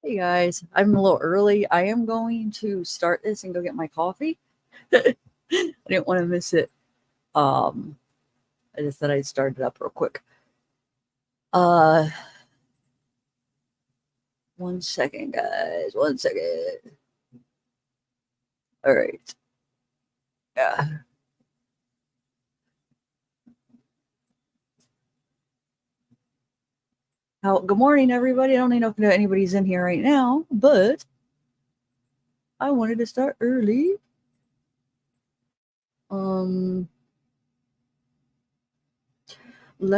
Hey guys, I'm a little early. I am going to start this and go get my coffee. I didn't want to miss it. Um, I just thought I'd start it up real quick. Uh, 1 second, guys. 1 second. All right. Yeah. Good morning, everybody. I don't even know if anybody's in here right now, but I wanted to start early. Let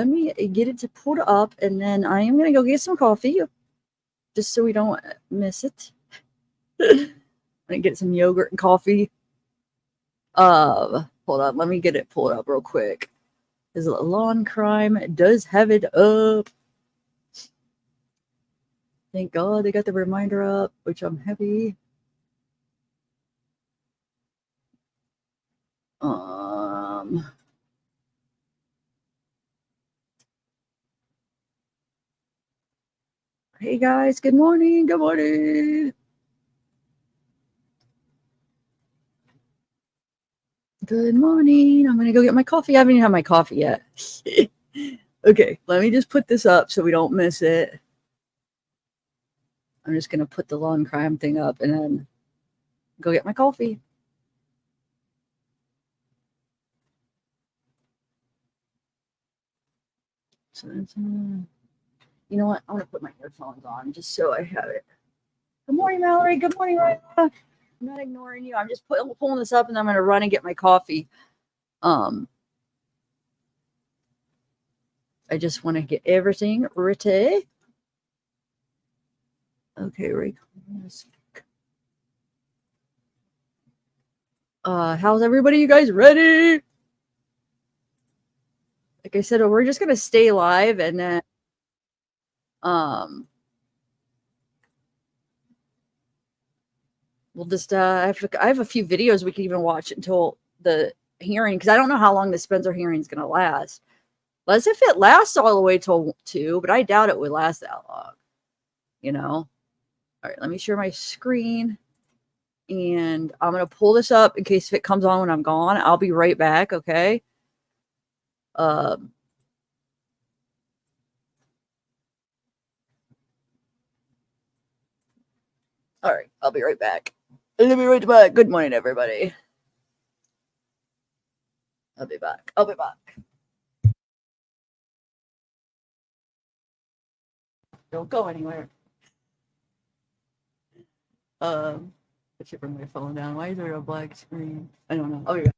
me get it to pull up, and then I am gonna go get some coffee, just so we don't miss it. I'm gonna get some yogurt and coffee. Hold on, let me get it pulled up real quick. Is it lawn crime? It does have it up. Thank God they got the reminder up, which I'm happy. Hey guys, good morning. Good morning. Good morning. I'm gonna go get my coffee. I haven't even had my coffee yet. Okay, let me just put this up so we don't miss it. I'm just gonna put the lawn crime thing up and then go get my coffee. So that's, you know what? I'm gonna put my earphones on just so I have it. Good morning, Mallory. Good morning, Ryan. I'm not ignoring you. I'm just pulling this up and I'm gonna run and get my coffee. I just want to get everything ready. Okay, right. How's everybody? You guys ready? Like I said, we're just gonna stay live and then we'll just I have a few videos we can even watch until the hearing, because I don't know how long the Spencer hearing is gonna last. As if it lasts all the way till 2, but I doubt it would last that long. You know? All right, let me share my screen. And I'm going to pull this up in case if it comes on when I'm gone. I'll be right back, okay? All right, I'll be right back. I'll be right back. Good morning, everybody. I'll be back. I'll be back. Don't go anywhere. I should bring my phone down. Why is there a black screen? I don't know. Oh, yeah.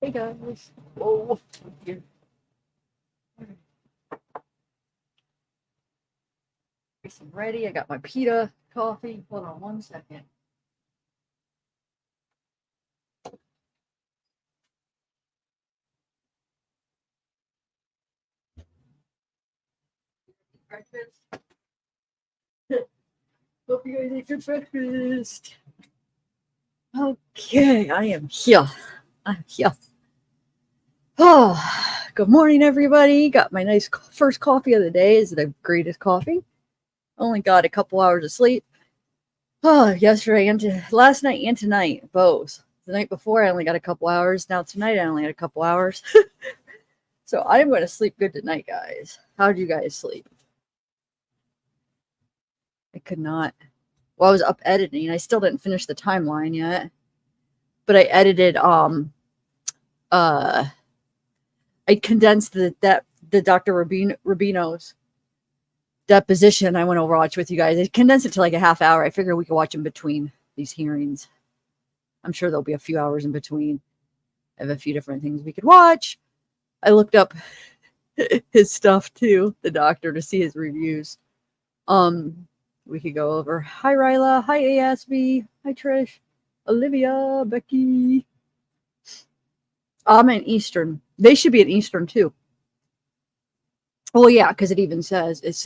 Hey guys. Whoa. Here. I'm ready. I got my pita coffee. Hold on 1 second. Breakfast. Hope you guys ate your breakfast. Okay, I am here. I'm here. Oh, good morning, everybody. Got my nice first coffee of the day. Is the greatest coffee. Only got a couple hours of sleep. Oh, yesterday and last night and tonight, both. The night before, I only got a couple hours. Now tonight, I only had a couple hours. So I'm going to sleep good tonight, guys. How did you guys sleep? I could not. Well, I was up editing. I still didn't finish the timeline yet, but I edited. I condensed the Dr. Rubino's deposition. I went over watch with you guys. I condensed it to like a half hour. I figured we could watch in between these hearings. I'm sure there'll be a few hours in between. I have a few different things we could watch. I looked up his stuff too, the doctor, to see his reviews. We could go over. Hi, Ryla. Hi, ASB. Hi, Trish. Olivia. Becky. I'm in Eastern. They should be in Eastern, too. Oh, yeah, because it even says, it's,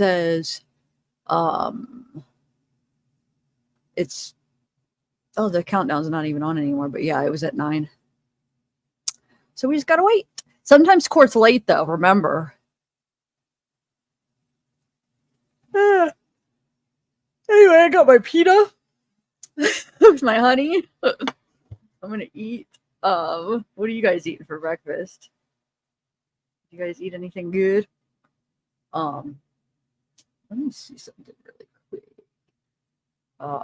oh, the countdown's not even on anymore, but yeah, it was at 9. So we just got to wait. Sometimes court's late, though, remember. Anyway, I got my pita. With my honey. I'm going to eat. What are you guys eating for breakfast? You guys eat anything good? Let me see something really quick. I'm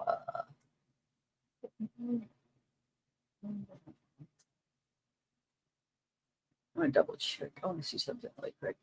going to double check. I want to see something really quick.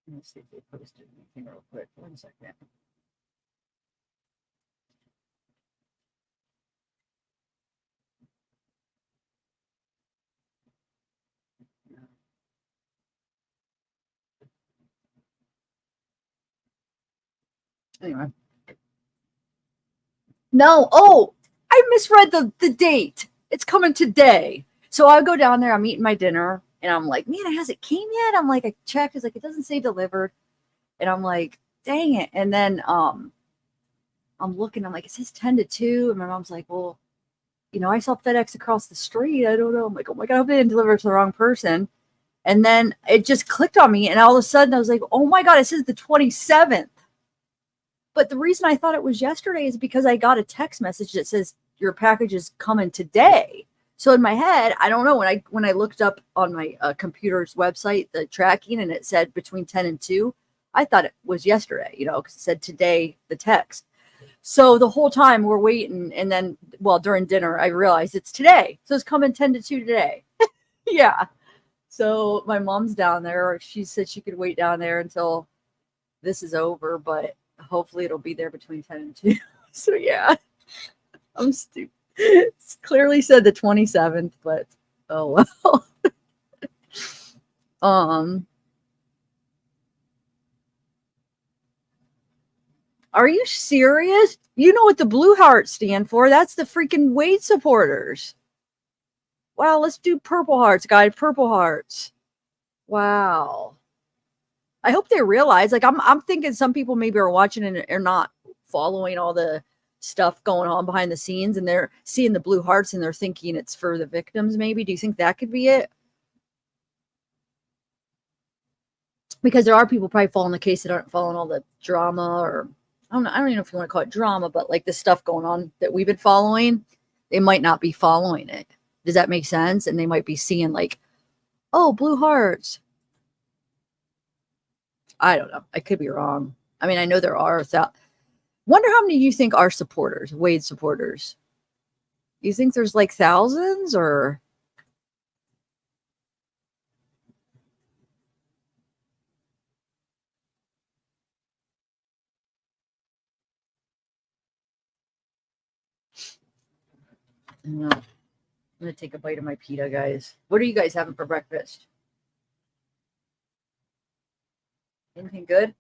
Let me see if they posted anything real quick. 1 second. Anyway. No. Oh, I misread the date. It's coming today. So I go down there. I'm eating my dinner. And I'm like, man, it hasn't came yet. I'm like, I checked. It's like, it doesn't say delivered. And I'm like, dang it. And then I'm looking. I'm like, it says 10 to 2. And my mom's like, well, you know, I saw FedEx across the street. I don't know. I'm like, oh my God, I hope they didn't deliver it to the wrong person. And then it just clicked on me. And all of a sudden I was like, oh my God, it says the 27th. But the reason I thought it was yesterday is because I got a text message that says your package is coming today. So in my head, I don't know, when I looked up on my computer's website, the tracking, and it said between 10 and 2, I thought it was yesterday, you know, because it said today, the text. So the whole time we're waiting. And then, well, during dinner, I realized it's today. So it's coming 10 to 2 today. Yeah. So my mom's down there. She said she could wait down there until this is over, but hopefully it'll be there between 10 and 2. So yeah, I'm stupid. It's clearly said the 27th, but oh well. Are you serious? You know what the blue hearts stand for? That's the freaking Wade supporters. Wow, let's do purple hearts, guys. Purple hearts. Wow. I hope they realize, like, I'm thinking some people maybe are watching and are not following all the stuff going on behind the scenes, and they're seeing the blue hearts and they're thinking it's for the victims. Maybe. Do you think that could be it? Because there are people probably following the case that aren't following all the drama, or I don't even know if you want to call it drama, but like the stuff going on that we've been following, they might not be following it. Does that make sense? And they might be seeing like, oh, blue hearts. I don't know. I could be wrong. I mean, I know there are. Wonder how many you think are supporters, Wade supporters. You think there's like thousands or? No. I'm going to take a bite of my pita, guys. What are you guys having for breakfast? Anything good?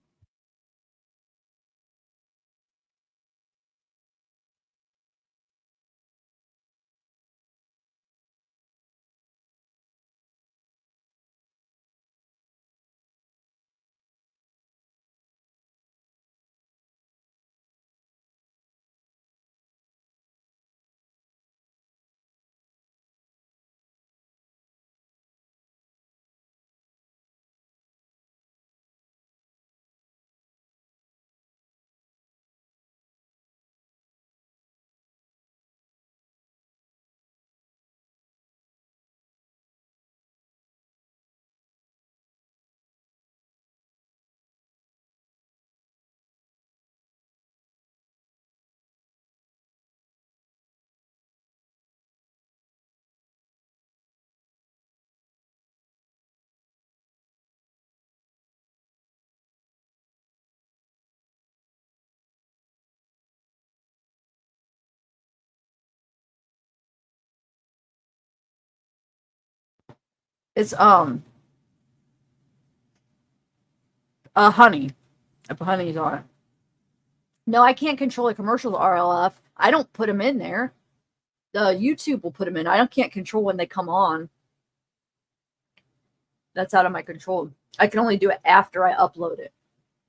It's honey. I put honey's on it. No, I can't control a commercial RLF. I don't put them in there. The YouTube will put them in. I can't control when they come on. That's out of my control. I can only do it after I upload it.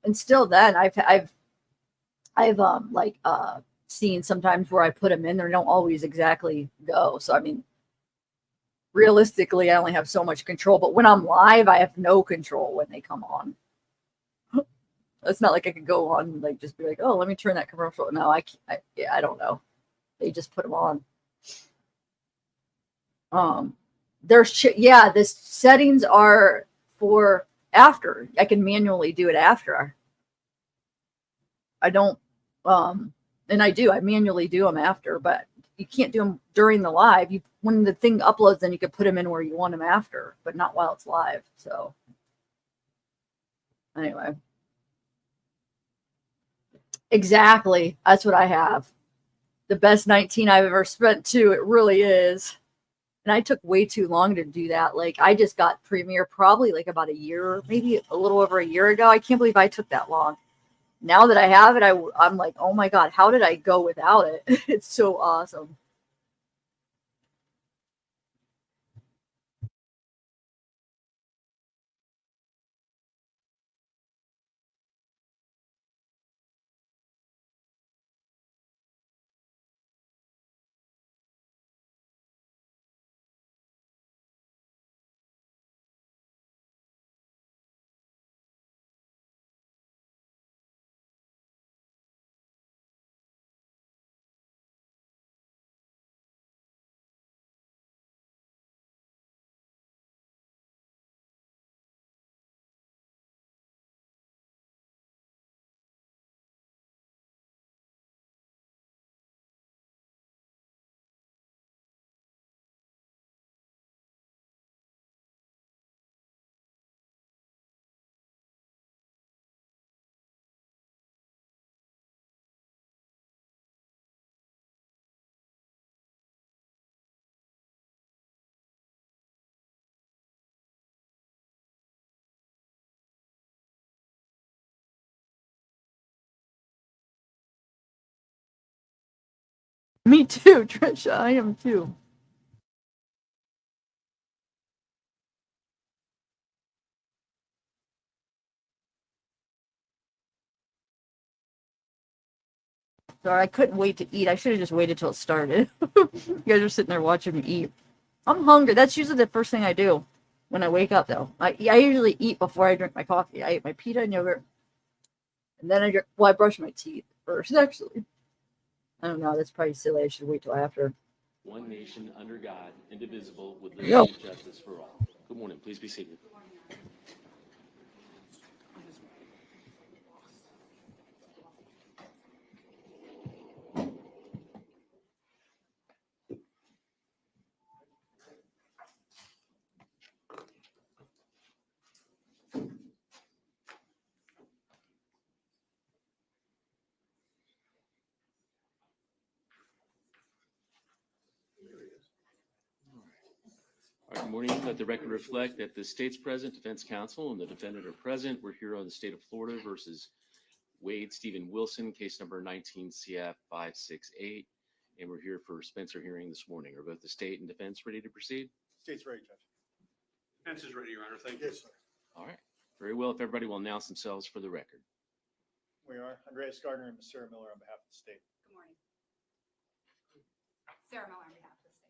And still then I've seen sometimes where I put them in, they don't always exactly go. So I mean, realistically, I only have so much control, but when I'm live, I have no control when they come on. It's not like I can go on and like just be like, oh, let me turn that commercial. No, I can't. I don't know. They just put them on. The settings are for after. I can manually do it after. I don't, and I do. I manually do them after, but you can't do them during the live. When the thing uploads, then you can put them in where you want them after, but not while it's live. So anyway, exactly. That's what I have. The best 19 I've ever spent too. It really is. And I took way too long to do that. Like I just got Premiere probably like about a year, maybe a little over a year ago. I can't believe I took that long. Now that I have it, I'm like, oh my God, how did I go without it? It's so awesome. Me too, Trisha. I am too. Sorry, I couldn't wait to eat. I should have just waited till it started. You guys are sitting there watching me eat. I'm hungry. That's usually the first thing I do when I wake up, though. I usually eat before I drink my coffee. I eat my pita and yogurt, and then I brush my teeth first, actually. I don't know. That's probably silly. I should wait till after. one nation under God, indivisible, with liberty and justice for all. Good morning. Please be seated. Good morning. Let the record reflect that the state's present, defense counsel, and the defendant are present. We're here on the state of Florida versus Wade Stephen Wilson, case number 19 CF 568. And we're here for Spencer hearing this morning. Are both the state and defense ready to proceed? State's ready, Judge. Defense is ready, Your Honor. Thank you. Yes, sir. All right. Very well. If everybody will announce themselves for the record. We are Andreas Gardner and Sarah Miller on behalf of the state. Good morning. Sarah Miller on behalf of the state.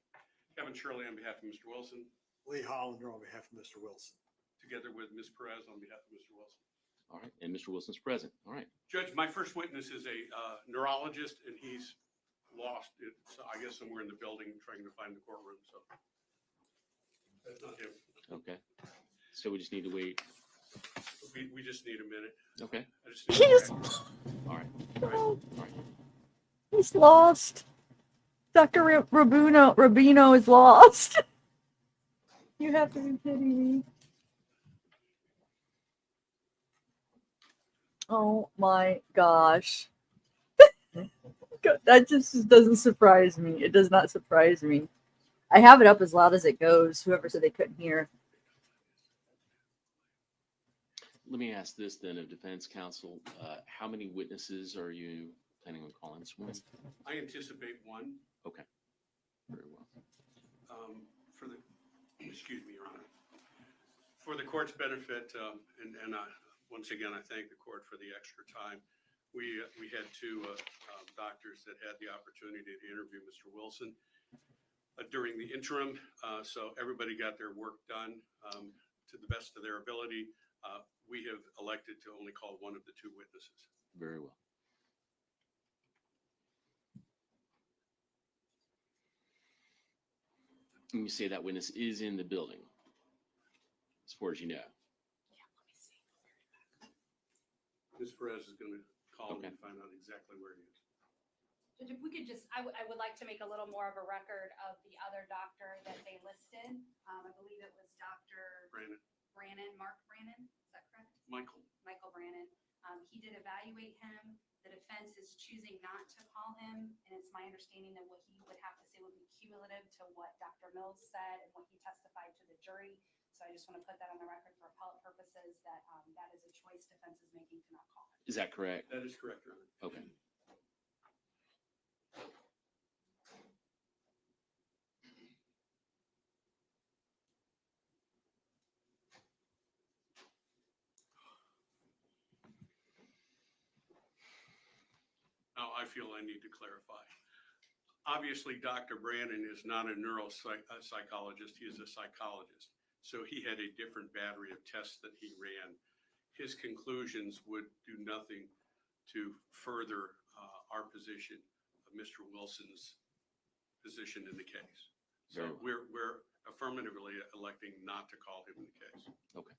Kevin Shirley on behalf of Mr. Wilson, Lee Hollander on behalf of Mr. Wilson. together with Ms. Perez on behalf of Mr. Wilson. All right. And Mr. Wilson's present. All right. Judge, my first witness is a neurologist, and he's lost it, I guess, somewhere in the building trying to find the courtroom. So that's not him. Okay. So we just need to wait. We just need a minute. Okay. I just need He's, All right. oh, All right. he's lost. Dr. Rubino is lost. You have to be kidding me. Oh my gosh. That just doesn't surprise me. It does not surprise me. I have it up as loud as it goes. Whoever said they couldn't hear. Let me ask this then of defense counsel. How many witnesses are you planning on calling this morning? I anticipate one. Okay. Very well. Excuse me, Your Honor. For the court's benefit, once again, I thank the court for the extra time. We had two doctors that had the opportunity to interview Mr. Wilson during the interim, so everybody got their work done to the best of their ability. We have elected to only call one of the two witnesses. Very well. And you say that witness is in the building, as far as you know. Yeah, let me see. Ms. Perez is going to call Okay. him and find out exactly where he is. Judge, if we could just, I would like to make a little more of a record of the other doctor that they listed. I believe it was Dr. Brandon, Mark Brannon, is that correct? Michael Brannon. He did evaluate him. The defense is choosing not to call him, and it's my understanding that what he would have to say would be cumulative to what Dr. Mills said and what he testified to the jury. So I just want to put that on the record for appellate purposes, that that is a choice defense is making to not call him. Is that correct? that is correct, Your Honor. Okay. Now, I feel I need to clarify. Obviously, Dr. Brandon is not a neuropsychologist. He is a psychologist. So he had a different battery of tests that he ran. His conclusions would do nothing to further our position of Mr. Wilson's position in the case. So Very well. we're affirmatively electing not to call him in the case. Okay.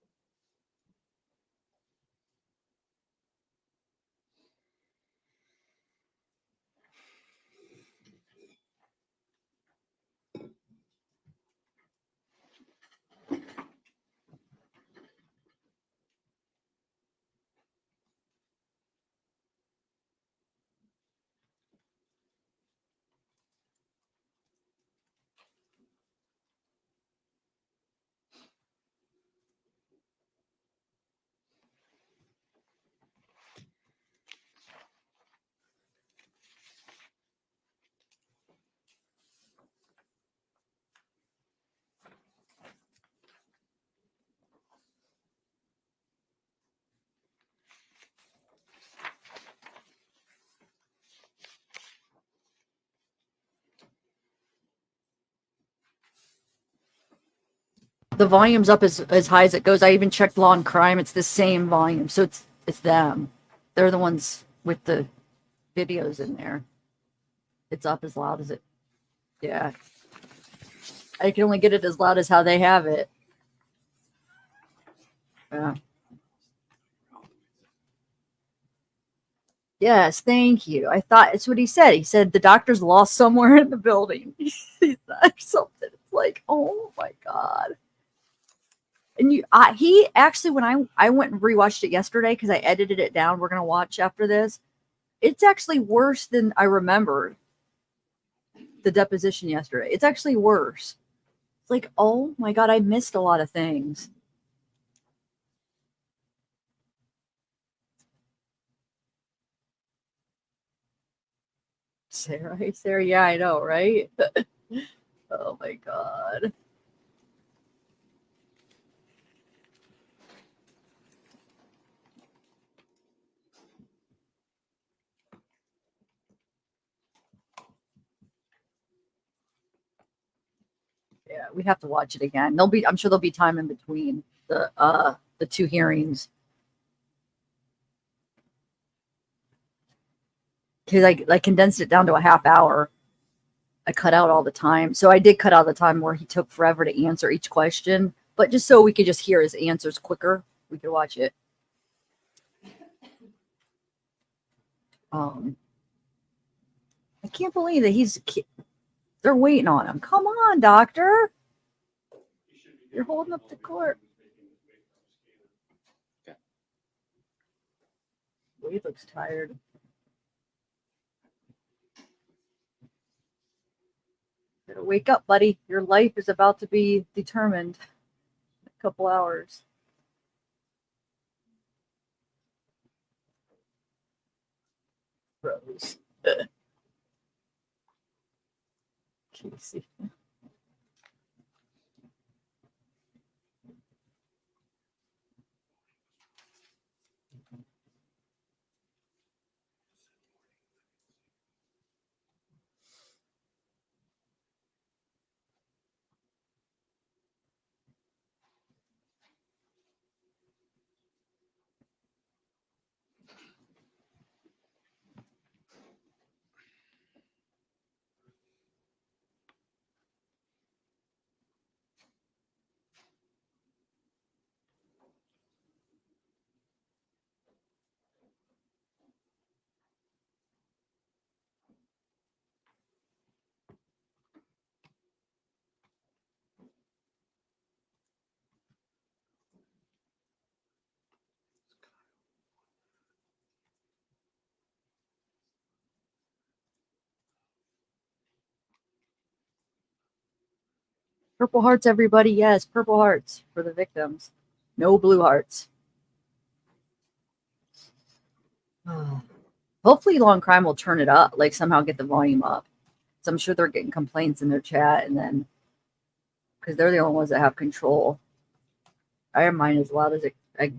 The volume's up as high as it goes. I even checked Law and Crime. It's the same volume. So it's them. They're the ones with the videos in there. It's up as loud as it Yeah. I can only get it as loud as how they have it. Yeah. Yes, thank you. I thought it's what he said. He said the doctor's lost somewhere in the building. He said something. It's like, oh my God. And he actually, when I went and rewatched it yesterday because I edited it down, we're gonna watch after this. It's actually worse than I remembered. The deposition yesterday. It's actually worse. It's like, oh my God, I missed a lot of things. Sarah, hey Sarah, yeah, I know, right? Oh my God. Yeah, we have to watch it again. I'm sure there'll be time in between the two hearings. Because I condensed it down to a half hour. I cut out all the time. So I did cut out the time where he took forever to answer each question. But just so we could just hear his answers quicker, we could watch it. I can't believe that they're waiting on him. Come on, doctor. You're holding up the court. Wade looks tired. Better wake up, buddy. Your life is about to be determined in a couple hours. Rose. Casey. Purple hearts, everybody. Yes, purple hearts for the victims. No blue hearts. Hopefully Long Crime will turn it up, like somehow get the volume up. So I'm sure they're getting complaints in their chat, and then because they're the only ones that have control. I have mine as loud as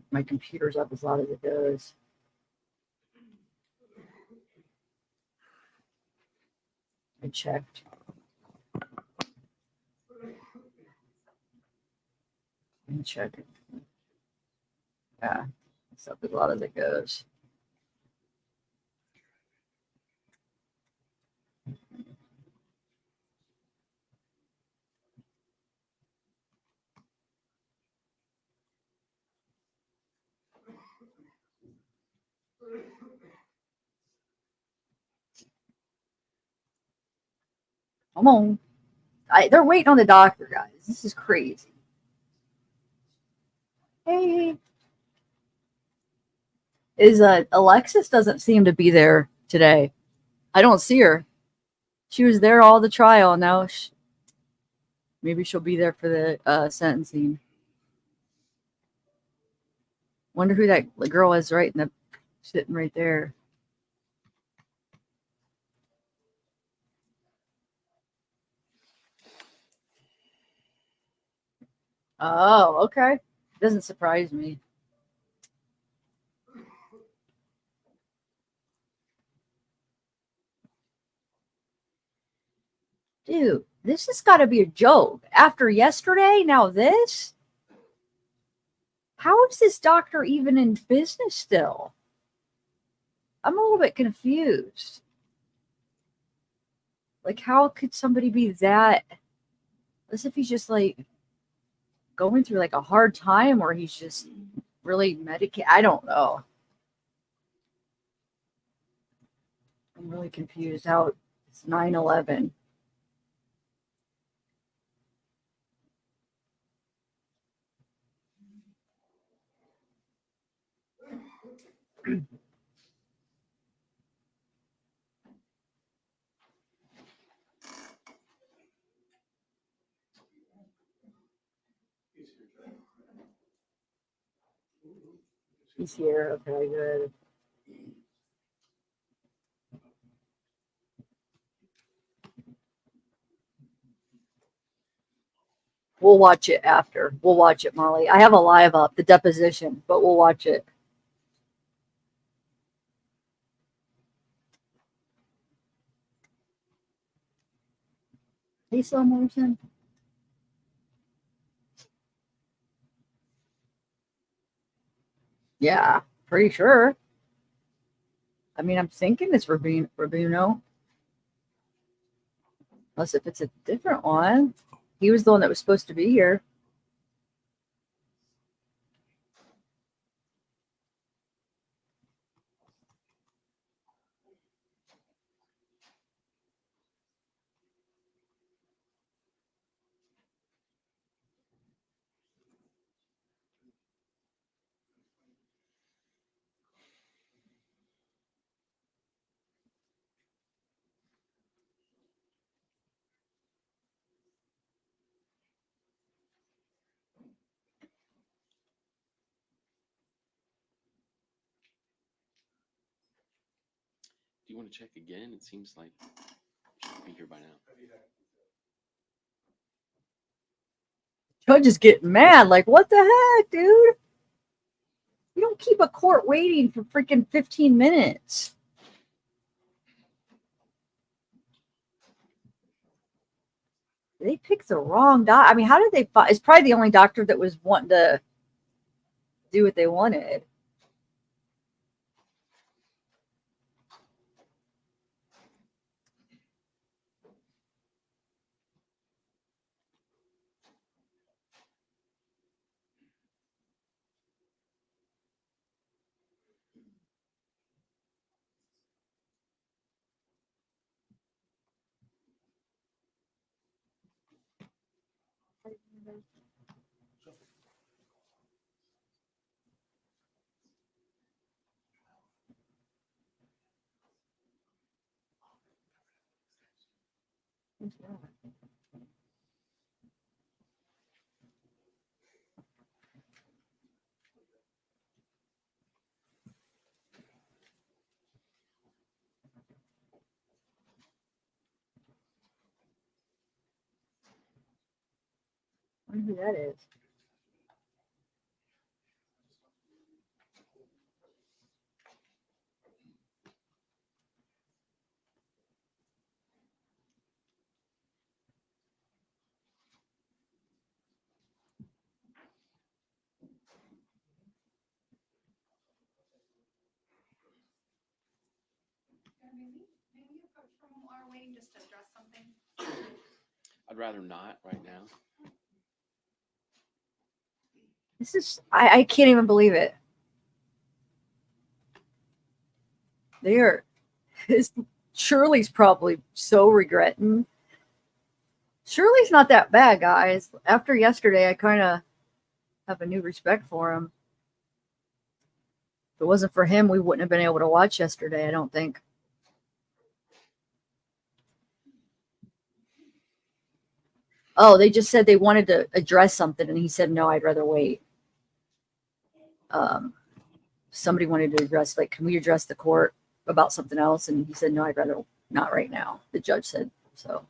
my computer's up as loud as it goes. I checked. Let me check it. Yeah, it's up as loud as it goes. Come on. They're waiting on the doctor, guys. This is crazy. Hey. Alexis doesn't seem to be there today. I don't see her. She was there all the trial. Now maybe she'll be there for the sentencing. Wonder who that girl is sitting right there. Oh, okay. Doesn't surprise me. Dude, this has got to be a joke. After yesterday, now this? How is this doctor even in business still? I'm a little bit confused. Like, how could somebody be that? As if he's just like going through like a hard time, or he's just really medicated. I don't know. I'm really confused how it's 9/11. He's here. Okay, good. We'll watch it after. We'll watch it, Molly. I have a live up, the deposition, but we'll watch it. Hey, slow motion. Yeah, pretty sure. I mean, I'm thinking it's Rubino. Unless if it's a different one. He was the one that was supposed to be here. Do you want to check again? It seems like it should be here by now. Judge is getting mad. Like, what the heck, dude? You don't keep a court waiting for freaking 15 minutes. They picked the wrong doc. I mean, how did they find? It's probably the only doctor that was wanting to do what they wanted. I wonder who that is. May we approach from our waiting just to address something? I'd rather not right now. This is, I can't even believe it. They are, Shirley's probably so regretting. Shirley's not that bad, guys. After yesterday, I kind of have a new respect for him. If it wasn't for him, we wouldn't have been able to watch yesterday, I don't think. Oh, they just said they wanted to address something, and he said, no, I'd rather wait. Somebody wanted to address, like, can we address the court about something else? And he said, no, I'd rather not right now. The judge said so.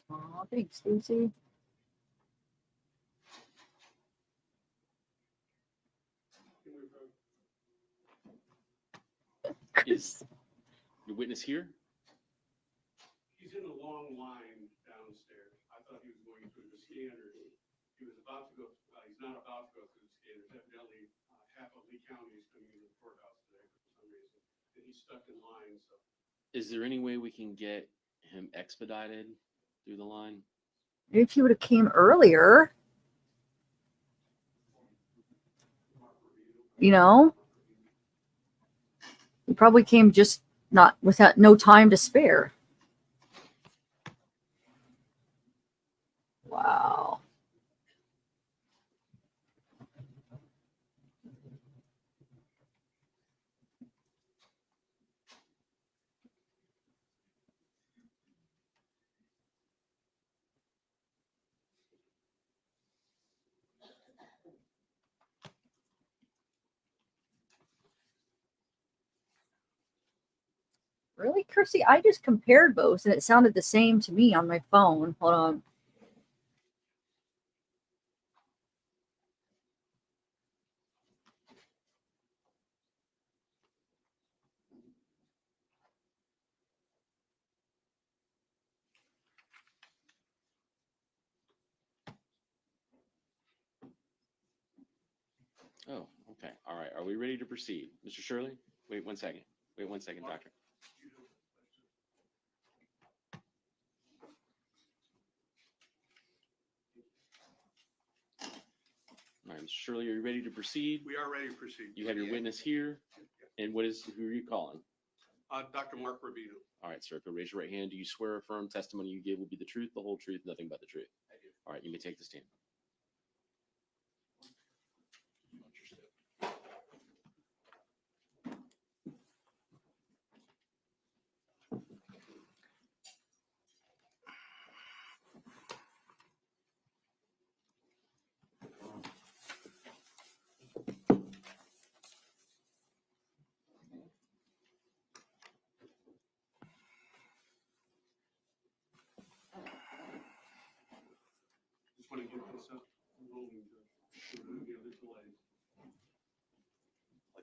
Oh, thanks, Lucy. Is the witness here? He's in a long line downstairs. I thought he was going through the scanner. He was about to go, he's not about to go through the scanners. Evidently, half of Lee County is coming into the courthouse today for some reason. And he's stuck in line, so. Is there any way we can get him expedited through the line? Maybe if he would have came earlier, you know, he probably came just not without no time to spare. Wow. Really, Kirsty? I just compared both and it sounded the same to me on my phone. Hold on. Oh, okay. All right. Are we ready to proceed? Mr. Shirley? Wait 1 second. Wait 1 second, doctor. All right, Mr. Shirley, are you ready to proceed? We are ready to proceed. You have your witness here. And who are you calling? Dr. Mark Rubino. All right, sir. Go raise your right hand. Do you swear or affirm testimony you give will be the truth, the whole truth, nothing but the truth? I do. All right, you may take the stand. Just want to get this up. Rolling to remove the other delays.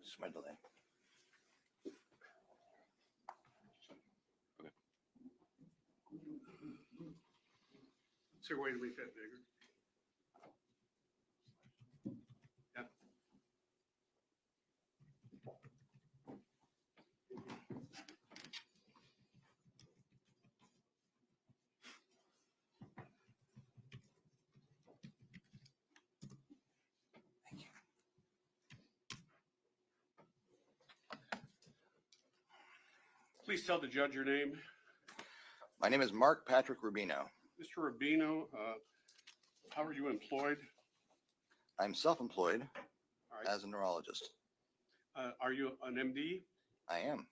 Just my delay. Is there a way to make that bigger? Yeah. Please tell the judge your name. My name is Mark Patrick Rubino. Mr. Rubino, how are you employed? I'm self-employed All right. as a neurologist. Are you an MD? I am.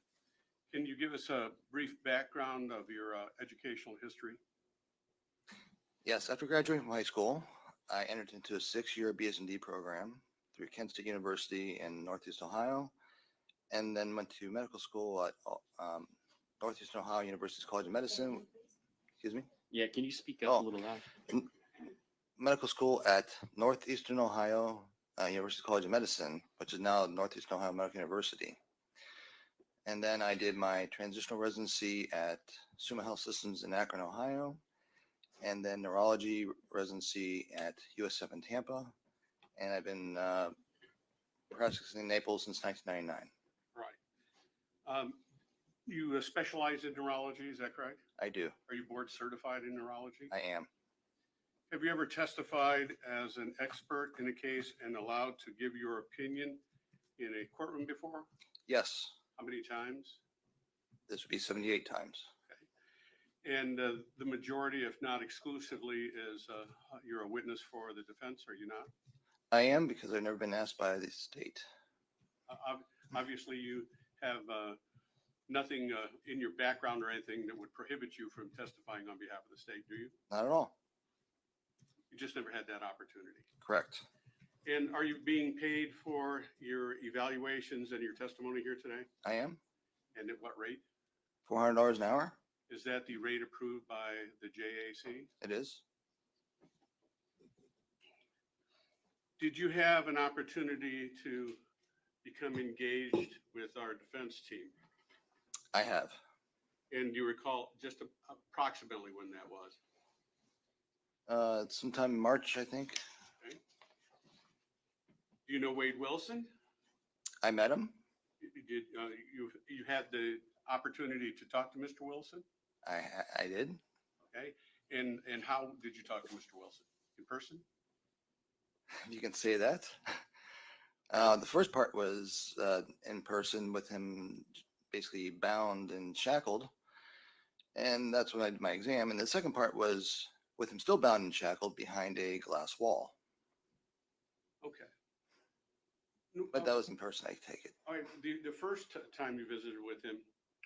Can you give us a brief background of your educational history? Yes, after graduating from high school, I entered into a 6-year BS&D program through Kent State University in Northeast Ohio, and then went to medical school at Northeastern Ohio University's College of Medicine. Excuse me? Yeah, can you speak up a little louder? Medical school at Northeastern Ohio University College of Medicine, which is now Northeastern Ohio Medical University. And then I did my transitional residency at Summa Health Systems in Akron, Ohio, and then neurology residency at USF in Tampa. And I've been practicing in Naples since 1999. Right. You specialize in neurology, is that correct? I do. Are you board certified in neurology? I am. Have you ever testified as an expert in a case and allowed to give your opinion in a courtroom before? Yes. How many times? This would be 78 times. Okay. And the majority, if not exclusively, is you're a witness for the defense, are you not? I am, because I've never been asked by the state. Obviously, you have nothing in your background or anything that would prohibit you from testifying on behalf of the state, do you? Not at all. You just never had that opportunity. Correct. And are you being paid for your evaluations and your testimony here today? I am. And at what rate? $400 an hour. Is that the rate approved by the JAC? It is. Did you have an opportunity to become engaged with our defense team? I have. And do you recall just approximately when that was? Sometime in March, I think. Okay. Do you know Wade Wilson? I met him. Did you had the opportunity to talk to Mr. Wilson? I did. Okay. And how did you talk to Mr. Wilson? In person? You can say that. The first part was in person with him basically bound and shackled. And that's when I did my exam. And the second part was with him still bound and shackled behind a glass wall. Okay. But that was in person, I take it. All right. The first time you visited with him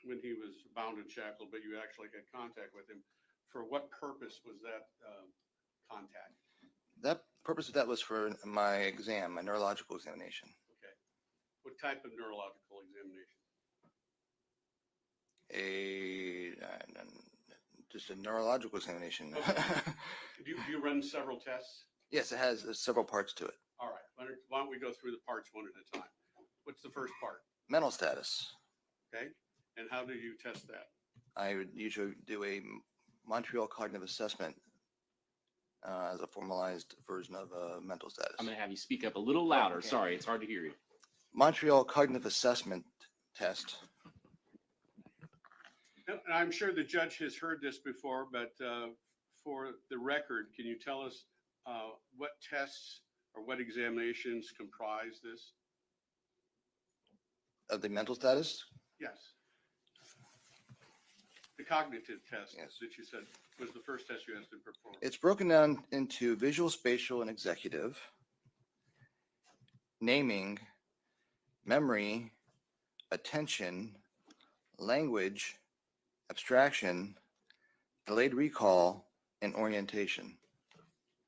when he was bound and shackled, but you actually had contact with him, for what purpose was that contact? That purpose of that was for my exam, my neurological examination. Okay. What type of neurological examination? Just a neurological examination. Okay. Do you run several tests? Yes, it has several parts to it. All right. Why don't we go through the parts one at a time? What's the first part? Mental status. Okay. And how do you test that? I would usually do a Montreal Cognitive Assessment as a formalized version of a mental status. I'm going to have you speak up a little louder. Okay. Sorry, it's hard to hear you. Montreal Cognitive Assessment test. And I'm sure the judge has heard this before, but for the record, can you tell us what tests or what examinations comprise this? Of the mental status? Yes. The cognitive test Yes. that you said was the first test you asked to perform. It's broken down into visual, spatial, and executive, naming, memory, attention, language, abstraction, delayed recall, and orientation.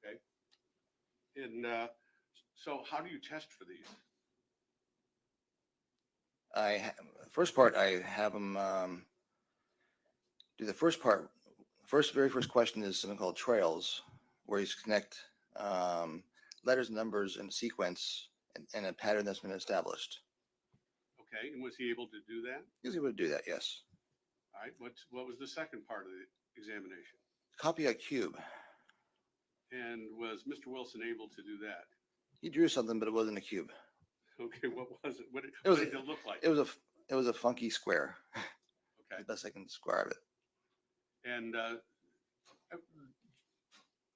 Okay. And so how do you test for these? First part, I have them do the first part. Very first question is something called trails, where you connect letters, numbers, in sequence and a pattern that's been established. Okay. And was he able to do that? He was able to do that, yes. All right. What was the second part of the examination? Copy a cube. And was Mr. Wilson able to do that? He drew something, but it wasn't a cube. Okay. What was it? What was- did it look like? It was a funky square. Okay. The best I can describe it. And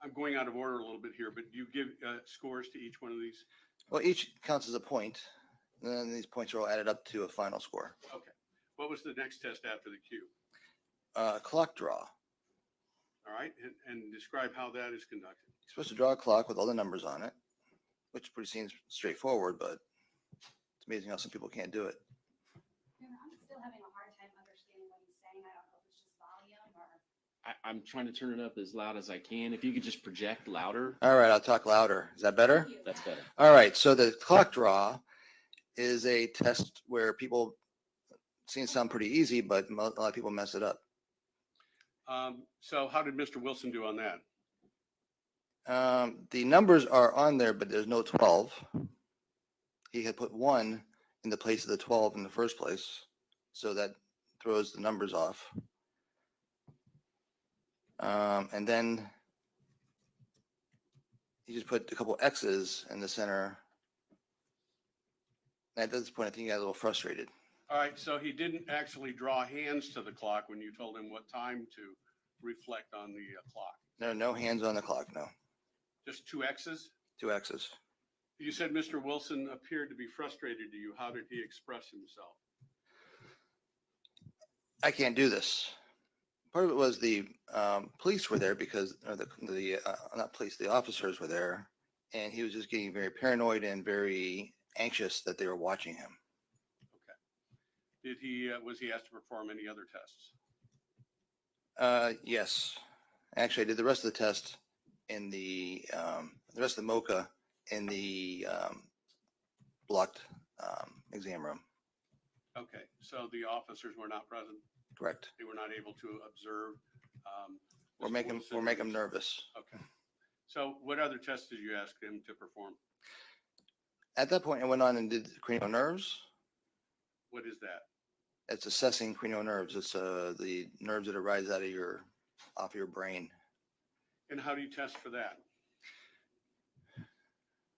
I'm going out of order a little bit here, but do you give scores to each one of these? Well, each counts as a point, and then these points are all added up to a final score. Okay. What was the next test after the cube? Clock draw. All right. And describe how that is conducted. You're supposed to draw a clock with all the numbers on it, which pretty seems straightforward, but it's amazing how some people can't do it. I'm still having a hard time understanding what he's saying. I don't know if it's just volume or. I'm trying to turn it up as loud as I can. If you could just project louder, All right, I'll talk louder. Is that better? that's better. All right, so the clock draw is a test where people seem to sound pretty easy, but a lot of people mess it up. So how did Mr. Wilson do on that? The numbers are on there, but there's no 12. He had put 1 in the place of the 12 in the first place, so that throws the numbers off. And then he just put a couple X's in the center. And at this point, I think he got a little frustrated. All right. So he didn't actually draw hands to the clock when you told him what time to reflect on the clock. No hands on the clock, no. Just 2 X's? 2 X's. You said Mr. Wilson appeared to be frustrated to you. How did he express himself? I can't do this. Part of it was the police were there because not police, the officers were there, and he was just getting very paranoid and very anxious that they were watching him. Okay. Was he asked to perform any other tests? Yes, actually, I did the rest of the test in the rest of the MOCA in the blocked exam room. Okay. So the officers were not present? Correct. They were not able to observe. We're Mr. making Wilson? them nervous. Okay. So what other tests did you ask him to perform? At that point, I went on and did cranial nerves. What is that? It's assessing cranial nerves. It's the nerves that arise off your brain. And how do you test for that?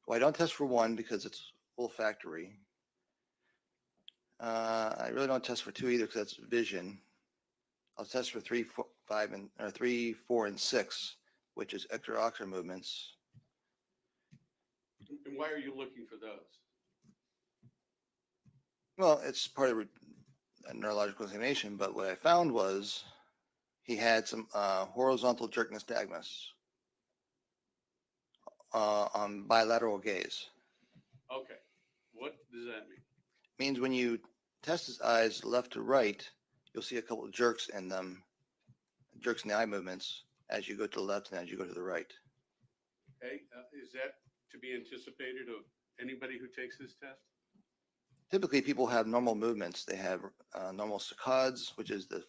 Well, I don't test for one because it's olfactory. I really don't test for two either because that's vision. I'll test for 3, 4, 5, or 3, 4, and 6, which is extraocular movements. And why are you looking for those? Well, it's part of a neurological examination, but what I found was he had some horizontal jerk nystagmus on bilateral gaze. Okay, what does that mean? Means when you test his eyes left to right, you'll see a couple of jerks in them, jerks in the eye movements as you go to the left and as you go to the right. Okay, is that to be anticipated of anybody who takes this test? Typically, people have normal movements. They have normal saccades, which is the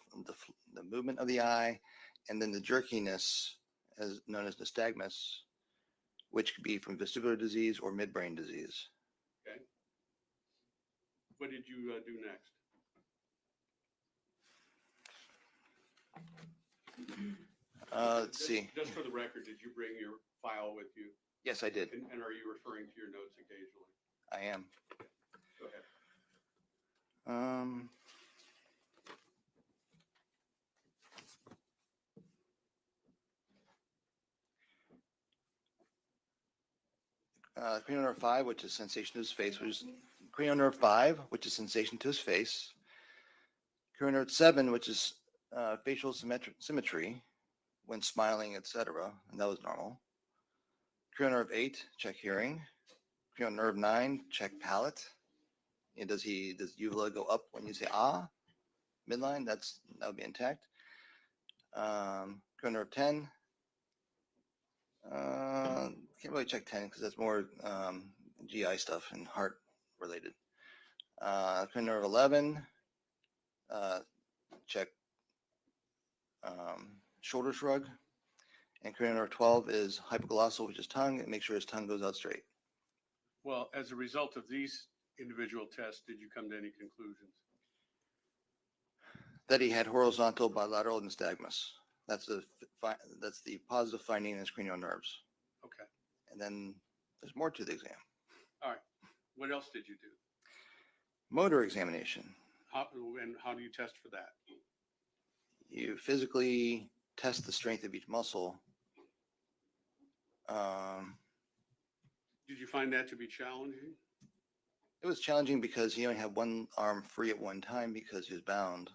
movement of the eye, and then the jerkiness, as known as nystagmus, which could be from vestibular disease or midbrain disease. Okay. What did you do next? Let's see. Just for the record, did you bring your file with you? Yes, I did. And are you referring to your notes occasionally? I am. Go ahead. Cranial nerve 5, which is sensation to his face, which is cranial nerve 5, which is sensation to his face. Cranial nerve 7, which is facial symmetry when smiling, etc., and that was normal. Cranial nerve 8, check hearing. Cranial nerve 9, check palate. And does uvula go up when you say ah? Midline, that would be intact. Cranial nerve 10. Can't really check 10 because that's more GI stuff and heart related. Cranial nerve 11, check shoulder shrug. And cranial nerve 12 is hypoglossal, which is tongue, and make sure his tongue goes out straight. Well, as a result of these individual tests, did you come to any conclusions? That he had horizontal bilateral nystagmus. That's the positive finding in his cranial nerves. Okay. And then there's more to the exam. All right. What else did you do? Motor examination. How do you test for that? You physically test the strength of each muscle. Did you find that to be challenging? It was challenging because he only had one arm free at one time because he was bound.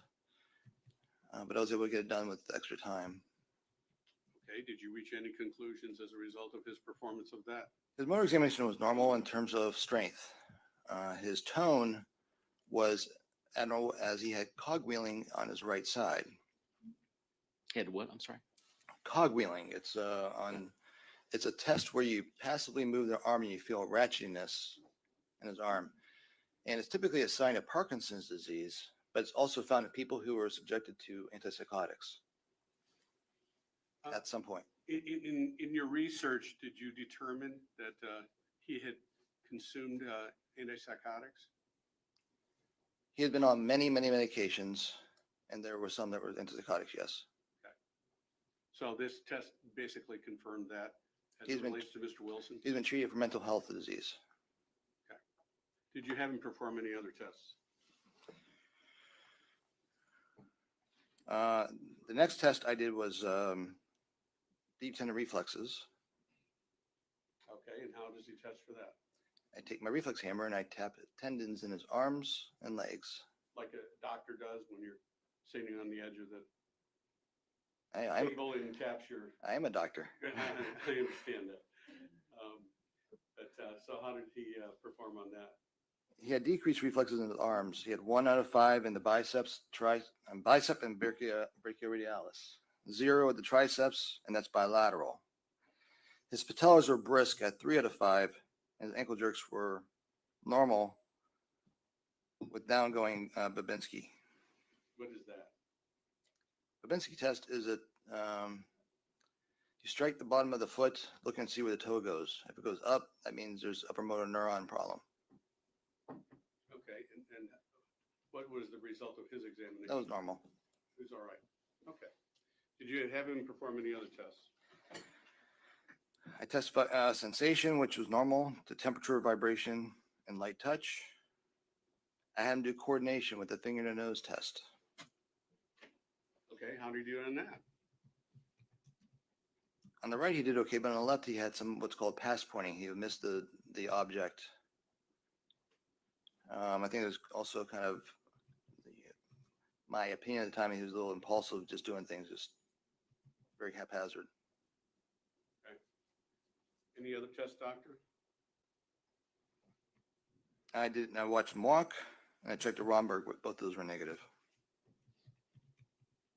But I was able to get it done with extra time. Okay. Did you reach any conclusions as a result of his performance of that? His motor examination was normal in terms of strength. His tone was abnormal as he had cogwheeling on his right side. He had what? I'm sorry. Cogwheeling. It's a test where you passively move the arm and you feel ratchetiness in his arm. And it's typically a sign of Parkinson's disease, but it's also found in people who are subjected to antipsychotics at some point. In your research, did you determine that he had consumed antipsychotics? He had been on many, many medications, and there were some that were antipsychotics, yes. Okay. So this test basically confirmed that as He's it been- relates to Mr. Wilson? He's been treated for mental health disease. Did you have him perform any other tests? The next test I did was deep tendon reflexes. Okay, and how does he test for that? I take my reflex hammer and I tap tendons in his arms and legs. Like a doctor does when you're sitting on the edge of the I'm table and taps your. I am a doctor. I understand that. So how did he perform on that? He had decreased reflexes in his arms. He had 1 out of 5 in the biceps, bicep and brachioradialis. 0 at the triceps, and that's bilateral. His patellas were brisk at 3 out of 5, and his ankle jerks were normal with downgoing Babinski. What is that? Babinski test is you strike the bottom of the foot, look and see where the toe goes. If it goes up, that means there's upper motor neuron problem. Okay, and What was the result of his examination? That was normal. It was all right. Okay. Did you have him perform any other tests? I testified sensation, which was normal, to temperature, vibration, and light touch. I had him do coordination with the finger to nose test. Okay, how did he do on that? On the right, he did okay, but on the left, he had some what's called pass pointing. He missed the object. I think it was also kind of my opinion at the time. He was a little impulsive, just doing things, just very haphazard. Any other test, doctor? I watched him walk, and I checked the Romberg. Both of those were negative.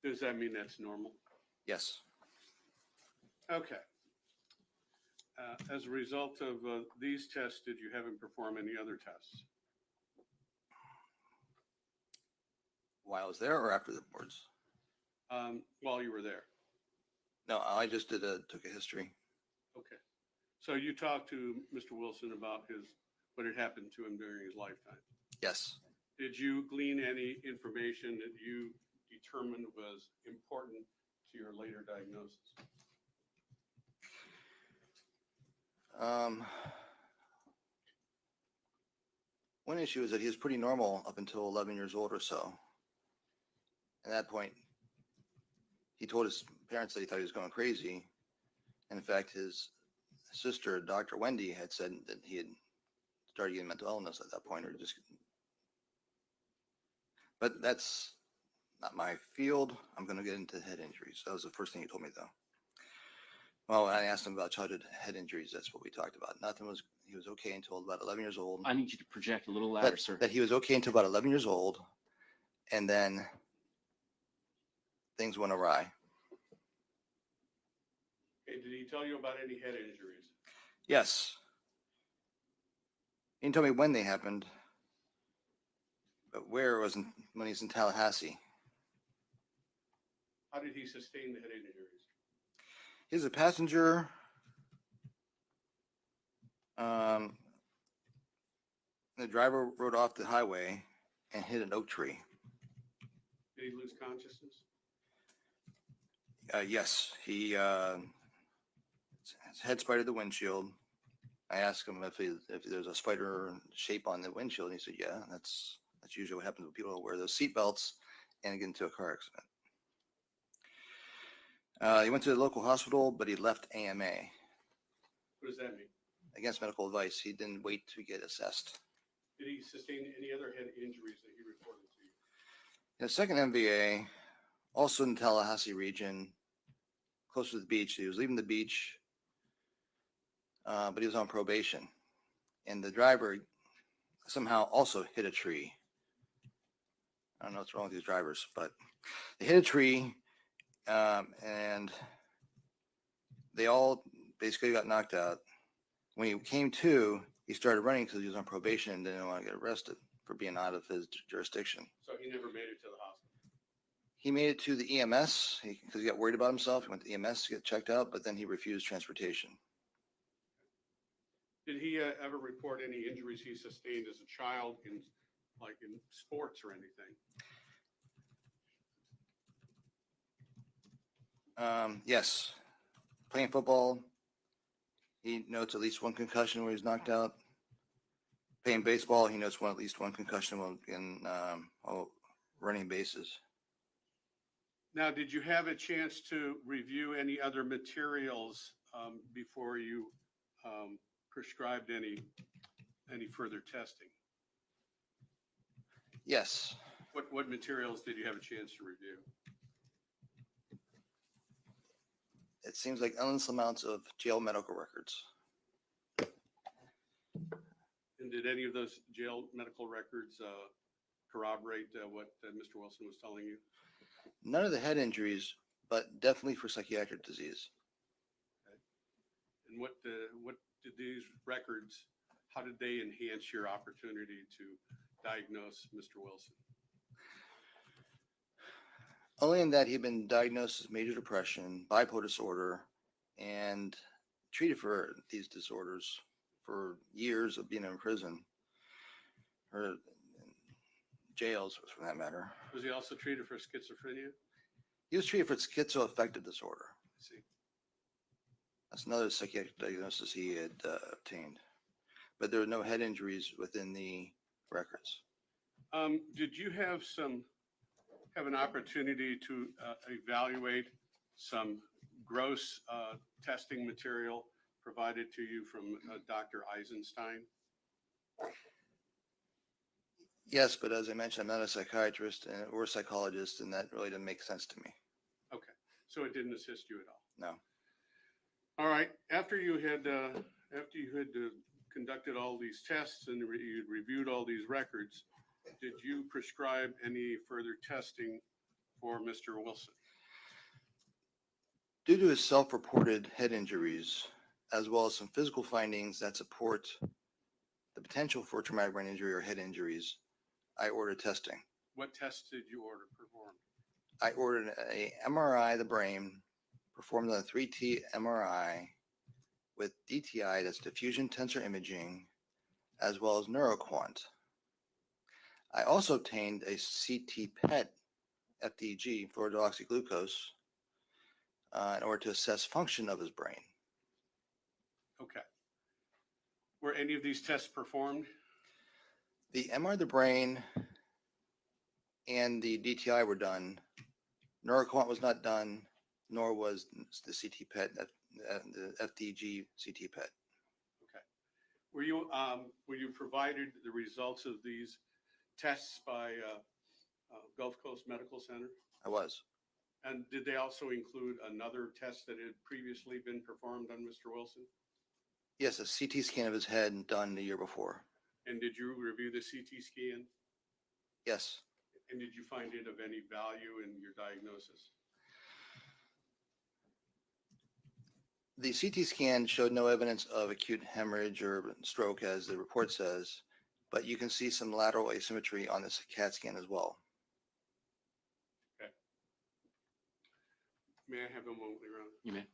Does that mean that's normal? Yes. Okay. As a result of these tests, did you have him perform any other tests? While I was there or after the boards? While you were there? No, I just took a history. Okay. So you talked to Mr. Wilson about what had happened to him during his lifetime. Yes. Did you glean any information that you determined was important to your later diagnosis? One issue is that he was pretty normal up until 11 years old or so. At that point, he told his parents that he thought he was going crazy. And in fact, his sister, Dr. Wendy, had said that he had started getting mental illness at that point, but that's not my field. I'm going to get into head injuries. That was the first thing he told me, though. Well, I asked him about childhood head injuries. That's what we talked about. He was okay until about 11 years old. I need you to project a little louder, sir. That he was okay until about 11 years old, and then things went awry. Okay, did he tell you about any head injuries? Yes. He didn't tell me when they happened, but where was when he was in Tallahassee. How did he sustain the head injuries? He was a passenger. The driver rode off the highway and hit an oak tree. Did he lose consciousness? Yes, his head spidered the windshield. I asked him if there's a spider shape on the windshield, and he said, "Yeah, that's usually what happens when people wear those seat belts and get into a car accident." He went to the local hospital, but he left AMA. What does that mean? Against medical advice. He didn't wait to get assessed. Did he sustain any other head injuries that he reported to you? In the second MVA, also in the Tallahassee region, close to the beach. He was leaving the beach, but he was on probation. And the driver somehow also hit a tree. I don't know what's wrong with these drivers, but they hit a tree, and they all basically got knocked out. When he came to, he started running because he was on probation and didn't want to get arrested for being out of his jurisdiction. So he never made it to the hospital? He made it to the EMS because he got worried about himself. He went to EMS to get checked out, but then he refused transportation. Did he ever report any injuries he sustained as a child in sports or anything? Yes. Playing football, he notes at least one concussion where he's knocked out. Playing baseball, he notes at least one concussion while in running bases. Now, did you have a chance to review any other materials before you prescribed any further testing? Yes. What materials did you have a chance to review? It seems like endless amounts of jail medical records. And did any of those jail medical records corroborate what Mr. Wilson was telling you? None of the head injuries, but definitely for psychiatric disease. Okay. And what did these records, how did they enhance your opportunity to diagnose Mr. Wilson? Only in that he'd been diagnosed with major depression, bipolar disorder, and treated for these disorders for years of being in prison. Or jails for that matter. Was he also treated for schizophrenia? He was treated for schizoaffective disorder. I see. That's another psychiatric diagnosis he had obtained. But there were no head injuries within the records. Did you have an opportunity to evaluate some gross testing material provided to you from Dr. Eisenstein? Yes, but as I mentioned, I'm not a psychiatrist or a psychologist, and that really didn't make sense to me. Okay, so it didn't assist you at all? No. All right, after you had conducted all these tests and you'd reviewed all these records, did you prescribe any further testing for Mr. Wilson? Due to his self-reported head injuries, as well as some physical findings that support the potential for traumatic brain injury or head injuries, I ordered testing. What tests did you order performed? I ordered a MRI of the brain, performed a 3T MRI with DTI, that's diffusion tensor imaging, as well as neuroquant. I also obtained a CT PET FDG, fluorodeoxyglucose, in order to assess function of his brain. Okay. Were any of these tests performed? The MR of the brain and the DTI were done. Neuroquant was not done, nor was the CT PET, the FDG CT PET. Okay. Were you provided the results of these tests by Gulf Coast Medical Center? I was. And did they also include another test that had previously been performed on Mr. Wilson? Yes, a CT scan of his head done the year before. And did you review the CT scan? Yes. And did you find it of any value in your diagnosis? The CT scan showed no evidence of acute hemorrhage or stroke, as the report says, but you can see some lateral asymmetry on this CAT scan as well. Okay. May I have a moment, Your Honor? You may.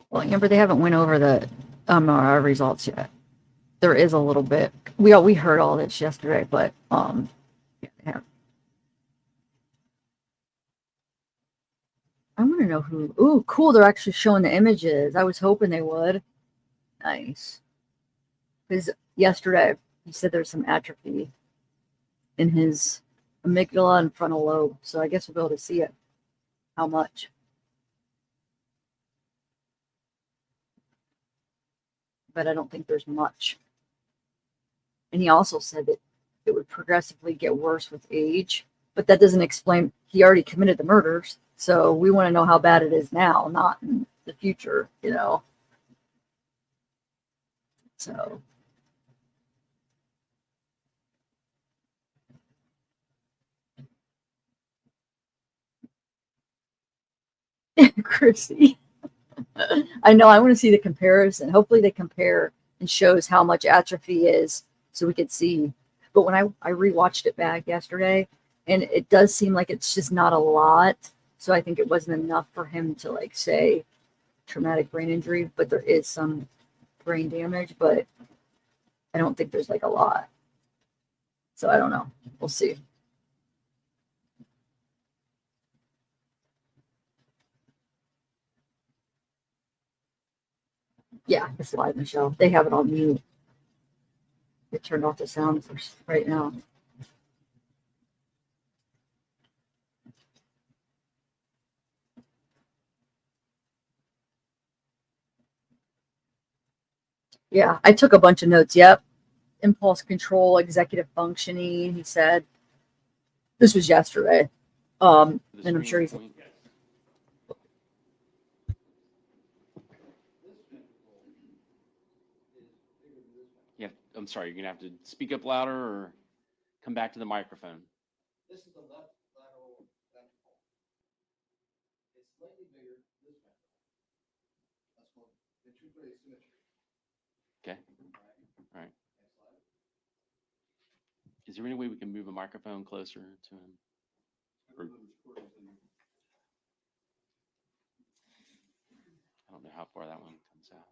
Well, Amber, they haven't went over the our results yet. There is a little bit. We heard all this yesterday, but yeah, they have. I want to know who. Ooh, cool! They're actually showing the images. I was hoping they would. Nice. Because yesterday he said there's some atrophy in his amygdala and frontal lobe, so I guess we'll be able to see it. How much? But I don't think there's much. And he also said that it would progressively get worse with age, but that doesn't explain, he already committed the murders. So we want to know how bad it is now, not in the future, you know? So. Chrissy. I know, I want to see the comparison. Hopefully they compare and shows how much atrophy is so we could see. But when I rewatched it back yesterday, and it does seem like it's just not a lot. So I think it wasn't enough for him to like say traumatic brain injury, but there is some brain damage, but I don't think there's like a lot. So I don't know. We'll see. Yeah, it's live, Michelle. They have it on mute. They turned off the sound for right now. Yeah, I took a bunch of notes. Yep. Impulse control, executive functioning, he said. This was yesterday. The And I'm sure screen he's, point. Yeah, I'm sorry, you're gonna have to speak up louder or come back to the microphone. This is the left lateral ventricle. It's slightly bigger this ventricle. That's called ventricular asymmetry. Okay, all right. Next slide. Is there any way we can move a microphone closer to him? Or- I don't know how far that one comes out.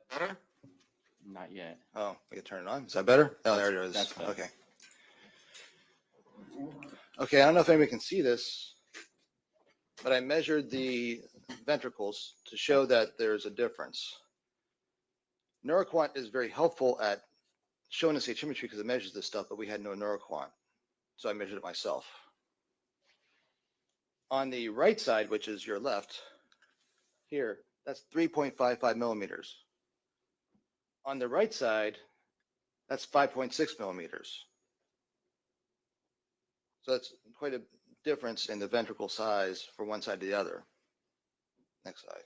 Better? Not yet. Oh, we can turn it on. Is that better? Oh, there it is. That's better. Okay. Okay, I don't know if anybody can see this, but I measured the ventricles to show that there's a difference. NeuroQuant is very helpful at showing us asymmetry because it measures this stuff, but we had no NeuroQuant, so I measured it myself. On the right side, which is your left, here, that's 3.55 millimeters. On the right side, that's 5.6 millimeters. So that's quite a difference in the ventricle size for one side to the other. Next slide.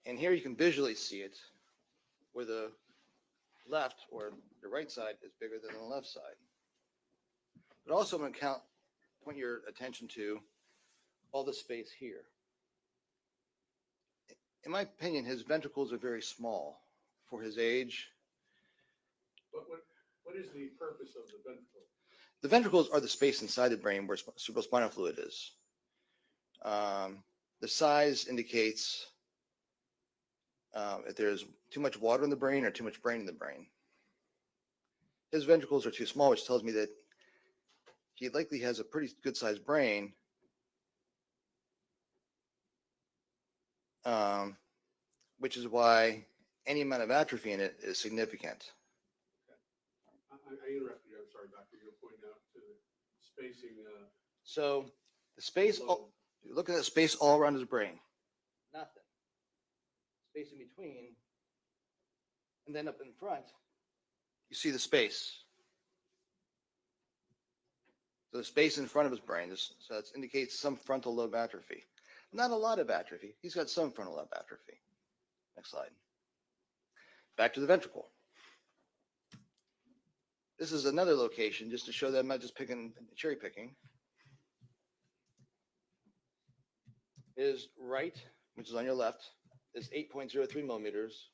And here you can visually see it where the left or the right side is bigger than the left side. But also I'm going to point your attention to all the space here. In my opinion, his ventricles are very small for his age. But what is the purpose of the ventricle? The ventricles are the space inside the brain where cerebrospinal fluid is. The size indicates if there's too much water in the brain or too much brain in the brain. His ventricles are too small, which tells me that he likely has a pretty good sized brain. Which is why any amount of atrophy in it is significant. I interrupted you. I'm sorry, doctor. You're pointing out to the spacing. So the space, below. you look at the space all around his brain. Nothing. Space in between. And then up in front, you see the space. So the space in front of his brain, so that indicates some frontal lobe atrophy. Not a lot of atrophy. He's got some frontal lobe atrophy. Next slide. Back to the ventricle. This is another location just to show that I'm not just cherry picking. His right, which is on your left, is 8.03 millimeters.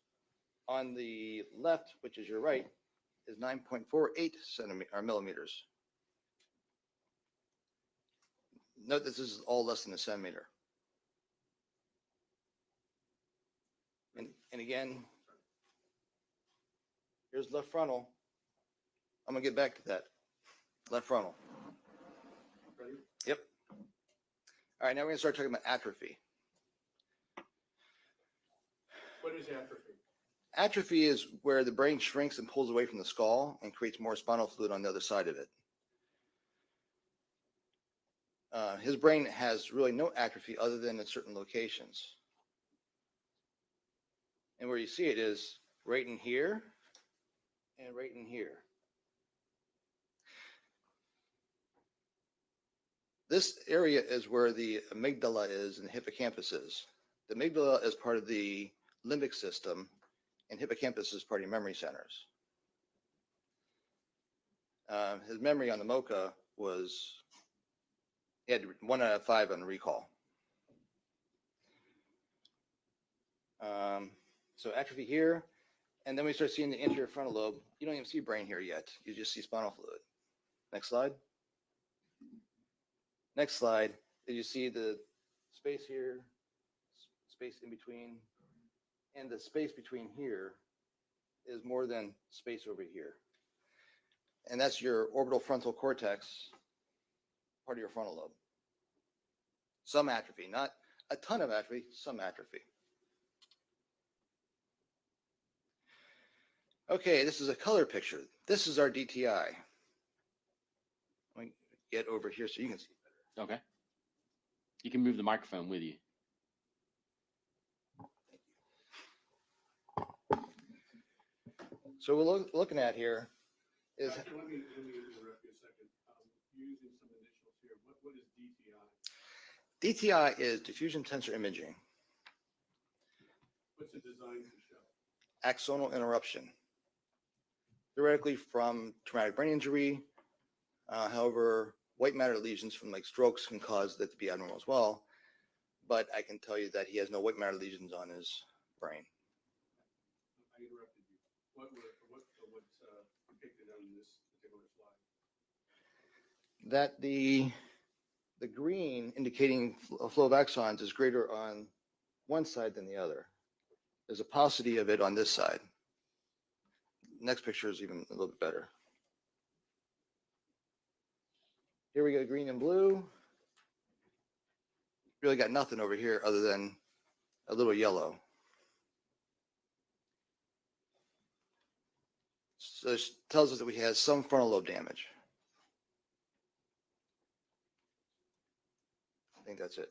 On the left, which is your right, is 9.48 millimeters. Note this is all less than a centimeter. And again, here's left frontal. I'm gonna get back to that. Left frontal. Ready? Yep. All right, now we're gonna start talking about atrophy. What is atrophy? Atrophy is where the brain shrinks and pulls away from the skull and creates more spinal fluid on the other side of it. His brain has really no atrophy other than in certain locations. And where you see it is right in here and right in here. This area is where the amygdala is and the hippocampus is. The amygdala is part of the limbic system, and hippocampus is part of your memory centers. His memory on the MoCA was, he had 1 out of 5 on recall. So atrophy here, and then we start seeing the anterior frontal lobe. You don't even see brain here yet. You just see spinal fluid. Next slide. Next slide. Did you see the space here, space in between, and the space between here is more than space over here. And that's your orbital frontal cortex, part of your frontal lobe. Some atrophy, not a ton of atrophy, some atrophy. Okay, this is a color picture. This is our DTI. Let me get over here so you can see. Okay. You can move the microphone with you. So we're looking at here is Doctor, let me interrupt you a second. You're using some initials here. What is DTI? DTI is diffusion tensor imaging, What's it designed to show? axonal interruption, theoretically from traumatic brain injury. However, white matter lesions from like strokes can cause that to be abnormal as well. But I can tell you that he has no white matter lesions on his brain. I interrupted you. What's depicted on this particular slide? That the green indicating a flow of axons is greater on one side than the other. There's a paucity of it on this side. Next picture is even a little bit better. Here we go, green and blue. Really got nothing over here other than a little yellow. So this tells us that we have some frontal lobe damage. I think that's it.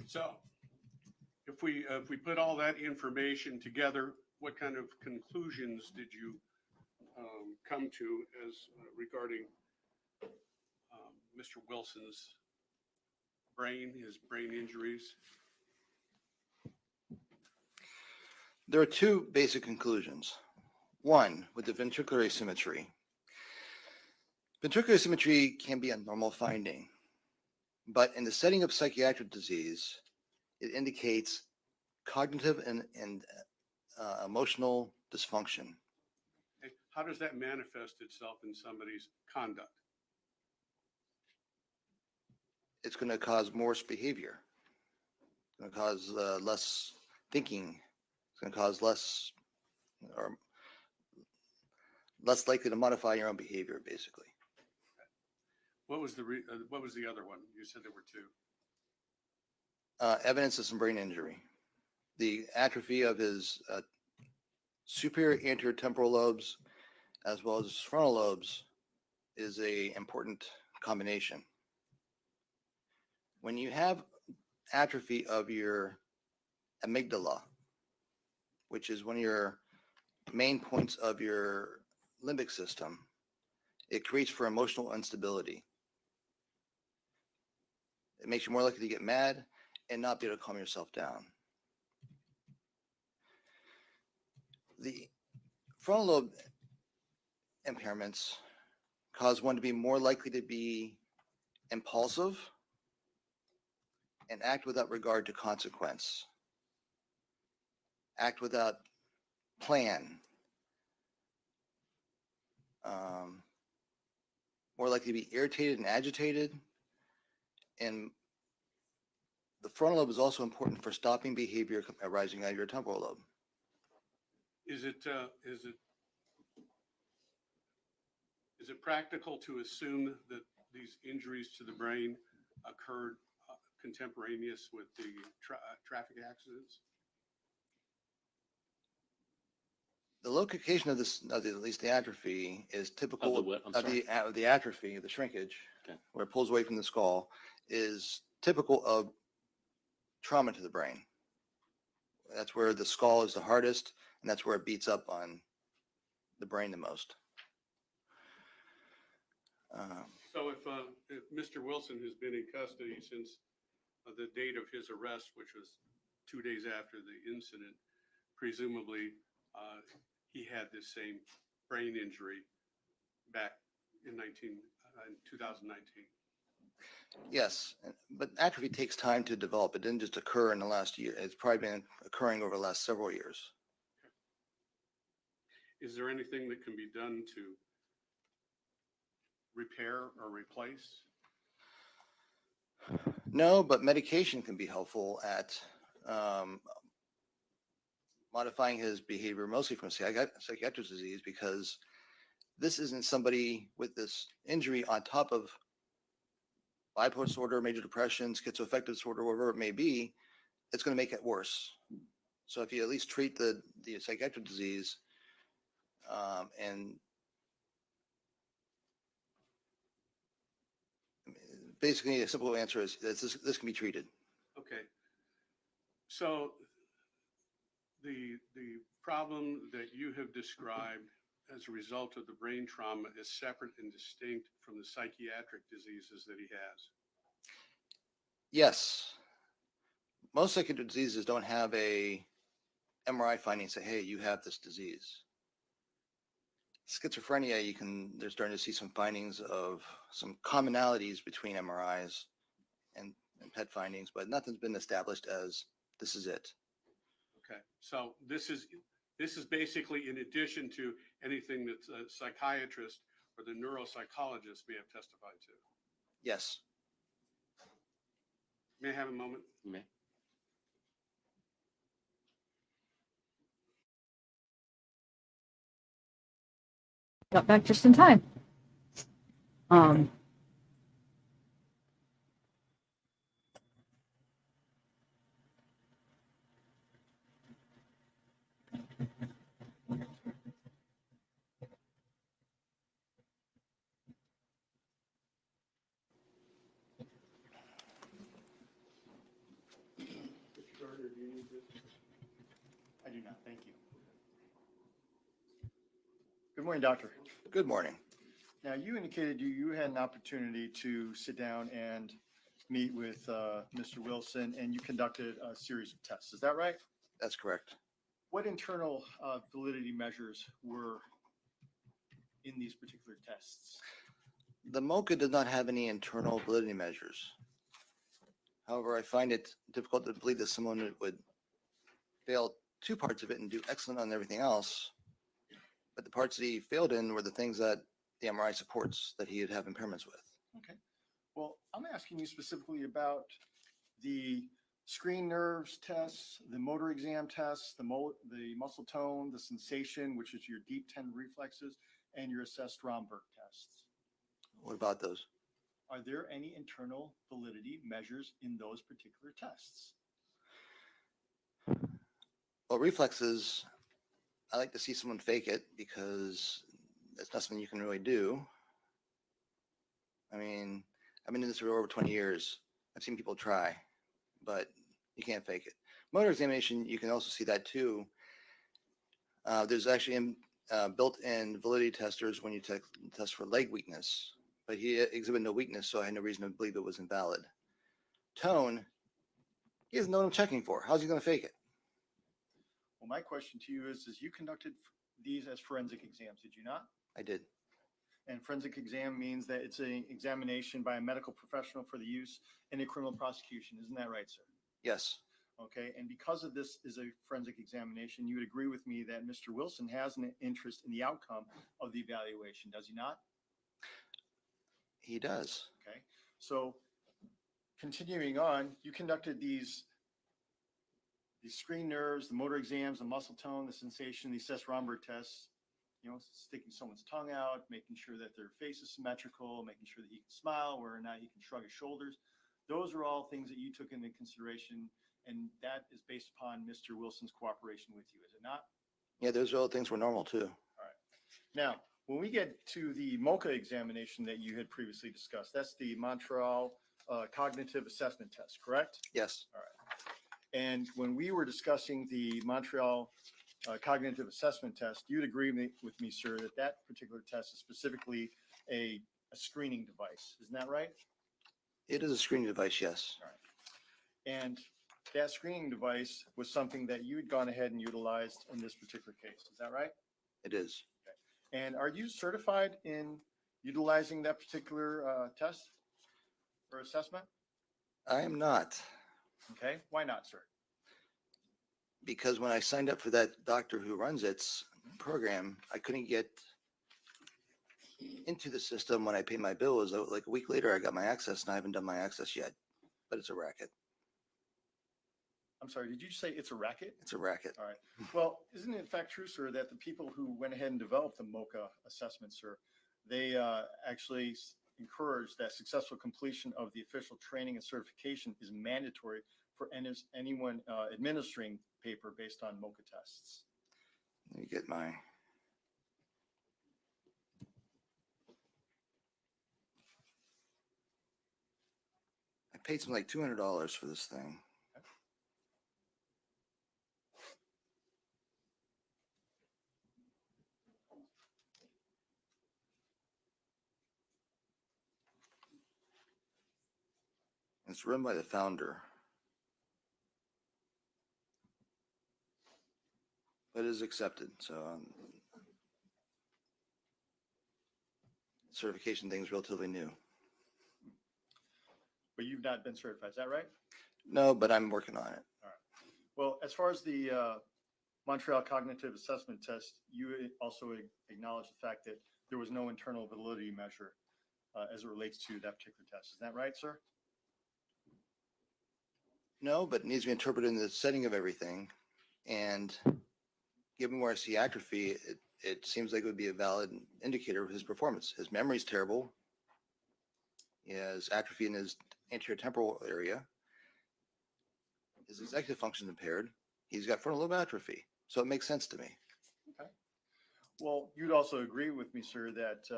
So if we put all that information together, what kind of conclusions did you come to as regarding Mr. Wilson's brain, his brain injuries? There are two basic conclusions. One, with the ventricular asymmetry. Ventricular asymmetry can be a normal finding, but in the setting of psychiatric disease, it indicates cognitive and emotional dysfunction. Okay. How does that manifest itself in somebody's conduct? It's going to cause worse behavior. It's going to cause less thinking. It's going to cause less likely to modify your own behavior, basically. What was the other one? You said there were two. Evidence of some brain injury. The atrophy of his superior anterior temporal lobes as well as his frontal lobes is an important combination. When you have atrophy of your amygdala, which is one of your main points of your limbic system, it creates for emotional instability. It makes you more likely to get mad and not be able to calm yourself down. The frontal lobe impairments cause one to be more likely to be impulsive and act without regard to consequence, act without plan, more likely to be irritated and agitated. And the frontal lobe is also important for stopping behavior arising out of your temporal lobe. Is it practical to assume that these injuries to the brain occurred contemporaneous with the traffic accidents? The location of this, at least the atrophy, is typical Of the what? I'm of the atrophy, the shrinkage, Okay. where it pulls away from the skull, is typical of trauma to the brain. That's where the skull is the hardest, and that's where it beats up on the brain the most. So if Mr. Wilson has been in custody since the date of his arrest, which was 2 days after the incident, presumably he had this same brain injury back in 2019. Yes, but atrophy takes time to develop. It didn't just occur in the last year. It's probably been occurring over the last several years. Is there anything that can be done to repair or replace? No, but medication can be helpful at modifying his behavior mostly from psychiatric disease, because this isn't somebody with this injury on top of bipolar disorder, major depression, schizoaffective disorder, whatever it may be. It's going to make it worse. So if you at least treat the psychiatric disease, and basically a simple answer is this can be treated. Okay. So the problem that you have described as a result of the brain trauma is separate and distinct from the psychiatric diseases that he has. Yes. Most psychiatric diseases don't have a MRI finding say, hey, you have this disease. Schizophrenia, they're starting to see some findings of some commonalities between MRIs and PET findings, but nothing's been established as this is it. Okay. So this is basically in addition to anything that a psychiatrist or the neuropsychologist may have testified to. Yes. May I have a moment? You may. Got back just in time. I do not, thank you. Good morning, doctor. Good morning. Now, you indicated you had an opportunity to sit down and meet with Mr. Wilson, and you conducted a series of tests. Is that right? That's correct. What internal validity measures were in these particular tests? The MoCA does not have any internal validity measures. However, I find it difficult to believe that someone would fail two parts of it and do excellent on everything else. But the parts that he failed in were the things that the MRI supports that he'd have impairments with. Okay. Well, I'm asking you specifically about the screen nerves tests, the motor exam tests, the muscle tone, the sensation, which is your deep tendon reflexes, and your assessed Romberg tests. What about those? Are there any internal validity measures in those particular tests? Well, reflexes, I like to see someone fake it because that's not something you can really do. I mean, I've been in this for over 20 years. I've seen people try, but you can't fake it. Motor examination, you can also see that too. There's actually built-in validity testers when you test for leg weakness, but he exhibited no weakness, so I had no reason to believe it was invalid. Tone, he doesn't know what I'm checking for. How's he going to fake it? Well, my question to you is you conducted these as forensic exams, did you not? I did. And forensic exam means that it's an examination by a medical professional for the use in a criminal prosecution. Isn't that right, sir? Yes. Okay. And because of this is a forensic examination, you would agree with me that Mr. Wilson has an interest in the outcome of the evaluation, does he not? He does. Okay. So continuing on, you conducted these screen nerves, the motor exams, the muscle tone, the sensation, the assessed Romberg tests, sticking someone's tongue out, making sure that their face is symmetrical, making sure that he can smile, whether or not he can shrug his shoulders. Those are all things that you took into consideration, and that is based upon Mr. Wilson's cooperation with you, is it not? Yeah, those all things were normal too. All right. Now, when we get to the MoCA examination that you had previously discussed, that's the Montreal Cognitive Assessment Test, correct? Yes. All right. And when we were discussing the Montreal Cognitive Assessment Test, you'd agree with me, sir, that that particular test is specifically a screening device. Isn't that right? It is a screening device, yes. All right. And that screening device was something that you'd gone ahead and utilized in this particular case. Is that right? It is. Okay. And are you certified in utilizing that particular test or assessment? I am not, Okay. Why not, sir? because when I signed up for that doctor who runs its program, I couldn't get into the system when I paid my bills. Like a week later, I got my access, and I haven't done my access yet, but it's a racket. I'm sorry, did you say it's a racket? It's a racket. All right. Well, isn't it in fact true, sir, that the people who went ahead and developed the MOCA assessment, sir, they actually encourage that successful completion of the official training and certification is mandatory for anyone administering paper based on MOCA tests? Let me get my. I paid something like $200 for this thing. It's run by the founder. But it is accepted, so certification thing is relatively new. But you've not been certified, is that right? No, but I'm working on it. Well, as far as the Montreal Cognitive Assessment Test, you also acknowledge the fact that there was no internal validity measure as it relates to that particular test. Is that right, sir? No, but it needs to be interpreted in the setting of everything. And given where I see atrophy, it seems like it would be a valid indicator of his performance. His memory's terrible. He has atrophy in his anterior temporal area. His executive function is impaired. He's got frontal lobe atrophy. So it makes sense to me. Okay. Well, you'd also agree with me, sir, that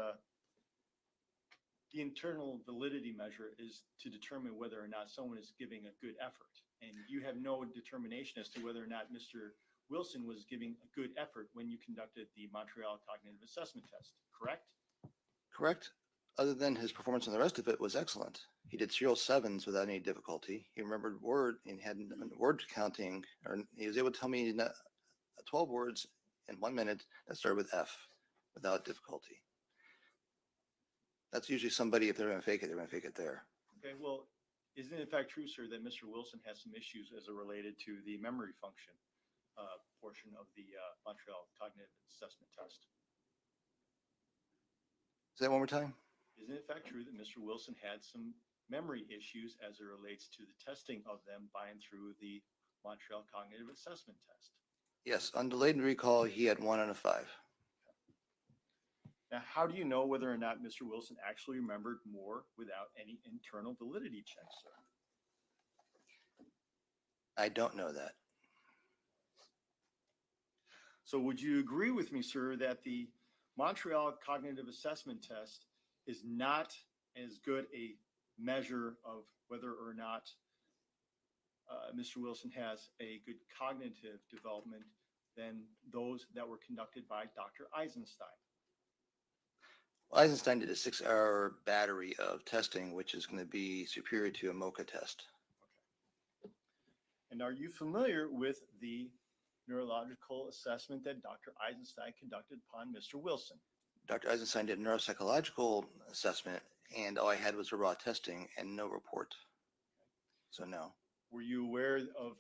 the internal validity measure is to determine whether or not someone is giving a good effort. And you have no determination as to whether or not Mr. Wilson was giving a good effort when you conducted the Montreal Cognitive Assessment Test, correct? Correct. Other than his performance on the rest of it was excellent. He did serial sevens without any difficulty. He remembered word and had word counting, or he was able to tell me 12 words in 1 minute that started with F without difficulty. That's usually somebody, if they're going to fake it, they're going to fake it there. Okay, well, isn't it in fact true, sir, that Mr. Wilson has some issues as it related to the memory function portion of the Montreal Cognitive Assessment Test? Say that one more time. Isn't it in fact true that Mr. Wilson had some memory issues as it relates to the testing of them by and through the Montreal Cognitive Assessment Test? Yes, on delayed recall, he had 1 out of 5. Now, how do you know whether or not Mr. Wilson actually remembered more without any internal validity checks, sir? I don't know that. So would you agree with me, sir, that the Montreal Cognitive Assessment Test is not as good a measure of whether or not Mr. Wilson has a good cognitive development than those that were conducted by Dr. Eisenstein? Eisenstein did a 6-hour battery of testing, which is going to be superior to a MOCA test. Okay. And are you familiar with the neurological assessment that Dr. Eisenstein conducted upon Mr. Wilson? Dr. Eisenstein did a neuropsychological assessment, and all I had was a raw testing and no report. So no. Were you aware of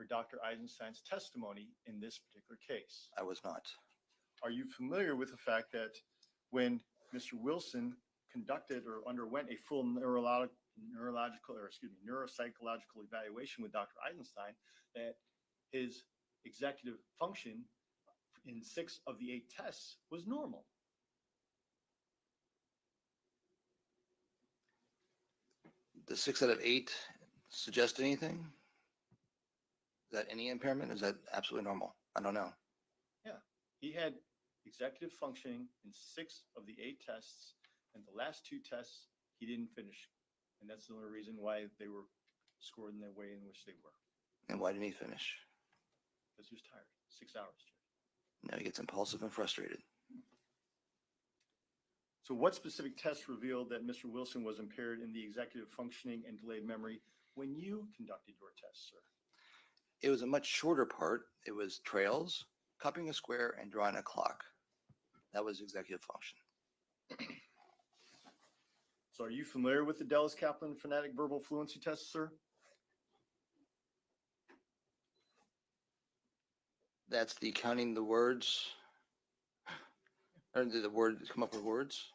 Dr. Eisenstein's testimony in this particular case? I was not. Are you familiar with the fact that when Mr. Wilson conducted or underwent a full neuropsychological evaluation with Dr. Eisenstein, that his executive function in 6 of the 8 tests was normal? Does 6 out of 8 suggest anything? Is that any impairment? Is that absolutely normal? I don't know. Yeah, he had executive functioning in 6 of the 8 tests, and the last 2 tests he didn't finish. And that's the only reason why they were scored in the way in which they were. And why didn't he finish? Because he was tired. 6 hours. Now he gets impulsive and frustrated. So what specific tests revealed that Mr. Wilson was impaired in the executive functioning and delayed memory when you conducted your tests, sir? It was a much shorter part. It was trails, copying a square, and drawing a clock. That was executive function. So are you familiar with the Dallas-Kaplan phonetic verbal fluency test, sir? That's the counting the words, or the word come up with words.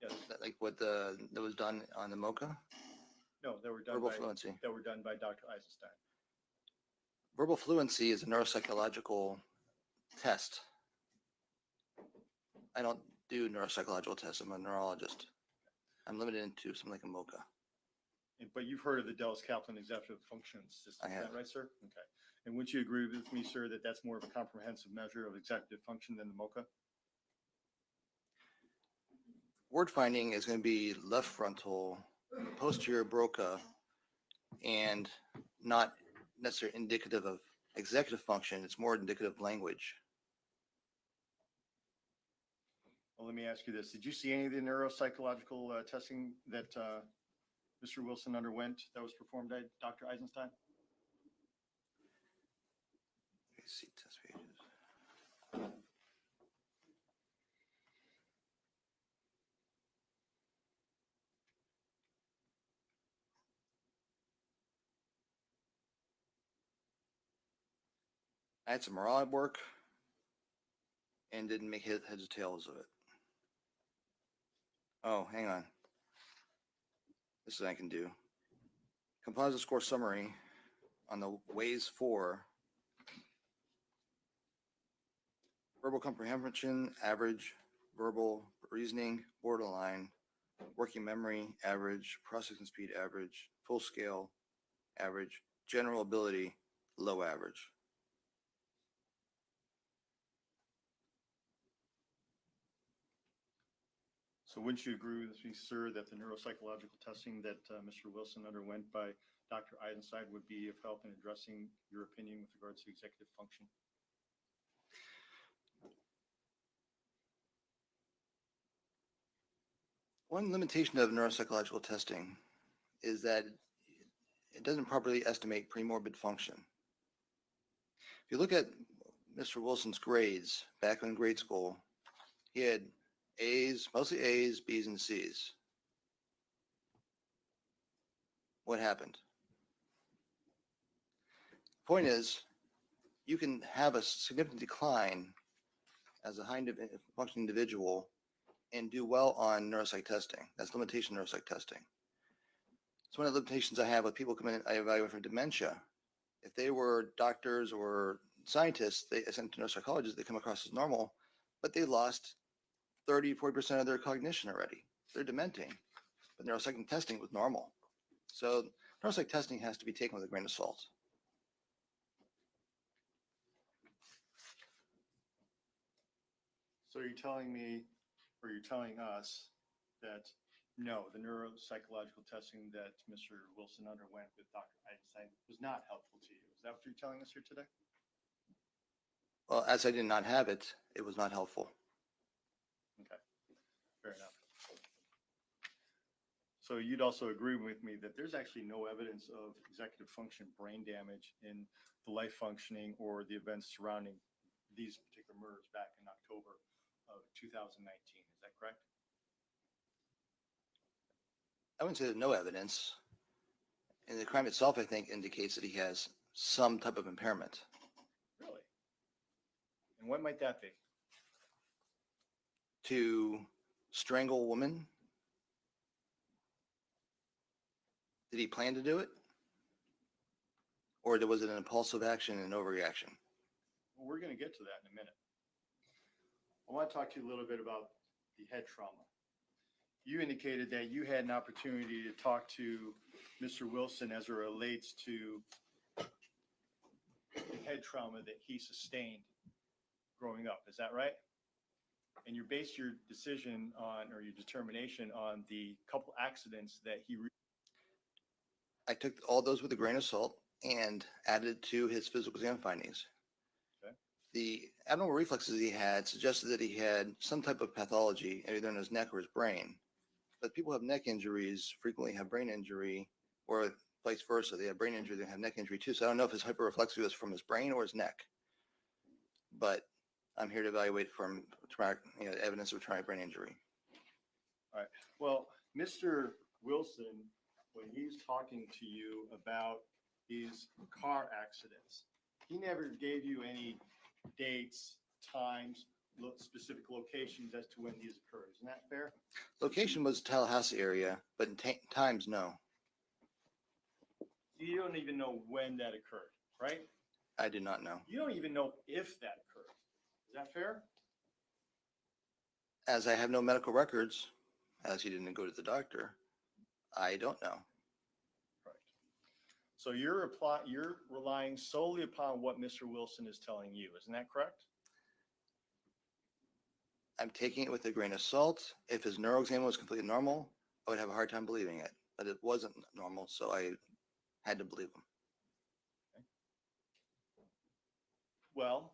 Yes. Like what that was done on the MOCA. No, that were done Verbal by, fluency. that were done by Dr. Eisenstein. Verbal fluency is a neuropsychological test. I don't do neuropsychological tests. I'm a neurologist. I'm limited into something like a MOCA. But you've heard of the Dallas Kaplan Executive Function System, I is that have. right, sir? Okay. And would you agree with me, sir, that that's more of a comprehensive measure of executive function than the MOCA? Word finding is going to be left frontal, posterior broca, and not necessarily indicative of executive function. It's more indicative of language. Well, let me ask you this. Did you see any of the neuropsychological testing that Mr. Wilson underwent that was performed by Dr. Eisenstein? Let me see test pages. I had some morale work and didn't make heads or tails of it. Oh, hang on. This is what I can do. Composite score summary on the WAYS 4. Verbal comprehension, average. Verbal reasoning, borderline. Working memory, average. Processing speed, average. Full scale, average. General ability, low average. So wouldn't you agree with me, sir, that the neuropsychological testing that Mr. Wilson underwent by Dr. Eisenstein would be of help in addressing your opinion with regards to executive function? One limitation of neuropsychological testing is that it doesn't properly estimate premorbid function. If you look at Mr. Wilson's grades back in grade school, he had A's, mostly A's, B's, and C's. What happened? Point is, you can have a significant decline as a high functioning individual and do well on neuropsych testing. That's limitation of neuropsych testing. It's one of the limitations I have with people coming in, I evaluate for dementia. If they were doctors or scientists, they sent to neuropsychologists, they come across as normal, but they lost 30-40% of their cognition already. They're dementing, but neuropsych testing was normal. So neuropsych testing has to be taken with a grain of salt. So you're telling me, or you're telling us that no, the neuropsychological testing that Mr. Wilson underwent with Dr. Eisenstein was not helpful to you. Is that what you're telling us here today? Well, as I did not have it, it was not helpful. Okay, fair enough. So you'd also agree with me that there's actually no evidence of executive function brain damage in the life functioning or the events surrounding these particular murders back in October of 2019. Is that correct? I wouldn't say there's no evidence. And the crime itself, I think, indicates that he has some type of impairment. Really? And what might that be? To strangle a woman? Did he plan to do it? Or was it an impulsive action and overreaction? Well, we're going to get to that in a minute. I want to talk to you a little bit about the head trauma. You indicated that you had an opportunity to talk to Mr. Wilson as it relates to the head trauma that he sustained growing up. Is that right? And you based your decision on, or your determination on, the couple accidents that he I took all those with a grain of salt and added to his physical exam findings. Okay. The abnormal reflexes he had suggested that he had some type of pathology, either in his neck or his brain. But people who have neck injuries frequently have brain injury, or vice versa. They have brain injury, they have neck injury too. So I don't know if his hyperreflexivity was from his brain or his neck. But I'm here to evaluate from evidence of traumatic brain injury. All right. Well, Mr. Wilson, when he's talking to you about these car accidents, he never gave you any dates, times, specific locations as to when these occurred. Isn't that fair? Location was Tallahassee area, but in times, no. You don't even know when that occurred, right? I do not know. You don't even know if that occurred. Is that fair? As I have no medical records, as he didn't go to the doctor, I don't know. Right. So you're relying solely upon what Mr. Wilson is telling you. Isn't that correct? I'm taking it with a grain of salt. If his neuro exam was completely normal, I would have a hard time believing it. But it wasn't normal, so I had to believe him. Well,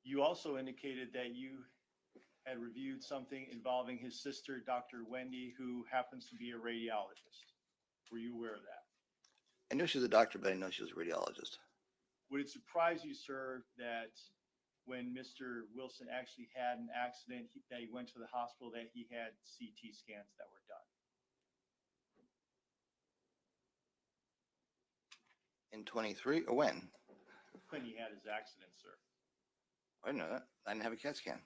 you also indicated that you had reviewed something involving his sister, Dr. Wendy, who happens to be a radiologist. Were you aware of that? I knew she was a doctor, but I didn't know she was a radiologist. Would it surprise you, sir, that when Mr. Wilson actually had an accident, that he went to the hospital, that he had CT scans that were done? In 23, or when? When he had his accident, sir. I didn't know that. I didn't have a CAT scan.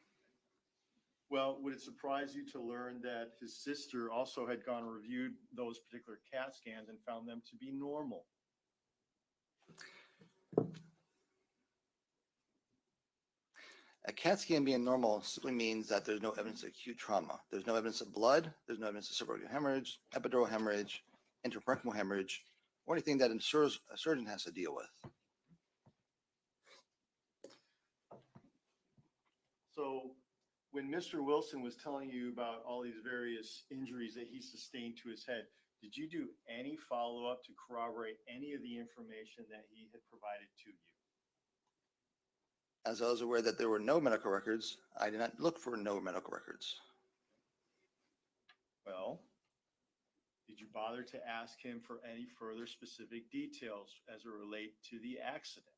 Well, would it surprise you to learn that his sister also had gone and reviewed those particular CAT scans and found them to be normal? A CAT scan being normal simply means that there's no evidence of acute trauma. There's no evidence of blood. There's no evidence of subarachnoid hemorrhage, epidural hemorrhage, intraparenchymal hemorrhage, or anything that a surgeon has to deal with. So when Mr. Wilson was telling you about all these various injuries that he sustained to his head, did you do any follow-up to corroborate any of the information that he had provided to you? As I was aware that there were no medical records, I did not look for no medical records. Well, did you bother to ask him for any further specific details as it relate to the accident?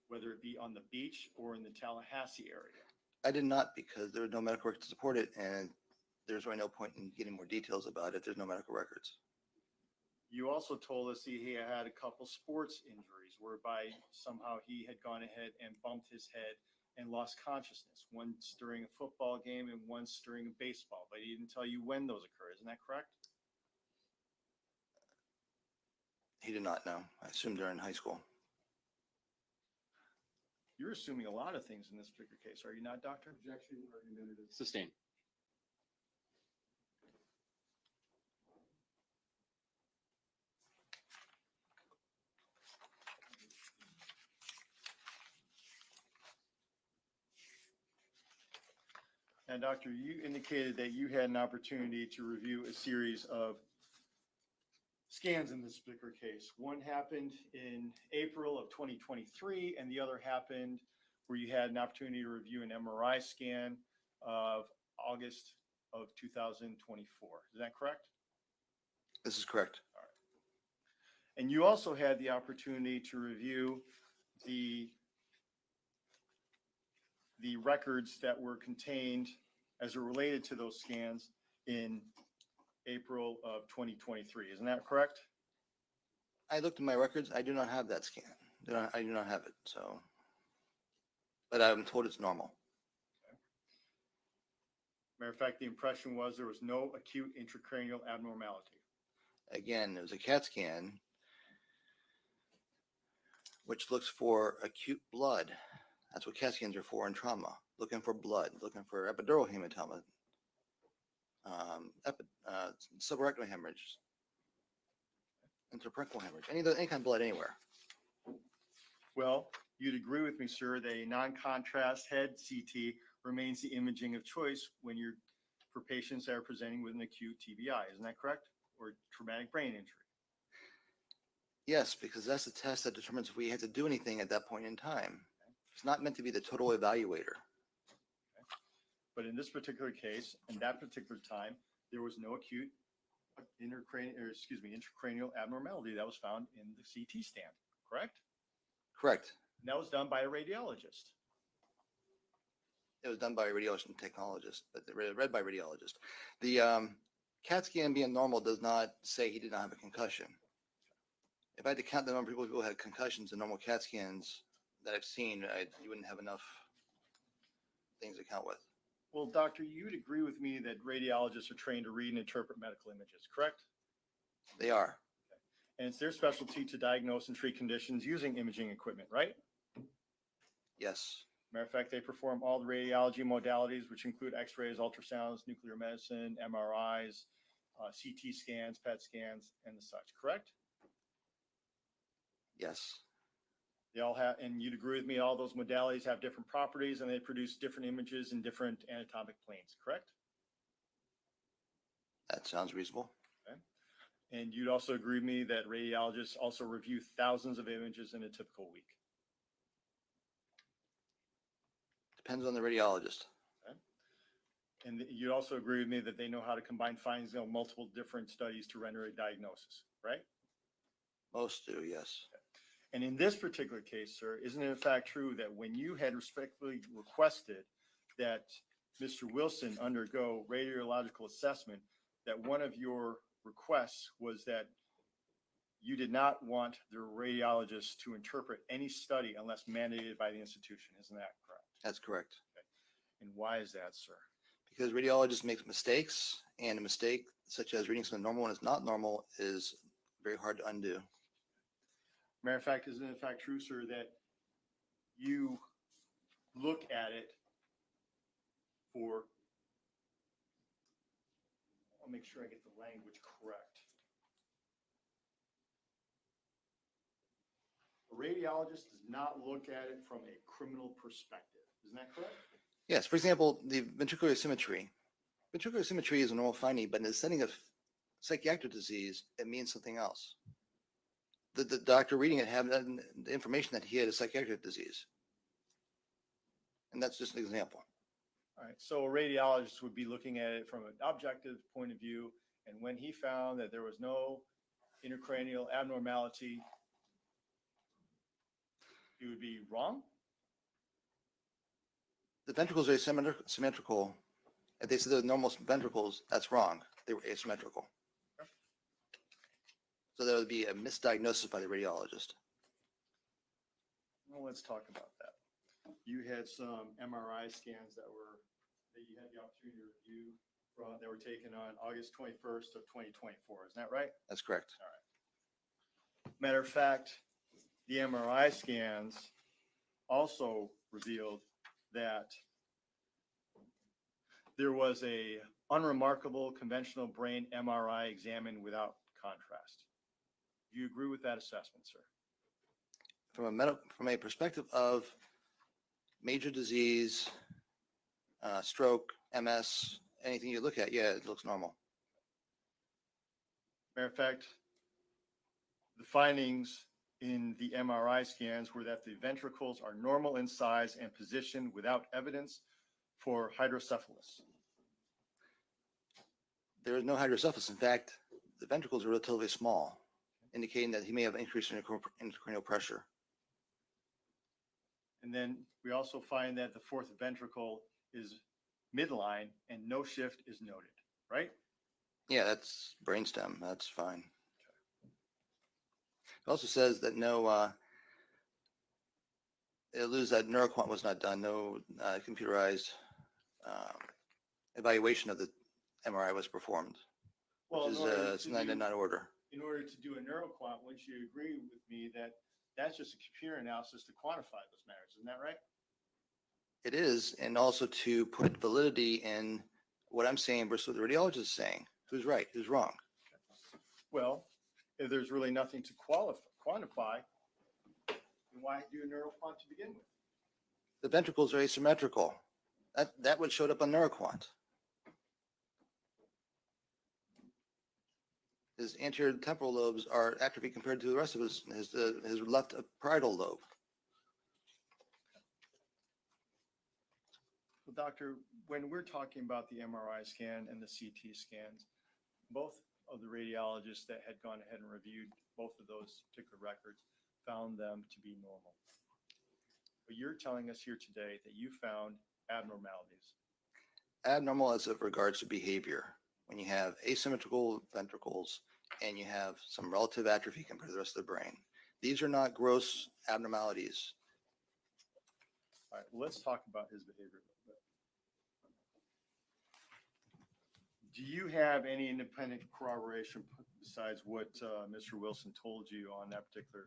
Whether it be on the beach or in the Tallahassee area? I did not, because there was no medical records to support it, and there's really no point in getting more details about it. There's no medical records. You also told us he had a couple sports injuries whereby somehow he had gone ahead and bumped his head and lost consciousness, once during a football game and once during a baseball, but he didn't tell you when those occurred. Isn't that correct? He did not know. I assumed during high school. You're assuming a lot of things in this particular case, are you not, Doctor? Objection, argumentative. Sustained. And Doctor, you indicated that you had an opportunity to review a series of scans in this particular case. One happened in April of 2023, and the other happened where you had an opportunity to review an MRI scan of August of 2024. Is that correct? This is correct. And you also had the opportunity to review the records that were contained as it related to those scans in April of 2023. Isn't that correct? I looked at my records. I do not have that scan. I do not have it. So, but I'm told it's normal. Matter of fact, the impression was there was no acute intracranial abnormality. Again, it was a CAT scan, which looks for acute blood. That's what CAT scans are for in trauma. Looking for blood, looking for epidural hematoma, subarachnoid hemorrhage, intraparenchymal hemorrhage, any kind of blood anywhere. Well, you'd agree with me, sir, that a non-contrast head CT remains the imaging of choice when you're for patients that are presenting with an acute TBI. Isn't that correct? Or traumatic brain injury? Yes, because that's the test that determines if we had to do anything at that point in time. It's not meant to be the total evaluator. But in this particular case, in that particular time, there was no acute intracranial abnormality that was found in the CT scan, correct? Correct. And that was done by a radiologist. It was done by a radiologist and technologist, but read by a radiologist. The CAT scan being normal does not say he did not have a concussion. If I had to count the number of people who had concussions in normal CAT scans that I've seen, you wouldn't have enough things to count with. Well, doctor, you'd agree with me that radiologists are trained to read and interpret medical images, correct? They are. And it's their specialty to diagnose and treat conditions using imaging equipment, right? Yes. Matter of fact, they perform all the radiology modalities, which include x-rays, ultrasounds, nuclear medicine, MRIs, CT scans, PET scans, and the such, correct? Yes. They all have, and you'd agree with me, all those modalities have different properties and they produce different images in different anatomic planes, correct? That sounds reasonable. And you'd also agree with me that radiologists also review thousands of images in a typical week. Depends on the radiologist. And you'd also agree with me that they know how to combine findings of multiple different studies to render a diagnosis, right? Most do, yes. And in this particular case, sir, isn't it in fact true that when you had respectfully requested that Mr. Wilson undergo radiological assessment, that one of your requests was that you did not want the radiologist to interpret any study unless mandated by the institution. Isn't that correct? That's correct. And why is that, sir? Because radiologists make mistakes, and a mistake such as reading something normal when it's not normal is very hard to undo. Matter of fact, isn't it in fact true, sir, that you look at it for, I'll make sure I get the language correct. A radiologist does not look at it from a criminal perspective. Isn't that correct? Yes, for example, the ventricular symmetry. Ventricular symmetry is a normal finding, but in the setting of psychiatric disease, it means something else. The doctor reading it had the information that he had a psychiatric disease. And that's just an example. All right, so a radiologist would be looking at it from an objective point of view, and when he found that there was no intracranial abnormality, he would be wrong? The ventricles are symmetrical. If they said they're normal ventricles, that's wrong. They were asymmetrical. So there would be a misdiagnosis by the radiologist. Well, let's talk about that. You had some MRI scans that you had the opportunity to review that were taken on August 21st of 2024. Isn't that right? That's correct. Matter of fact, the MRI scans also revealed that there was a unremarkable conventional brain MRI examined without contrast. Do you agree with that assessment, sir? From a perspective of major disease, stroke, MS, anything you look at, yeah, it looks normal. Matter of fact, the findings in the MRI scans were that the ventricles are normal in size and position without evidence for hydrocephalus. There is no hydrocephalus. In fact, the ventricles are relatively small, indicating that he may have increased intracranial pressure. And then we also find that the fourth ventricle is midline and no shift is noted, right? Yeah, that's brainstem. That's fine. It also says that no, it alludes that neuroquant was not done. No computerized evaluation of the MRI was performed, Well, which is not order. in order to do a neuroquant, wouldn't you agree with me that that's just a computer analysis to quantify those matters? Isn't that right? It is, and also to put validity in what I'm saying versus what the radiologist is saying. Who's right? Who's wrong? Well, if there's really nothing to quantify, then why do a neuroquant to begin with? The ventricles are asymmetrical. That would showed up on neuroquant. His anterior temporal lobes are atrophy compared to the rest of his left parietal lobe. Well, doctor, when we're talking about the MRI scan and the CT scans, both of the radiologists that had gone ahead and reviewed both of those particular records found them to be normal. But you're telling us here today that you found abnormalities. Abnormal as it regards to behavior. When you have asymmetrical ventricles and you have some relative atrophy compared to the rest of the brain. These are not gross abnormalities. All right, well, let's talk about his behavior a little bit. Do you have any independent corroboration besides what Mr. Wilson told you on that particular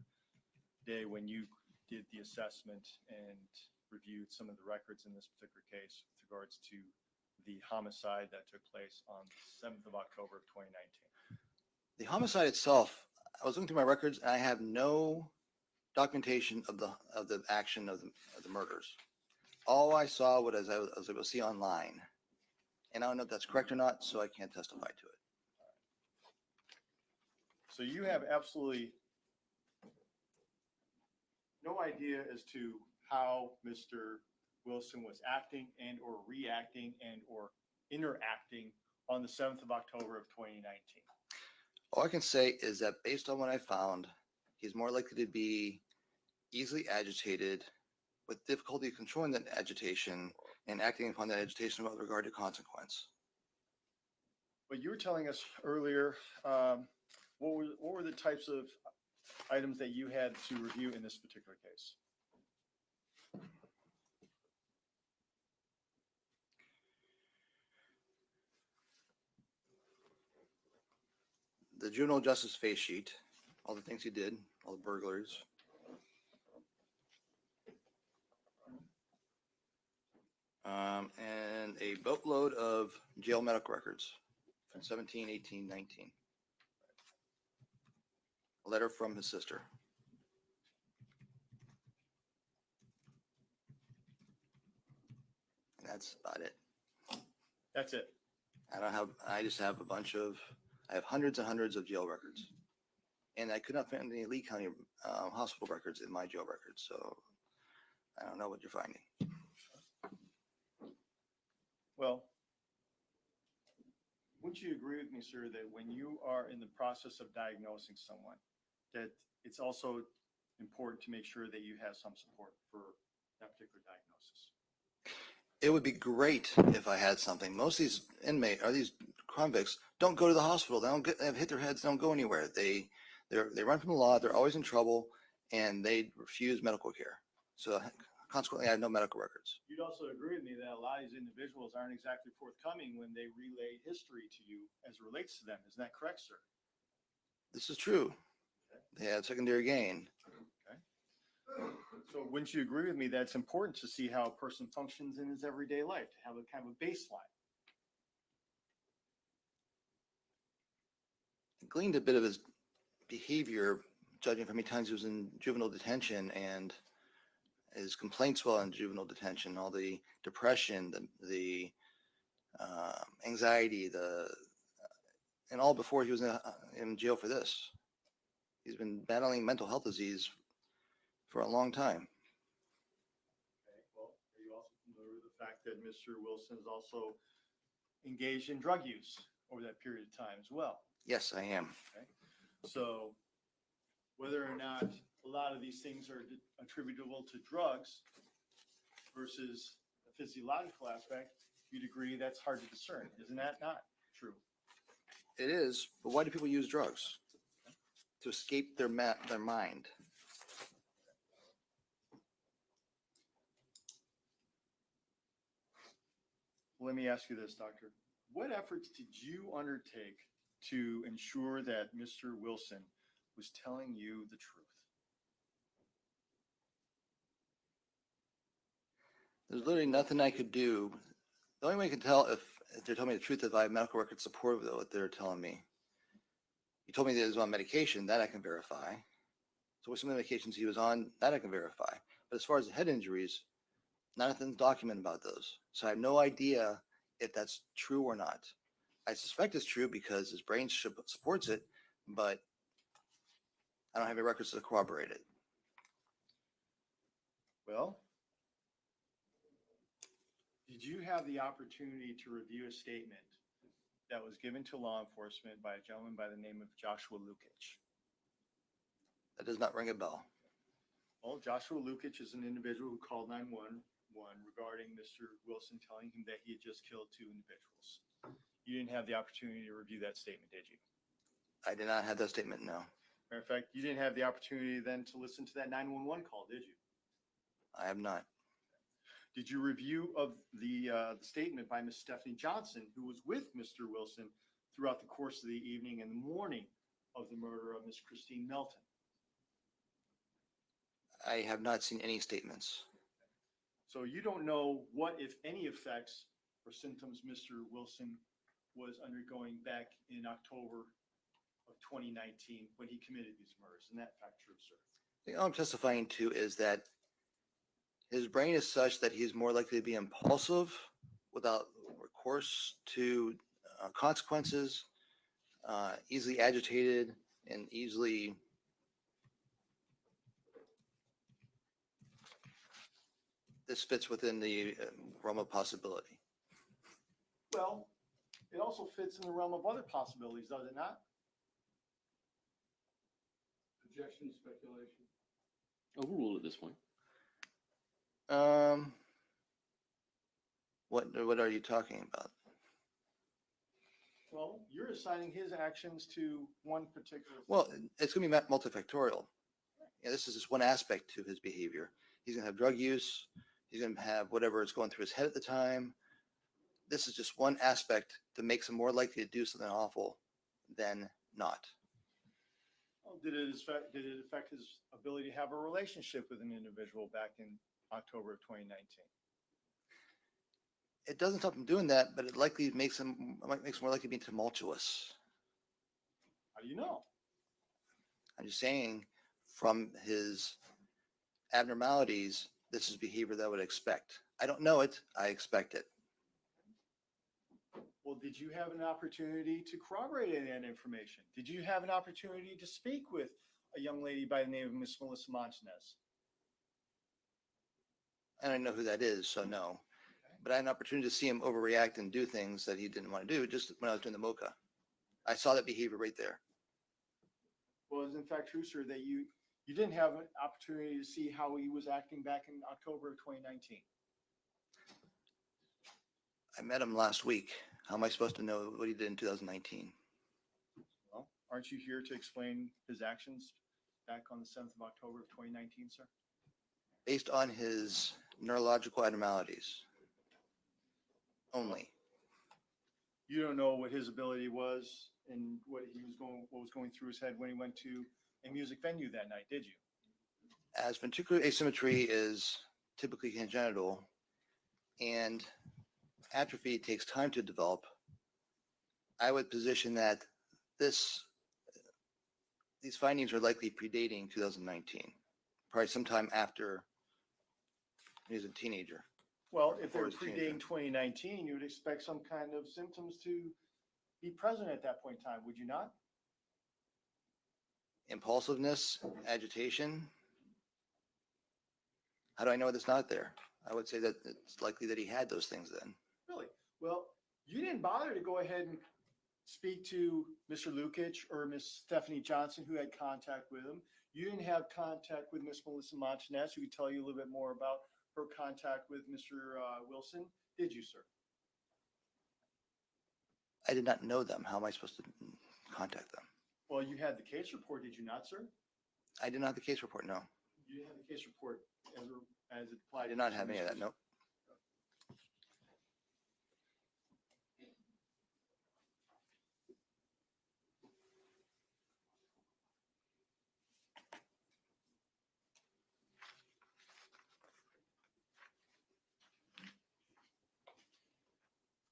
day when you did the assessment and reviewed some of the records in this particular case with regards to the homicide that took place on the 7th of October of 2019? The homicide itself, I was looking through my records and I have no documentation of the action of the murders. All I saw was I was able to see online. And I don't know if that's correct or not, so I can't testify to it. So you have absolutely no idea as to how Mr. Wilson was acting and or reacting and or interacting on the 7th of October of 2019. All I can say is that based on what I found, he's more likely to be easily agitated with difficulty controlling that agitation and acting upon that agitation with regard to consequence. But you were telling us earlier, what were the types of items that you had to review in this particular case? The juvenile justice face sheet, all the things he did, all the burglaries. And a boatload of jail medical records from 17, 18, 19. A letter from his sister. And that's about it. That's it. I just have I have hundreds and hundreds of jail records. And I could not find any Lee County hospital records in my jail records. So I don't know what you're finding. Well, wouldn't you agree with me, sir, that when you are in the process of diagnosing someone, that it's also important to make sure that you have some support for that particular diagnosis? It would be great if I had something. Most of these inmates or these convicts don't go to the hospital. They have hit their heads. They don't go anywhere. They run from the law. They're always in trouble, and they refuse medical care. So consequently, I have no medical records. You'd also agree with me that a lot of these individuals aren't exactly forthcoming when they relay history to you as it relates to them. Isn't that correct, sir? This is true. They have secondary gain. So wouldn't you agree with me that it's important to see how a person functions in his everyday life, to have a kind of a baseline? I gleaned a bit of his behavior, judging from how many times he was in juvenile detention and his complaints while in juvenile detention, all the depression, the anxiety, and all before he was in jail for this. He's been battling mental health disease for a long time. Okay, well, are you also familiar with the fact that Mr. Wilson is also engaged in drug use over that period of time as well? Yes, I am. Okay, so whether or not a lot of these things are attributable to drugs versus a physiological aspect, you'd agree that's hard to discern. Isn't that not true? It is, but why do people use drugs? To escape their mind. Let me ask you this, doctor. What efforts did you undertake to ensure that Mr. Wilson was telling you the truth? There's literally nothing I could do. The only way I can tell if they're telling me the truth, if I have medical record support with what they're telling me. He told me that he was on medication, that I can verify. So with some of the medications he was on, that I can verify. But as far as the head injuries, nothing's documented about those. So I have no idea if that's true or not. I suspect it's true because his brain supports it, but I don't have any records to corroborate it. Well, did you have the opportunity to review a statement that was given to law enforcement by a gentleman by the name of Joshua Lukic? That does not ring a bell. Well, Joshua Lukic is an individual who called 911 regarding Mr. Wilson telling him that he had just killed 2 individuals. You didn't have the opportunity to review that statement, did you? I did not have that statement, no. Matter of fact, you didn't have the opportunity then to listen to that 911 call, did you? I have not. Did you review of the statement by Ms. Stephanie Johnson, who was with Mr. Wilson throughout the course of the evening and the morning of the murder of Ms. Christine Melton? I have not seen any statements. So you don't know what, if any, effects or symptoms Mr. Wilson was undergoing back in October of 2019 when he committed these murders. Isn't that fact true, sir? The all I'm testifying to is that his brain is such that he's more likely to be impulsive without recourse to consequences, easily agitated, and easily this fits within the realm of possibility. Well, it also fits in the realm of other possibilities, does it not? Objection, speculation. Overruled at this point. What are you talking about? Well, you're assigning his actions to one particular. Well, it's going to be multifactorial. Yeah, this is just one aspect to his behavior. He's going to have drug use. He's going to have whatever is going through his head at the time. This is just one aspect that makes him more likely to do something awful than not. Well, did it affect his ability to have a relationship with an individual back in October of 2019? It doesn't stop him doing that, but it likely makes him more likely to be tumultuous. How do you know? I'm just saying, from his abnormalities, this is behavior that I would expect. I don't know it. I expect it. Well, did you have an opportunity to corroborate any of that information? Did you have an opportunity to speak with a young lady by the name of Miss Melissa Montanez? I don't know who that is, so no. But I had an opportunity to see him overreact and do things that he didn't want to do just when I was doing the mocha. I saw that behavior right there. Well, is in fact true, sir, that you didn't have an opportunity to see how he was acting back in October of 2019? I met him last week. How am I supposed to know what he did in 2019? Well, aren't you here to explain his actions back on the 7th of October of 2019, sir? Based on his neurological abnormalities only. You don't know what his ability was and what was going through his head when he went to a music venue that night, did you? As ventricular asymmetry is typically congenital and atrophy takes time to develop, I would position that these findings are likely predating 2019, probably sometime after he was a teenager. Well, if they're Or as a teenager. predating 2019, you would expect some kind of symptoms to be present at that point in time, would you not? Impulsiveness, agitation. How do I know it's not there? I would say that it's likely that he had those things then. Really? Well, you didn't bother to go ahead and speak to Mr. Lukic or Miss Stephanie Johnson, who had contact with him. You didn't have contact with Miss Melissa Montanez, who could tell you a little bit more about her contact with Mr. Wilson, did you, sir? I did not know them. How am I supposed to contact them? Well, you had the case report, did you not, sir? I did not have the case report, no. You didn't have the case report as it applied. I did not to have any of that, Mr. nope.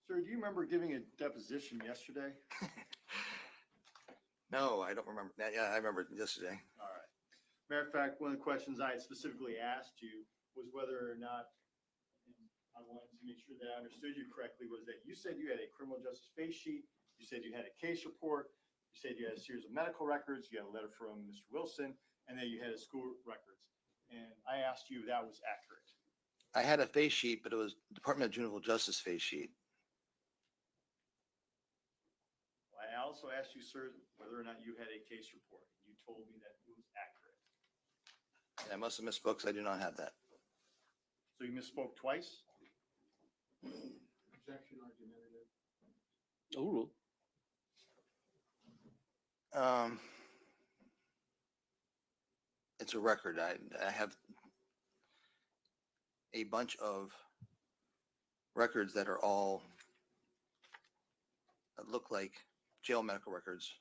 Sir, do you remember giving a deposition yesterday? No, I don't remember that. Yeah, I remember it yesterday. All right. Matter of fact, one of the questions I had specifically asked you was whether or not, and I wanted to make sure that I understood you correctly, was that you said you had a criminal justice face sheet, you said you had a case report, you said you had a series of medical records, you had a letter from Mr. Wilson, and then you had a school records. And I asked you if that was accurate. I had a face sheet, but it was Department of Juvenile Justice face sheet. I also asked you, sir, whether or not you had a case report. You told me that it was accurate. And I must have misspoke because I do not have that. So you misspoke twice? Objection, argumentative. Overruled. It's a record. I have a bunch of records that are all that look like jail medical records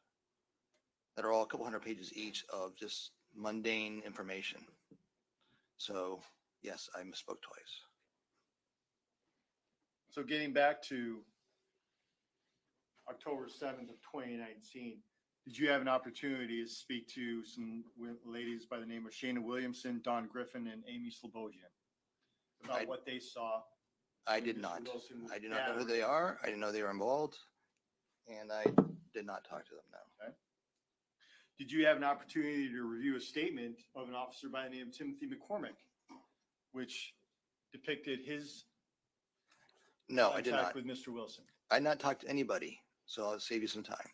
that are all a couple hundred pages each of just mundane information. So yes, I misspoke twice. So getting back to October 7th of 2019, did you have an opportunity to speak to some ladies by the name of Shayna Williamson, Dawn Griffin, and Amy Slobodian about what they saw? I when did Mr. not. Wilson was I do not know who battered? they are. I didn't know they were involved. And I did not talk to them, no. Okay. Did you have an opportunity to review a statement of an officer by the name of Timothy McCormick, which depicted his No, I did contact not. with Mr. Wilson? I did not talk to anybody, so I'll save you some time.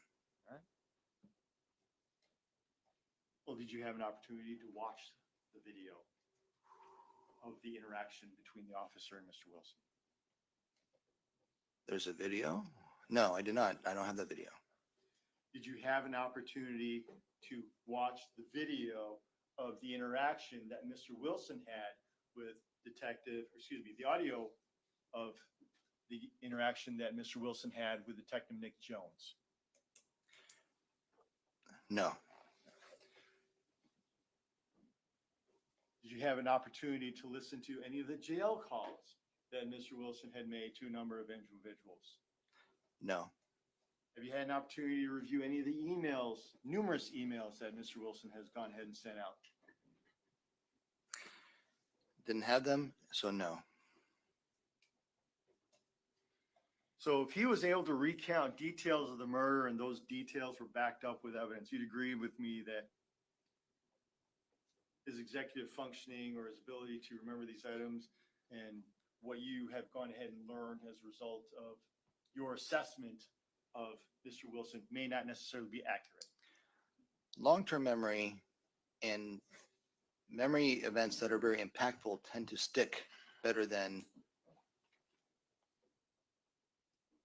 Well, did you have an opportunity to watch the video of the interaction between the officer and Mr. Wilson? There's a video? No, I did not. I don't have that video. Did you have an opportunity to watch the video of the interaction that Mr. Wilson had with the audio of the interaction that Mr. Wilson had with Detective Nick Jones? No. Did you have an opportunity to listen to any of the jail calls that Mr. Wilson had made to a number of individuals? No. Have you had an opportunity to review any of the emails, numerous emails that Mr. Wilson has gone ahead and sent out? Didn't have them, so no. So if he was able to recount details of the murder and those details were backed up with evidence, you'd agree with me that his executive functioning or his ability to remember these items and what you have gone ahead and learned as a result of your assessment of Mr. Wilson may not necessarily be accurate? Long-term memory and memory events that are very impactful tend to stick better than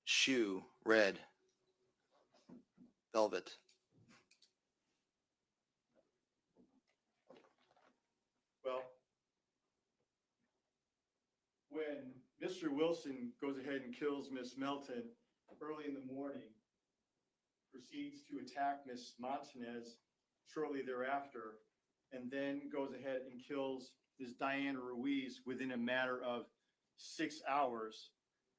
shoe, red, velvet. Well, when Mr. Wilson goes ahead and kills Miss Melton early in the morning, proceeds to attack Miss Montanez shortly thereafter, and then goes ahead and kills Ms. Diana Ruiz within a matter of 6 hours,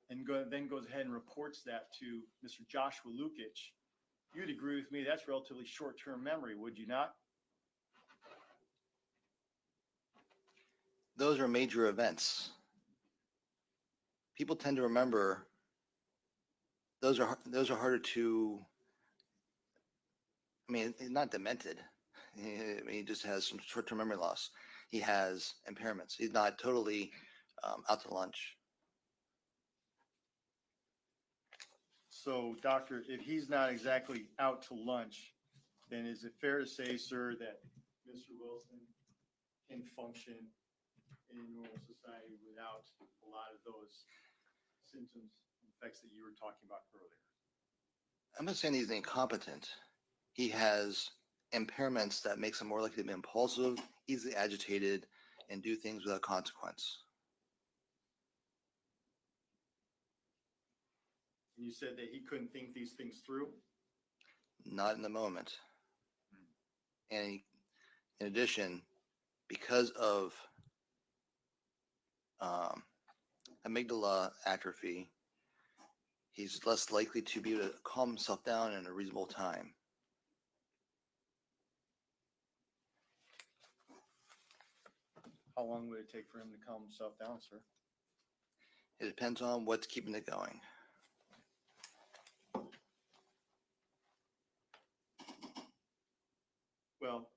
and then goes ahead and reports that to Mr. Joshua Lukic, you'd agree with me that's relatively short-term memory, would you not? Those are major events. People tend to remember. Those are harder to. I mean, he's not demented. He just has some short-term memory loss. He has impairments. He's not totally out to lunch. So, doctor, if he's not exactly out to lunch, then is it fair to say, sir, that Mr. Wilson can function in normal society without a lot of those symptoms and effects that you were talking about earlier? I'm not saying he's incompetent. He has impairments that makes him more likely to be impulsive, easily agitated, and do things without consequence. And you said that he couldn't think these things through? Not in the moment. And in addition, because of amygdala atrophy, he's less likely to be able to calm himself down in a reasonable time. How long would it take for him to calm himself down, sir? It depends on what's keeping it going. Well,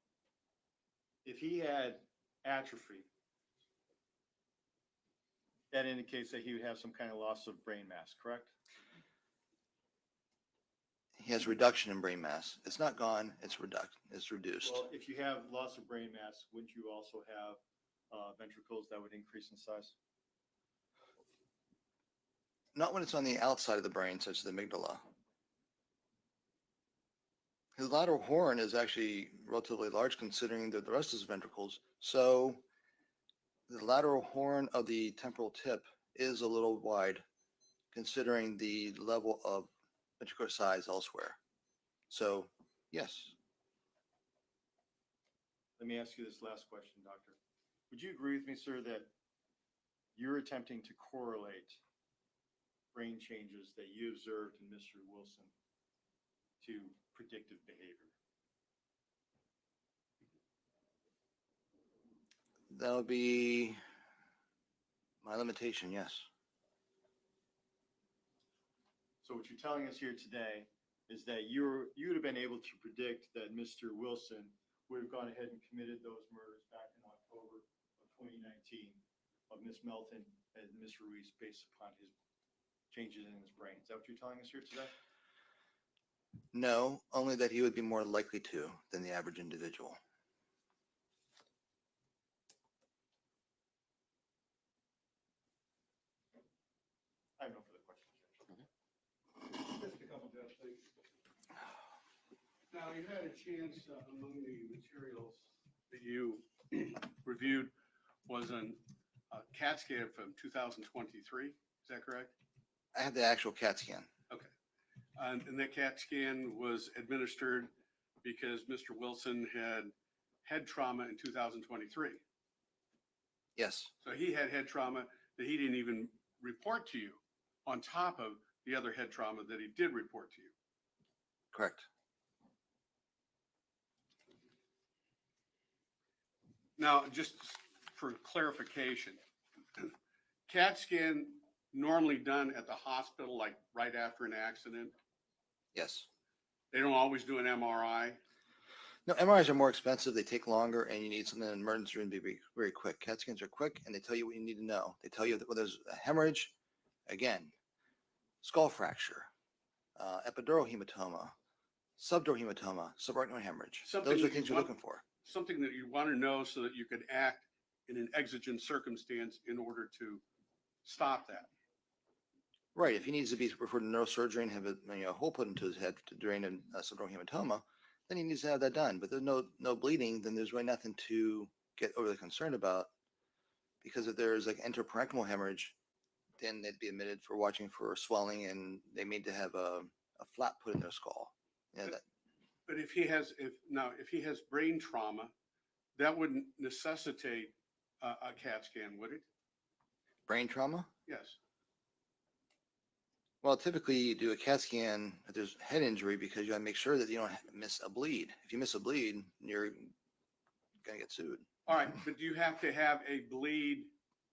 if he had atrophy, that indicates that he would have some kind of loss of brain mass, correct? He has reduction in brain mass. It's not gone, it's reduced. Well, if you have loss of brain mass, wouldn't you also have ventricles that would increase in size? Not when it's on the outside of the brain, such as the amygdala. His lateral horn is actually relatively large considering the rest of his ventricles. So the lateral horn of the temporal tip is a little wide considering the level of ventricular size elsewhere. So, yes. Let me ask you this last question, doctor. Would you agree with me, sir, that you're attempting to correlate brain changes that you observed in Mr. Wilson to predictive behavior? That would be my limitation, yes. So what you're telling us here today is that you would have been able to predict that Mr. Wilson would have gone ahead and committed those murders back in October of 2019 of Miss Melton and Miss Ruiz based upon his changes in his brain. Is that what you're telling us here today? No, only that he would be more likely to than the average individual. I have no further questions. Just a couple, Judge, thank you. Now, you had a chance among the materials that you reviewed was a CAT scan from 2023. Is that correct? I have the actual CAT scan. Okay. And that CAT scan was administered because Mr. Wilson had head trauma in 2023. Yes, So he had head trauma that he didn't even report to you on top of the other head trauma that he did report to you. correct. Now, just for clarification, CAT scan normally done at the hospital, like right after an accident. Yes. They don't always do an MRI. No, MRIs are more expensive. They take longer, and you need something in an emergency room to be very quick. CAT scans are quick, and they tell you what you need to know. They tell you that whether there's a hemorrhage, again, skull fracture, epidural hematoma, subdural hematoma, subarachnoid hemorrhage. Something Those are that things you you're want- looking for. Something that you want to know so that you could act in an exigent circumstance in order to stop that. Right. If he needs to be referred to neurosurgery and have a hole put into his head to drain a subdural hematoma, then he needs to have that done. But there's no bleeding, then there's really nothing to get overly concerned about. Because if there's like enteroparenchymal hemorrhage, then they'd be admitted for watching for swelling, and they need to have a flap put in their skull. Yeah, that, But if he has brain trauma, that wouldn't necessitate a CAT scan, would it? brain trauma. Yes. Well, typically you do a CAT scan if there's head injury because you got to make sure that you don't miss a bleed. If you miss a bleed, you're gonna get sued. All right, but do you have to have a bleed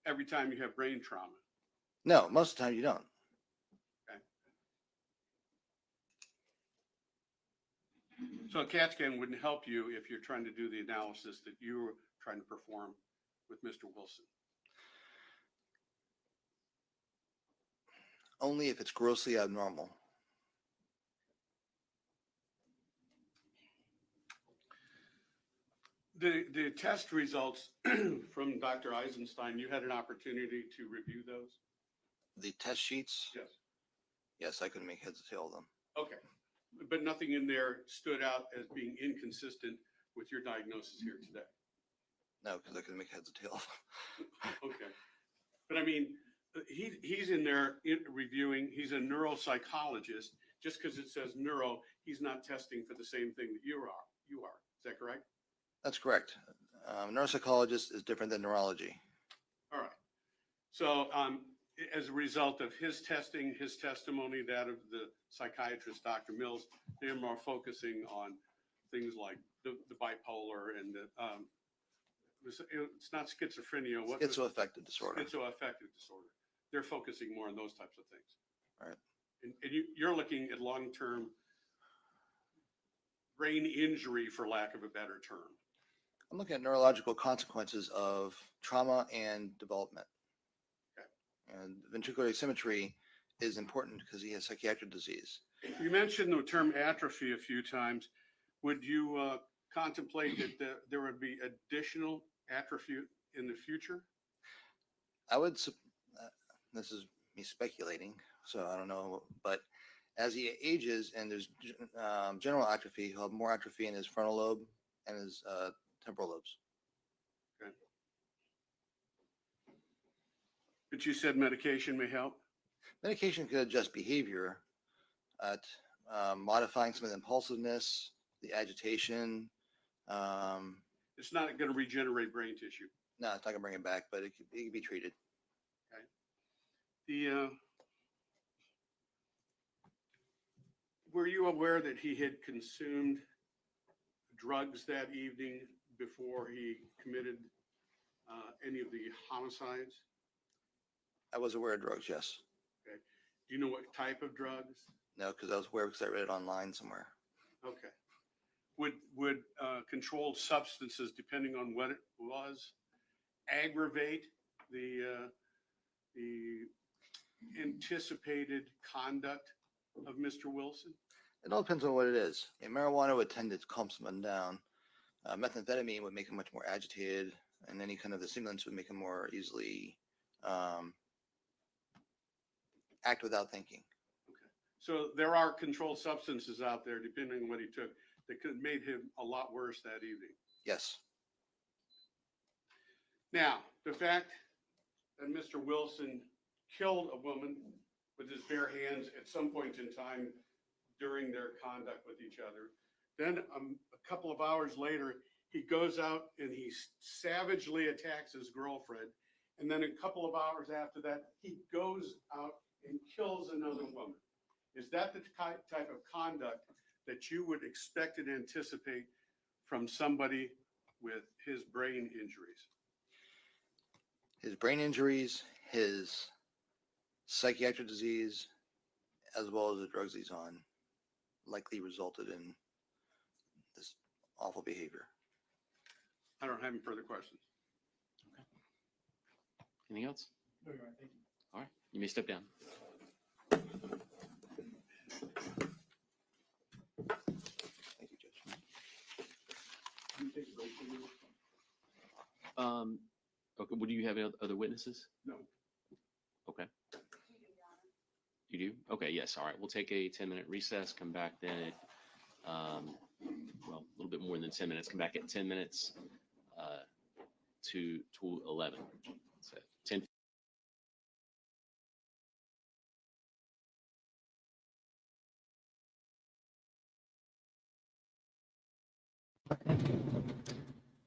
every time you have brain trauma? No, most of the time you don't. So a CAT scan wouldn't help you if you're trying to do the analysis that you were trying to perform with Mr. Wilson. Only if it's grossly abnormal. The test results from Dr. Eisenstein, you had an opportunity to review those? The test sheets, Yes. yes, I couldn't make heads or tail of them. Okay. But nothing in there stood out as being inconsistent with your diagnosis here today? No, because I couldn't make heads or tail of them. Okay. But I mean, he's in there reviewing, he's a neuropsychologist. Just because it says neuro, he's not testing for the same thing that you are. Is that correct? That's correct. Neuropsychologist is different than neurology. All right. So as a result of his testing, his testimony, that of the psychiatrist, Dr. Mills, they're more focusing on things like the bipolar and it's not schizophrenia. What was Schizoaffective disorder. Schizoaffective disorder. They're focusing more on those types of things. Right. And you're looking at long-term brain injury, for lack of a better term. I'm looking at neurological consequences of trauma and development. Okay. And ventricular asymmetry is important because he has psychiatric disease. You mentioned the term atrophy a few times. Would you contemplate that there would be additional atrophy in the future? I would, this is me speculating, so I don't know, but as he ages and there's general atrophy, he'll have more atrophy in his frontal lobe and his temporal lobes. Okay. But you said medication may help? Medication could adjust behavior at modifying some of the impulsiveness, the agitation. It's not going to regenerate brain tissue. No, it's not gonna bring it back, but it could be treated. Were you aware that he had consumed drugs that evening before he committed any of the homicides? I was aware of drugs, yes. Do you know what type of drugs? No, because I was aware because I read it online somewhere. Okay. Would controlled substances, depending on what it was, aggravate the anticipated conduct of Mr. Wilson? It all depends on what it is. Marijuana would tend to calm someone down. Methamphetamine would make him much more agitated, and any kind of the stimulants would make him more easily act without thinking. So there are controlled substances out there, depending on what he took, that could have made him a lot worse that evening. Yes. Now, the fact that Mr. Wilson killed a woman with his bare hands at some point in time during their conduct with each other. Then a couple of hours later, he goes out and he savagely attacks his girlfriend. And then a couple of hours after that, he goes out and kills another woman. Is that the type of conduct that you would expect and anticipate from somebody with his brain injuries? His brain injuries, his psychiatric disease, as well as the drugs he's on, likely resulted in this awful behavior. I don't have any further questions. Okay. Anything else? No, Your Honor, thank you. All right, you may step down. Thank you, Judge. Can you take a break, please? Okay, do you have any other witnesses? No. Okay. You do? Okay, yes, all right. We'll take a 10-minute recess, come back then at, well, a little bit more than 10 minutes, come back at 10 minutes to 11. So 10.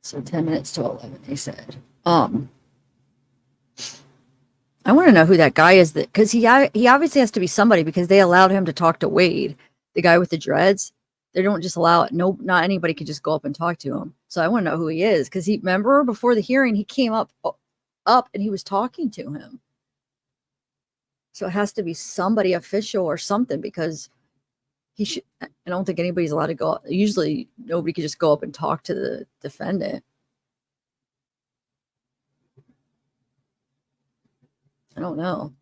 So 10 minutes to 11, they said. I want to know who that guy is, that because he obviously has to be somebody, because they allowed him to talk to Wade, the guy with the dreads. They don't just allow it. No, not anybody can just go up and talk to him. So I want to know who he is, because he, remember before the hearing, he came up and he was talking to him. So it has to be somebody official or something, because he should. I don't think anybody's allowed to go. Usually nobody could just go up and talk to the defendant. I don't know.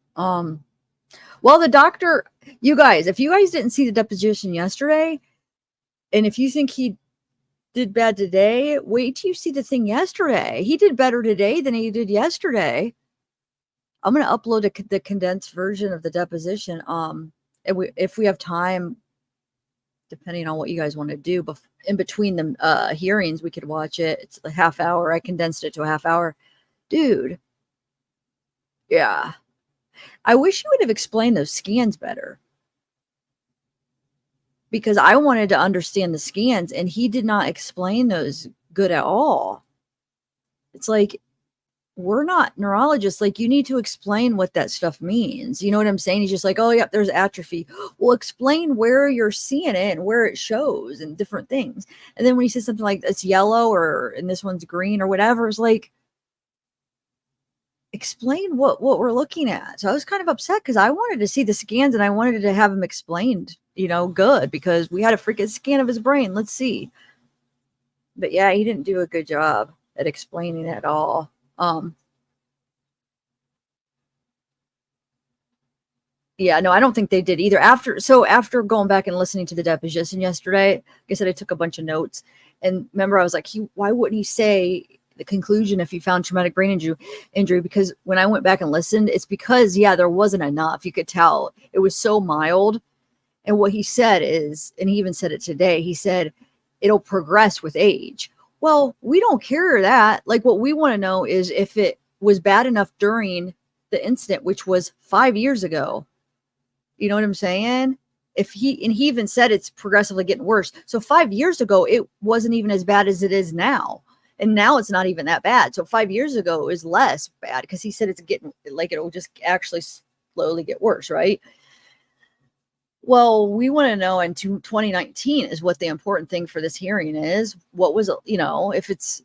Well, the doctor, you guys, if you guys didn't see the deposition yesterday, and if you think he did bad today, wait till you see the thing yesterday. He did better today than he did yesterday. I'm going to upload the condensed version of the deposition. If we have time, depending on what you guys want to do, in between the hearings, we could watch it. It's a half hour. I condensed it to a half hour. Dude. Yeah. I wish you would have explained those scans better, because I wanted to understand the scans and he did not explain those good at all. It's like, we're not neurologists. Like, you need to explain what that stuff means. You know what I'm saying? He's just like, oh, yeah, there's atrophy. Well, explain where you're seeing it and where it shows and different things. And then when he says something like it's yellow and this one's green or whatever, it's like, explain what we're looking at. So I was kind of upset because I wanted to see the scans and I wanted to have him explained, good, because we had a freaking scan of his brain. Let's see. But yeah, he didn't do a good job at explaining it at all. Yeah, no, I don't think they did either. After going back and listening to the deposition yesterday, like I said, I took a bunch of notes, and remember, I was like, why wouldn't he say the conclusion if he found traumatic brain injury? Because when I went back and listened, it's because, yeah, there wasn't enough. You could tell it was so mild. And what he said is, and he even said it today, he said, it'll progress with age. Well, we don't care that. Like, what we want to know is if it was bad enough during the incident, which was 5 years ago, You know what I'm saying? He even said it's progressively getting worse. So 5 years ago, it wasn't even as bad as it is now. And now it's not even that bad. So 5 years ago, it was less bad because he said it's getting like it'll just actually slowly get worse, right? Well, we want to know in 2019 is what the important thing for this hearing is. What was, if it's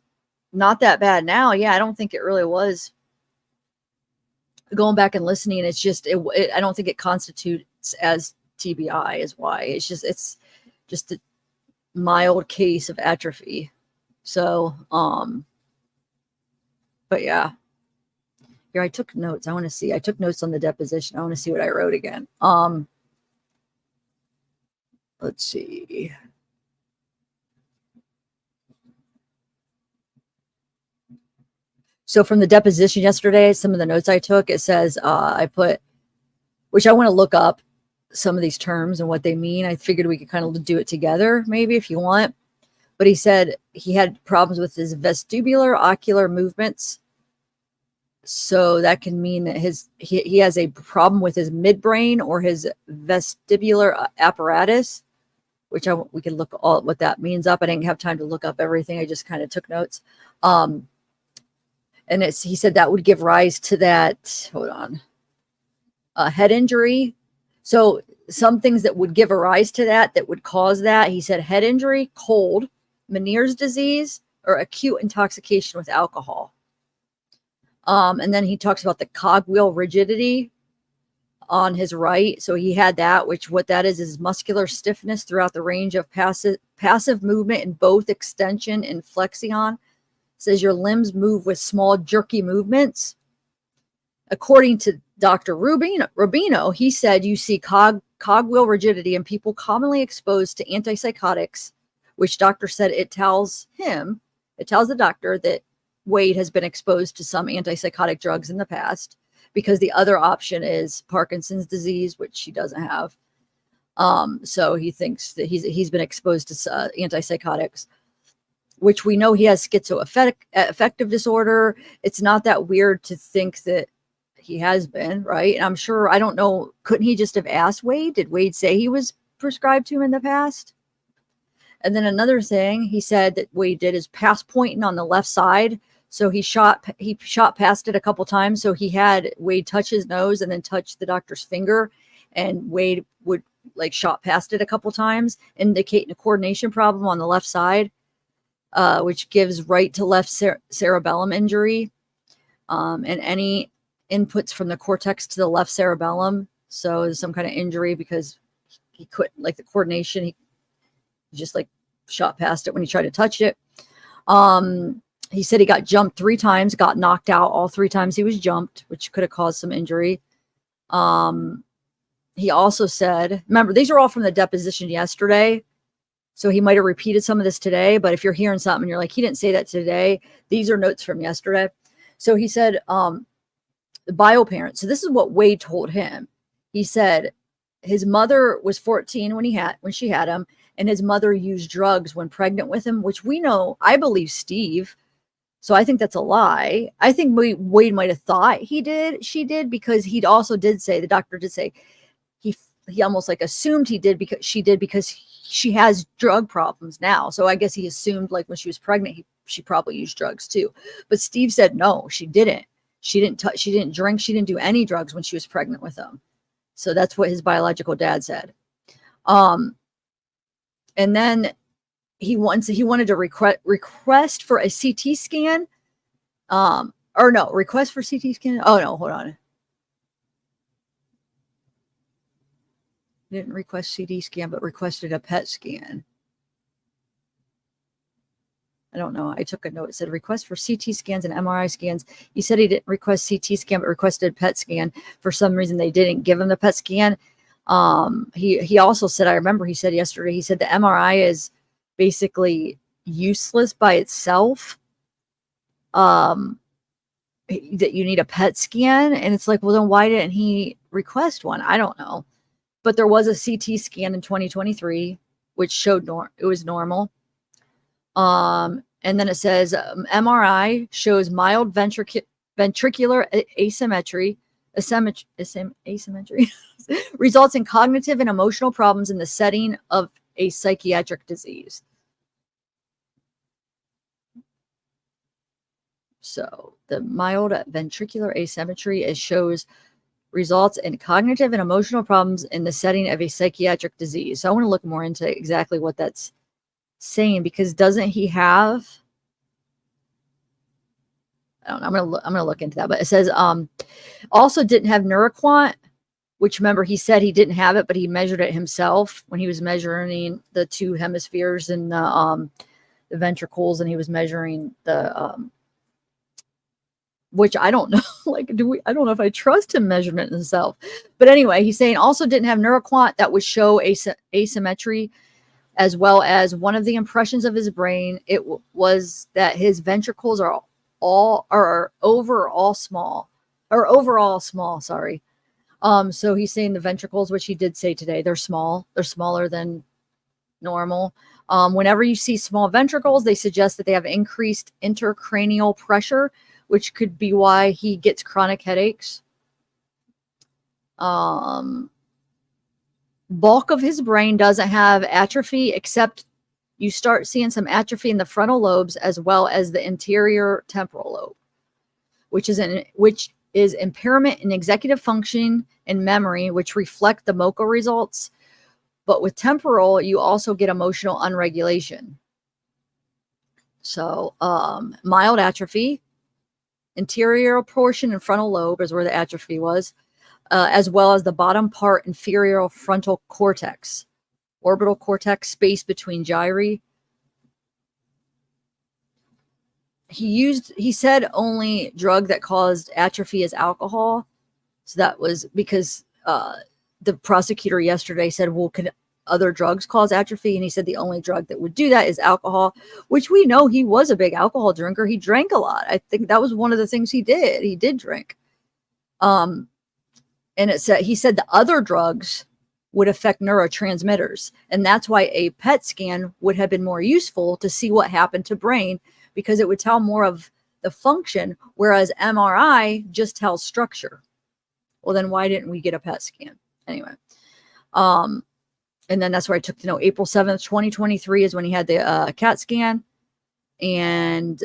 not that bad now, yeah, I don't think it really was. Going back and listening, it's just, I don't think it constitutes as TBI is why. It's just a mild case of atrophy. So, but yeah. Here, I took notes. I took notes on the deposition. I want to see what I wrote again. Let's see. So from the deposition yesterday, some of the notes I took, it says, I put, which I want to look up some of these terms and what they mean. I figured we could kind of do it together, maybe if you want. But he said he had problems with his vestibular ocular movements. So that can mean that he has a problem with his midbrain or his vestibular apparatus, which we can look all what that means up. I didn't have time to look up everything. I just kind of took notes. And he said that would give rise to that, head injury. So some things that would give a rise to that would cause that. He said head injury, cold, Meniere's disease, or acute intoxication with alcohol. And then he talks about the cogwheel rigidity on his right. So he had that, which what that is muscular stiffness throughout the range of passive movement in both extension and flexion. It says your limbs move with small jerky movements. According to Dr. Rubino, he said you see cogwheel rigidity in people commonly exposed to antipsychotics, which doctor said it tells the doctor that Wade has been exposed to some antipsychotic drugs in the past, because the other option is Parkinson's disease, which he doesn't have. So he thinks that he's been exposed to antipsychotics, which we know he has schizoaffective disorder. It's not that weird to think that he has been, right? And I'm sure, I don't know, couldn't he just have asked Wade? Did Wade say he was prescribed to him in the past? And then another thing he said that Wade did is pass pointing on the left side. So he shot past it a couple times. So he had Wade touch his nose and then touch the doctor's finger, and Wade would shot past it a couple times, indicating a coordination problem on the left side, which gives right to left cerebellum injury, and any inputs from the cortex to the left cerebellum. So there's some kind of injury because he couldn't, the coordination, he just shot past it when he tried to touch it. He said he got jumped 3 times, got knocked out all 3 times he was jumped, which could have caused some injury. He also said, remember, these are all from the deposition yesterday, so he might have repeated some of this today, but if you're hearing something and you're like, he didn't say that today, these are notes from yesterday. So he said, the bio parent. So this is what Wade told him. He said his mother was 14 when she had him, and his mother used drugs when pregnant with him, which we know, I believe Steve. So I think that's a lie. I think Wade might have thought she did, because he also did say, the doctor did say, he almost assumed because she has drug problems now. So I guess he assumed when she was pregnant, she probably used drugs too. But Steve said, no, she didn't. She didn't drink. She didn't do any drugs when she was pregnant with him. So that's what his biological dad said. And then he wanted to request for a CT scan. Request for CT scan. Oh no, hold on. Didn't request CT scan, but requested a PET scan. I don't know. I took a note. It said request for CT scans and MRI scans. He said he didn't request CT scan, but requested PET scan. For some reason, they didn't give him the PET scan. He also said, I remember he said yesterday, he said the MRI is basically useless by itself. That you need a PET scan. And it's well, then why didn't he request one? I don't know. But there was a CT scan in 2023, which showed it was normal. And then it says MRI shows mild ventricular asymmetry. Asymmetry. results in cognitive and emotional problems in the setting of a psychiatric disease. So the mild ventricular asymmetry shows results in cognitive and emotional problems in the setting of a psychiatric disease. So I want to look more into exactly what that's saying, because doesn't he have, I don't know, I'm gonna look into that, but it says also didn't have neuroquant, which remember he said he didn't have it, but he measured it himself when he was measuring the two hemispheres and the ventricles, and he was measuring the which I don't know, like, I don't know if I trust him measurement himself. But anyway, he's saying also didn't have neuroquant that would show asymmetry, as well as one of the impressions of his brain. It was that his ventricles are overall small. Sorry. So he's saying the ventricles, which he did say today, they're small. They're smaller than normal. Whenever you see small ventricles, they suggest that they have increased intracranial pressure, which could be why he gets chronic headaches. Bulk of his brain doesn't have atrophy, except you start seeing some atrophy in the frontal lobes as well as the anterior temporal lobe, which is impairment in executive functioning and memory, which reflect the MoCA results. But with temporal, you also get emotional unregulation. So mild atrophy, anterior portion and frontal lobe is where the atrophy was, as well as the bottom part inferior frontal cortex, orbital cortex, space between gyri. He said only drug that caused atrophy is alcohol. So that was because the prosecutor yesterday said, well, could other drugs cause atrophy? And he said the only drug that would do that is alcohol, which we know he was a big alcohol drinker. He drank a lot. I think that was one of the things he did. He did drink. And he said the other drugs would affect neurotransmitters. And that's why a PET scan would have been more useful to see what happened to brain, because it would tell more of the function, whereas MRI just tells structure. Well, then why didn't we get a PET scan? Anyway. And then that's where I took to know April 7th, 2023 is when he had the CAT scan. And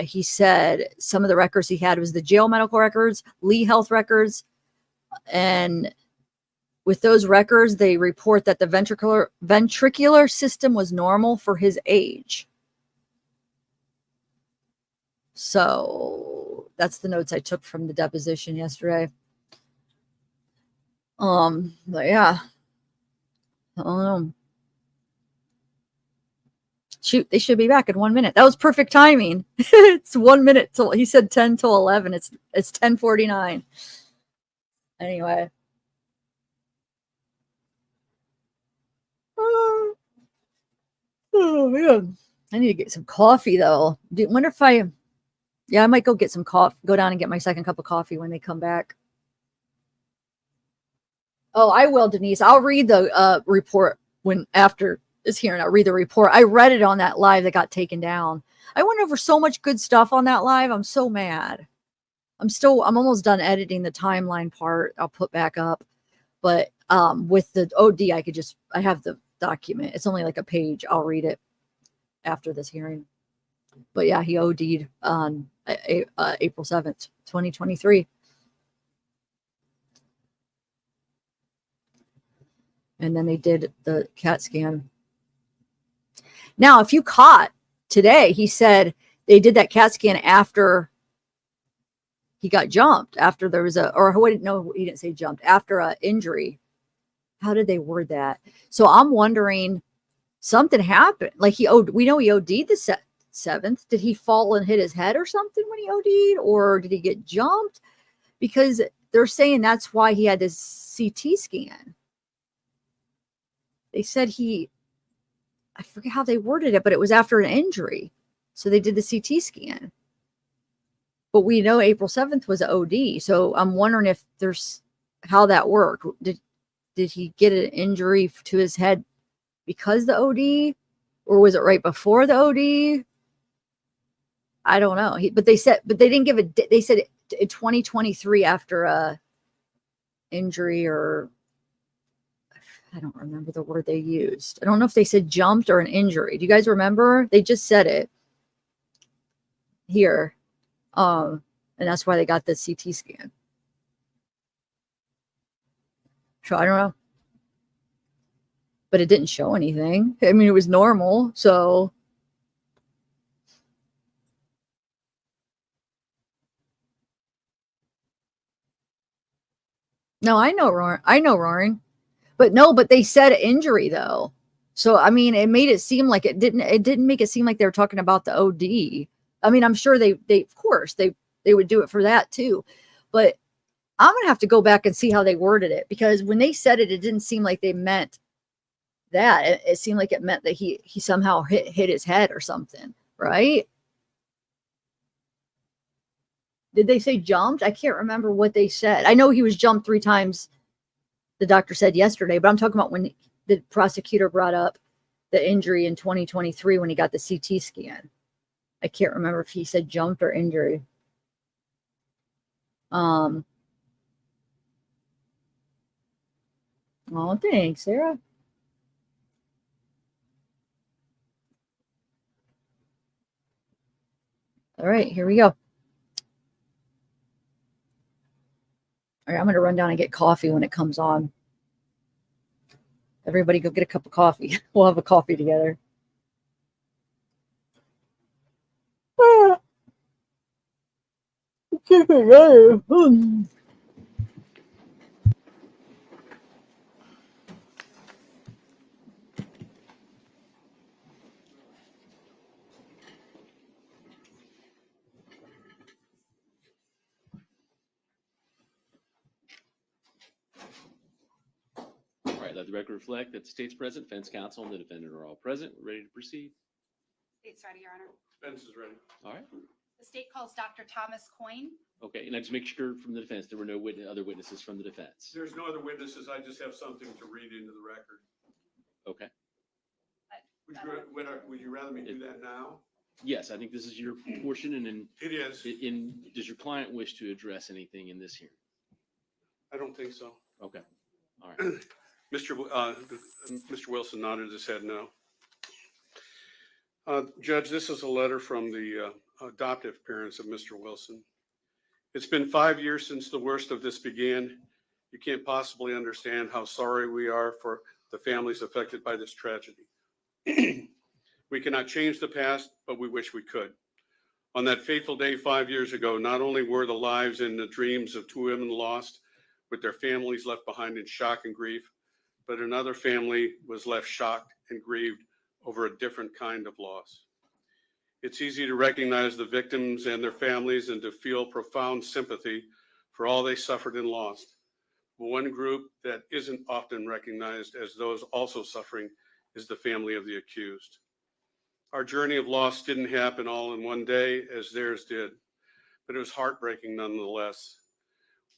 he said some of the records he had was the jail medical records, Lee Health records. And with those records, they report that the ventricular system was normal for his age. So that's the notes I took from the deposition yesterday. But yeah. I don't know. Shoot, they should be back in 1 minute. That was perfect timing. It's 1 minute till he said 10 till 11. It's 10:49. Anyway. Oh man. I need to get some coffee though. Wonder if I might go get some coffee, go down and get my second cup of coffee when they come back. Oh, I will, Denise. I'll read the report when after this hearing. I'll read the report. I read it on that live that got taken down. I went over so much good stuff on that live. I'm so mad. I'm almost done editing the timeline part. I'll put back up. But with the OD, I have the document. It's only like a page. I'll read it after this hearing. But yeah, he OD'd on April 7th, 2023. And then they did the CAT scan. Now, if you caught today, he said they did that CAT scan after he got jumped, after there was he didn't say jumped, after an injury. How did they word that? So I'm wondering, something happened. Like we know he OD'd the 7th. Did he fall and hit his head or something when he OD'd, or did he get jumped? Because they're saying that's why he had this CT scan. They said I forget how they worded it, but it was after an injury. So they did the CT scan. But we know April 7th was an OD. So I'm wondering if there's how that worked. Did he get an injury to his head because the OD? Or was it right before the OD? I don't know. But they didn't give they said in 2023 after a injury or I don't remember the word they used. I don't know if they said jumped or an injury. Do you guys remember? They just said it here. And that's why they got the CT scan. So I don't know. But it didn't show anything. I mean, it was normal. So no, I know roaring. But no, but they said injury though. So I mean, it made it seem like it didn't make it seem like they were talking about the OD. I mean, I'm sure they of course they would do it for that too. But I'm gonna have to go back and see how they worded it, because when they said it, it didn't seem like they meant that. It seemed like it meant that he somehow hit his head or something, right? Did they say jumped? I can't remember what they said. I know he was jumped 3 times, the doctor said yesterday, but I'm talking about when the prosecutor brought up the injury in 2023 when he got the CT scan. I can't remember if he said jumped or injury. Oh, thanks, Sarah. All right, here we go. All right, I'm going to run down and get coffee when it comes on. Everybody go get a cup of coffee. We'll have a coffee together. All right, let the record reflect that the state's present, defense counsel, and the defendant are all present. We're ready to proceed. State's ready, Your Honor. Defense is ready. All right. The state calls Dr. Thomas Coyne. Okay, and let's make sure from the defense, there were no other witnesses from the defense. There's no other witnesses. I just have something to read into the record. Okay. Would you rather me do that now? Yes, I think this is your portion, and then It is. does your client wish to address anything in this hearing? I don't think so. Okay. All right. Mr. Wilson nodded his head no. Judge, this is a letter from the adoptive parents of Mr. Wilson. It's been 5 years since the worst of this began. You can't possibly understand how sorry we are for the families affected by this tragedy. We cannot change the past, but we wish we could. On that fateful day 5 years ago, not only were the lives and the dreams of 2 women lost, with their families left behind in shock and grief, but another family was left shocked and grieved over a different kind of loss. It's easy to recognize the victims and their families and to feel profound sympathy for all they suffered and lost. But one group that isn't often recognized as those also suffering is the family of the accused. Our journey of loss didn't happen all in one day as theirs did, but it was heartbreaking nonetheless.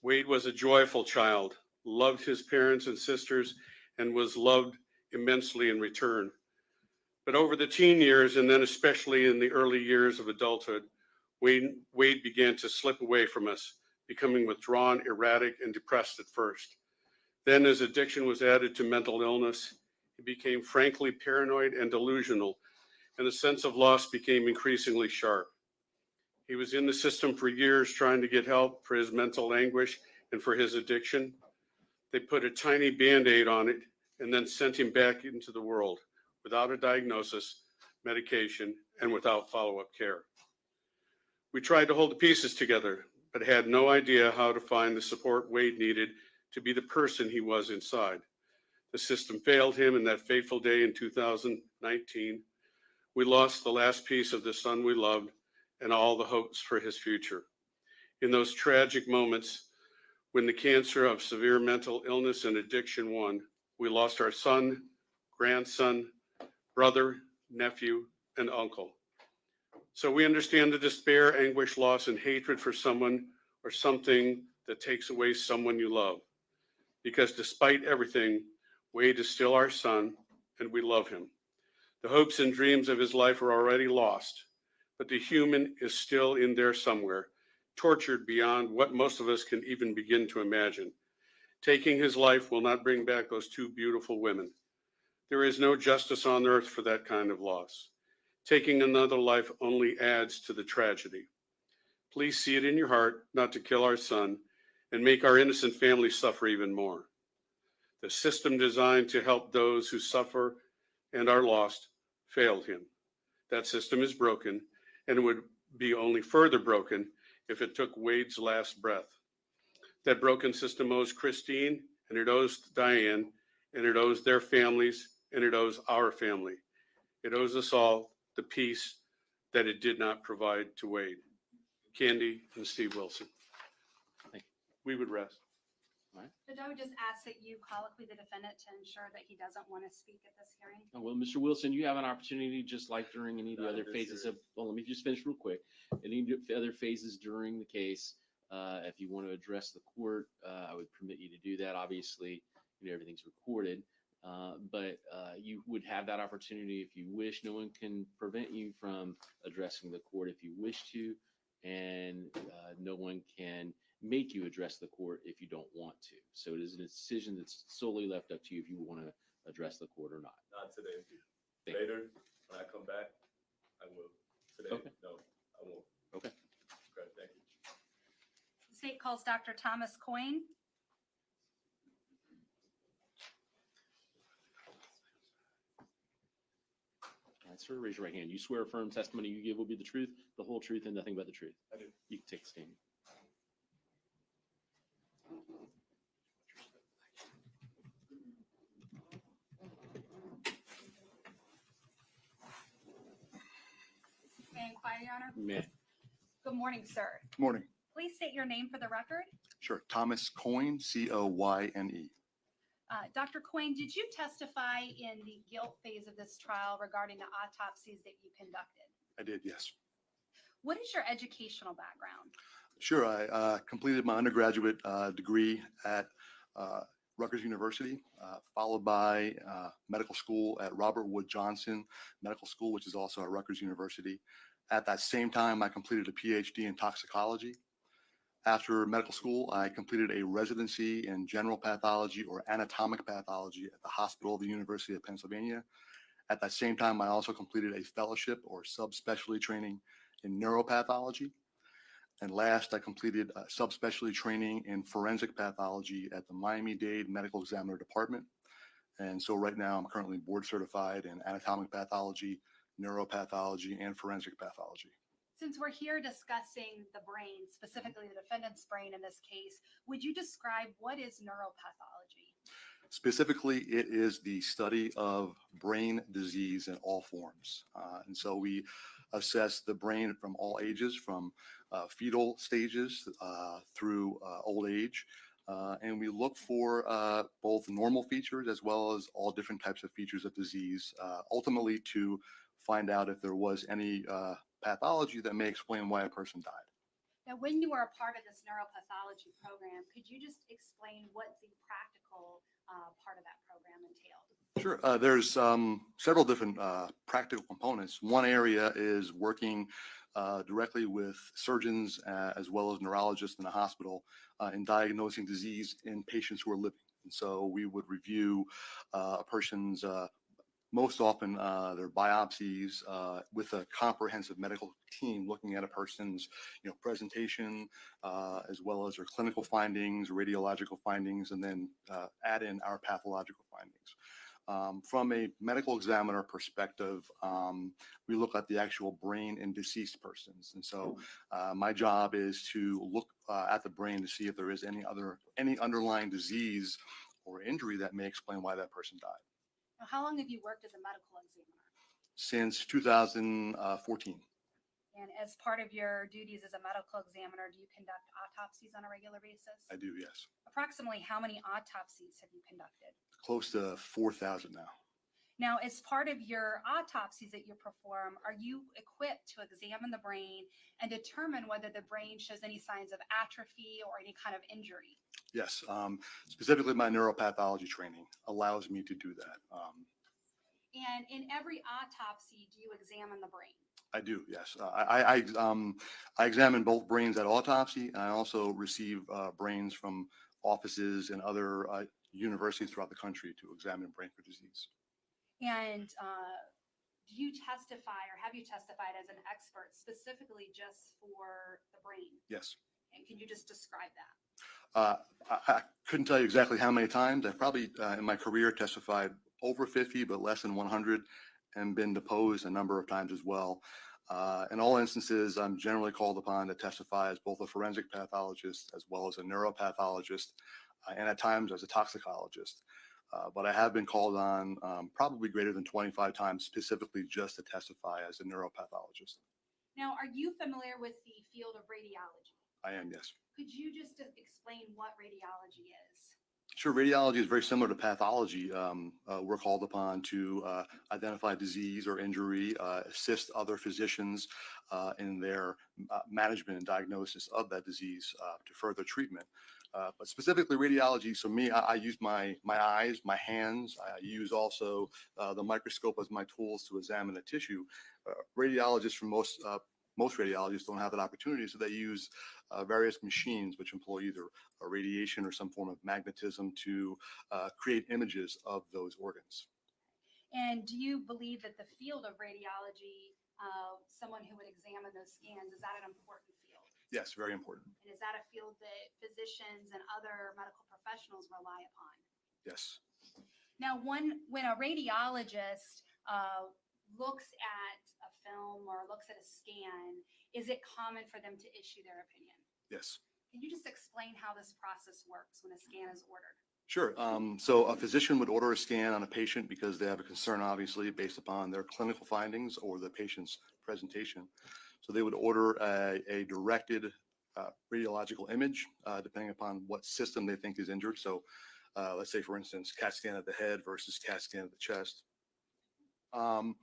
Wade was a joyful child, loved his parents and sisters, and was loved immensely in return. But over the teen years, and then especially in the early years of adulthood, Wade began to slip away from us, becoming withdrawn, erratic, and depressed at first. Then as addiction was added to mental illness, he became frankly paranoid and delusional, and the sense of loss became increasingly sharp. He was in the system for years trying to get help for his mental anguish and for his addiction. They put a tiny Band-Aid on it and then sent him back into the world without a diagnosis, medication, and without follow-up care. We tried to hold the pieces together, but had no idea how to find the support Wade needed to be the person he was inside. The system failed him, and that fateful day in 2019, we lost the last piece of the son we loved and all the hopes for his future. In those tragic moments, when the cancer of severe mental illness and addiction won, we lost our son, grandson, brother, nephew, and uncle. So we understand the despair, anguish, loss, and hatred for someone or something that takes away someone you love. Because despite everything, Wade is still our son, and we love him. The hopes and dreams of his life are already lost, but the human is still in there somewhere, tortured beyond what most of us can even begin to imagine. Taking his life will not bring back those two beautiful women. There is no justice on earth for that kind of loss. Taking another life only adds to the tragedy. Please see it in your heart not to kill our son and make our innocent family suffer even more. The system designed to help those who suffer and are lost failed him. That system is broken and would be only further broken if it took Wade's last breath. That broken system owes Christine, and it owes Diane, and it owes their families, and it owes our family. It owes us all the peace that it did not provide to Wade. Candy and Steve Wilson. Thank you. We would rest. Judge, I would just ask that you colloquy the defendant to ensure that he doesn't want to speak at this hearing. Oh, well, Mr. Wilson, you have an opportunity, just like during any of the Not other this phases hearing. of, well, let me just finish real quick. Any other phases during the case, if you want to address the court, I would permit you to do that. Obviously, everything's recorded, but you would have that opportunity if you wish. No one can prevent you from addressing the court if you wish to, and no one can make you address the court if you don't want to. So it is a decision that's solely left up to you if you want to address the court or not. Not today. Thank you. Later, when I come back, I will. Today, Okay. no, I won't. Okay. Great, thank you. The state calls Dr. Thomas Coyne. All right, sir, raise your right hand. You swear affirm testimony you give will be the truth, the whole truth, and nothing but the truth. I do. You can take a stand. May I inquire, Your Honor? Man, Good morning, sir. Morning. Please state your name for the record. Sure. Thomas Coyne, Coyne. Dr. Coyne, did you testify in the guilt phase of this trial regarding the autopsies that you conducted? I did, yes. What is your educational background? Sure. I completed my undergraduate degree at Rutgers University, followed by medical school at Robert Wood Johnson Medical School, which is also at Rutgers University. At that same time, I completed a PhD in toxicology. After medical school, I completed a residency in general pathology or anatomic pathology at the Hospital of the University of Pennsylvania. At that same time, I also completed a fellowship or subspecialty training in neuropathology. And last, I completed a subspecialty training in forensic pathology at the Miami-Dade Medical Examiner Department. And so right now, I'm currently board certified in anatomic pathology, neuropathology, and forensic pathology. Since we're here discussing the brain, specifically the defendant's brain in this case, would you describe what is neuropathology? Specifically, it is the study of brain disease in all forms. And so we assess the brain from all ages, from fetal stages through old age. And we look for both normal features as well as all different types of features of disease, ultimately to find out if there was any pathology that may explain why a person died. Now, when you were a part of this neuropathology program, could you just explain what the practical part of that program entailed? Sure. There's several different practical components. One area is working directly with surgeons as well as neurologists in the hospital in diagnosing disease in patients who are living. And so we would review a person's most often their biopsies with a comprehensive medical team looking at a person's presentation as well as their clinical findings, radiological findings, and then add in our pathological findings. From a medical examiner perspective, we look at the actual brain in deceased persons. And so my job is to look at the brain to see if there is any underlying disease or injury that may explain why that person died. Now, how long have you worked as a medical examiner? Since 2014. And as part of your duties as a medical examiner, do you conduct autopsies on a regular basis? I do, yes. Approximately how many autopsies have you conducted? Close to 4,000 now. Now, as part of your autopsies that you perform, are you equipped to examine the brain and determine whether the brain shows any signs of atrophy or any kind of injury? Yes, specifically my neuropathology training allows me to do that. And in every autopsy, do you examine the brain? I do, yes. I examine both brains at autopsy, and I also receive brains from offices and other universities throughout the country to examine brain for disease. And do you testify or have you testified as an expert specifically just for the brain? Yes. And can you just describe that? I couldn't tell you exactly how many times. I've probably in my career testified over 50, but less than 100, and been deposed a number of times as well. In all instances, I'm generally called upon to testify as both a forensic pathologist as well as a neuropathologist, and at times as a toxicologist. But I have been called on probably greater than 25 times specifically just to testify as a neuropathologist. Now, are you familiar with the field of radiology? I am, yes. Could you just explain what radiology is? Sure. Radiology is very similar to pathology. We're called upon to identify disease or injury, assist other physicians in their management and diagnosis of that disease to further treatment. But specifically radiology, so me, I use my eyes, my hands. I use also the microscope as my tools to examine a tissue. Radiologists, for most radiologists don't have that opportunity, so they use various machines which employ either a radiation or some form of magnetism to create images of those organs. And do you believe that the field of radiology, someone who would examine those scans, is that an important field? Yes, very important. And is that a field that physicians and other medical professionals rely upon? Yes. Now, when a radiologist looks at a film or looks at a scan, is it common for them to issue their opinion? Yes. Can you just explain how this process works when a scan is ordered? Sure. So a physician would order a scan on a patient because they have a concern, obviously, based upon their clinical findings or the patient's presentation. So they would order a directed radiological image, depending upon what system they think is injured. So let's say, for instance, CAT scan of the head versus CAT scan of the chest. And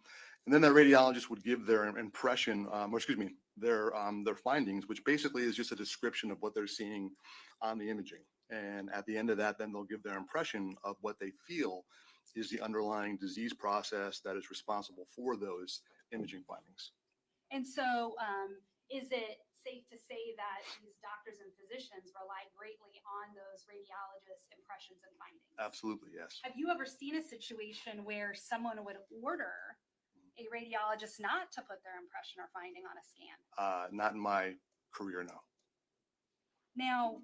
then that radiologist would give their impression, their findings, which basically is just a description of what they're seeing on the imaging. And at the end of that, then they'll give their impression of what they feel is the underlying disease process that is responsible for those imaging findings. And so is it safe to say that these doctors and physicians rely greatly on those radiologists' impressions and findings? Absolutely, yes. Have you ever seen a situation where someone would order a radiologist not to put their impression or finding on a scan? Not in my career, no. Now,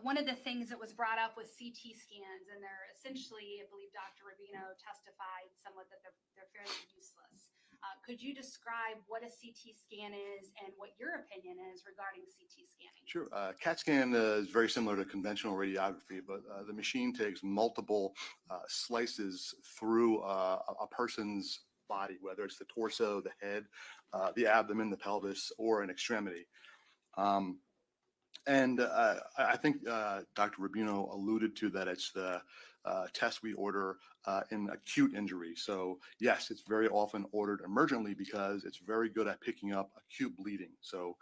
one of the things that was brought up was CT scans, and they're essentially, I believe Dr. Rubino testified somewhat that they're fairly useless. Could you describe what a CT scan is and what your opinion is regarding CT scanning? Sure. CAT scan is very similar to conventional radiography, but the machine takes multiple slices through a person's body, whether it's the torso, the head, the abdomen, the pelvis, or an extremity. And I think Dr. Rubino alluded to that it's the test we order in acute injury. So yes, it's very often ordered emergently because it's very good at picking up acute bleeding. So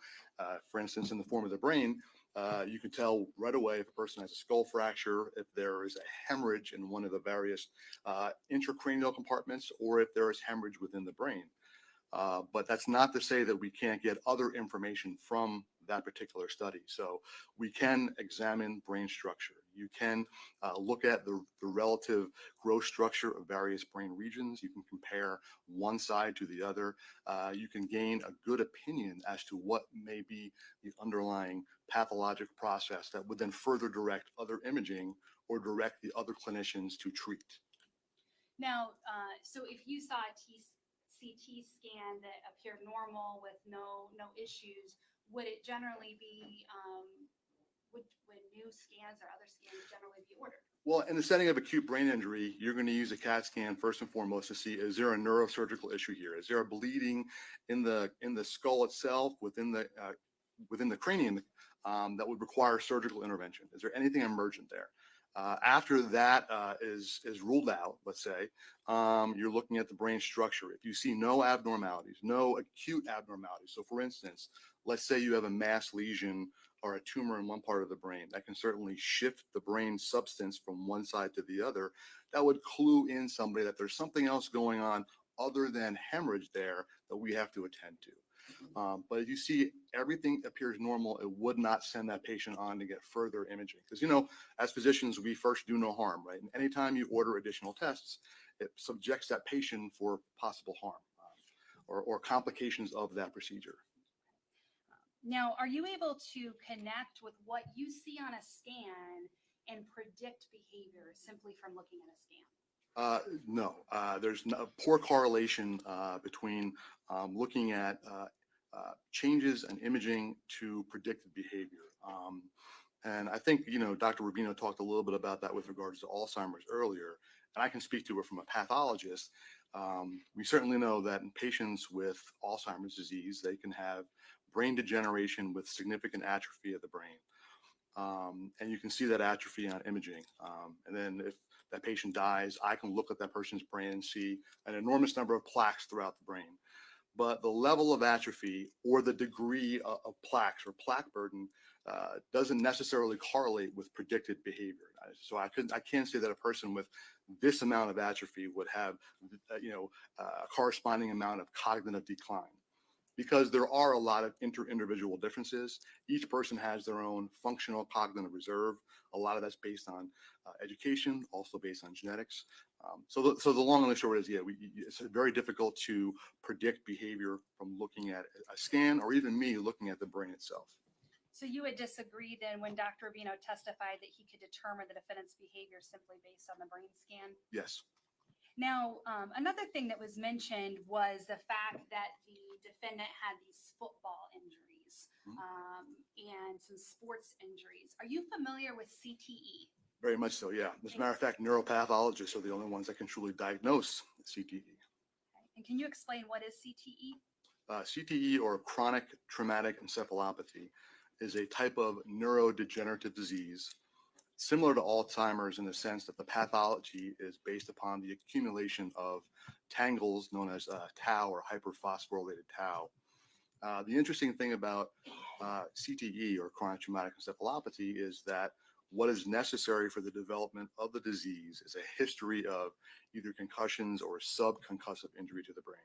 for instance, in the form of the brain, you can tell right away if a person has a skull fracture, if there is a hemorrhage in one of the various intracranial compartments, or if there is hemorrhage within the brain. But that's not to say that we can't get other information from that particular study. So we can examine brain structure. You can look at the relative growth structure of various brain regions. You can compare one side to the other. You can gain a good opinion as to what may be the underlying pathologic process that would then further direct other imaging or direct the other clinicians to treat. Now, so if you saw a CT scan that appeared normal with no issues, would it generally be, would new scans or other scans generally be ordered? Well, in the setting of acute brain injury, you're going to use a CAT scan first and foremost to see, is there a neurosurgical issue here? Is there a bleeding in the skull itself, within the cranium, that would require surgical intervention? Is there anything emergent there? After that is ruled out, let's say, you're looking at the brain structure. If you see no abnormalities, no acute abnormalities. So for instance, let's say you have a mass lesion or a tumor in one part of the brain that can certainly shift the brain substance from one side to the other. That would clue in somebody that there's something else going on other than hemorrhage there that we have to attend to. But if you see everything appears normal, it would not send that patient on to get further imaging. Because, as physicians, we first do no harm, right? And anytime you order additional tests, it subjects that patient for possible harm or complications of that procedure. Now, are you able to connect with what you see on a scan and predict behavior simply from looking at a scan? No, there's no poor correlation between looking at changes and imaging to predicted behavior. And I think, Dr. Rubino talked a little bit about that with regards to Alzheimer's earlier, and I can speak to it from a pathologist. We certainly know that in patients with Alzheimer's disease, they can have brain degeneration with significant atrophy of the brain. And you can see that atrophy on imaging. And then if that patient dies, I can look at that person's brain and see an enormous number of plaques throughout the brain. But the level of atrophy or the degree of plaques or plaque burden doesn't necessarily correlate with predicted behavior. So I can't say that a person with this amount of atrophy would have, a corresponding amount of cognitive decline, because there are a lot of inter-individual differences. Each person has their own functional cognitive reserve. A lot of that's based on education, also based on genetics. So the long and the short is, it's very difficult to predict behavior from looking at a scan or even me looking at the brain itself. So you would disagree then when Dr. Rubino testified that he could determine the defendant's behavior simply based on the brain scan? Yes. Now, another thing that was mentioned was the fact that the defendant had these football injuries and some sports injuries. Are you familiar with CTE? Very much so, yeah. As a matter of fact, neuropathologists are the only ones that can truly diagnose CTE. Okay. And can you explain what is CTE? CTE, or chronic traumatic encephalopathy, is a type of neurodegenerative disease similar to Alzheimer's in the sense that the pathology is based upon the accumulation of tangles known as tau or hyperphosphorylated tau. The interesting thing about CTE, or chronic traumatic encephalopathy, is that what is necessary for the development of the disease is a history of either concussions or subconcussive injury to the brain.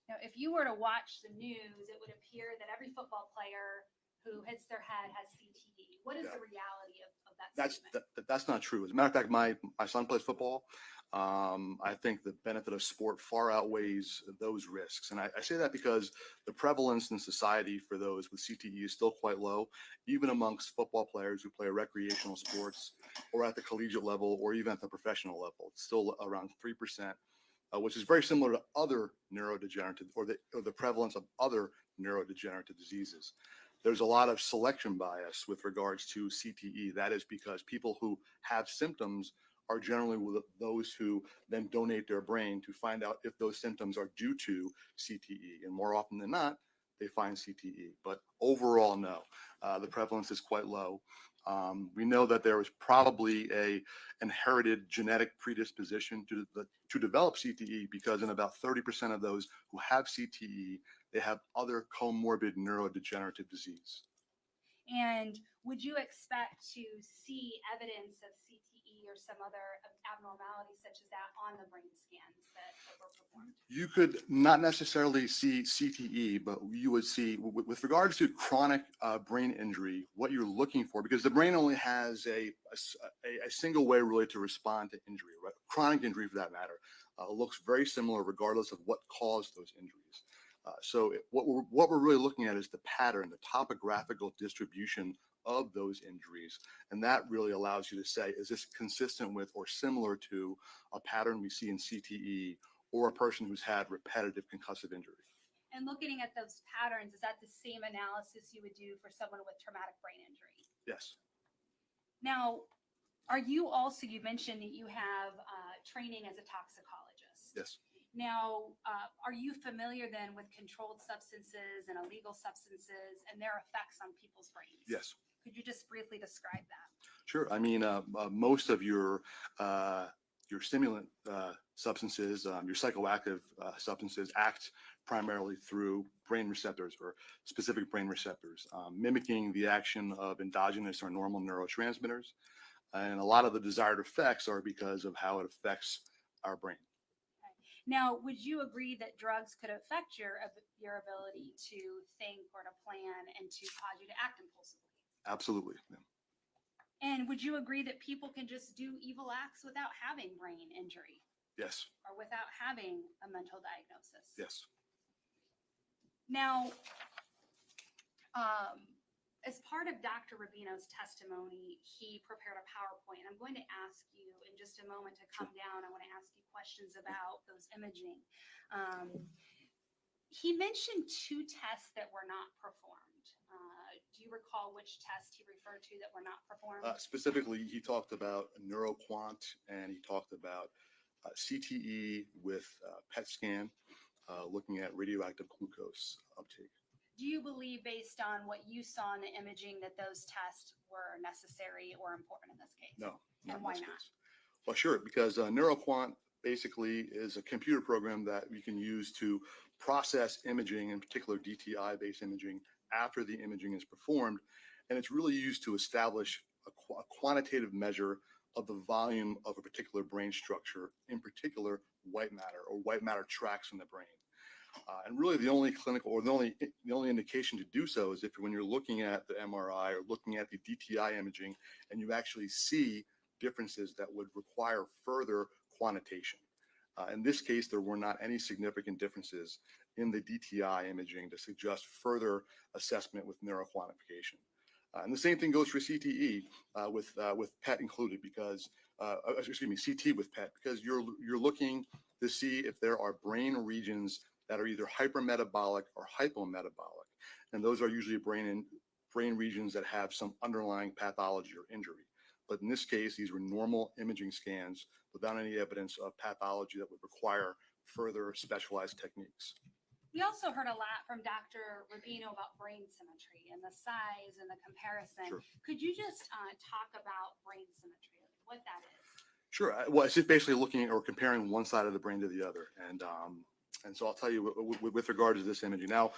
Now, if you were to watch the news, it would appear that every football player who hits their head has CTE. What is the reality of that statement? That's not true. As a matter of fact, my son plays football. I think the benefit of sport far outweighs those risks. And I say that because the prevalence in society for those with CTE is still quite low, even amongst football players who play recreational sports or at the collegiate level or even at the professional level. It's still around 3%, which is very similar to other neurodegenerative or the prevalence of other neurodegenerative diseases. There's a lot of selection bias with regards to CTE. That is because people who have symptoms are generally with those who then donate their brain to find out if those symptoms are due to CTE. And more often than not, they find CTE. But overall, no, the prevalence is quite low. We know that there is probably a inherited genetic predisposition to develop CTE, because in about 30% of those who have CTE, they have other comorbid neurodegenerative disease. And would you expect to see evidence of CTE or some other abnormality such as that on the brain scans that were performed? You could not necessarily see CTE, but you would see, with regards to chronic brain injury, what you're looking for, because the brain only has a single way really to respond to injury, right? Chronic injury, for that matter, looks very similar regardless of what caused those injuries. What we're really looking at is the pattern, the topographical distribution of those injuries. And that really allows you to say, is this consistent with or similar to a pattern we see in CTE or a person who's had repetitive concussive injury? And looking at those patterns, is that the same analysis you would do for someone with traumatic brain injury? Yes. Now, you mentioned that you have training as a toxicologist. Yes. Now, are you familiar then with controlled substances and illegal substances and their effects on people's brains? Yes. Could you just briefly describe that? Sure. I mean, most of your stimulant substances, your psychoactive substances act primarily through brain receptors or specific brain receptors, mimicking the action of endogenous or normal neurotransmitters. And a lot of the desired effects are because of how it affects our brain. Now, would you agree that drugs could affect your ability to think or to plan and to cause you to act impulsively? Absolutely. Yeah. And would you agree that people can just do evil acts without having brain injury Yes. or without having a mental diagnosis? Yes. Now, as part of Dr. Rubino's testimony, he prepared a PowerPoint. I'm going to ask you in just a moment to come down. I want to ask you questions about those imaging. He mentioned 2 tests that were not performed. Do you recall which test he referred to that were not performed? Specifically, he talked about neuroquant and he talked about CTE with PET scan, looking at radioactive glucose uptake. Do you believe, based on what you saw in the imaging, that those tests were necessary or important in this case? No. And in why this not? case. Well, sure, because neuroquant basically is a computer program that we can use to process imaging, in particular DTI-based imaging, after the imaging is performed. And it's really used to establish a quantitative measure of the volume of a particular brain structure, in particular white matter or white matter tracts in the brain. And really the only clinical or the only indication to do so is if when you're looking at the MRI or looking at the DTI imaging and you actually see differences that would require further quantitation. In this case, there were not any significant differences in the DTI imaging to suggest further assessment with neuroquantification. And the same thing goes for CTE with PET included, because CT with PET, because you're looking to see if there are brain regions that are either hypermetabolic or hypometabolic, and those are usually brain regions that have some underlying pathology or injury. But in this case, these were normal imaging scans without any evidence of pathology that would require further specialized techniques. We also heard a lot from Dr. Rubino about brain symmetry and the size and the comparison. Sure. Could you just talk about brain symmetry, what that is? Sure. Well, it's just basically looking at or comparing one side of the brain to the other. And so I'll tell you with regard to this imaging. Now,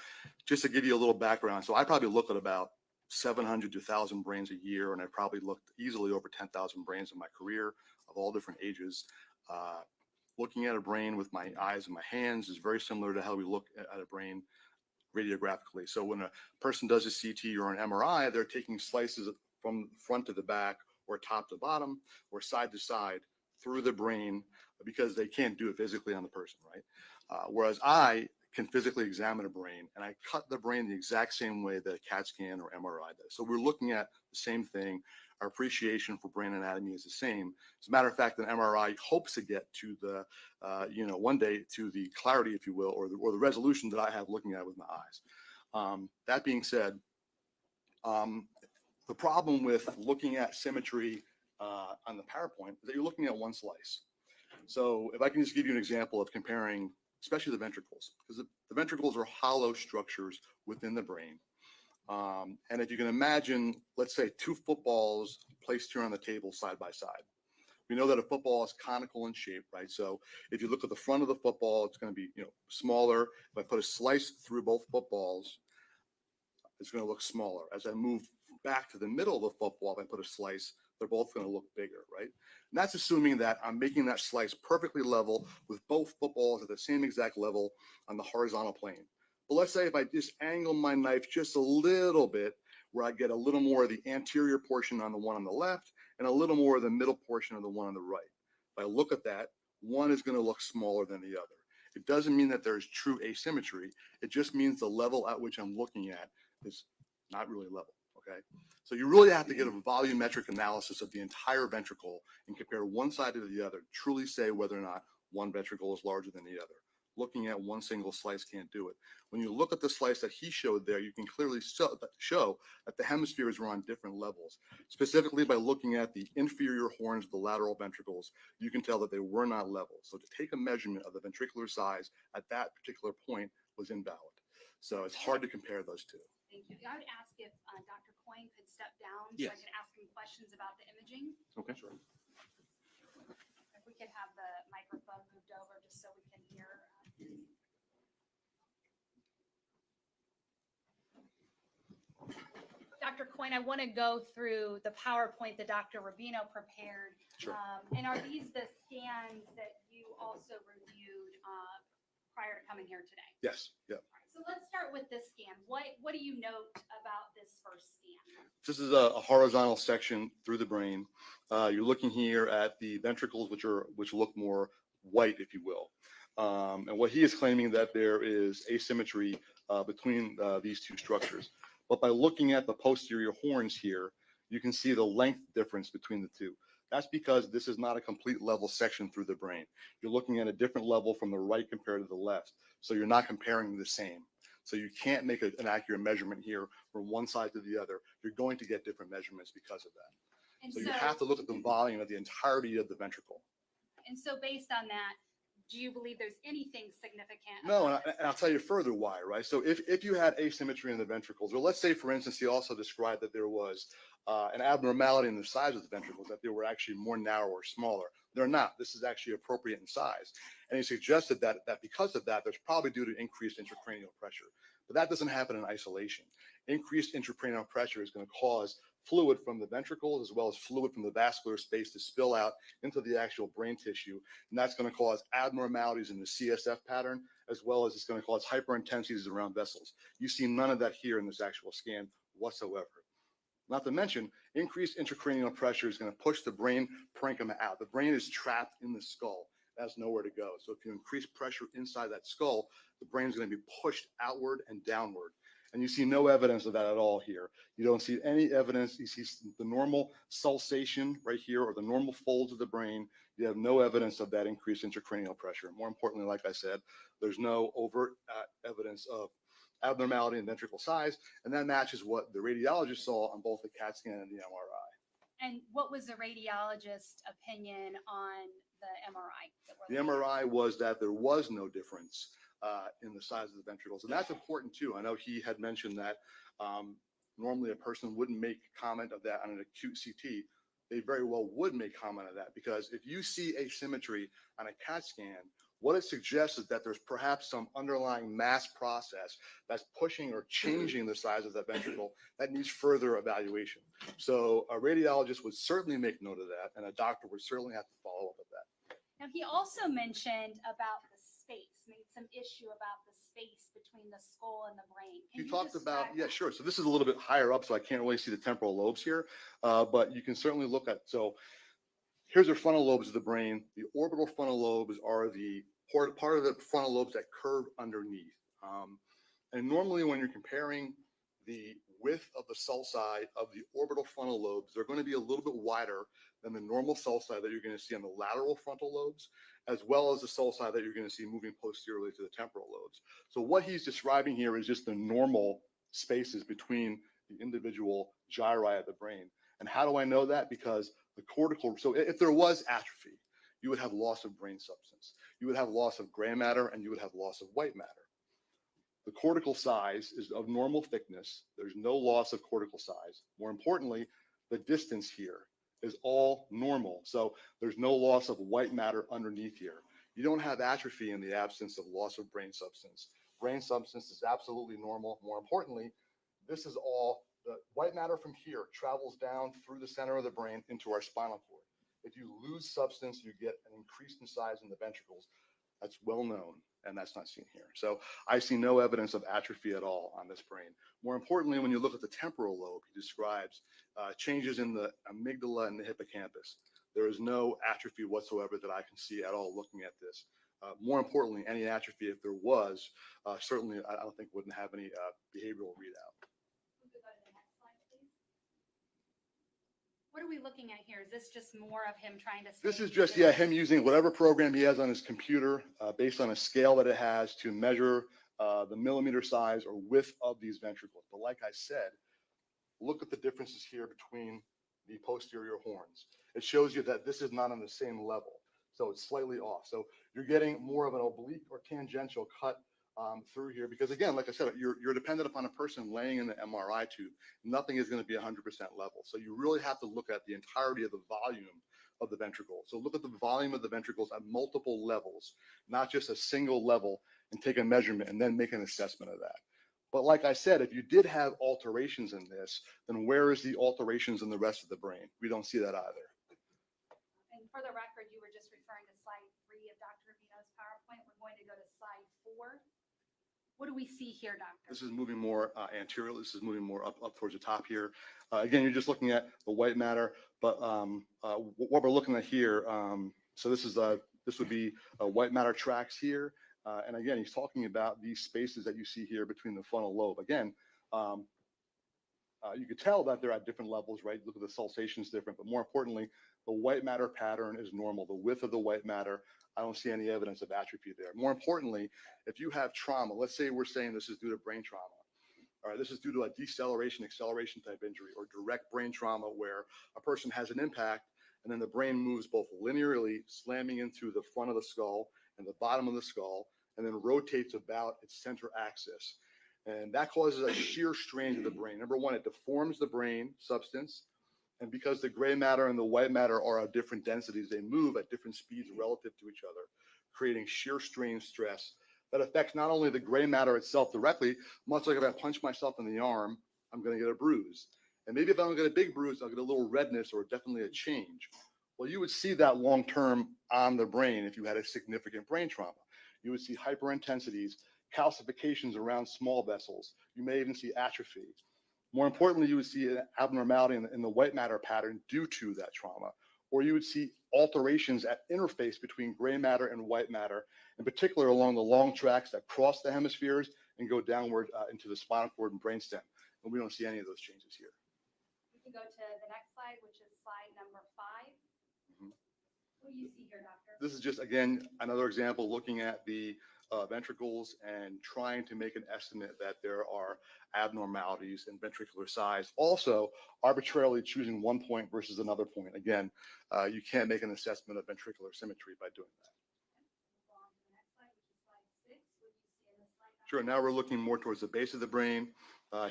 just to give you a little background, so I probably look at about 700 to 1,000 brains a year, and I probably looked easily over 10,000 brains in my career of all different ages. Looking at a brain with my eyes and my hands is very similar to how we look at a brain radiographically. So when a person does a CT or an MRI, they're taking slices from front to the back or top to bottom or side to side through the brain because they can't do it physically on the person, right? Whereas I can physically examine a brain and I cut the brain the exact same way that a CAT scan or MRI does. So we're looking at the same thing. Our appreciation for brain anatomy is the same. As a matter of fact, an MRI hopes to get to the, one day to the clarity, if you will, or the resolution that I have looking at it with my eyes. That being said, the problem with looking at symmetry on the PowerPoint is that you're looking at one slice. So if I can just give you an example of comparing, especially the ventricles, because the ventricles are hollow structures within the brain. And if you can imagine, let's say 2 footballs placed here on the table side by side. We know that a football is conical in shape, right? So if you look at the front of the football, it's going to be, smaller. If I put a slice through both footballs, it's going to look smaller. As I move back to the middle of the football, if I put a slice, they're both going to look bigger, right? And that's assuming that I'm making that slice perfectly level with both footballs at the same exact level on the horizontal plane. But let's say if I just angle my knife just a little bit, where I get a little more of the anterior portion on the one on the left and a little more of the middle portion of the one on the right. If I look at that, one is going to look smaller than the other. It doesn't mean that there's true asymmetry. It just means the level at which I'm looking at is not really level, okay? So you really have to get a volumetric analysis of the entire ventricle and compare one side to the other, truly say whether or not one ventricle is larger than the other. Looking at one single slice can't do it. When you look at the slice that he showed there, you can clearly show that the hemispheres were on different levels. Specifically by looking at the inferior horns of the lateral ventricles, you can tell that they were not level. So to take a measurement of the ventricular size at that particular point was invalid. So it's hard to compare those two. Thank you. I would ask if Dr. Coyne could step down so Yes. I could ask him questions about the imaging. Okay. Sure. If we could have the microphone moved over just so we can hear. Dr. Coyne, I want to go through the PowerPoint that Dr. Rubino prepared. Sure. And are these the scans that you also reviewed coming here today. Yes, yeah. All right, so let's start with this scan. What do you note about this first scan? This is a horizontal section through the brain. You're looking here at the ventricles, which look more white, if you will. And what he is claiming that there is asymmetry between these two structures. But by looking at the posterior horns here, you can see the length difference between the two. That's because this is not a complete level section through the brain. You're looking at a different level from the right compared to the left. So you're not comparing the same. So you can't make an accurate measurement here from one side to the other. You're going to get different measurements because of that. And So you have to look at the volume of the entirety of the ventricle. And so based on that, do you believe there's anything significant? No, about this? and I'll tell you further why, right? So if you had asymmetry in the ventricles, or let's say, for instance, he also described that there was an abnormality in the size of the ventricles, that they were actually more narrow or smaller. They're not. This is actually appropriate in size. And he suggested that because of that, there's probably due to increased intracranial pressure. But that doesn't happen in isolation. Increased intracranial pressure is going to cause fluid from the ventricles as well as fluid from the vascular space to spill out into the actual brain tissue. And that's going to cause abnormalities in the CSF pattern, as well as it's going to cause hyperintensities around vessels. You see none of that here in this actual scan whatsoever. Not to mention, increased intracranial pressure is going to push the brain parenchyma out. The brain is trapped in the skull. That's nowhere to go. So if you increase pressure inside that skull, the brain is going to be pushed outward and downward. And you see no evidence of that at all here. You don't see any evidence. You see the normal sulsation right here, or the normal folds of the brain. You have no evidence of that increased intracranial pressure. More importantly, like I said, there's no overt evidence of abnormality in ventricle size, and that matches what the radiologist saw on both the CAT scan and the MRI. And what was the radiologist's opinion on the MRI? The MRI was that there was no difference in the size of the ventricles, and that's important too. I know he had mentioned that normally a person wouldn't make comment of that on an acute CT. They very well would make comment of that, because if you see asymmetry on a CAT scan, what it suggests is that there's perhaps some underlying mass process that's pushing or changing the size of that ventricle that needs further evaluation. So a radiologist would certainly make note of that, and a doctor would certainly have to follow up with that. Now, he also mentioned about the space, made some issue about the space between the skull and the brain. Can He you talked about, describe yeah, that? sure. So this is a little bit higher up, so I can't really see the temporal lobes here, but you can certainly look at, so here's the frontal lobes of the brain. The orbital frontal lobes are the part of the frontal lobes that curve underneath. And normally when you're comparing the width of the sulci of the orbital frontal lobes, they're going to be a little bit wider than the normal sulci that you're going to see on the lateral frontal lobes, as well as the sulci that you're going to see moving posteriorly to the temporal lobes. So what he's describing here is just the normal spaces between the individual gyri of the brain. And how do I know that? Because the cortical, so if there was atrophy, you would have loss of brain substance. You would have loss of gray matter, and you would have loss of white matter. The cortical size is of normal thickness. There's no loss of cortical size. More importantly, the distance here is all normal. So there's no loss of white matter underneath here. You don't have atrophy in the absence of loss of brain substance. Brain substance is absolutely normal. More importantly, this is all the white matter from here travels down through the center of the brain into our spinal cord. If you lose substance, you get an increase in size in the ventricles. That's well known, and that's not seen here. So I see no evidence of atrophy at all on this brain. More importantly, when you look at the temporal lobe, he describes changes in the amygdala and the hippocampus. There is no atrophy whatsoever that I can see at all looking at this. More importantly, any atrophy, if there was, certainly I don't think wouldn't have any behavioral readout. We could go to the next slide, please. What are we looking at here? Is this just more of him trying to say? This is just, yeah, him using whatever program he has on his computer based on a scale that it has to measure the millimeter size or width of these ventricles. But like I said, look at the differences here between the posterior horns. It shows you that this is not on the same level. So it's slightly off. So you're getting more of an oblique or tangential cut through here, because again, like I said, you're dependent upon a person laying in the MRI tube. Nothing is going to be 100% level. So you really have to look at the entirety of the volume of the ventricle. So look at the volume of the ventricles at multiple levels, not just a single level, and take a measurement and then make an assessment of that. But like I said, if you did have alterations in this, then where is the alterations in the rest of the brain? We don't see that either. And for the record, you were just referring to slide 3 of Dr. Rubino's PowerPoint. We're going to go to slide 4 forward? What do we see here, doctor? This is moving more anterior. This is moving more up towards the top here. Again, you're just looking at the white matter, but what we're looking at here, so this would be white matter tracks here. And again, he's talking about these spaces that you see here between the frontal lobe. Again, you could tell that they're at different levels, right? Look at the sulsations different, but more importantly, the white matter pattern is normal. The width of the white matter, I don't see any evidence of atrophy there. More importantly, if you have trauma, let's say we're saying this is due to brain trauma. All right, this is due to a deceleration, acceleration type injury or direct brain trauma where a person has an impact and then the brain moves both linearly, slamming into the front of the skull and the bottom of the skull, and then rotates about its center axis. And that causes a shear strain to the brain. Number one, it deforms the brain substance. And because the gray matter and the white matter are at different densities, they move at different speeds relative to each other, creating shear strain stress that affects not only the gray matter itself directly, much like if I punch myself in the arm, I'm going to get a bruise. And maybe if I don't get a big bruise, I'll get a little redness or definitely a change. Well, you would see that long term on the brain if you had a significant brain trauma. You would see hyperintensities, calcifications around small vessels. You may even see atrophy. More importantly, you would see an abnormality in the white matter pattern due to that trauma, or you would see alterations at interface between gray matter and white matter, in particular along the long tracks that cross the hemispheres and go downward into the spinal cord and brainstem. And we don't see any of those changes here. We can go to the next slide, which is slide number 5. What do you see here, doctor? This is just, again, another example looking at the ventricles and trying to make an estimate that there are abnormalities in ventricular size. Also, arbitrarily choosing one point versus another point. Again, you can't make an assessment of ventricular symmetry by doing that. We'll go on to the next slide, which is slide 6. What do you see in this slide, doctor? Sure, now we're looking more towards the base of the brain.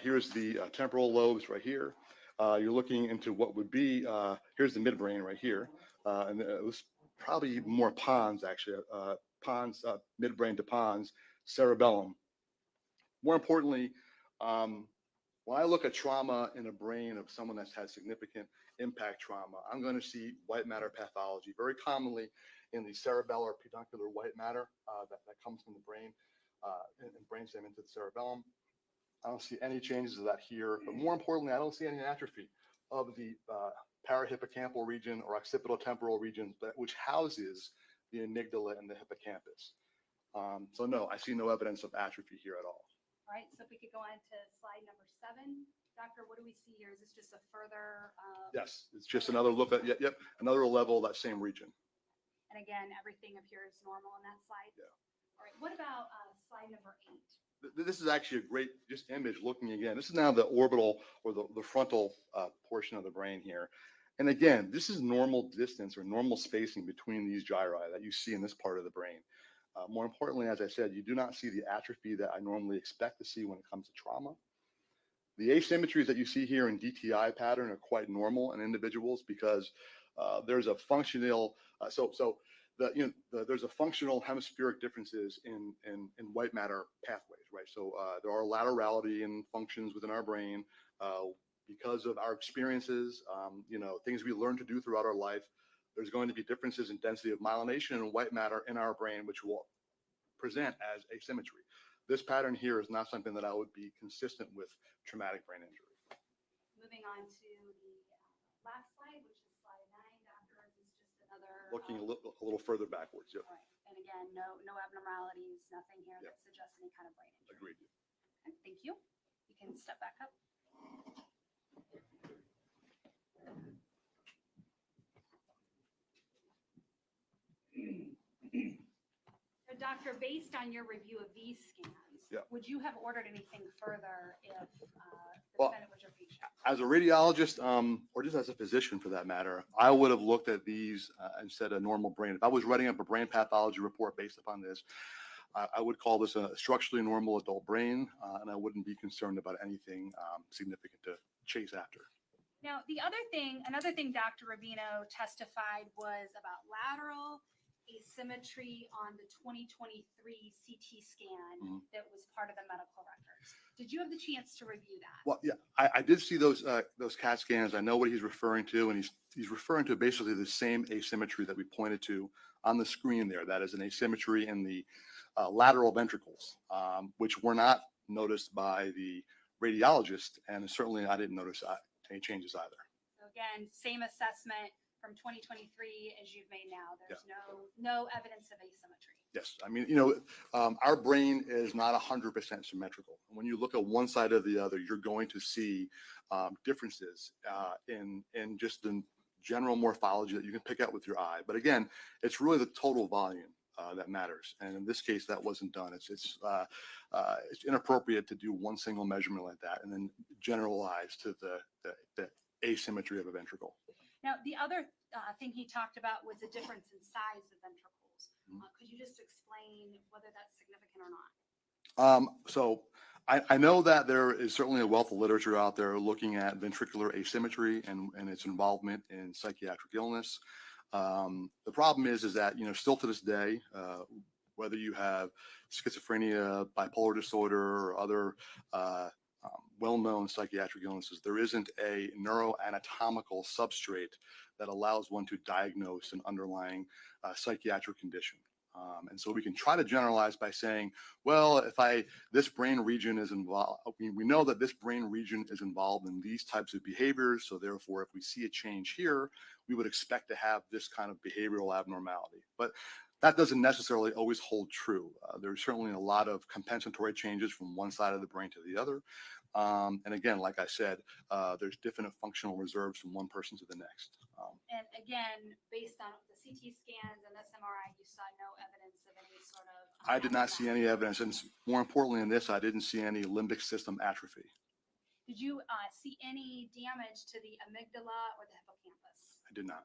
Here's the temporal lobes right here. You're looking into what would be, here's the midbrain right here. And it was probably more pons, actually, pons, midbrain to pons, cerebellum. More importantly, when I look at trauma in a brain of someone that's had significant impact trauma, I'm going to see white matter pathology, very commonly in the cerebellar peduncular white matter that comes from the brain and brainstem into the cerebellum. I don't see any changes of that here, but more importantly, I don't see any atrophy of the parahippocampal region or occipital temporal region, which houses the amygdala and the hippocampus. So no, I see no evidence of atrophy here at all. All right, so if we could go on to slide number 7. Doctor, what do we see here? Is this just a further? Yes, it's just another look at, yep, another level of that same region. And again, everything appears normal in that slide? Yeah. All right, what about slide number 8? This is actually a great just image looking again. This is now the orbital or the frontal portion of the brain here. And again, this is normal distance or normal spacing between these gyri that you see in this part of the brain. More importantly, as I said, you do not see the atrophy that I normally expect to see when it comes to trauma. The asymmetries that you see here in DTI pattern are quite normal in individuals because there's a functional, there's a functional hemispheric differences in white matter pathways, right? So there are laterality in functions within our brain because of our experiences, things we learn to do throughout our life. There's going to be differences in density of myelination and white matter in our brain, which will present as asymmetry. This pattern here is not something that I would be consistent with traumatic brain injury. Moving on to the last slide, which is slide 9. Doctor, is this just another? Looking a little further backwards. Yep. All right, and again, no abnormalities, nothing here that suggests any kind of brain injury. Agreed. Okay, thank you. You can step back up. So, doctor, based on your review of these scans, would you have ordered anything further if the defendant was your patient? As a radiologist, or just as a physician for that matter, I would have looked at these and said a normal brain. If I was writing up a brain pathology report based upon this, I would call this a structurally normal adult brain, and I wouldn't be concerned about anything significant to chase after. Now, another thing Dr. Rubino testified was about lateral asymmetry on the 2023 CT scan Mhm. that was part of the medical records. Did you have the chance to review that? Well, yeah, I did see those CAT scans. I know what he's referring to, and he's referring to basically the same asymmetry that we pointed to on the screen there. That is an asymmetry in the lateral ventricles, which were not noticed by the radiologist, and certainly I didn't notice any changes either. So again, same assessment from 2023 as you've made now. There's no evidence of asymmetry. Yes, I mean, our brain is not 100% symmetrical. When you look at one side or the other, you're going to see differences in just the general morphology that you can pick out with your eye. But again, it's really the total volume that matters. And in this case, that wasn't done. It's inappropriate to do one single measurement like that and then generalize to the asymmetry of a ventricle. Now, the other thing he talked about was the difference in size of ventricles. Could you just explain whether that's significant or not? So I know that there is certainly a wealth of literature out there looking at ventricular asymmetry and its involvement in psychiatric illness. The problem is that, still to this day, whether you have schizophrenia, bipolar disorder, or other well-known psychiatric illnesses, there isn't a neuroanatomical substrate that allows one to diagnose an underlying psychiatric condition. And so we can try to generalize by saying, well, this brain region is involved, we know that this brain region is involved in these types of behaviors. So therefore, if we see a change here, we would expect to have this kind of behavioral abnormality. But that doesn't necessarily always hold true. There's certainly a lot of compensatory changes from one side of the brain to the other. And again, like I said, there's different functional reserves from one person to the next. And again, based on the CT scans and SMRI, you saw no evidence of any sort of. I did not see any evidence. And more importantly in this, I didn't see any limbic system atrophy. Did you see any damage to the amygdala or the hippocampus? I did not.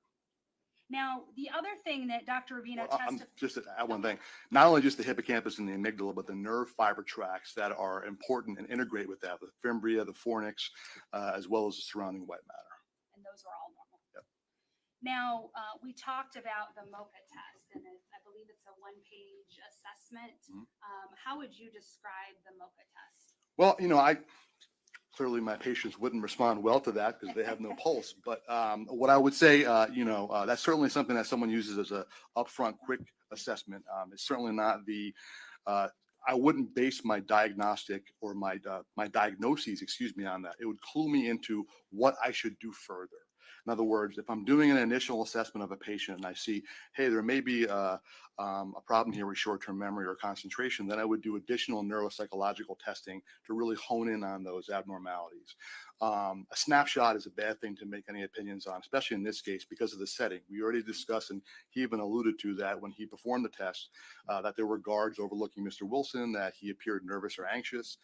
Now, the other thing that Dr. Rubino testified. Just to add one thing, not only just the hippocampus and the amygdala, but the nerve fiber tracts that are important and integrate with that, the fimbria, the fornix, as well as the surrounding white matter. And those are all normal. Yep. Now, we talked about the MoCA test, and I believe it's a one-page assessment. Mm-hmm. How would you describe the MoCA test? Well, clearly my patients wouldn't respond well to that because they have no pulse. But what I would say, that's certainly something that someone uses as a upfront quick assessment. It's certainly not I wouldn't base my diagnostic or my diagnoses, on that. It would clue me into what I should do further. In other words, if I'm doing an initial assessment of a patient and I see, hey, there may be a problem here with short-term memory or concentration, then I would do additional neuropsychological testing to really hone in on those abnormalities. A snapshot is a bad thing to make any opinions on, especially in this case because of the setting. We already discussed, and he even alluded to that when he performed the test, that there were guards overlooking Mr. Wilson, that he appeared nervous or anxious.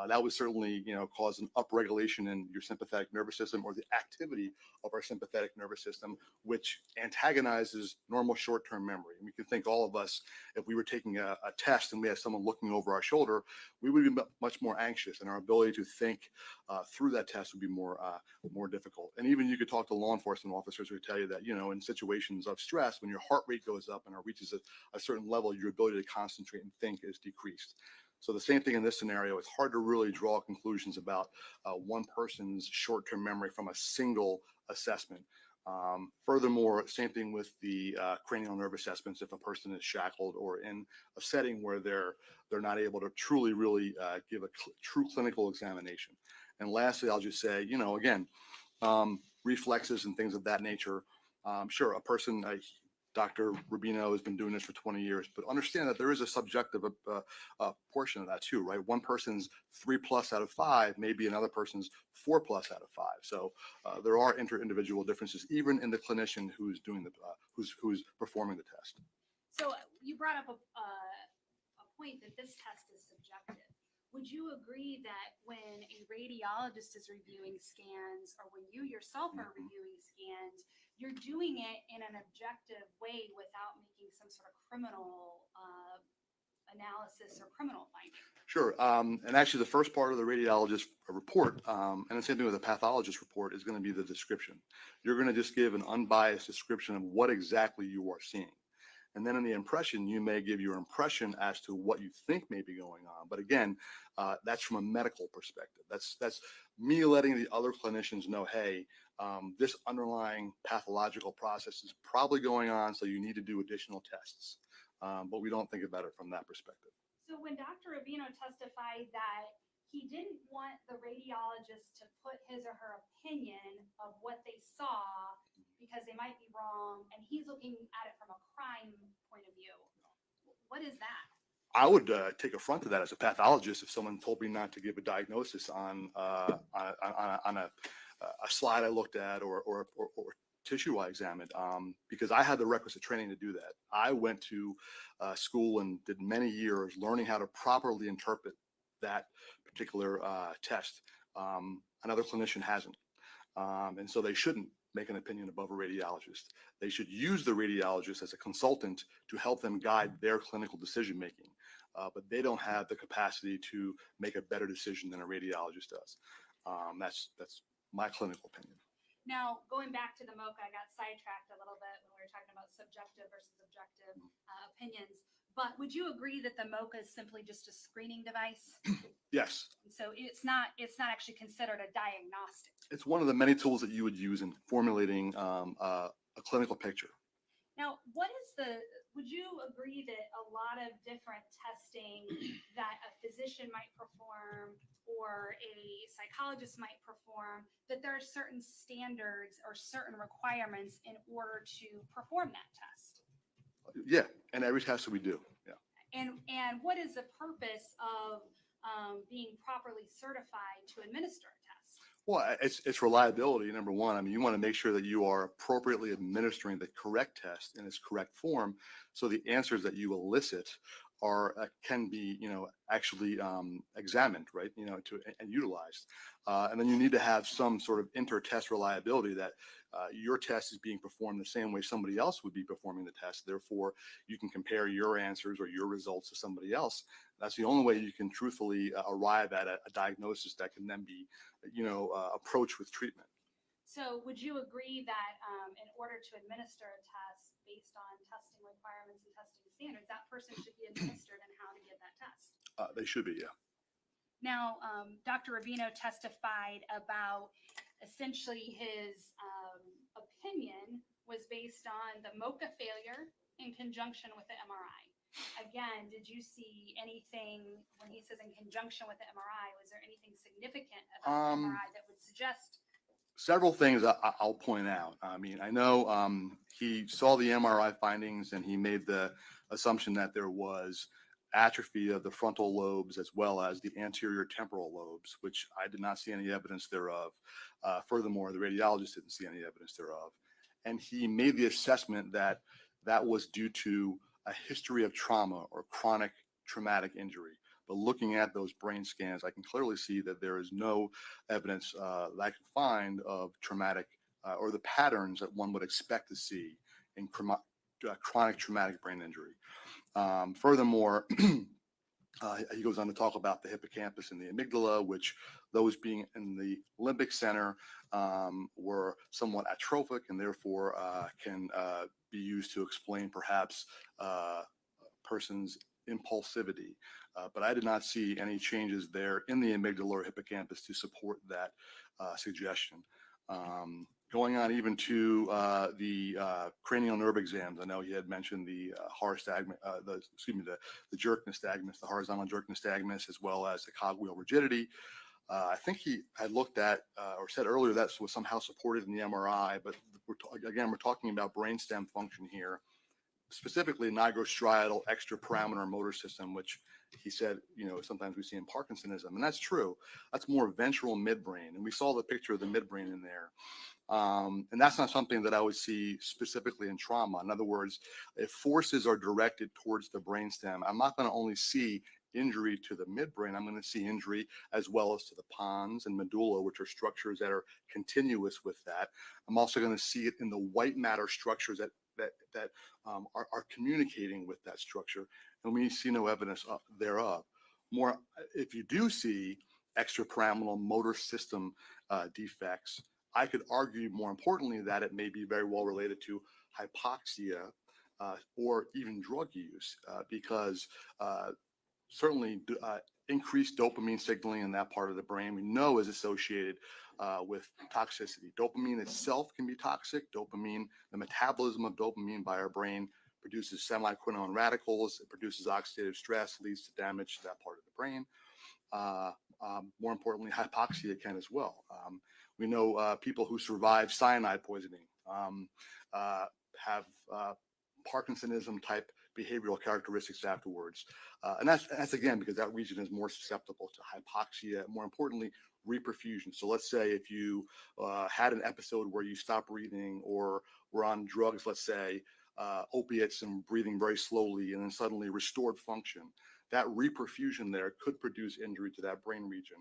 That would certainly, cause an upregulation in your sympathetic nervous system or the activity of our sympathetic nervous system, which antagonizes normal short-term memory. And we can think all of us, if we were taking a test and we had someone looking over our shoulder, we would be much more anxious, and our ability to think through that test would be more difficult. And even you could talk to law enforcement officers who tell you that, in situations of stress, when your heart rate goes up and it reaches a certain level, your ability to concentrate and think is decreased. So the same thing in this scenario. It's hard to really draw conclusions about one person's short-term memory from a single assessment. Furthermore, same thing with the cranial nerve assessments. If a person is shackled or in a setting where they're not able to truly, really give a true clinical examination. And lastly, I'll just say, again, reflexes and things of that nature. Sure, a person. Dr. Rubino has been doing this for 20 years, but understand that there is a subjective portion of that too, right? One person's 3+ out of 5 may be another person's 4+ out of 5. So there are inter-individual differences, even in the clinician who's doing who's performing the test. So you brought up a point that this test is subjective. Would you agree that when a radiologist is reviewing scans, or when you yourself are reviewing scans, you're doing it in an objective way without making some sort of criminal analysis or criminal finding? Sure. And actually, the first part of the radiologist report, and the same thing with the pathologist report, is going to be the description. You're going to just give an unbiased description of what exactly you are seeing. And then in the impression, you may give your impression as to what you think may be going on. But again, that's from a medical perspective. That's me letting the other clinicians know, hey, this underlying pathological process is probably going on, so you need to do additional tests. But we don't think about it from that perspective. So when Dr. Rubino testified that he didn't want the radiologist to put his or her opinion of what they saw because they might be wrong, and he's looking at it from a crime point of view, what is that? I would take affront to that as a pathologist if someone told me not to give a diagnosis on a slide I looked at or tissue I examined, because I had the requisite training to do that. I went to school and did many years learning how to properly interpret that particular test. Another clinician hasn't. And so they shouldn't make an opinion above a radiologist. They should use the radiologist as a consultant to help them guide their clinical decision making. But they don't have the capacity to make a better decision than a radiologist does. That's my clinical opinion. Now, going back to the MOCA, I got sidetracked a little bit when we were talking about subjective versus objective opinions. But would you agree that the MOCA is simply just a screening device? Yes. So it's not actually considered a diagnostic. It's one of the many tools that you would use in formulating a clinical picture. Now, would you agree that a lot of different testing that a physician might perform or a psychologist might perform, that there are certain standards or certain requirements in order to perform that test? Yeah, and every test that we do. Yeah. And what is the purpose of being properly certified to administer a test? Well, it's reliability, number one. I mean, you want to make sure that you are appropriately administering the correct test in its correct form, so the answers that you elicit are can be, actually examined, right? And utilized. And then you need to have some sort of inter-test reliability that your test is being performed the same way somebody else would be performing the test. Therefore, you can compare your answers or your results to somebody else. That's the only way you can truthfully arrive at a diagnosis that can then be, approached with treatment. So would you agree that in order to administer a test based on testing requirements and testing standards, that person should be administered and how to give that test? They should be, yeah. Now, Dr. Rubino testified about essentially his opinion was based on the MOCA failure in conjunction with the MRI. Again, did you see anything when he says in conjunction with the MRI? Was there anything significant about the MRI that would suggest? Several things I'll point out. I mean, I know he saw the MRI findings and he made the assumption that there was atrophy of the frontal lobes as well as the anterior temporal lobes, which I did not see any evidence thereof. Furthermore, the radiologist didn't see any evidence thereof. And he made the assessment that that was due to a history of trauma or chronic traumatic injury. But looking at those brain scans, I can clearly see that there is no evidence that I can find of traumatic or the patterns that one would expect to see in chronic traumatic brain injury. Furthermore, he goes on to talk about the hippocampus and the amygdala, which those being in the limbic center were somewhat atrophic and therefore can be used to explain perhaps a person's impulsivity. But I did not see any changes there in the amygdala or hippocampus to support that suggestion. Going on even to the cranial nerve exams, I know he had mentioned the the jerk nystagmus, the horizontal jerk nystagmus, as well as the cogwheel rigidity. I think he had looked at or said earlier that was somehow supported in the MRI, but we're talking about brainstem function here, specifically nigrostriatal extrapyramidal motor system, which he said, sometimes we see in Parkinsonism, and that's true. That's more ventral midbrain, and we saw the picture of the midbrain in there. And that's not something that I would see specifically in trauma. In other words, if forces are directed towards the brainstem, I'm not going to only see injury to the midbrain, I'm going to see injury as well as to the pons and medulla, which are structures that are continuous with that. I'm also going to see it in the white matter structures that are communicating with that structure, and we see no evidence thereof. More, if you do see extrapyramidal motor system defects, I could argue more importantly that it may be very well related to hypoxia or even drug use, because certainly increased dopamine signaling in that part of the brain we know is associated with toxicity. Dopamine itself can be toxic. Dopamine, the metabolism of dopamine by our brain produces semiquinone radicals. It produces oxidative stress, leads to damage to that part of the brain. More importantly, hypoxia can as well. We know people who survive cyanide poisoning have Parkinsonism type behavioral characteristics afterwards. And that's again, because that region is more susceptible to hypoxia, more importantly, reperfusion. So let's say if you had an episode where you stopped breathing or were on drugs, let's say opiates and breathing very slowly, and then suddenly restored function, that reperfusion there could produce injury to that brain region.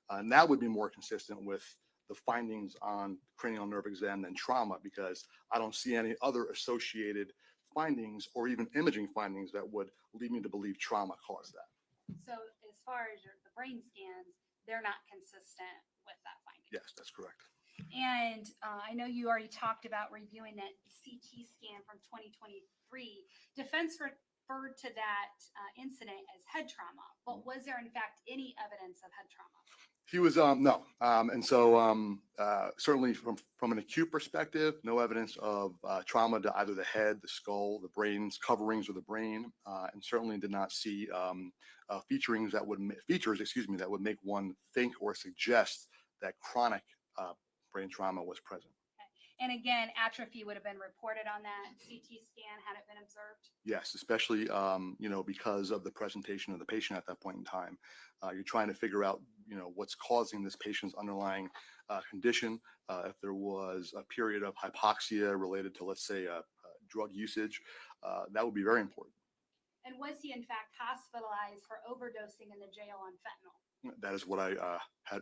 And that would be more consistent with the findings on cranial nerve exam than trauma, because I don't see any other associated findings or even imaging findings that would lead me to believe trauma caused that. So as far as the brain scans, they're not consistent with that finding. Yes, that's correct. And I know you already talked about reviewing that CT scan from 2023. Defense referred to that incident as head trauma, but was there in fact any evidence of head trauma? He was no, and so certainly from an acute perspective, no evidence of trauma to either the head, the skull, the brain's coverings, or the brain, and certainly did not see features that would make one think or suggest that chronic brain trauma was present. And again, atrophy would have been reported on that CT scan had it been observed? Yes, especially, because of the presentation of the patient at that point in time. You're trying to figure out, what's causing this patient's underlying condition. If there was a period of hypoxia related to, let's say, drug usage, that would be very important. And was he in fact hospitalized for overdosing in the jail on fentanyl? That is what I had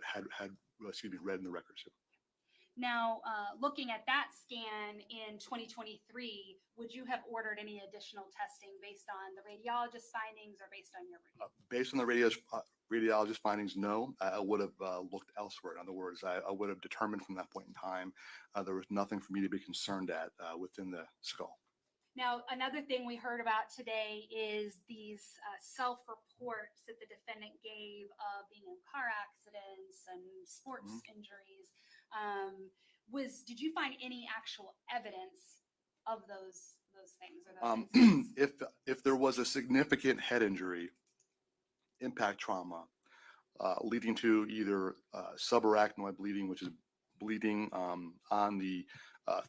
read in the records. Now, looking at that scan in 2023, would you have ordered any additional testing based on the radiologist findings or based on your review? Based on the radiologist findings, no. I would have looked elsewhere. In other words, I would have determined from that point in time there was nothing for me to be concerned at within the skull. Now, another thing we heard about today is these self-reports that the defendant gave of being in car accidents and sports injuries. Did you find any actual evidence of those things or those incidents? If there was a significant head injury, impact trauma, leading to either subarachnoid bleeding, which is bleeding on the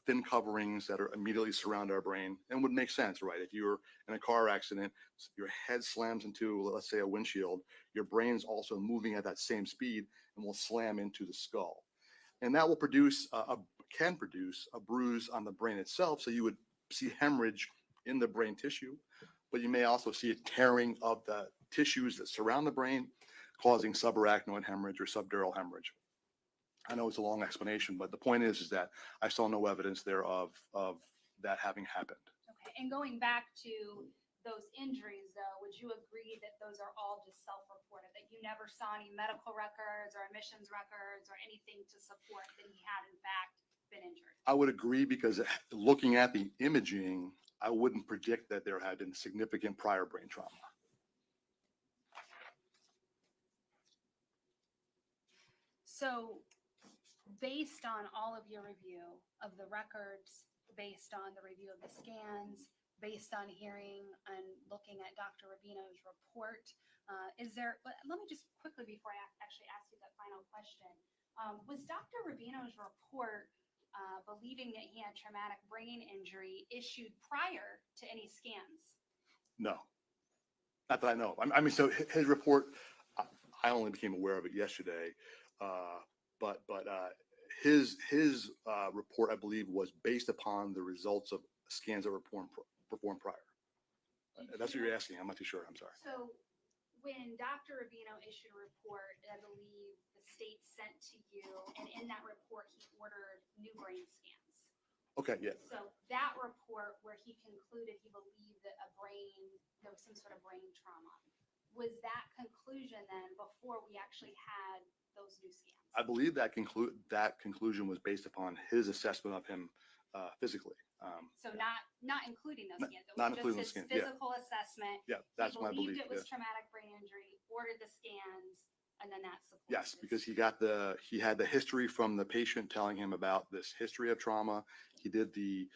thin coverings that are immediately surround our brain, and would make sense, right? If you're in a car accident, your head slams into, let's say, a windshield, your brain's also moving at that same speed and will slam into the skull. And that will can produce a bruise on the brain itself. So you would see hemorrhage in the brain tissue, but you may also see a tearing of the tissues that surround the brain, causing subarachnoid hemorrhage or subdural hemorrhage. I know it's a long explanation, but the point is that I saw no evidence there of that having happened. Okay, and going back to those injuries, though, would you agree that those are all just self-reported, that you never saw any medical records or admissions records or anything to support that he had, in fact, been injured? I would agree, because looking at the imaging, I wouldn't predict that there had been significant prior brain trauma. So, based on all of your review of the records, based on the review of the scans, based on hearing and looking at Dr. Rubino's report, let me just quickly, before I actually ask you that final question, was Dr. Rubino's report believing that he had traumatic brain injury issued prior to any scans? No, not that I know. I mean, so his report, I only became aware of it yesterday, but his report, I believe, was based upon the results of scans that were performed prior. That's what you're asking. I'm not too sure. I'm sorry. So when Dr. Rubino issued a report, I believe the state sent to you, and in that report, he ordered new brain scans. Okay, yeah. So that report where he concluded he believed that there was some sort of brain trauma, was that conclusion then before we actually had those new scans? I believe that conclusion was based upon his assessment of him physically. So not including those Not- scans. It not was including just the his scan, yeah. physical assessment. Yeah, that's my He belief. believed it was Yeah. traumatic brain injury, ordered the scans, and then that supported. Yes, his- because he had the history from the patient telling him about this history of trauma. He did the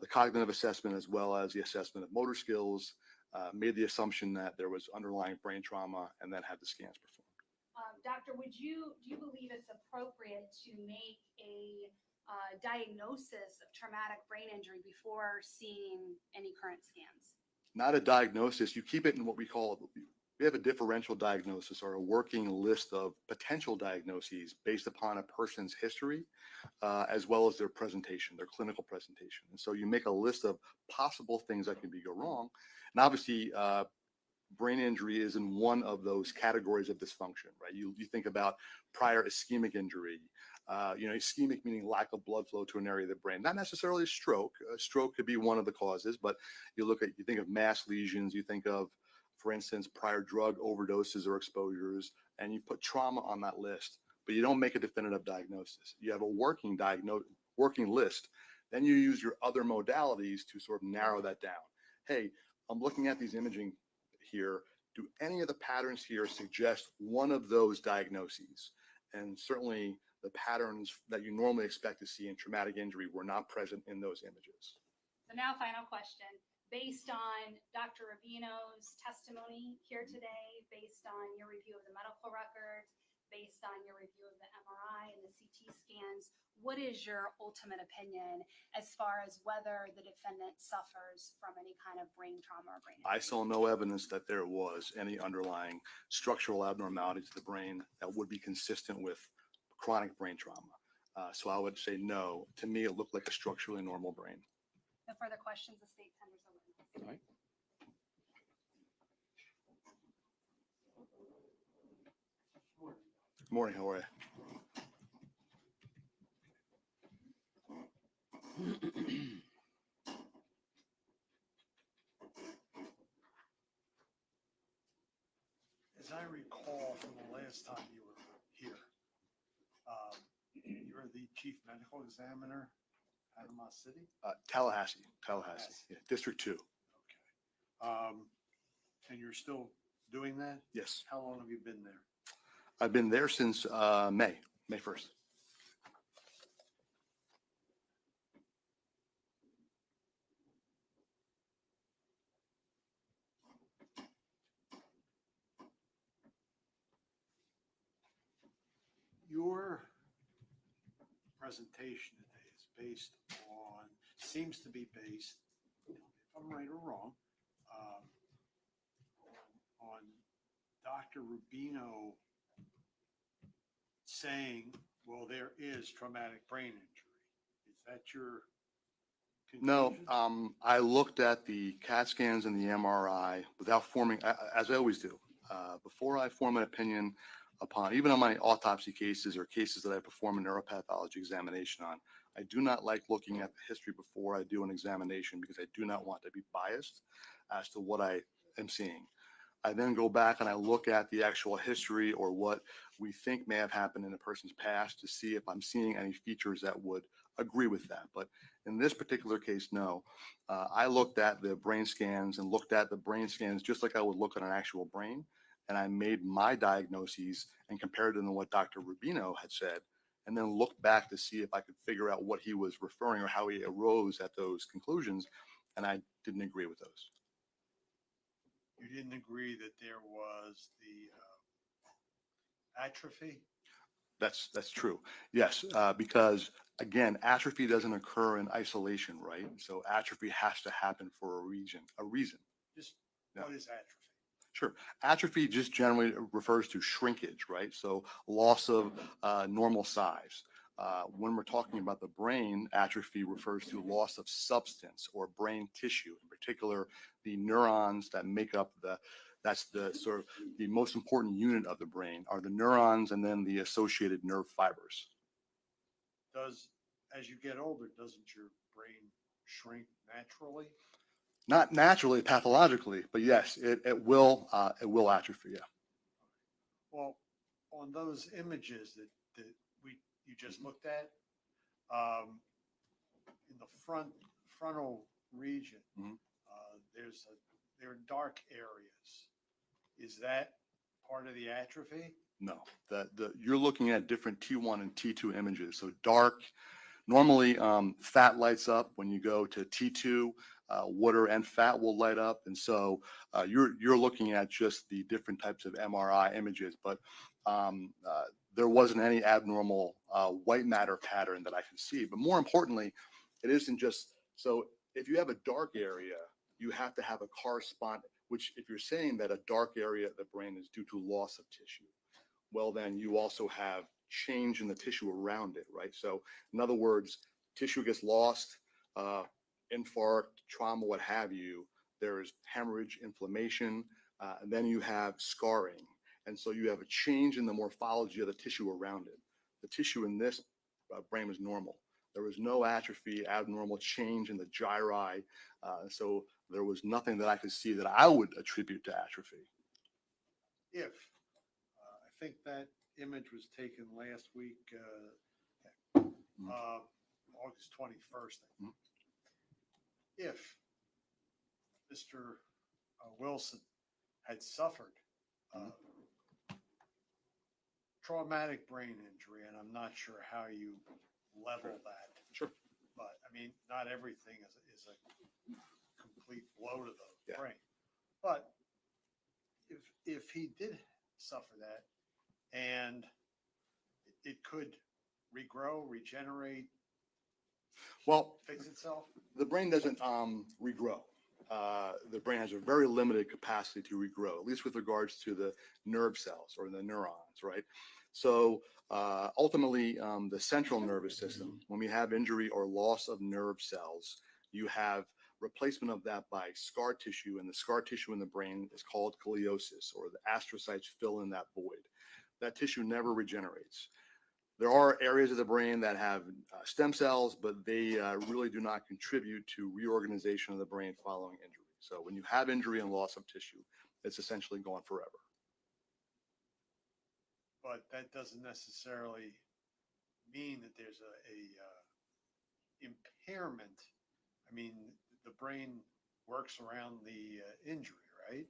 cognitive assessment as well as the assessment of motor skills, made the assumption that there was underlying brain trauma, and then had the scans performed. Doctor, do you believe it's appropriate to make a diagnosis of traumatic brain injury before seeing any current scans? Not a diagnosis. You keep it in what we have a differential diagnosis or a working list of potential diagnoses based upon a person's history, as well as their presentation, their clinical presentation. And so you make a list of possible things that can go wrong. And obviously, brain injury is in one of those categories of dysfunction, right? You think about prior ischemic injury, ischemic meaning lack of blood flow to an area of the brain, not necessarily a stroke. A stroke could be one of the causes, but you think of mass lesions, you think of, for instance, prior drug overdoses or exposures, and you put trauma on that list, but you don't make a definitive diagnosis. You have a working list. Then you use your other modalities to sort of narrow that down. Hey, I'm looking at these imaging here. Do any of the patterns here suggest one of those diagnoses? And certainly the patterns that you normally expect to see in traumatic injury were not present in those images. So now, final question. Based on Dr. Rubino's testimony here today, based on your review of the medical records, based on your review of the MRI and the CT scans, what is your ultimate opinion as far as whether the defendant suffers from any kind of brain trauma or brain injury? I saw no evidence that there was any underlying structural abnormality to the brain that would be consistent with chronic brain trauma. So I would say no. To me, it looked like a structurally normal brain. No further questions. The state tenders a witness. All right. Good morning. How are you? As I recall from the last time you were here, you're the chief medical examiner, Panama City? Tallahassee, Tallahassee. yeah, District 2. Okay. And you're still doing that? Yes, How long have you been there? I've been there since May 1st. Your presentation today seems to be based, if I'm right or wrong, on Dr. Rubino saying, well, there is traumatic brain injury. Is that your No, conclusion? I looked at the CAT scans and the MRI without forming, as I always do, before I form an opinion upon, even on my autopsy cases or cases that I perform a neuropathology examination on. I do not like looking at the history before I do an examination because I do not want to be biased as to what I am seeing. I then go back and I look at the actual history or what we think may have happened in a person's past to see if I'm seeing any features that would agree with that. But in this particular case, no. I looked at the brain scans and looked at the brain scans just like I would look at an actual brain. And I made my diagnoses and compared them to what Dr. Rubino had said, and then looked back to see if I could figure out what he was referring or how he arose at those conclusions. And I didn't agree with those. You didn't agree that there was the atrophy? That's true. Yes, because again, atrophy doesn't occur in isolation, right? So atrophy has to happen for a reason. Just Yeah. what is atrophy? Sure. Atrophy just generally refers to shrinkage, right? So loss of normal size. When we're talking about the brain, atrophy refers to loss of substance or brain tissue, in particular, the neurons that make up that's the sort of the most important unit of the brain are the neurons and then the associated nerve fibers. As you get older, doesn't your brain shrink naturally? Not naturally, pathologically, but yes, it will atrophy. Yeah. Well, on those images that you just looked at, in the frontal region, Mhm. there are dark areas. Is that part of the atrophy? No, you're looking at different T1 and T2 images. So dark, normally fat lights up when you go to T2, water and fat will light up. And so you're looking at just the different types of MRI images, but there wasn't any abnormal white matter pattern that I can see. But more importantly, it isn't just, so if you have a dark area, you have to have a corresponding, which if you're saying that a dark area of the brain is due to loss of tissue, well, then you also have change in the tissue around it, right? So in other words, tissue gets lost, infarct, trauma, what have you, there is hemorrhage, inflammation, and then you have scarring. And so you have a change in the morphology of the tissue around it. The tissue in this brain is normal. There was no atrophy, abnormal change in the gyri. So there was nothing that I could see that I would attribute to atrophy. If, I think that image was taken last week, August 21st. Mhm. If Mr. Wilson had suffered traumatic brain injury, and I'm not sure how you level that. Sure. But I mean, not everything is a complete blow to the Yeah. brain. But if he did suffer that, and it could regrow, regenerate, Well, fix itself. the brain doesn't regrow. The brain has a very limited capacity to regrow, at least with regards to the nerve cells or the neurons, right? So ultimately, the central nervous system, when we have injury or loss of nerve cells, you have replacement of that by scar tissue, and the scar tissue in the brain is called gliosis, or the astrocytes fill in that void. That tissue never regenerates. There are areas of the brain that have stem cells, but they really do not contribute to reorganization of the brain following injury. So when you have injury and loss of tissue, it's essentially gone forever. But that doesn't necessarily mean that there's a impairment. I mean, the brain works around the injury, right?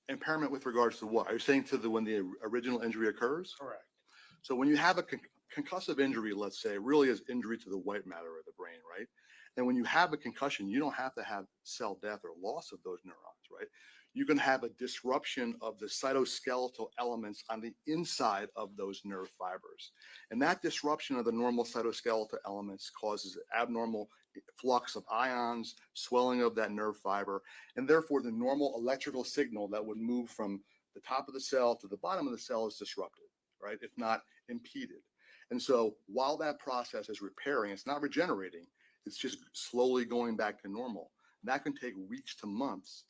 Impairment with regards to what? Are you saying to when the original injury occurs? Correct. So when you have a concussive injury, let's say, really is injury to the white matter of the brain, right? And when you have a concussion, you don't have to have cell death or loss of those neurons, right? You can have a disruption of the cytoskeletal elements on the inside of those nerve fibers. And that disruption of the normal cytoskeletal elements causes abnormal flux of ions, swelling of that nerve fiber, and therefore the normal electrical signal that would move from the top of the cell to the bottom of the cell is disrupted, right? If not impeded. And so while that process is repairing, it's not regenerating, it's just slowly going back to normal. That can take weeks to months.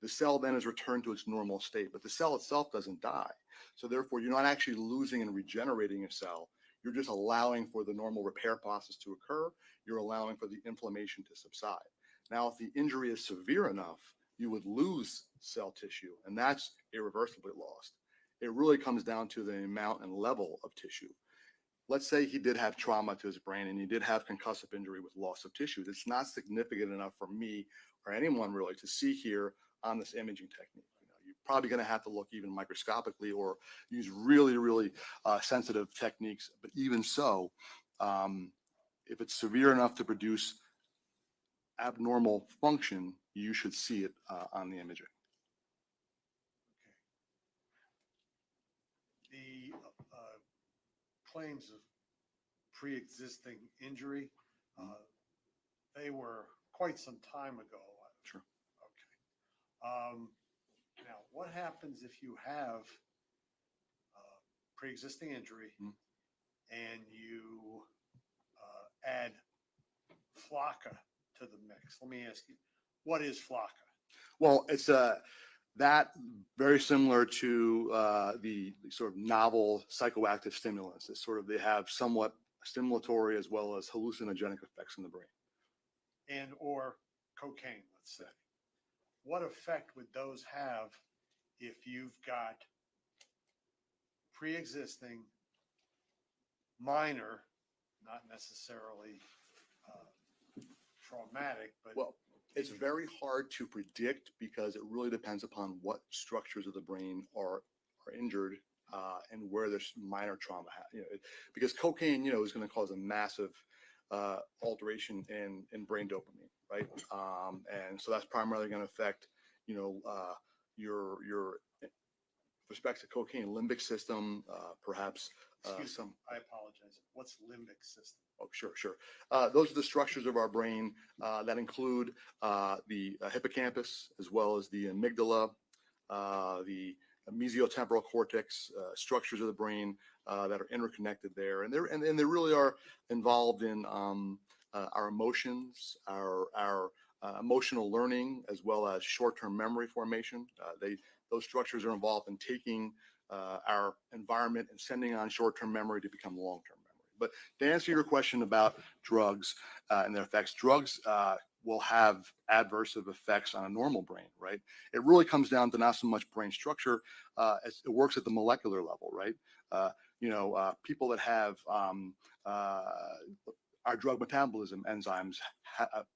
The cell then is returned to its normal state, but the cell itself doesn't die. So therefore, you're not actually losing and regenerating a cell. You're just allowing for the normal repair process to occur. You're allowing for the inflammation to subside. Now, if the injury is severe enough, you would lose cell tissue, and that's irreversibly lost. It really comes down to the amount and level of tissue. Let's say he did have trauma to his brain and he did have concussive injury with loss of tissue. It's not significant enough for me or anyone really to see here on this imaging technique. You're probably going to have to look even microscopically or use really, really sensitive techniques. But even so, if it's severe enough to produce abnormal function, you should see it on the imaging. The claims of pre-existing injury, they were quite some time ago. Sure. Okay. Now, what happens if you have pre-existing injury and you add FLACA to the mix? Let me ask you, what is FLACA? Well, it's that very similar to the sort of novel psychoactive stimulants. It's sort of, they have somewhat stimulatory as well as hallucinogenic effects in the brain. And or cocaine, let's say. What effect would those have if you've got pre-existing, minor, not necessarily traumatic, but Well, it's very hard to predict because it really depends upon what structures of the brain are injured and where there's minor trauma. Because cocaine, is going to cause a massive alteration in brain dopamine, right? And so that's primarily going to affect, your respects to cocaine limbic system, perhaps excuse some. me, I apologize. What's limbic system? Oh, sure. Those are the structures of our brain that include the hippocampus, as well as the amygdala, the mesiotemporal cortex, structures of the brain that are interconnected there, and they really are involved in our emotions, our emotional learning, as well as short-term memory formation. Those structures are involved in taking our environment and sending on short-term memory to become long-term memory. But to answer your question about drugs and their effects, drugs will have adverse effects on a normal brain, right? It really comes down to not so much brain structure as it works at the molecular level, right? People that have our drug metabolism enzymes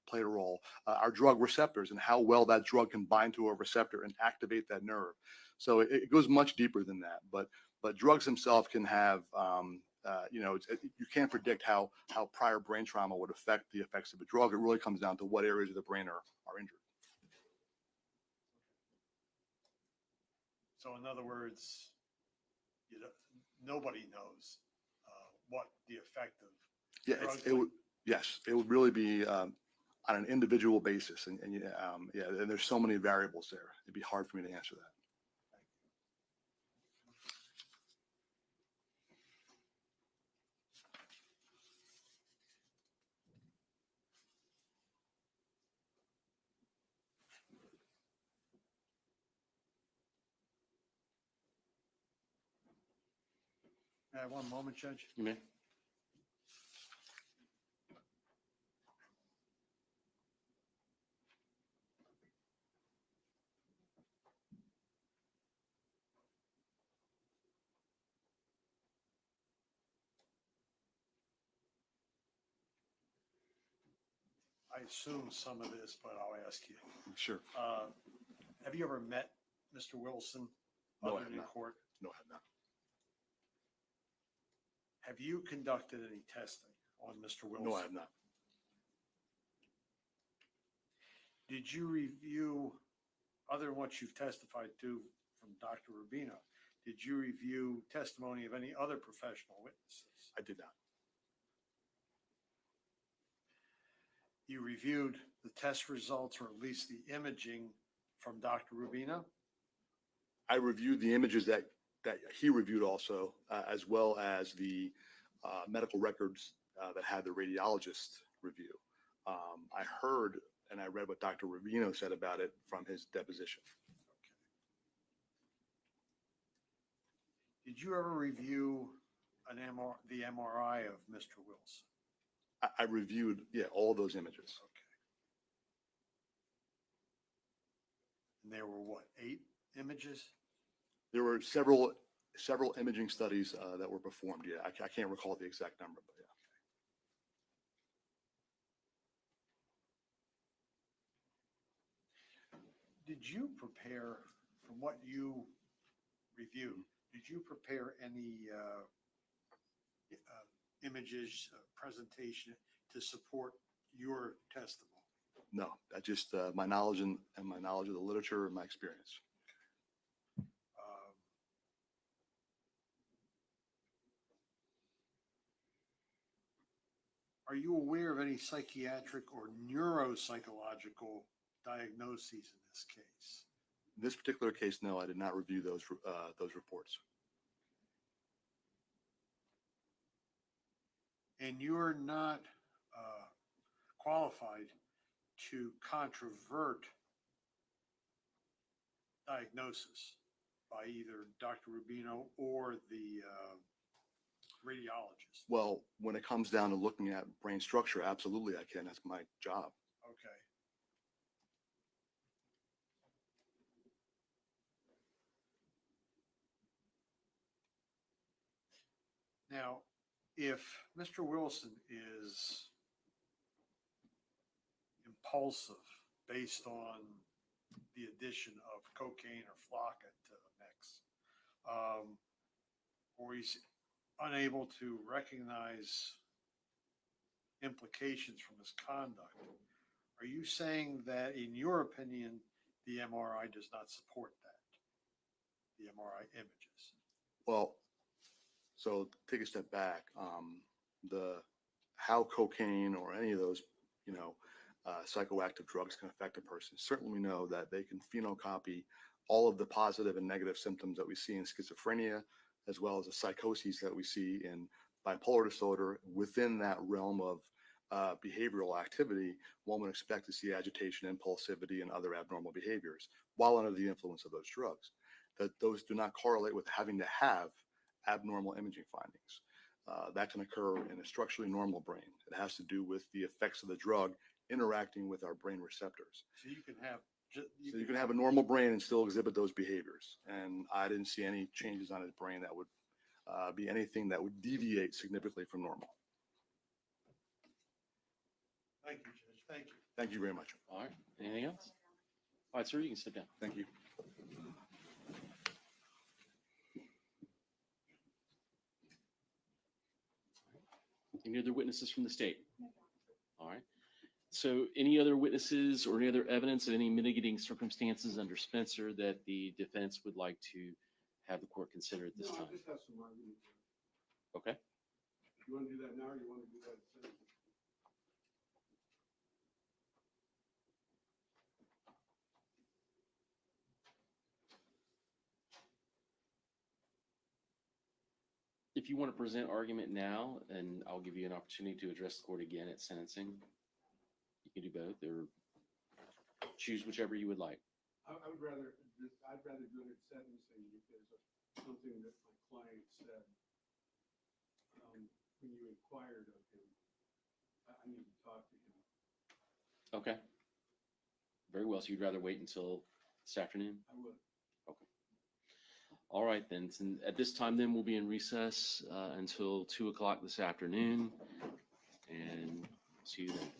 play a role. Our drug receptors and how well that drug can bind to a receptor and activate that nerve. So it goes much deeper than that. But drugs themselves can have, you can't predict how prior brain trauma would affect the effects of a drug. It really comes down to what areas of the brain are injured. So in other words, nobody knows what the effect of Yeah, drugs yes, it would really be on an individual basis, and and there's so many variables there. It'd be hard for me to answer that. May I have one moment, Judge? You may. I assume some of this, but I'll ask you. Sure. Have you ever met Mr. Wilson No, I other have than in not. court? No, I have not. Have you conducted any testing on Mr. Wilson? No, I have not. Did you review, other than what you've testified to from Dr. Rubino, did you review testimony of any other professional witnesses? I did not. You reviewed the test results, or at least the imaging from Dr. Rubino? I reviewed the images that he reviewed also, as well as the medical records that had the radiologist review. I heard and I read what Dr. Rubino said about it from his deposition. Did you ever review the MRI of Mr. Wilson? I reviewed, all those images. Okay. And there were what, 8 images? There were several imaging studies that were performed. Yeah, I can't recall the exact number, but yeah. Did you prepare, from what you reviewed, did you prepare any images, presentation to support your testimony? No, I just my knowledge and my knowledge of the literature and my experience. Are you aware of any psychiatric or neuropsychological diagnoses in this case? In this particular case, no, I did not review those reports. And you're not qualified to controvert diagnosis by either Dr. Rubino or the radiologist. Well, when it comes down to looking at brain structure, absolutely I can. That's my job. Okay. Now, if Mr. Wilson is compulsive based on the addition of cocaine or flocka to the mix, or he's unable to recognize implications from his conduct, are you saying that, in your opinion, the MRI does not support that? The MRI images? Well, so take a step back. How cocaine or any of those, psychoactive drugs can affect a person. Certainly, we know that they can phenocopy all of the positive and negative symptoms that we see in schizophrenia, as well as the psychoses that we see in bipolar disorder. Within that realm of behavioral activity, one would expect to see agitation, impulsivity, and other abnormal behaviors while under the influence of those drugs. That those do not correlate with having to have abnormal imaging findings. That can occur in a structurally normal brain. It has to do with the effects of the drug interacting with our brain receptors. So you can have, So you can have a normal brain and still exhibit those behaviors. And I didn't see any changes on his brain that would be anything that would deviate significantly from normal. thank you, Judge, thank you. Thank you very much. All right, anything else? All right, sir, you can sit down. Thank you. Any other witnesses from the state? All right. So any other witnesses or any other evidence of any mitigating circumstances under Spencer that the defense would like to have the court consider at this time? just have some arguments. Okay. You want to do that now, or you want to do that soon? If you want to present argument now, and I'll give you an opportunity to address the court again at sentencing, you can do both, or choose whichever you would like. I'd rather do it at sentencing because of something that my client said when you inquired of him. I need to talk to him. Okay. Very well. So you'd rather wait until this afternoon? I would. Okay. All right, then. So at this time, then, we'll be in recess until 2 o'clock this afternoon. And see you then.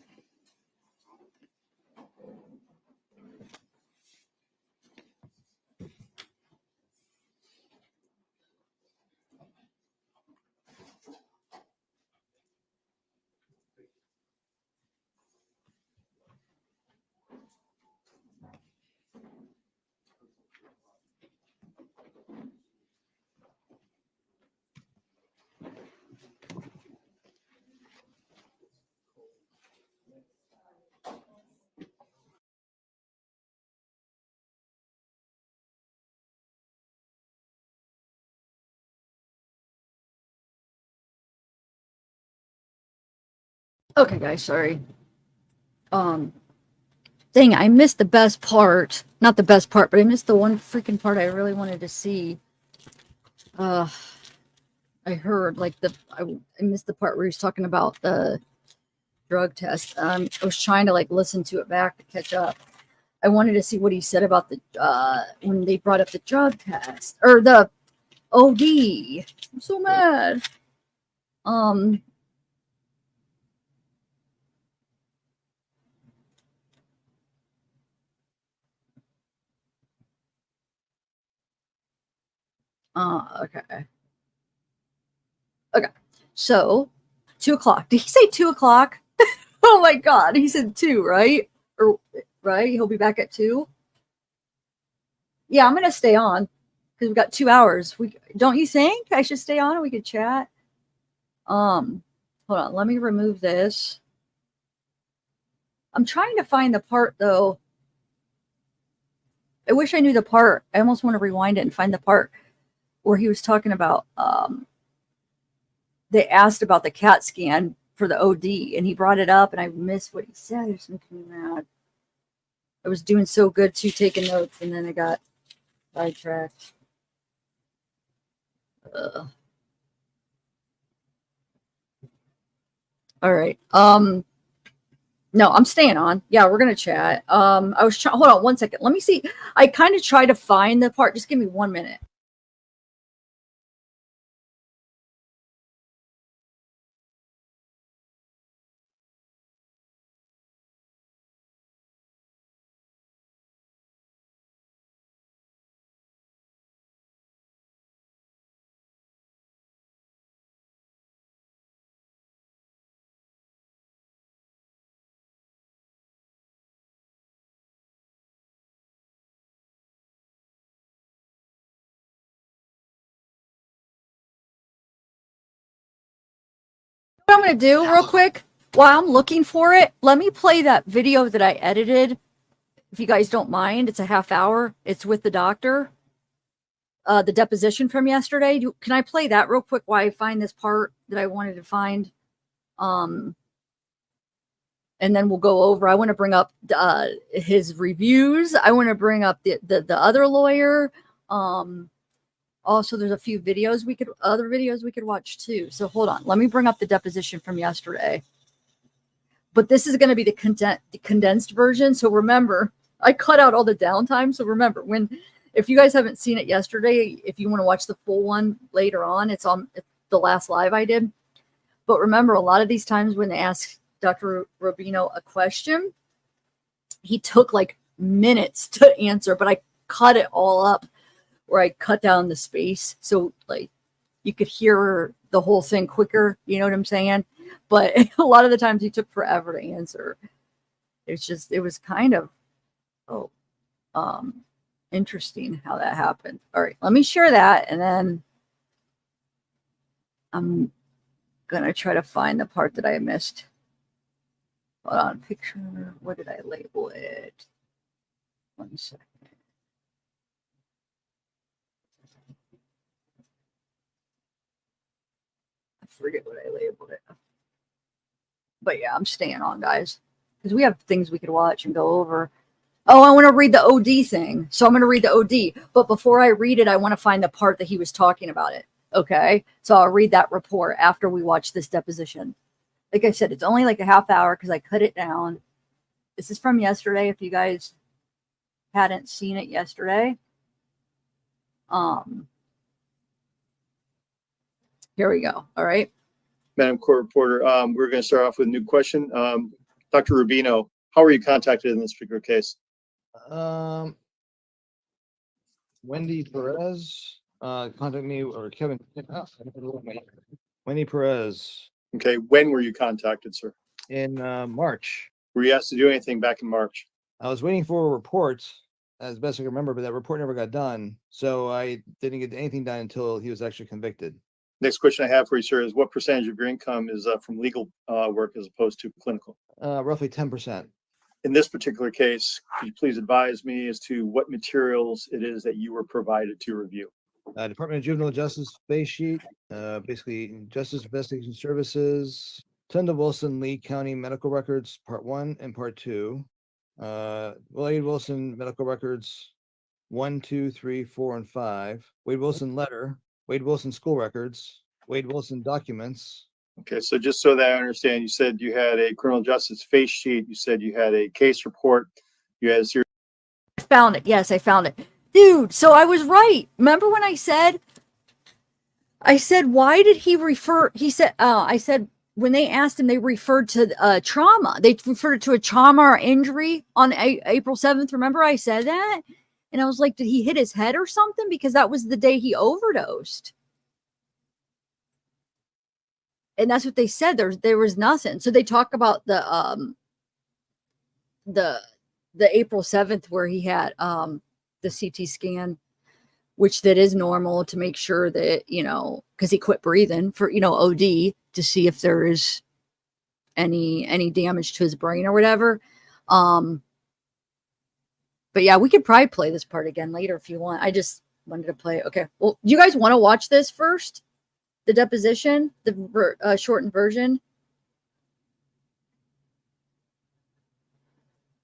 Okay, guys, sorry. Dang, I missed the best part. Not the best part, but I missed the one freaking part I really wanted to see. I heard like I missed the part where he was talking about the drug test. I was trying to like listen to it back to catch up. I wanted to see what he said about the when they brought up the drug test or the OD. I'm so mad. Okay. Okay. So 2 o'clock. Did he say 2 o'clock? Oh my god. He said 2, right? Or right? He'll be back at 2. Yeah, I'm gonna stay on because we've got 2 hours. Don't you think I should stay on and we could chat? Hold on, let me remove this. I'm trying to find the part though. I wish I knew the part. I almost want to rewind it and find the part where he was talking about they asked about the CAT scan for the OD and he brought it up and I missed what he said. It makes me mad. I was doing so good too, taking notes, and then I got sidetracked. All right. No, I'm staying on. Yeah, we're gonna chat. I was trying. Hold on one second. Let me see. I kind of tried to find the part. Just give me 1 minute. want to do real quick while I'm looking for it? Let me play that video that I edited. If you guys don't mind, it's a half hour. It's with the doctor. The deposition from yesterday. Can I play that real quick while I find this part that I wanted to find? And then we'll go over. I want to bring up his reviews. I want to bring up the other lawyer. Also, there's a few videos other videos we could watch too. So hold on. Let me bring up the deposition from yesterday. But this is going to be the condensed version. So remember, I cut out all the downtime. So remember, if you guys haven't seen it yesterday, if you want to watch the full one later on, it's on the last live I did. But remember, a lot of these times when they ask Dr. Rubino a question, he took like minutes to answer, but I cut it all up where I cut down the space. So like you could hear the whole thing quicker. You know what I'm saying? But a lot of the times he took forever to answer. It was kind of, interesting how that happened. All right, let me share that. And then I'm going to try to find the part that I missed. Hold on, picture. What did I label it? 1 second. I forget what I labeled it. But yeah, I'm staying on, guys, because we have things we could watch and go over. Oh, I want to read the OD thing. So I'm going to read the OD. But before I read it, I want to find the part that he was talking about it. Okay. So I'll read that report after we watch this deposition. Like I said, it's only like a half hour because I cut it down. This is from yesterday. If you guys hadn't seen it yesterday. Here we go. All right. Madam Court Reporter, we're going to start off with a new question. Dr. Rubino, how were you contacted in this particular case? Wendy Perez contacted me, or Kevin. Wendy Perez Okay, when were you contacted, sir? in March. Were you asked to do anything back in March? I was waiting for a report, as best I can remember, but that report never got done. So I didn't get anything done until he was actually convicted. Next question I have for you, sir, is what percentage of your income is from legal work as opposed to clinical? Roughly 10%. In this particular case, could you please advise me as to what materials it is that you were provided to review? Department of Juvenile Justice base sheet, basically Justice Investigation Services, Tunda Wilson Lee County Medical Records, Part 1 and Part 2. Wade Wilson Medical Records 1, 2, 3, 4, and 5. Wade Wilson letter, Wade Wilson school records, Wade Wilson documents. Okay, so just so that I understand, you said you had a criminal justice face sheet. You said you had a case report. You had a series. I found it. Yes, I found it. Dude, so I was right. Remember when I said, why did he refer? He said, I said, when they asked him, they referred to trauma. They referred to a trauma or injury on April 7th. Remember I said that? And I was like, did he hit his head or something? Because that was the day he overdosed. And that's what they said. There was nothing. So they talk about the April 7th where he had the CT scan, which that is normal to make sure that, because he quit breathing for, OD, to see if there is any damage to his brain or whatever. But yeah, we could probably play this part again later if you want. I just wanted to play. Okay. Well, do you guys want to watch this first? The deposition, the shortened version.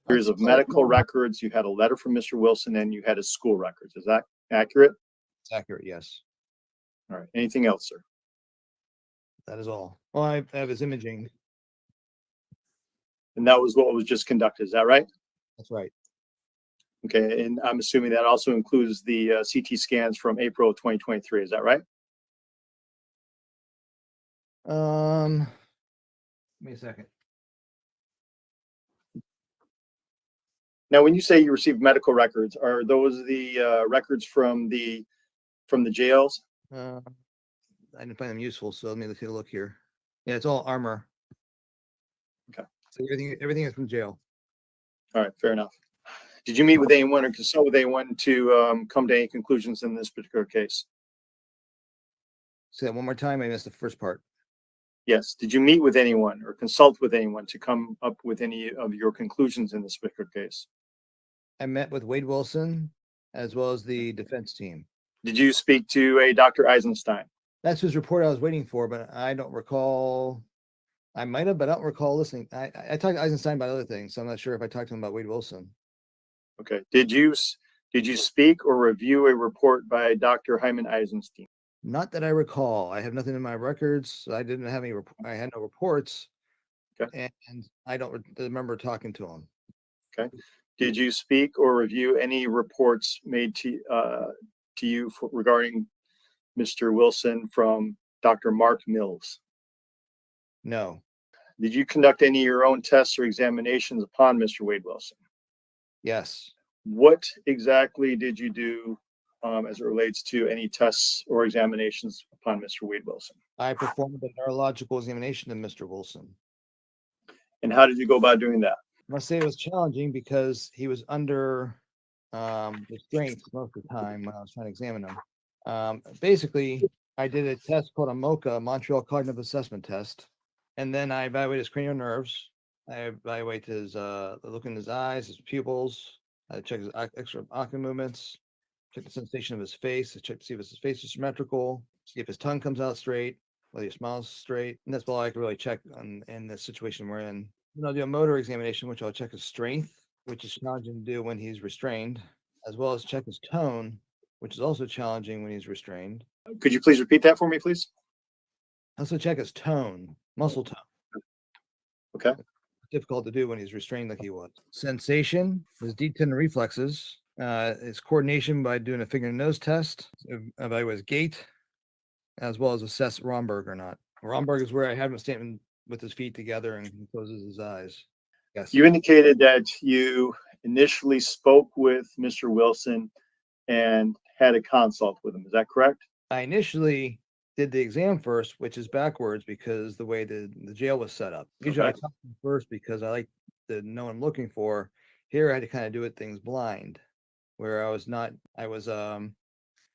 Series of medical records. You had a letter from Mr. Wilson and you had his school records. Is that accurate? It's accurate, yes. All right. Anything else, sir? That is all. Well, I have his imaging. And that was what was just conducted. Is that right? That's right. Okay. And I'm assuming that also includes the CT scans from April of 2023. Is that right? Give me a second. Now, when you say you received medical records, are those the records from the jails? I didn't find them useful, so let me take a look here. Yeah, it's all armor. Okay. So everything is from jail. All right, fair enough. Did you meet with anyone or consult with anyone to come to any conclusions in this particular case? Say that one more time. I missed the first part. Yes. Did you meet with anyone or consult with anyone to come up with any of your conclusions in this particular case? I met with Wade Wilson as well as the defense team. Did you speak to a Dr. Eisenstein? That's whose report I was waiting for, but I don't recall. I might have, but I don't recall listening. I talked to Eisenstein about other things, so I'm not sure if I talked to him about Wade Wilson. Okay. Did you speak or review a report by Dr. Hyman Eisenstein? Not that I recall. I have nothing in my records. I didn't have any. I had no reports, Okay. and I don't remember talking to him. Okay. Did you speak or review any reports made to you regarding Mr. Wilson from Dr. Mark Mills? No. Did you conduct any of your own tests or examinations upon Mr. Wade Wilson? Yes. What exactly did you do as it relates to any tests or examinations upon Mr. Wade Wilson? I performed a neurological examination of Mr. Wilson. And how did you go about doing that? I must say it was challenging because he was under restraint most of the time when I was trying to examine him. Basically, I did a test called a MoCA, Montreal Cognitive Assessment Test, and then I evaluated his cranial nerves. I evaluate his the look in his eyes, his pupils. I check his extra ocular movements, check the sensation of his face. I check to see if his face is symmetrical, see if his tongue comes out straight, whether he smiles straight. And that's all I can really check in the situation we're in. Then I'll do a motor examination, which I'll check his strength, which is challenging to do when he's restrained, as well as check his tone, which is also challenging when he's restrained. Could you please repeat that for me, please? Also check his tone, muscle tone. Okay. Difficult to do when he's restrained like he was. Sensation, his deep tendon reflexes, his coordination by doing a finger and nose test, evaluate his gait, as well as assess Romberg or not. Romberg is where I have him standing with his feet together and he closes his eyes. Yes. You indicated that you initially spoke with Mr. Wilson and had a consult with him. Is that correct? I initially did the exam first, which is backwards because the way the jail was set up. Usually I Okay. talk to him first because I like to know what I'm looking for. Here I had to kind of do it things blind, where I was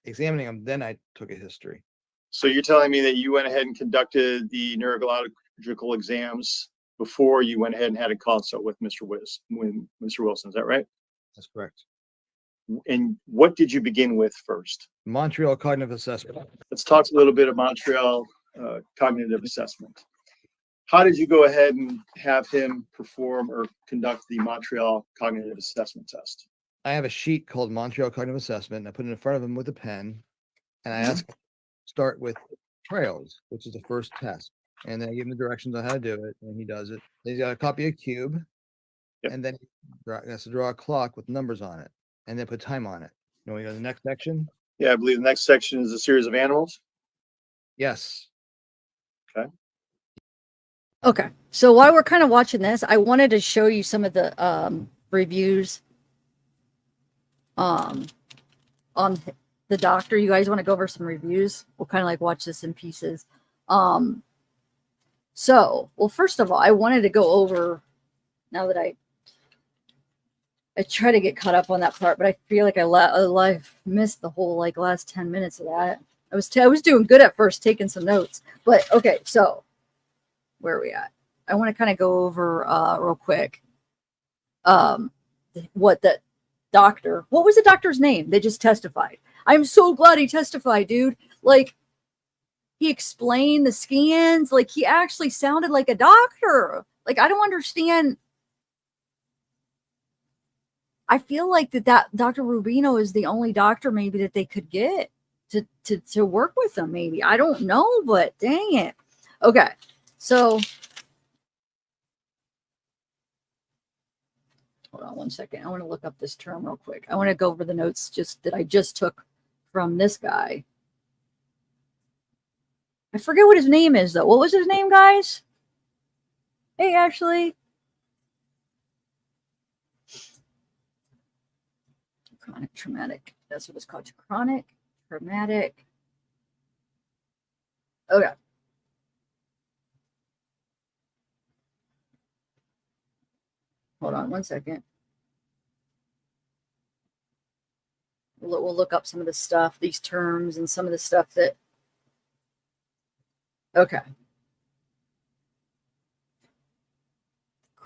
examining him, then I took a history. So you're telling me that you went ahead and conducted the neurological exams before you went ahead and had a consult with Mr. Wilson. Is that right? That's correct. And what did you begin with first? Montreal Cognitive Assessment. Let's talk a little bit of Montreal cognitive assessment. How did you go ahead and have him perform or conduct the Montreal cognitive assessment test? I have a sheet called Montreal Cognitive Assessment, and I put it in front of him with a pen, and I ask him to start with trails, which is the first test. And then I give him the directions on how to do it, and he does it. Then he's got to copy a cube, Yep. and then he has to draw a clock with numbers on it, and then put time on it. You want to go to the next section? Yeah, I believe the next section is a series of animals. Yes. Okay. So while we're kind of watching this, I wanted to show you some of the reviews on the doctor. You guys want to go over some reviews? We'll kind of like watch this in pieces. So, well, first of all, I wanted to go over, now that I try to get caught up on that part, but I feel like I missed the whole like last 10 minutes of that. I was doing good at first, taking some notes, but okay. So where are we at? I want to kind of go over real quick. What was the doctor's name? They just testified. I'm so glad he testified, dude. Like, he explained the scans. Like, he actually sounded like a doctor. Like, I don't understand. I feel like that Dr. Rubino is the only doctor maybe that they could get to work with them. Maybe, I don't know, but dang it. Okay, so hold on one second. I want to look up this term real quick. I want to go over the notes that I just took from this guy. I forget what his name is, though. What was his name, guys? Hey, Ashley. Chronic traumatic. That's what it's called. Chronic traumatic. Okay. Hold on one second. We'll look up some of the stuff, these terms, and some of the stuff that. Okay.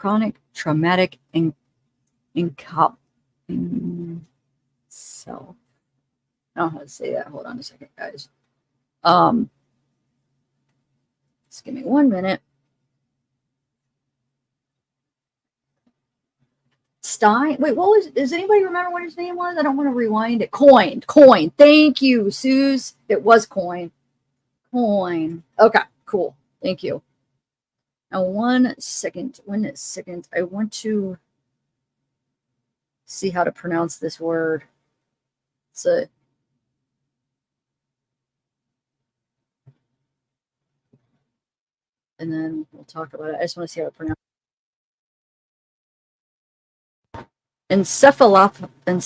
chronic traumatic so I don't know how to say that. Hold on a second, guys. Just give me 1 minute. Stein. Wait, what was? Does anybody remember what his name was? I don't want to rewind it. Coyne. Thank you, Suze. It was Coyne. Okay, cool. Thank you. Now, 1 second. 1 second. I want to see how to pronounce this word. So, and then we'll talk about it. I just want to see how to pronounce it. Encephalopathy.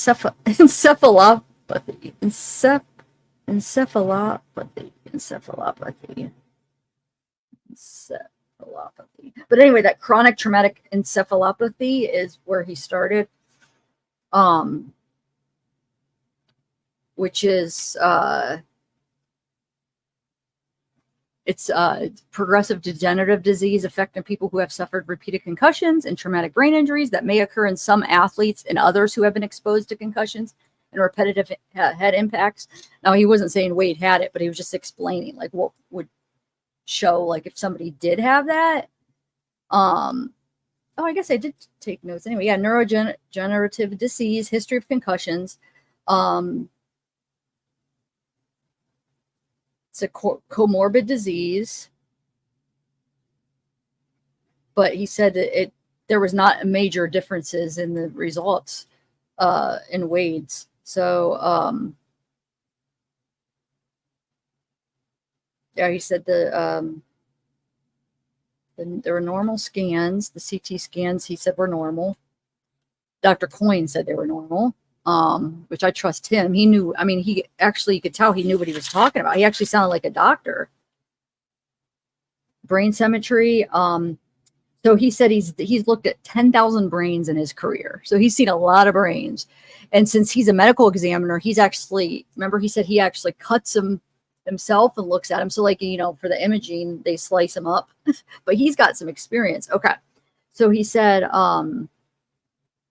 But anyway, that chronic traumatic encephalopathy is where he started, which is it's progressive degenerative disease affecting people who have suffered repeated concussions and traumatic brain injuries that may occur in some athletes and others who have been exposed to concussions and repetitive head impacts. Now, he wasn't saying Wade had it, but he was just explaining like what would show like if somebody did have that. Oh, I guess I did take notes anyway. Yeah, neurodegenerative disease, history of concussions. It's a comorbid disease, but he said that there was not major differences in the results in Wade's. So yeah, he said there were normal scans. The CT scans, he said, were normal. Dr. Coyne said they were normal, which I trust him. He knew, I mean, you could tell he knew what he was talking about. He actually sounded like a doctor. Brain symmetry. So he said he's looked at 10,000 brains in his career. So he's seen a lot of brains. And since he's a medical examiner, he's actually, remember he said he actually cuts them himself and looks at them. So like, you know, for the imaging, they slice them up, but he's got some experience. Okay. So he said,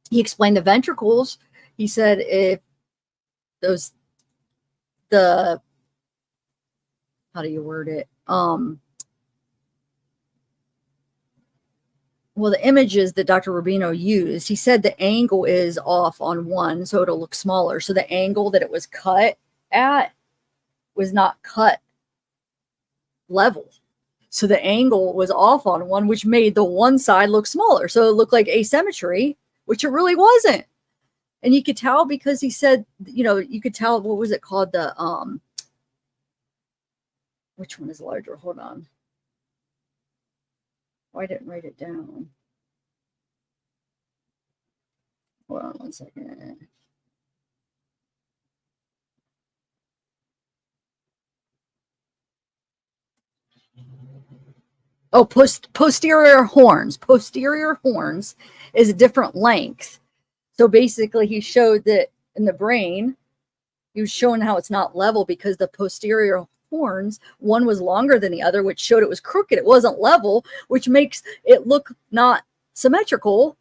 he explained the ventricles. He said if how do you word it? Well, the images that Dr. Rubino used, he said the angle is off on one, so it'll look smaller. So the angle that it was cut at was not cut level. So the angle was off on one, which made the one side look smaller. So it looked like asymmetry, which it really wasn't. And you could tell because he said, you know, you could tell, what was it called? The, which one is larger? Hold on. Oh, I didn't write it down. Hold on 1 second. Oh, posterior horns. Posterior horns is a different length. So basically, he showed that in the brain, he was showing how it's not level because the posterior horns, one was longer than the other, which showed it was crooked. It wasn't level, which makes it look not symmetrical.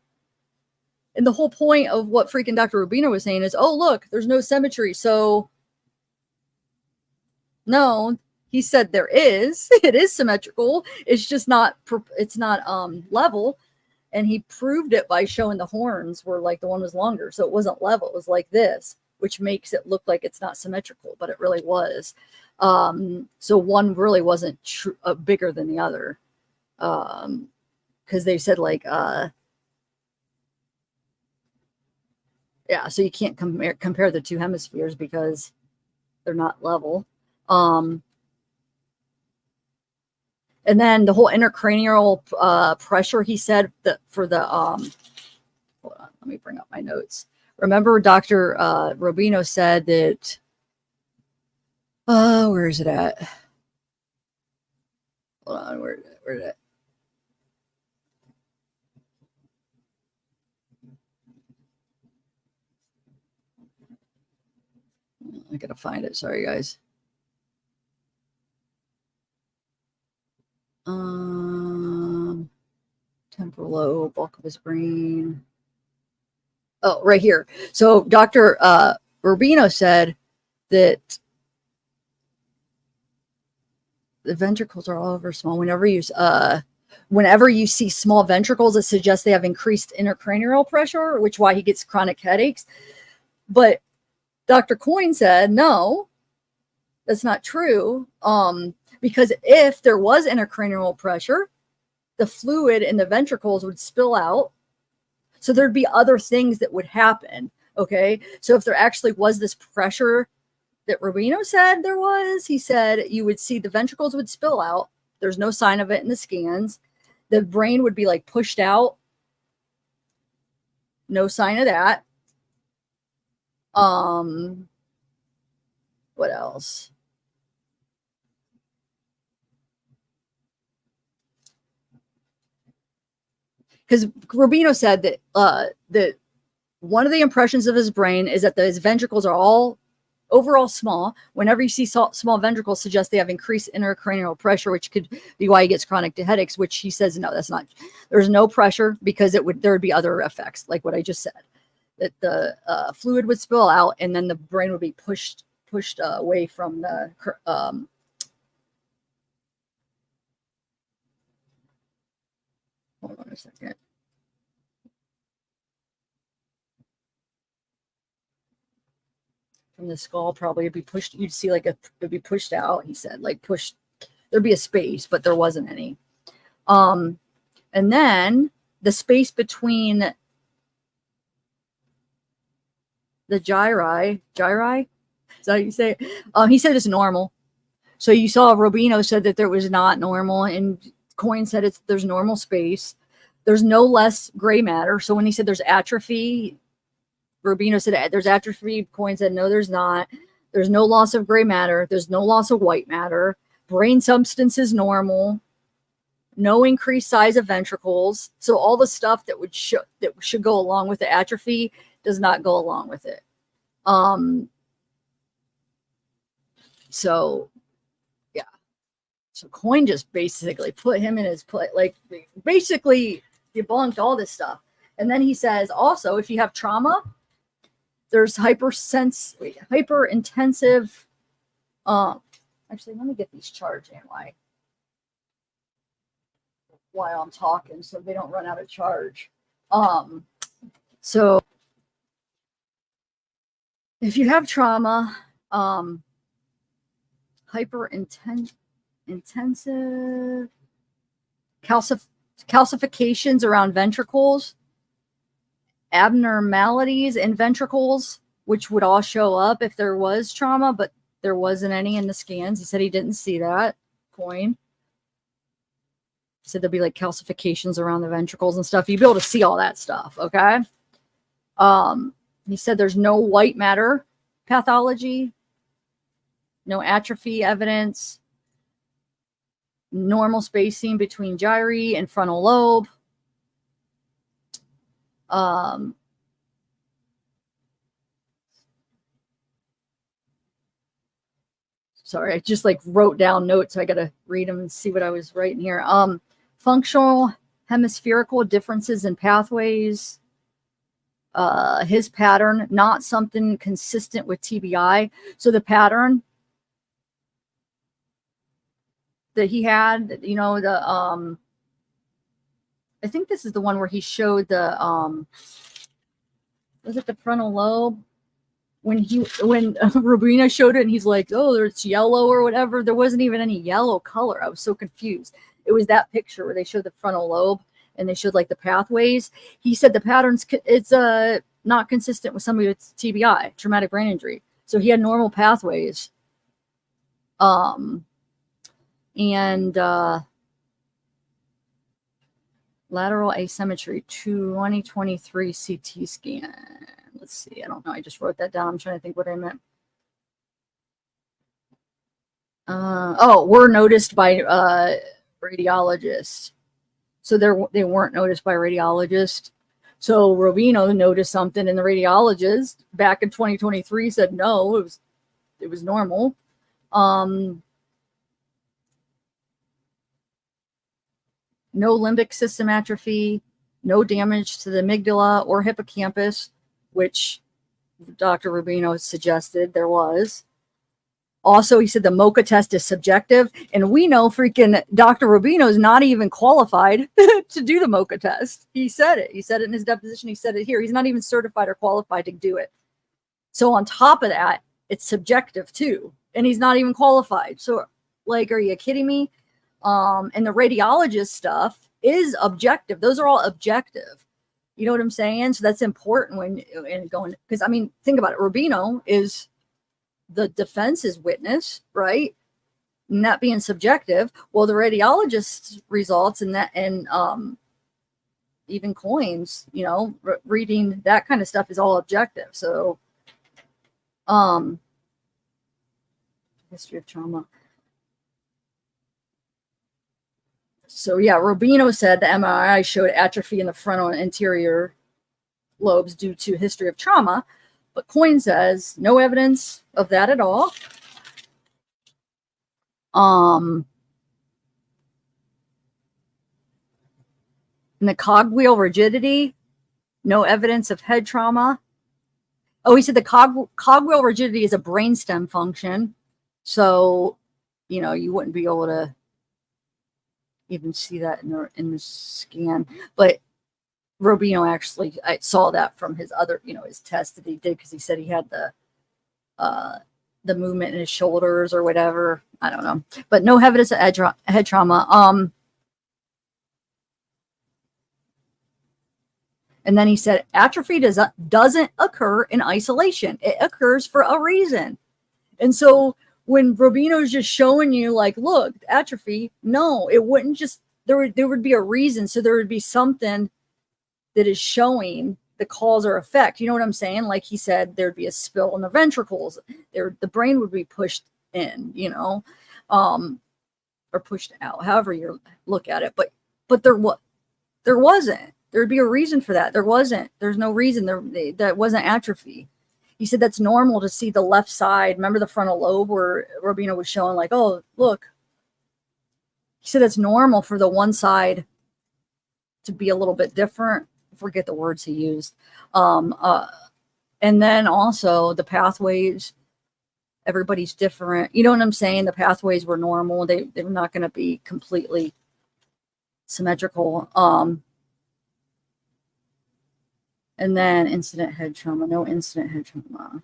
And the whole point of what freaking Dr. Rubino was saying is, oh, look, there's no symmetry. So no, he said there is. It is symmetrical. It's just not, it's not level. And he proved it by showing the horns were like the one was longer. So it wasn't level. It was like this, which makes it look like it's not symmetrical, but it really was. So one really wasn't bigger than the other. Because they said like, yeah, so you can't compare the two hemispheres because they're not level. And then the whole intracranial pressure, he said that for the, hold on, let me bring up my notes. Remember Dr. Rubino said that, where is it at? Hold on, where did it? I gotta find it, sorry guys. temporal lobe, bulk of his brain. Oh, right here. So Dr. Rubino said that the ventricles are all over small. Whenever you see small ventricles, it suggests they have increased intracranial pressure, which is why he gets chronic headaches. But Dr. Coyne said, no, that's not true. Because if there was intracranial pressure, the fluid in the ventricles would spill out. So there'd be other things that would happen. Okay. So if there actually was this pressure that Rubino said there was, he said you would see the ventricles would spill out. There's no sign of it in the scans. The brain would be like pushed out. No sign of that. What else? Because Rubino said that that one of the impressions of his brain is that his ventricles are all overall small. Whenever you see small ventricles, suggest they have increased intracranial pressure, which could be why he gets chronic headaches. Which he says no, that's not. There's no pressure because there would be other effects, like what I just said, that the fluid would spill out and then the brain would be pushed away from the hold on a second. From the skull, probably it'd be pushed. You'd see like it'd be pushed out. He said, like pushed. There'd be a space, but there wasn't any. And then the space between the gyri, is that how you say it? He said it's normal. So you saw Rubino said that there was not normal, and Coyne said there's normal space. There's no less gray matter. So when he said there's atrophy, Rubino said there's atrophy. Coyne said no, there's not. There's no loss of gray matter. There's no loss of white matter. Brain substance is normal. No increased size of ventricles. So all the stuff that should go along with the atrophy does not go along with it. So yeah. So Coyne just basically put him in his place, like basically debunked all this stuff. And then he says also, if you have trauma, there's hyperintensive. Actually, let me get these charged in while I'm talking, so they don't run out of charge. So if you have trauma, hyperintensive calcifications around ventricles, abnormalities in ventricles, which would all show up if there was trauma, but there wasn't any in the scans. He said he didn't see that. Coyne said there'd be like calcifications around the ventricles and stuff. You'd be able to see all that stuff. Okay. He said there's no white matter pathology, no atrophy evidence, normal spacing between gyri and frontal lobe. Sorry, I just like wrote down notes. So I got to read them and see what I was writing here. Functional hemispherical differences in pathways. His pattern, not something consistent with TBI. So the pattern that he had, you know, I think this is the one where he showed the was it the frontal lobe? When Rubino showed it and he's like, oh, it's yellow or whatever. There wasn't even any yellow color. I was so confused. It was that picture where they showed the frontal lobe and they showed like the pathways. He said the patterns, it's not consistent with somebody with TBI, traumatic brain injury. So he had normal pathways. And lateral asymmetry 2023 CT scan. Let's see. I don't know. I just wrote that down. I'm trying to think what I meant. Were noticed by radiologists. So they weren't noticed by radiologists. So Rubino noticed something, and the radiologist back in 2023 said no, it was normal. no limbic system atrophy, no damage to the amygdala or hippocampus, which Dr. Rubino suggested there was. Also, he said the MoCA test is subjective, and we know freaking Dr. Rubino is not even qualified to do the MoCA test. He said it. He said it in his deposition. He said it here. He's not even certified or qualified to do it. So on top of that, it's subjective too, and he's not even qualified. So, like, are you kidding me? And the radiologist stuff is objective. Those are all objective. You know what I'm saying? So that's important when going, because I mean, think about it. Rubino is the defense's witness, right? And that being subjective. Well, the radiologist's results and that, and even Coyne's, you know, reading that kind of stuff is all objective. So, history of trauma. So yeah, Rubino said the MRI showed atrophy in the frontal and anterior lobes due to history of trauma, but Coyne says no evidence of that at all. And the cogwheel rigidity, no evidence of head trauma. Oh, he said the cogwheel rigidity is a brainstem function, so you know you wouldn't be able to even see that in the scan, but Rubino actually, I saw that from his other, you know, his test that he did, because he said he had the movement in his shoulders or whatever. I don't know, but no evidence of head trauma. And then he said atrophy doesn't occur in isolation. It occurs for a reason. And so when Rubino's just showing you, like, look, atrophy, no, it wouldn't just, there would be a reason. So there would be something that is showing the cause or effect. You know what I'm saying? Like he said, there'd be a spill in the ventricles. The brain would be pushed in, you know, or pushed out, however you look at it. But there wasn't. There'd be a reason for that. There wasn't. There's no reason. That wasn't atrophy. He said that's normal to see the left side. Remember the frontal lobe where Rubino was showing, like, oh, look. He said it's normal for the one side to be a little bit different. I forget the words he used. And then also the pathways, everybody's different. You know what I'm saying? The pathways were normal. They're not going to be completely symmetrical. And then incident head trauma, no incident head trauma.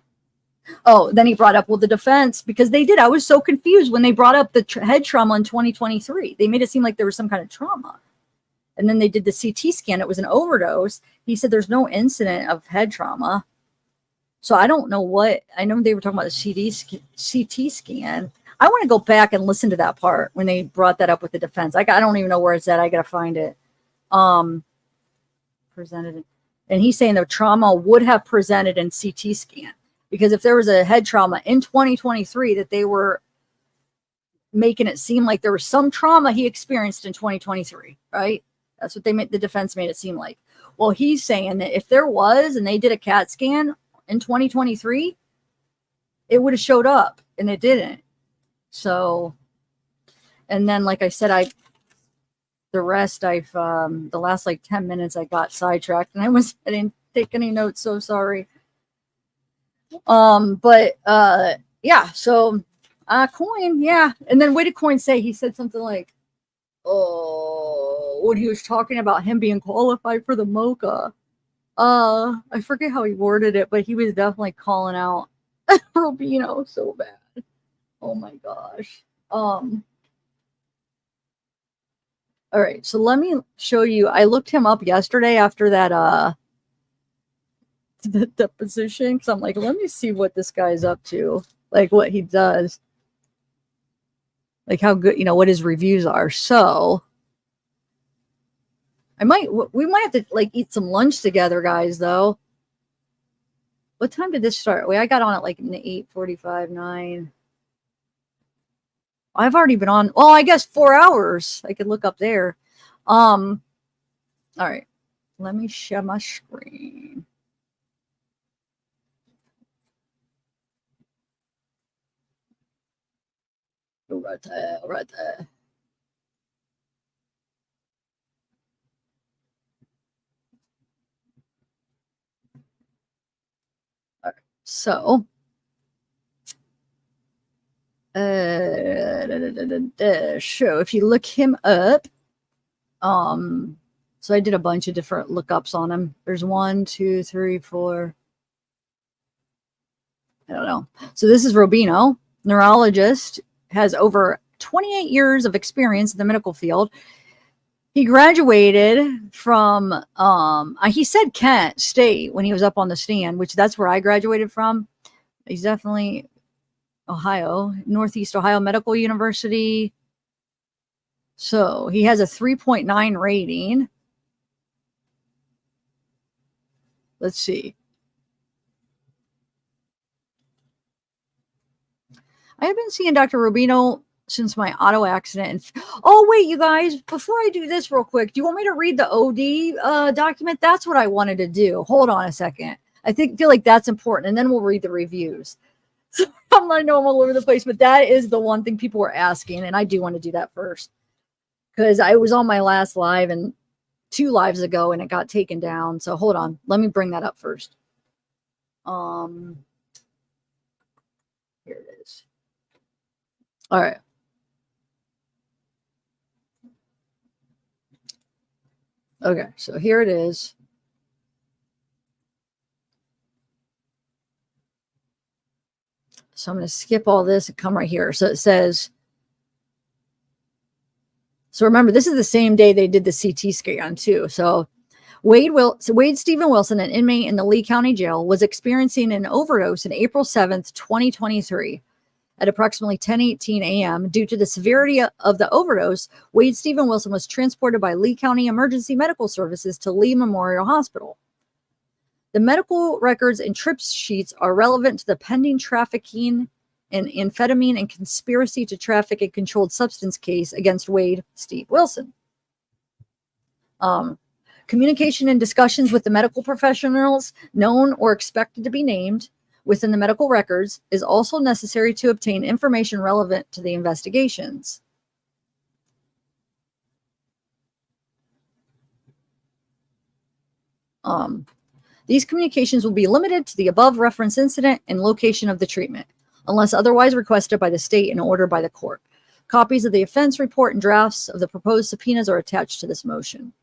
Oh, then he brought up, well, the defense, because they did. I was so confused when they brought up the head trauma in 2023. They made it seem like there was some kind of trauma. And then they did the CT scan. It was an overdose. He said there's no incident of head trauma. So I don't know what, I know they were talking about the CT scan. I want to go back and listen to that part when they brought that up with the defense. I don't even know where it's at. I got to find it. Presented. And he's saying the trauma would have presented in CT scan, because if there was a head trauma in 2023 that they were making it seem like there was some trauma he experienced in 2023, right? That's what the defense made it seem like. Well, he's saying that if there was, and they did a CAT scan in 2023, it would have showed up, and it didn't. So, and then, like I said, the rest the last like 10 minutes I got sidetracked, and I didn't take any notes, so sorry. Yeah, so Coyne, yeah. And then what did Coyne say? He said something like, oh, when he was talking about him being qualified for the MoCA. I forget how he worded it, but he was definitely calling out Rubino so bad. Oh my gosh. All right, so let me show you. I looked him up yesterday after that the deposition, because I'm like, let me see what this guy's up to, like what he does, like how good, you know, what his reviews are. So we might have to like eat some lunch together, guys, though. What time did this start? I got on at like 8:45, 9. I've already been on, well, I guess 4 hours. I could look up there. All right, let me share my screen. Right there, right there. So, so if you look him up, so I did a bunch of different lookups on him. There's 1, 2, 3, 4. I don't know. So this is Rubino, neurologist, has over 28 years of experience in the medical field. He graduated from, he said Kent State when he was up on the stand, which that's where I graduated from. He's definitely Ohio, Northeast Ohio Medical University. So he has a 3.9 rating. Let's see. I have been seeing Dr. Rubino since my auto accident. And oh, wait, you guys, before I do this real quick, do you want me to read the OD document? That's what I wanted to do. Hold on a second. I feel like that's important. And then we'll read the reviews. So I know I'm all over the place, but that is the one thing people were asking. And I do want to do that first. Because I was on my last live and 2 lives ago and it got taken down. So hold on. Let me bring that up first. Here it is. All right. Okay, so here it is. So I'm going to skip all this and come right here. So it says, so remember, this is the same day they did the CT scan too. So Wade Stephen Wilson, an inmate in the Lee County Jail, was experiencing an overdose on April 7th, 2023. At approximately 10:18 a.m. Due to the severity of the overdose, Wade Stephen Wilson was transported by Lee County Emergency Medical Services to Lee Memorial Hospital. The medical records and trip sheets are relevant to the pending trafficking in amphetamine and conspiracy to traffic a controlled substance case against Wade Steve Wilson. Communication and discussions with the medical professionals, known or expected to be named, within the medical records is also necessary to obtain information relevant to the investigations. These communications will be limited to the above referenced incident and location of the treatment, unless otherwise requested by the state and ordered by the court. Copies of the offense report and drafts of the proposed subpoenas are attached to this motion.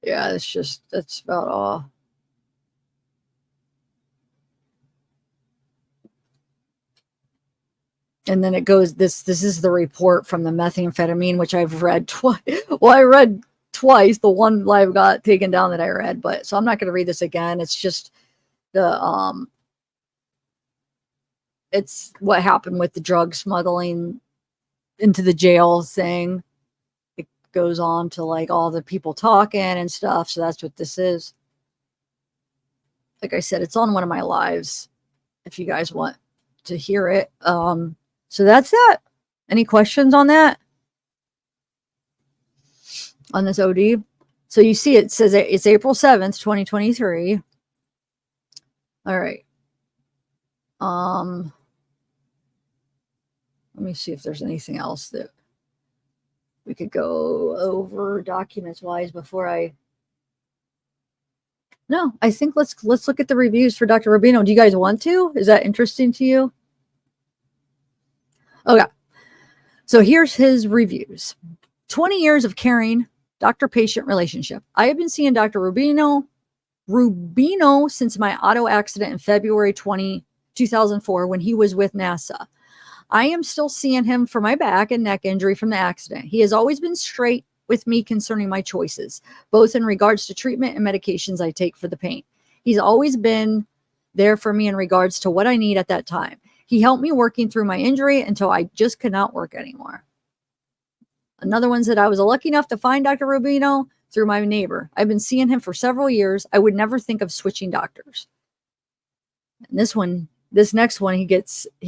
Yeah, that's about all. And then it goes, this is the report from the methamphetamine, which I've read twice. Well, I read twice. The one live got taken down that I read, but so I'm not going to read this again. It's just the, it's what happened with the drug smuggling into the jail thing. It goes on to like all the people talking and stuff. So that's what this is. Like I said, it's on one of my lives if you guys want to hear it. So that's that. Any questions on that? On this OD? So you see it says it's April 7th, 2023. All right. Let me see if there's anything else that we could go over documents wise before I. No, I think let's look at the reviews for Dr. Rubino. Do you guys want to? Is that interesting to you? Okay. So here's his reviews. 20 years of caring doctor-patient relationship. I have been seeing Dr. Rubino since my auto accident in February 2004 when he was with NASA. I am still seeing him for my back and neck injury from the accident. He has always been straight with me concerning my choices, both in regards to treatment and medications I take for the pain. He's always been there for me in regards to what I need at that time. He helped me working through my injury until I just could not work anymore. Another one's that I was lucky enough to find Dr. Rubino through my neighbor. I've been seeing him for several years. I would never think of switching doctors. And this next one, he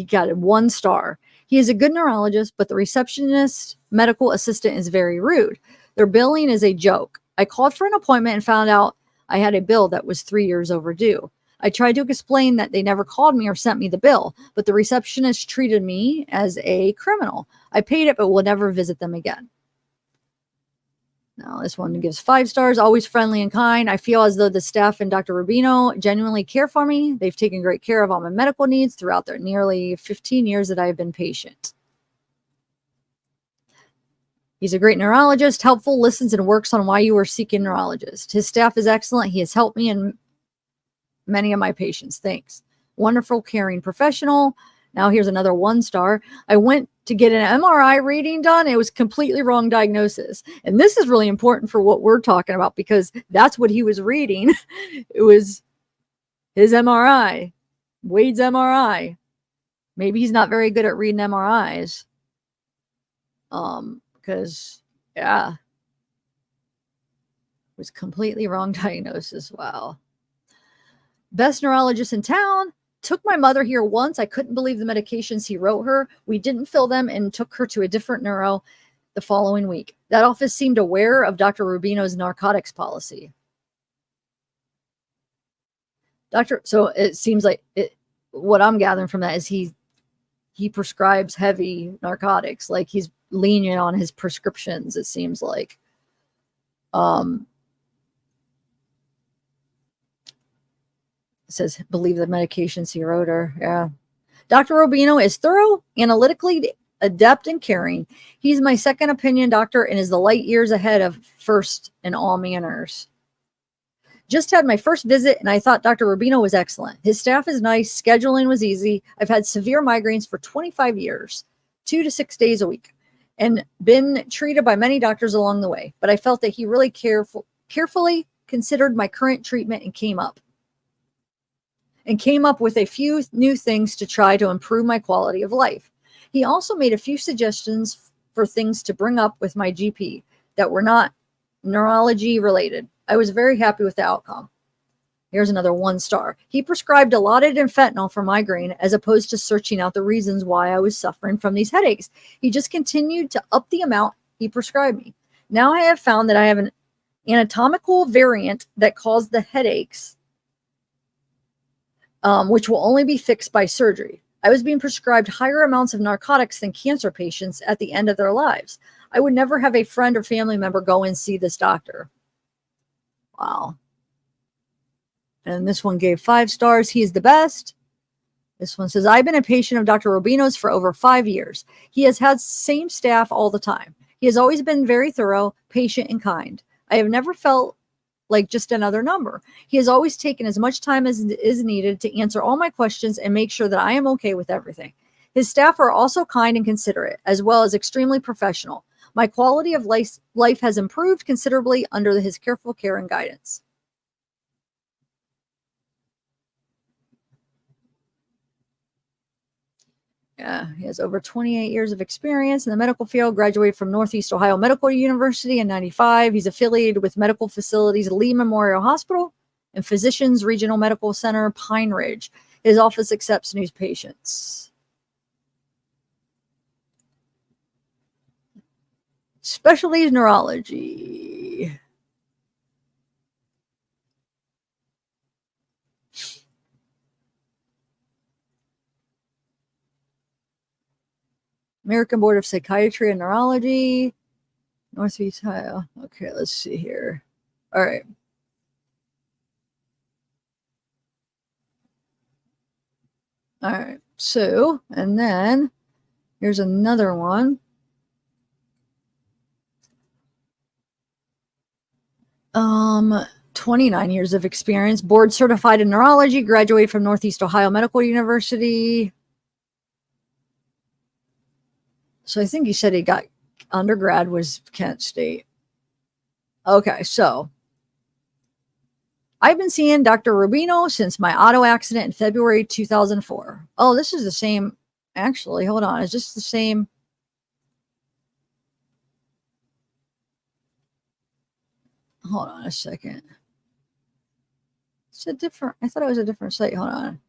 got a 1 star. He is a good neurologist, but the receptionist medical assistant is very rude. Their billing is a joke. I called for an appointment and found out I had a bill that was 3 years overdue. I tried to explain that they never called me or sent me the bill, but the receptionist treated me as a criminal. I paid it, but will never visit them again. Now, this one gives 5 stars, always friendly and kind. I feel as though the staff and Dr. Rubino genuinely care for me. They've taken great care of all my medical needs throughout their nearly 15 years that I have been patient. He's a great neurologist, helpful, listens, and works on why you are seeking neurologist. His staff is excellent. He has helped me and many of my patients. Thanks. Wonderful, caring professional. Now here's another 1 star. I went to get an MRI reading done. It was completely wrong diagnosis. And this is really important for what we're talking about because that's what he was reading. It was his MRI, Wade's MRI. Maybe he's not very good at reading MRIs. Because yeah, it was completely wrong diagnosis. Wow. Best neurologist in town. Took my mother here once. I couldn't believe the medications he wrote her. We didn't fill them and took her to a different neuro the following week. That office seemed aware of Dr. Rubino's narcotics policy. So it seems like what I'm gathering from that is he prescribes heavy narcotics. Like he's lenient on his prescriptions, it seems like. It says, believe the medications he wrote her. Yeah. Dr. Rubino is thorough, analytically adept, and caring. He's my second opinion doctor and is the light years ahead of first in all manners. Just had my first visit and I thought Dr. Rubino was excellent. His staff is nice. Scheduling was easy. I've had severe migraines for 25 years, 2 to 6 days a week, and been treated by many doctors along the way. But I felt that he really carefully considered my current treatment and came up with a few new things to try to improve my quality of life. He also made a few suggestions for things to bring up with my GP that were not neurology related. I was very happy with the outcome. Here's another 1 star. He prescribed Dilaudid and fentanyl for migraine as opposed to searching out the reasons why I was suffering from these headaches. He just continued to up the amount he prescribed me. Now I have found that I have an anatomical variant that caused the headaches, which will only be fixed by surgery. I was being prescribed higher amounts of narcotics than cancer patients at the end of their lives. I would never have a friend or family member go and see this doctor. Wow. And this one gave 5 stars. He is the best. This one says, I've been a patient of Dr. Rubino's for over 5 years. He has had same staff all the time. He has always been very thorough, patient, and kind. I have never felt like just another number. He has always taken as much time as is needed to answer all my questions and make sure that I am okay with everything. His staff are also kind and considerate, as well as extremely professional. My quality of life has improved considerably under his careful care and guidance. Yeah, he has over 28 years of experience in the medical field, graduated from Northeast Ohio Medical University in 95. He's affiliated with medical facilities Lee Memorial Hospital and Physicians Regional Medical Center, Pine Ridge. His office accepts new patients. Specialties neurology. American Board of Psychiatry and Neurology, Northeast Ohio. Okay, let's see here. All right. All right. So, and then here's another one. 29 years of experience, board certified in neurology, graduated from Northeast Ohio Medical University. So I think he said he got undergrad was Kent State. Okay, so I've been seeing Dr. Rubino since my auto accident in February 2004. Oh, this is the same. Actually, hold on. Is this the same? Hold on a second. It's a different, I thought it was a different site. Hold on.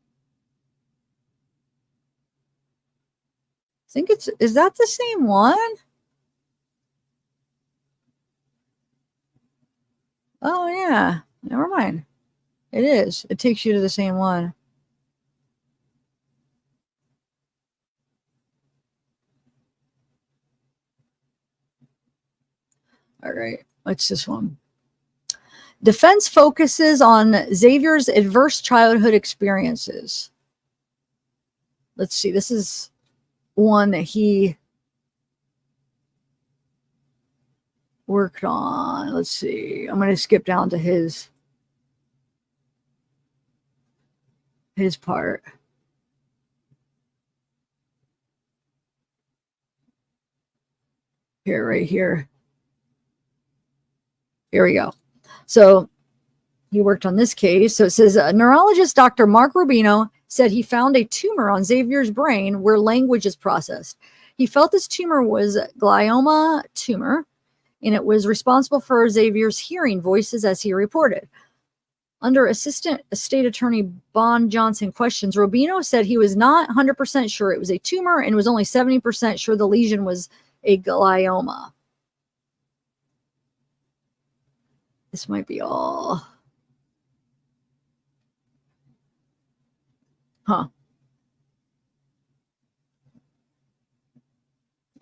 I think it's, is that the same one? Oh, yeah. Never mind. It is. It takes you to the same one. All right. What's this one? Defense focuses on Xavier's adverse childhood experiences. Let's see. This is one that he worked on. Let's see. I'm going to skip down to his part. Here, right here. Here we go. So he worked on this case. So it says neurologist Dr. Mark Rubino said he found a tumor on Xavier's brain where language is processed. He felt this tumor was glioma tumor, and it was responsible for Xavier's hearing voices, as he reported. Under Assistant State Attorney Bon Johnson questions, Rubino said he was not 100% sure it was a tumor and was only 70% sure the lesion was a glioma. This might be all. Huh.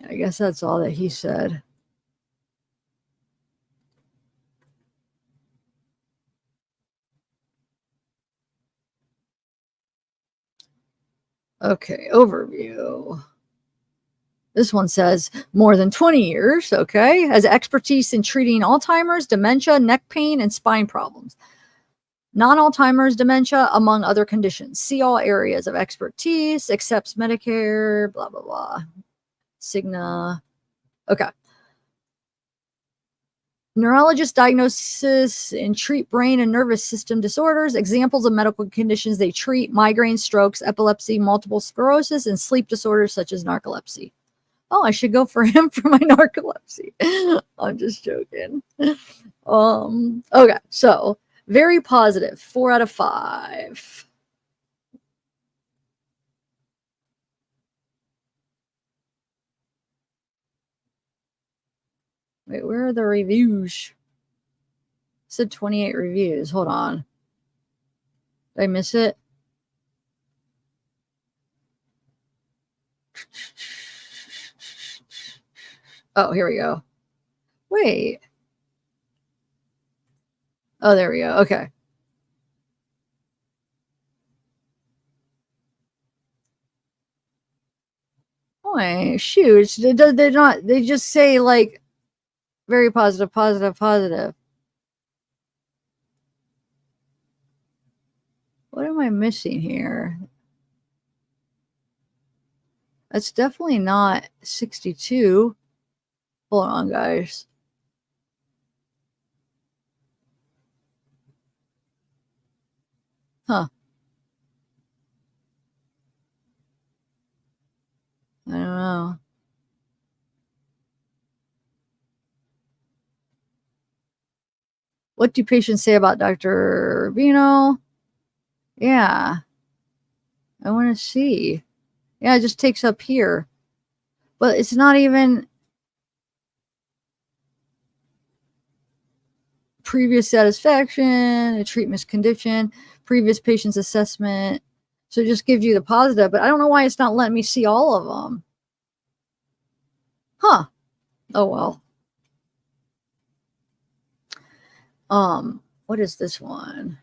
I guess that's all that he said. Okay, overview. This one says more than 20 years, okay, has expertise in treating Alzheimer's, dementia, neck pain, and spine problems. Non-Alzheimer's dementia, among other conditions. See all areas of expertise, accepts Medicare, blah, blah, blah. Cigna. Okay. Neurologist diagnosis and treat brain and nervous system disorders. Examples of medical conditions they treat: migraine, strokes, epilepsy, multiple sclerosis, and sleep disorders such as narcolepsy. Oh, I should go for him for my narcolepsy. I'm just joking. Okay, so very positive, 4 out of 5. Wait, where are the reviews? It said 28 reviews. Hold on. Did I miss it? Oh, here we go. Wait. Oh, there we go. Okay. Oh, shoot. They're not, they just say like very positive, positive, positive. What am I missing here? That's definitely not 62. Hold on, guys. Huh. I don't know. What do patients say about Dr. Rubino? Yeah. I want to see. Yeah, it just takes up here. But it's not even previous satisfaction, a treatment condition, previous patient's assessment. So it just gives you the positive, but I don't know why it's not letting me see all of them. Huh. Oh, well. What is this one?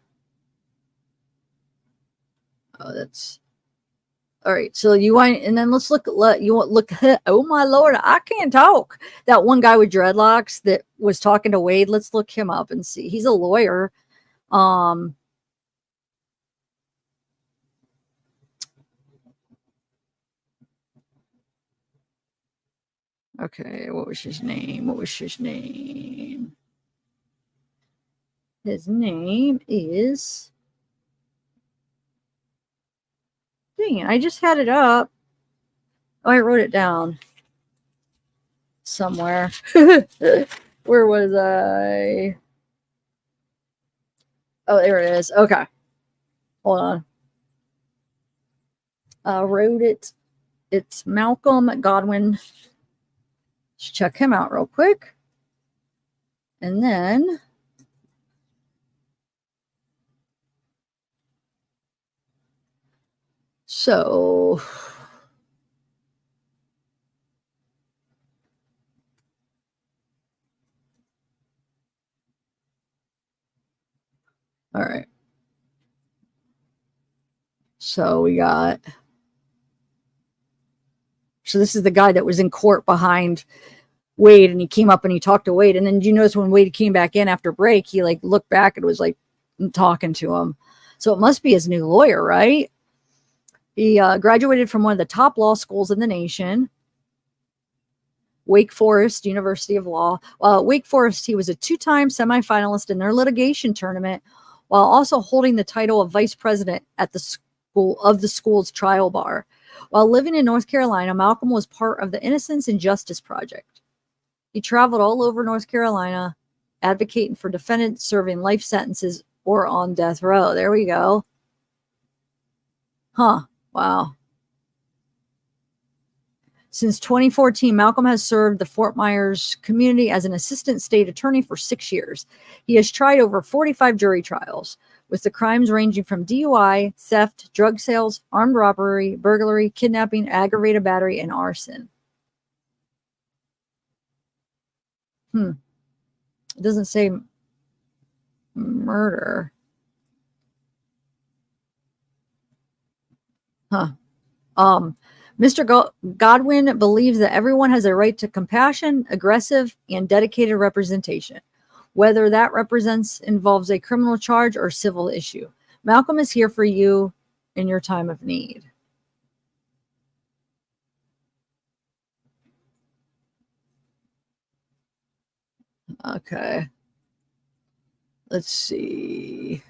Oh, that's all right. So you want, and then let's look, oh my Lord, I can't talk. That one guy with dreadlocks that was talking to Wade, let's look him up and see. He's a lawyer. Okay, what was his name? His name is, dang it, I just had it up. Oh, I wrote it down somewhere. Where was I? Oh, there it is. Okay. Hold on. I wrote it. It's Malcam Godwin. Let's check him out real quick. And then So all right. So we got, so this is the guy that was in court behind Wade, and he came up and he talked to Wade. And then you notice when Wade came back in after break, he like looked back and was like talking to him. So it must be his new lawyer, right? He graduated from one of the top law schools in the nation, Wake Forest University of Law. While at Wake Forest, he was a 2-time semifinalist in their litigation tournament, while also holding the title of vice president at the school of the school's trial bar. While living in North Carolina, Malcam was part of the Innocence and Justice Project. He traveled all over North Carolina, advocating for defendants serving life sentences or on death row. There we go. Huh. Wow. Since 2014, Malcam has served the Fort Myers community as an assistant state attorney for 6 years. He has tried over 45 jury trials, with the crimes ranging from DUI, theft, drug sales, armed robbery, burglary, kidnapping, aggravated battery, and arson. It doesn't say murder. Huh. Mr. Godwin believes that everyone has a right to compassion, aggressive, and dedicated representation, whether that involves a criminal charge or civil issue. Malcam is here for you in your time of need. Okay. Let's see.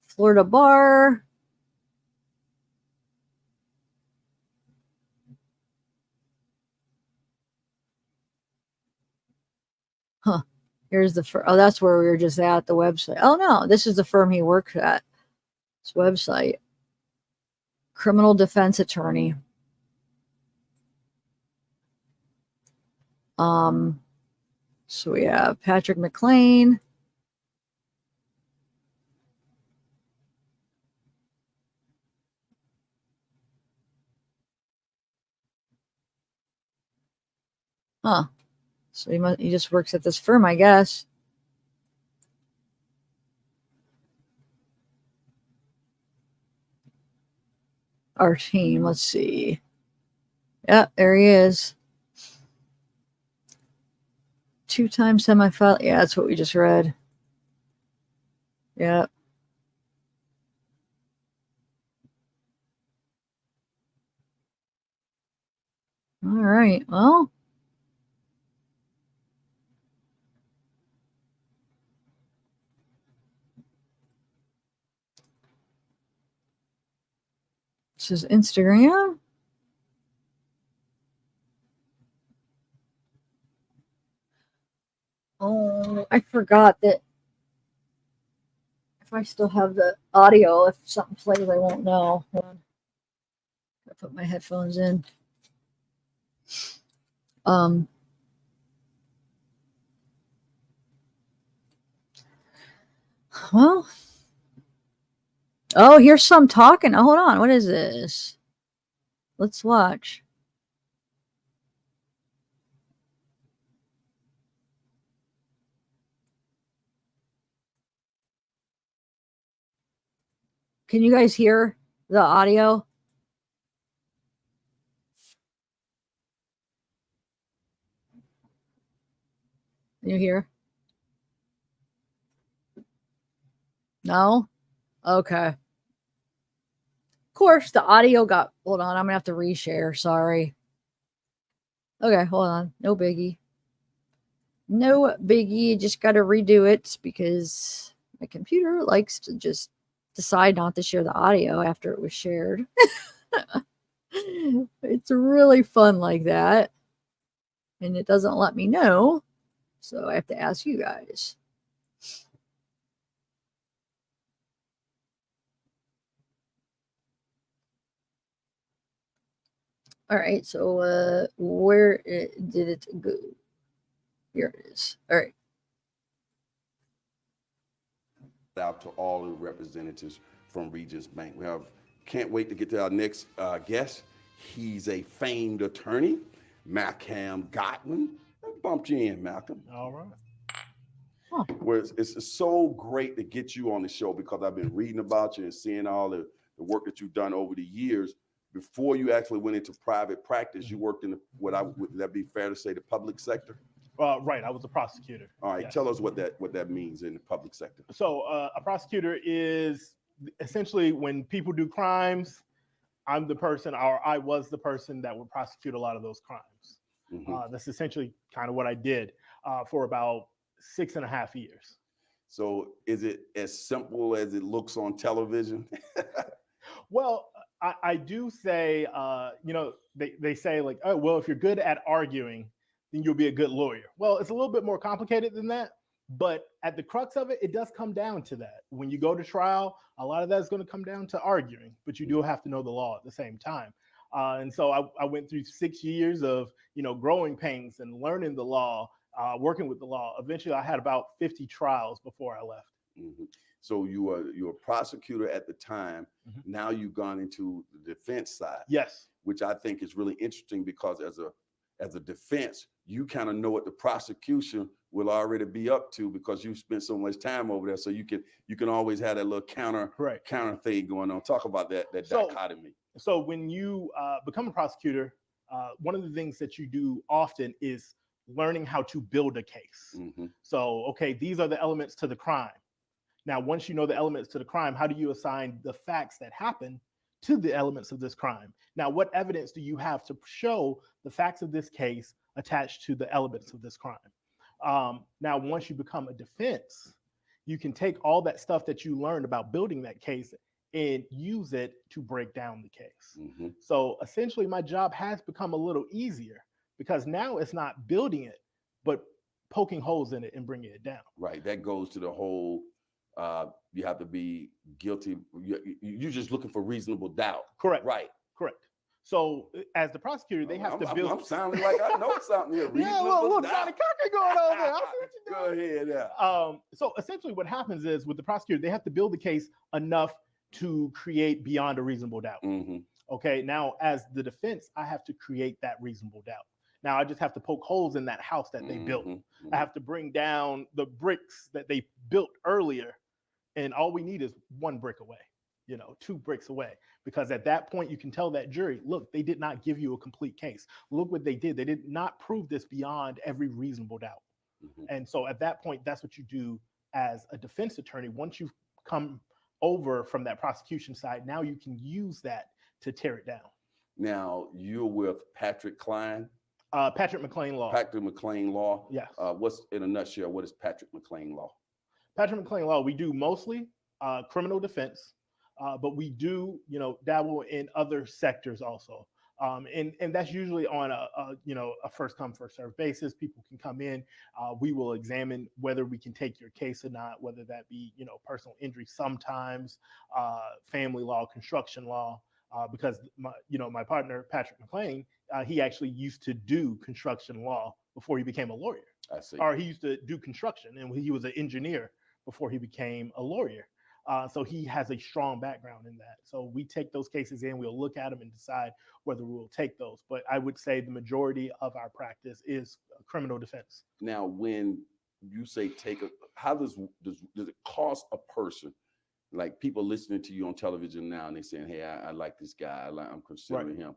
Florida bar. Huh. Here's the firm. Oh, that's where we were just at, the website. Oh, no, this is the firm he works at. This website. Criminal defense attorney. So we have Patrick McLean. Huh. So he just works at this firm, I guess. Our team, let's see. Yeah, there he is. 2-time semifinal. Yeah, that's what we just read. Yeah. All right. Well, this is Instagram. Oh, I forgot that if I still have the audio, if something plays, I won't know. Hold on. I put my headphones in. Well, oh, here's some talking. Oh, hold on. What is this? Let's watch. Can you guys hear the audio? Can you hear? No? Okay. Of course, the audio got, hold on, I'm gonna have to reshare. Sorry. Okay, hold on. No biggie. No biggie. Just gotta redo it because my computer likes to just decide not to share the audio after it was shared. It's really fun like that. And it doesn't let me know. So I have to ask you guys. All right, so where did it go? Here it is. All right. Out to all the representatives from Regions Bank. Can't wait to get to our next guest. He's a famed attorney, Malcam Godwin. I bumped you in, Malcolm. All right. Where it's so great to get you on the show because I've been reading about you and seeing all the work that you've done over the years. Before you actually went into private practice, you worked in would that be fair to say the public sector? Right, I was a prosecutor. All right, Yes. Tell us what that means in the public sector. So a prosecutor is essentially when people do crimes, I'm the person, or I was the person that would prosecute a lot of those crimes. That's essentially kind of what I did for about 6.5 years. So is it as simple as it looks on television? Well, I do say, they say like, oh, well, if you're good at arguing, then you'll be a good lawyer. Well, it's a little bit more complicated than that. But at the crux of it, it does come down to that. When you go to trial, a lot of that is going to come down to arguing, but you do have to know the law at the same time. And so I went through 6 years of, growing pains and learning the law, working with the law. Eventually, I had about 50 trials before I left. So you were a prosecutor at the time. Now you've gone into the defense side. Yes. Which I think is really interesting because as a defense, you kind of know what the prosecution will already be up to because you spent so much time over there. So you can always have that little counter thing going on. Talk about that dichotomy. So when you become a prosecutor, one of the things that you do often is learning how to build a case. So, okay, these are the elements to the crime. Now, once you know the elements to the crime, how do you assign the facts that happen to the elements of this crime? Now, what evidence do you have to show the facts of this case attached to the elements of this crime? Now, once you become a defense, you can take all that stuff that you learned about building that case and use it to break down the case. So essentially, my job has become a little easier because now it's not building it, but poking holes in it and bringing it down. Right. That goes to the whole, you have to be guilty. You're just looking for reasonable doubt. Correct. Right. Correct. So as the prosecutor, they have to build. I'm sounding like I know something here. Yeah, little Johnny Cocker going on there. I see what you're Go doing. ahead. Yeah. So essentially what happens is with the prosecutor, they have to build the case enough to create beyond a reasonable doubt. Okay. Now, as the defense, I have to create that reasonable doubt. Now, I just have to poke holes in that house that they built. I have to bring down the bricks that they built earlier. And all we need is 1 brick away, 2 bricks away. Because at that point, you can tell that jury, look, they did not give you a complete case. Look what they did. They did not prove this beyond every reasonable doubt. And so at that point, that's what you do as a defense attorney. Once you've come over from that prosecution side, now you can use that to tear it down. Now, you're with Patrick Klein? Patrick McLean Law. Patrick McLean Law. Yes. What's in a nutshell? What is Patrick McLean Law? Patrick McLean Law, we do mostly criminal defense, but we do, dabble in other sectors also. And that's usually on a first come, first served basis. People can come in. We will examine whether we can take your case or not, whether that be, personal injury sometimes, family law, construction law, because my partner, Patrick McLean, he actually used to do construction law before he became a lawyer. I see. Or he used to do construction and he was an engineer before he became a lawyer. So he has a strong background in that. So we take those cases in, we'll look at them and decide whether we'll take those. But I would say the majority of our practice is criminal defense. Now, when you say how does it cost a person, like people listening to you on television now and they saying, hey, I like this guy, I'm considering him.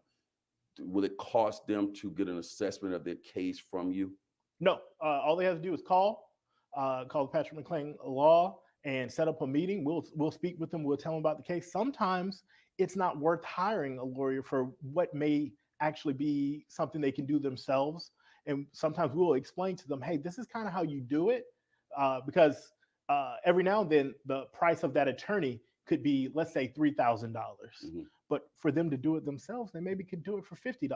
Will it cost them to get an assessment of their case from you? No, all they have to do is call Patrick McLean Law and set up a meeting. We'll speak with them. We'll tell them about the case. Sometimes it's not worth hiring a lawyer for what may actually be something they can do themselves. And sometimes we'll explain to them, hey, this is kind of how you do it. Because every now and then the price of that attorney could be, let's say, $3,000. But for them to do it themselves, they maybe could do it for $50.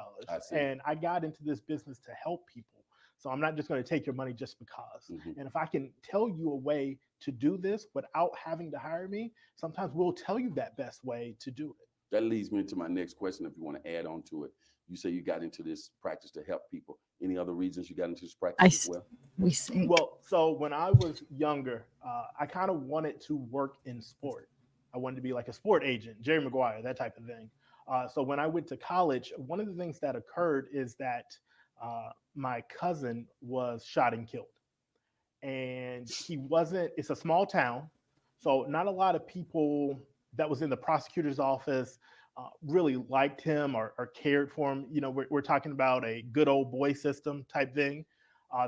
And I got into this business to help people. So I'm not just going to take your money just because. And if I can tell you a way to do this without having to hire me, sometimes we'll tell you that best way to do it. That leads me to my next question. If you want to add on to it, you say you got into this practice to help people. Any other reasons you got into this practice as well? Well, so when I was younger, I kind of wanted to work in sport. I wanted to be like a sport agent, Jerry Maguire, that type of thing. So when I went to college, one of the things that occurred is that my cousin was shot and killed. And he wasn't, it's a small town. So not a lot of people that was in the prosecutor's office really liked him or cared for him. You know, we're talking about a good old boy system type thing.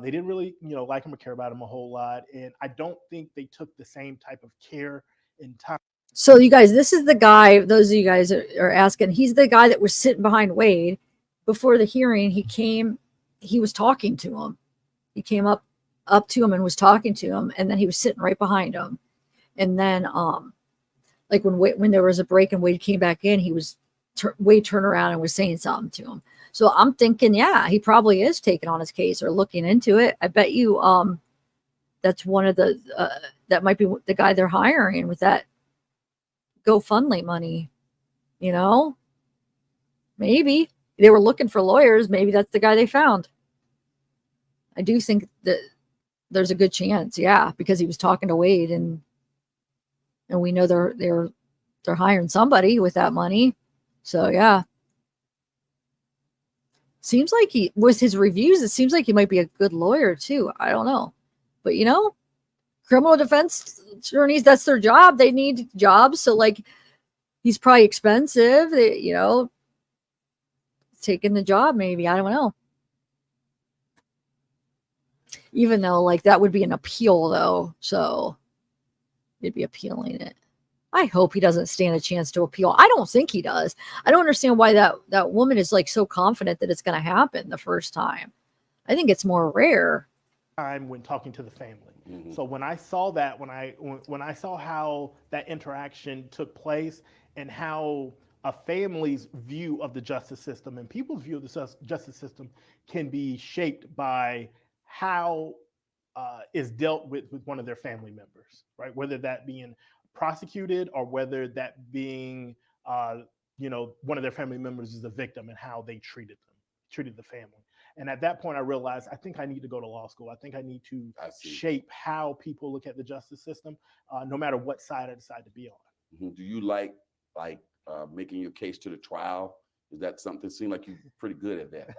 They didn't really, like him or care about him a whole lot. And I don't think they took the same type of care and time. So you guys, this is the guy, those of you guys are asking, he's the guy that was sitting behind Wade before the hearing. He was talking to him. He came up to him and was talking to him, and then he was sitting right behind him. And then like when there was a break and Wade came back in, Wade turned around and was saying something to him. So I'm thinking, yeah, he probably is taking on his case or looking into it. I bet you that's one of the that might be the guy they're hiring with that GoFundMe money. Maybe they were looking for lawyers. Maybe that's the guy they found. I do think that there's a good chance, yeah, because he was talking to Wade, and we know they're hiring somebody with that money. So yeah, seems like with his reviews, it seems like he might be a good lawyer too. I don't know, but criminal defense attorneys, that's their job. They need jobs, so like he's probably expensive. Taking the job, maybe, I don't know. Even though like that would be an appeal though, so it'd be appealing it. I hope he doesn't stand a chance to appeal. I don't think he does. I don't understand why that woman is like so confident that it's going to happen the first time. I think it's more rare. Time when talking to the family. Mhm. So when I saw that, when I saw how that interaction took place and how a family's view of the justice system and people's view of the justice system can be shaped by how is dealt with one of their family members, right? Whether that being prosecuted or whether that being, one of their family members is a victim and how they treated the family. And at that point, I realized I think I need to go to law school. I think I need to shape how people look at the justice system, no matter what side I decide to be on. Mhm. Do you like making your case to the trial? Is that something? Seem like you're pretty good at that.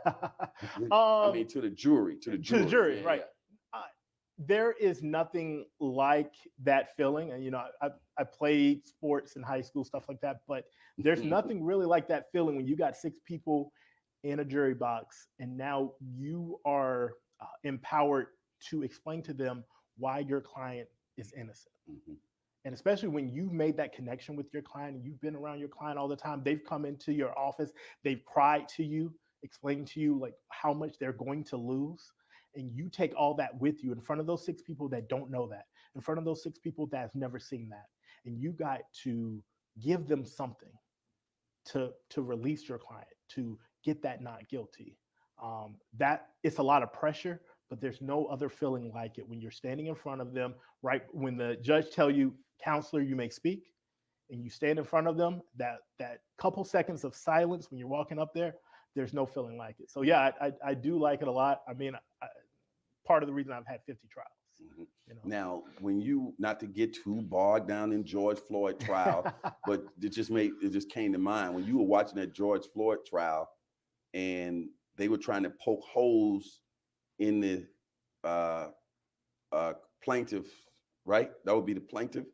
I mean, to the jury, yeah, right. Yeah. There is nothing like that feeling. And, I played sports in high school, stuff like that, but there's nothing really like that feeling when you got 6 people in a jury box and now you are empowered to explain to them why your client is innocent. Mhm. And especially when you've made that connection with your client and you've been around your client all the time, they've come into your office, they've cried to you, explained to you like how much they're going to lose. And you take all that with you in front of those 6 people that don't know that, in front of those 6 people that have never seen that. And you got to give them something to release your client, to get that not guilty. That it's a lot of pressure, but there's no other feeling like it when you're standing in front of them, right? When the judge tell you, counselor, you may speak, and you stand in front of them, that couple seconds of silence when you're walking up there, there's no feeling like it. So yeah, I do like it a lot. I mean, part of the reason I've had 50 trials. Mhm. Now, when you, not to get too bogged down in George Floyd trial, but it just came to mind when you were watching that George Floyd trial and they were trying to poke holes in the plaintiff, right? That would be the plaintiff.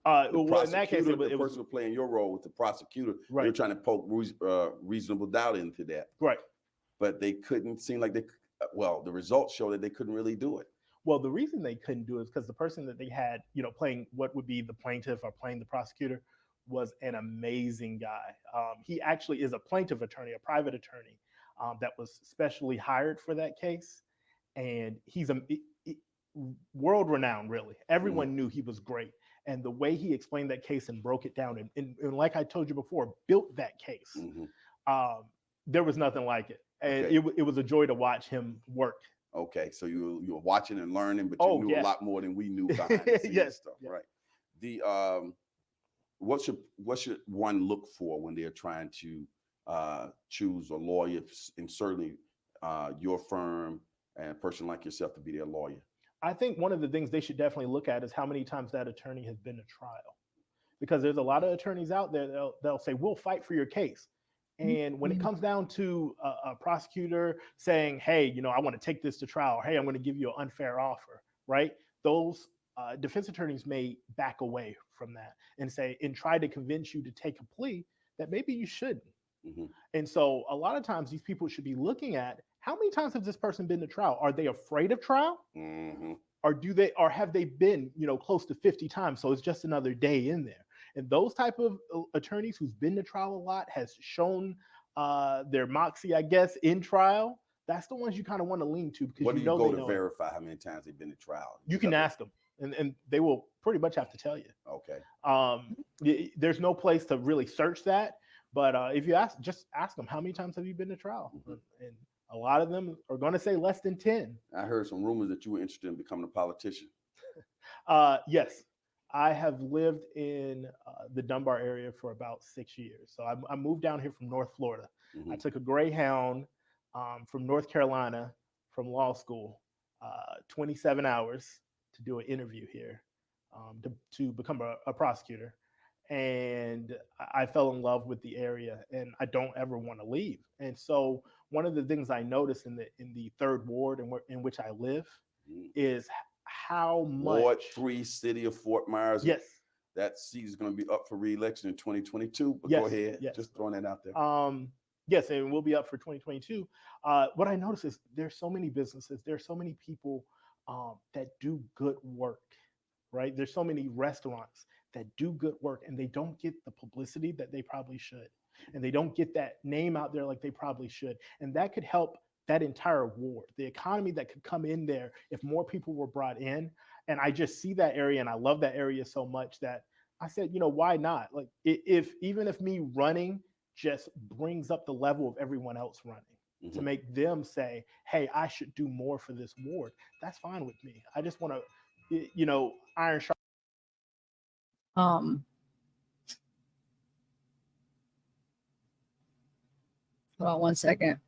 Well, in that case, the it was person playing your role with the prosecutor. Right. They were trying to poke reasonable doubt into that. Right. But they couldn't seem like the results show that they couldn't really do it. Well, the reason they couldn't do it is because the person that they had, playing what would be the plaintiff or playing the prosecutor was an amazing guy. He actually is a plaintiff attorney, a private attorney that was specially hired for that case. And he's world renowned, really. Everyone knew he was great. And the way he explained that case and broke it down and like I told you before, built that case. Mm-hmm. There was nothing like it. And Okay. it was a joy to watch him work. Okay, so you were watching and learning, but you knew a lot more than we knew behind the scenes Yes. stuff, Yeah. right? The what should one look for when they're trying to choose a lawyer, and certainly your firm and a person like yourself to be their lawyer? I think one of the things they should definitely look at is how many times that attorney has been to trial. because there's a lot of attorneys out there they'll say, we'll fight for your case. And when it comes down to a prosecutor saying, hey, you know, I want to take this to trial, or hey, I'm going to give you an unfair offer, right? Those defense attorneys may back away from that and say, and try to convince you to take a plea that maybe you shouldn't. And so a lot of times these people should be looking at, how many times has this person been to trial? Are they afraid of trial? Or have they been, you know, close to 50 times? So it's just another day in there. And those type of attorneys who's been to trial a lot, has shown their moxie, I guess, in trial. That's the ones you kind of want to lean to, because What do you you know go they to know verify how many times they've been to trial? you can ask them, and they will pretty much have to tell you. Okay. There's no place to really search that, but if you just ask them, how many times have you been to trial? And a lot of them are going to say less than 10. I heard some rumors that you were interested in becoming a politician. Yes, I have lived in the Dunbar area for about 6 years. So I moved down here from North Florida. I took a Greyhound from North Carolina from law school, 27 hours to do an interview here to become a prosecutor. And I fell in love with the area, and I don't ever want to leave. And so one of the things I noticed in the third ward in which I live is how much. Ward 3, city of Fort Myers. Yes. That seat is going to be up for re-election in 2022. But Yes, go ahead. yes. Just throwing that out there. Yes, and we'll be up for 2022. What I notice is there's so many businesses, there's so many people that do good work, right? There's so many restaurants that do good work, and they don't get the publicity that they probably should. And they don't get that name out there like they probably should. And that could help that entire ward, the economy that could come in there if more people were brought in. And I just see that area, and I love that area so much that I said, you know, why not? Like, even if me running just brings up the level of everyone else running to make them say, hey, I should do more for this ward, that's fine with me. I just want to, you know, iron sharp. Hold on one second.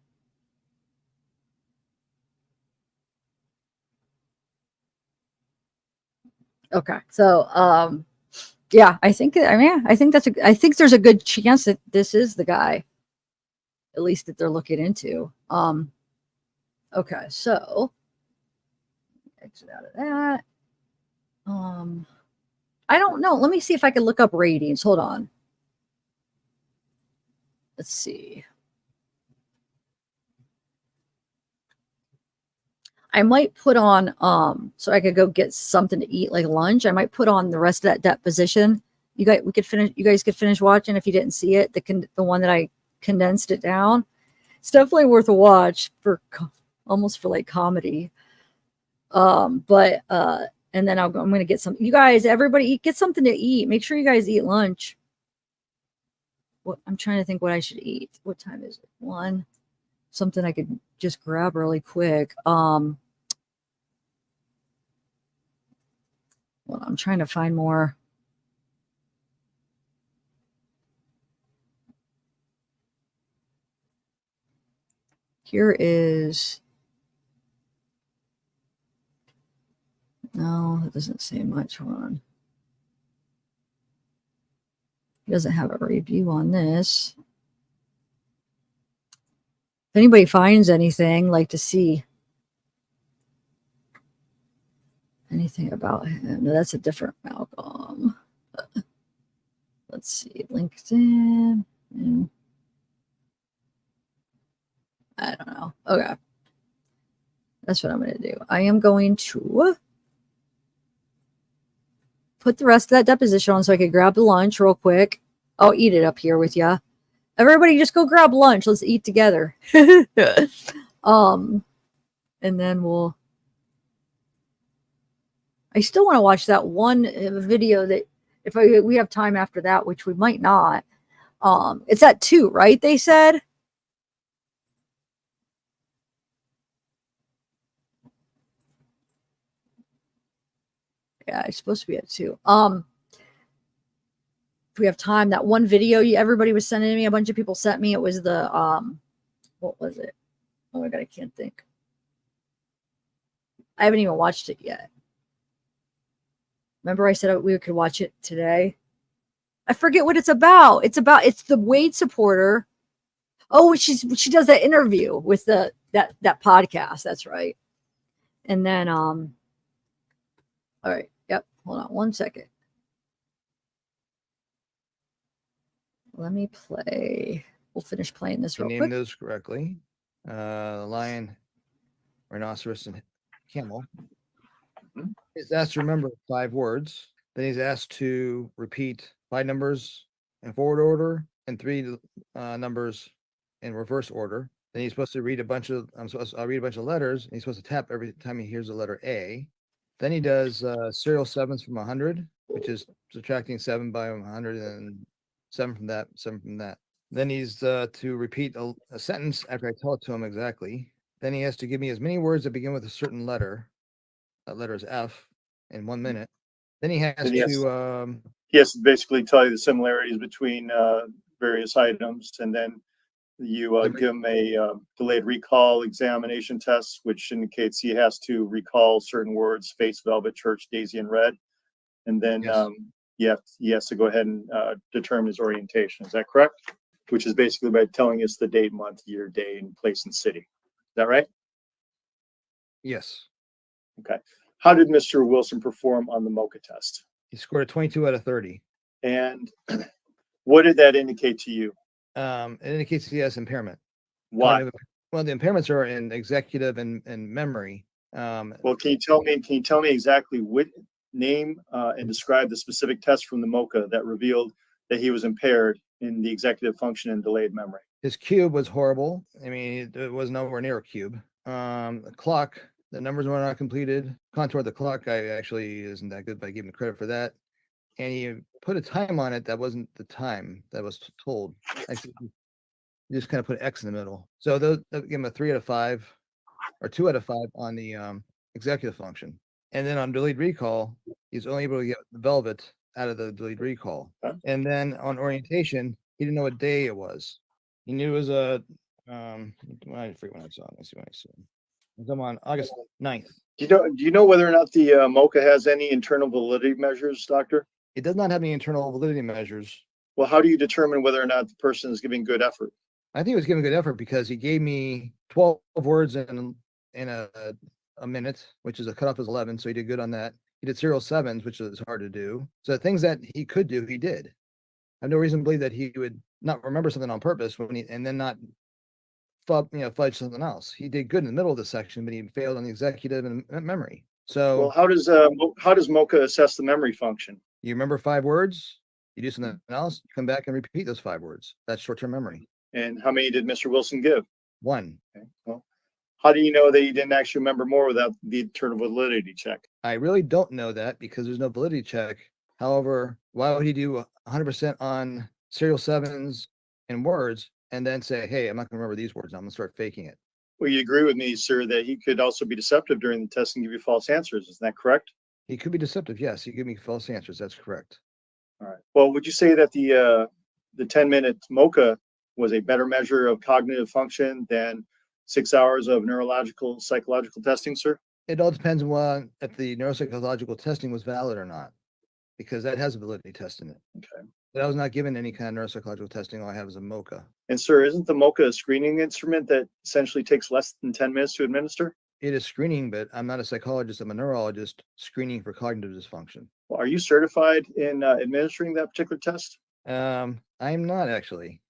Okay, so yeah, I think I think there's a good chance that this is the guy, at least that they're looking into. Okay, so exit out of that. I don't know. Let me see if I can look up ratings. Hold on. Let's see. I might put on so I could go get something to eat, like lunch. I might put on the rest of that deposition. You guys could finish watching if you didn't see it. The one that I condensed it down. It's definitely worth a watch for almost for like comedy. And then I'm going to get some. You guys, everybody, get something to eat. Make sure you guys eat lunch. I'm trying to think what I should eat. What time is it? 1. Something I could just grab really quick. Well, I'm trying to find more. Here is. No, it doesn't say much. Hold on. He doesn't have a review on this. If anybody finds anything, like to see anything about him. No, that's a different Malcam. Let's see. LinkedIn. I don't know. Okay. That's what I'm going to do. I am going to put the rest of that deposition on so I could grab the lunch real quick. I'll eat it up here with you. Everybody just go grab lunch. Let's eat together. And then I still want to watch that one video that if we have time after that, which we might not. It's at 2, right? They said. Yeah, it's supposed to be at 2. If we have time, that one video everybody was sending me, a bunch of people sent me. It was the what was it? Oh my god, I can't think. I haven't even watched it yet. Remember I said we could watch it today? I forget what it's about. It's the Wade supporter. Oh, she does that interview with that podcast. That's right. And then all right. Yep. Hold on one second. Let me play. We'll finish playing this You real named quick. those correctly. Lion, rhinoceros, and camel. He's asked to remember 5 words. Then he's asked to repeat 5 numbers in forward order and 3 numbers in reverse order. Then he's supposed to read a bunch of I'll read a bunch of letters, and he's supposed to tap every time he hears the letter A. Then he does serial sevens from 100, which is subtracting 7 by 100 and 7 from that, 7 from that. Then he's to repeat a sentence after I tell it to him exactly. Then he has to give me as many words that begin with a certain letter. That letter is F in 1 minute. Then he has to He has to basically tell you the similarities between various items, and then you give him a delayed recall examination test, which indicates he has to recall certain words: face, velvet, church, daisy, and red. And then he has to go ahead and determine his orientation. Is that correct? Which is basically by telling us the date, month, year, day, and place and city. Is that right? yes. Okay. How did Mr. Wilson perform on the MOCA test? He scored a 22 out of 30. And what did that indicate to you? It indicates he has impairment. Why? Well, the impairments are in executive and memory. Well, can you tell me exactly what name and describe the specific test from the MOCA that revealed that he was impaired in the executive function and delayed memory? His cube was horrible. I mean, it was nowhere near a cube. The clock, the numbers were not completed. Contour of the clock guy actually isn't that good, but I give him credit for that. And he put a time on it that wasn't the time that was told. Actually, you just kind of put X in the middle. So they'll give him a 3 out of 5 or 2 out of 5 on the executive function. And then on delayed recall, he's only able to get the velvet out of the delayed recall. And then on orientation, he didn't know what day it was. He knew it was I forget when I saw it. Let's see when I saw it. It was on August 9th. Do you know whether or not the MOCA has any internal validity measures, doctor? It does not have any internal validity measures. Well, how do you determine whether or not the person is giving good effort? I think he was giving good effort because he gave me 12 words in a minute, which is a cutoff is 11. So he did good on that. He did serial sevens, which is hard to do. So the things that he could do, he did. I have no reason to believe that he would not remember something on purpose and then not fudge something else. He did good in the middle of the section, but he failed on the executive and memory. So well, how does MOCA assess the memory function? You remember 5 words, you do something else, you come back and repeat those 5 words. That's short-term memory. And how many did Mr. Wilson give? 1. Okay. Well, how do you know that you didn't actually remember more without the internal validity check? I really don't know that because there's no validity check. However, why would he do 100% on serial sevens and words and then say, hey, I'm not going to remember these words. I'm going to start faking it. Well, you agree with me, sir, that he could also be deceptive during the test and give you false answers. Isn't that correct? He could be deceptive. Yes, he gave me false answers. That's correct. All right. Well, would you say that the 10-minute MOCA was a better measure of cognitive function than 6 hours of neurological, psychological testing, sir? It all depends on if the neuropsychological testing was valid or not, because that has a validity test in it. Okay. But I was not given any kind of neuropsychological testing. All I have is a MOCA. And sir, isn't the MOCA a screening instrument that essentially takes less than 10 minutes to administer? It is screening, but I'm not a psychologist. I'm a neurologist screening for cognitive dysfunction. Well, are you certified in administering that particular test? I'm not actually.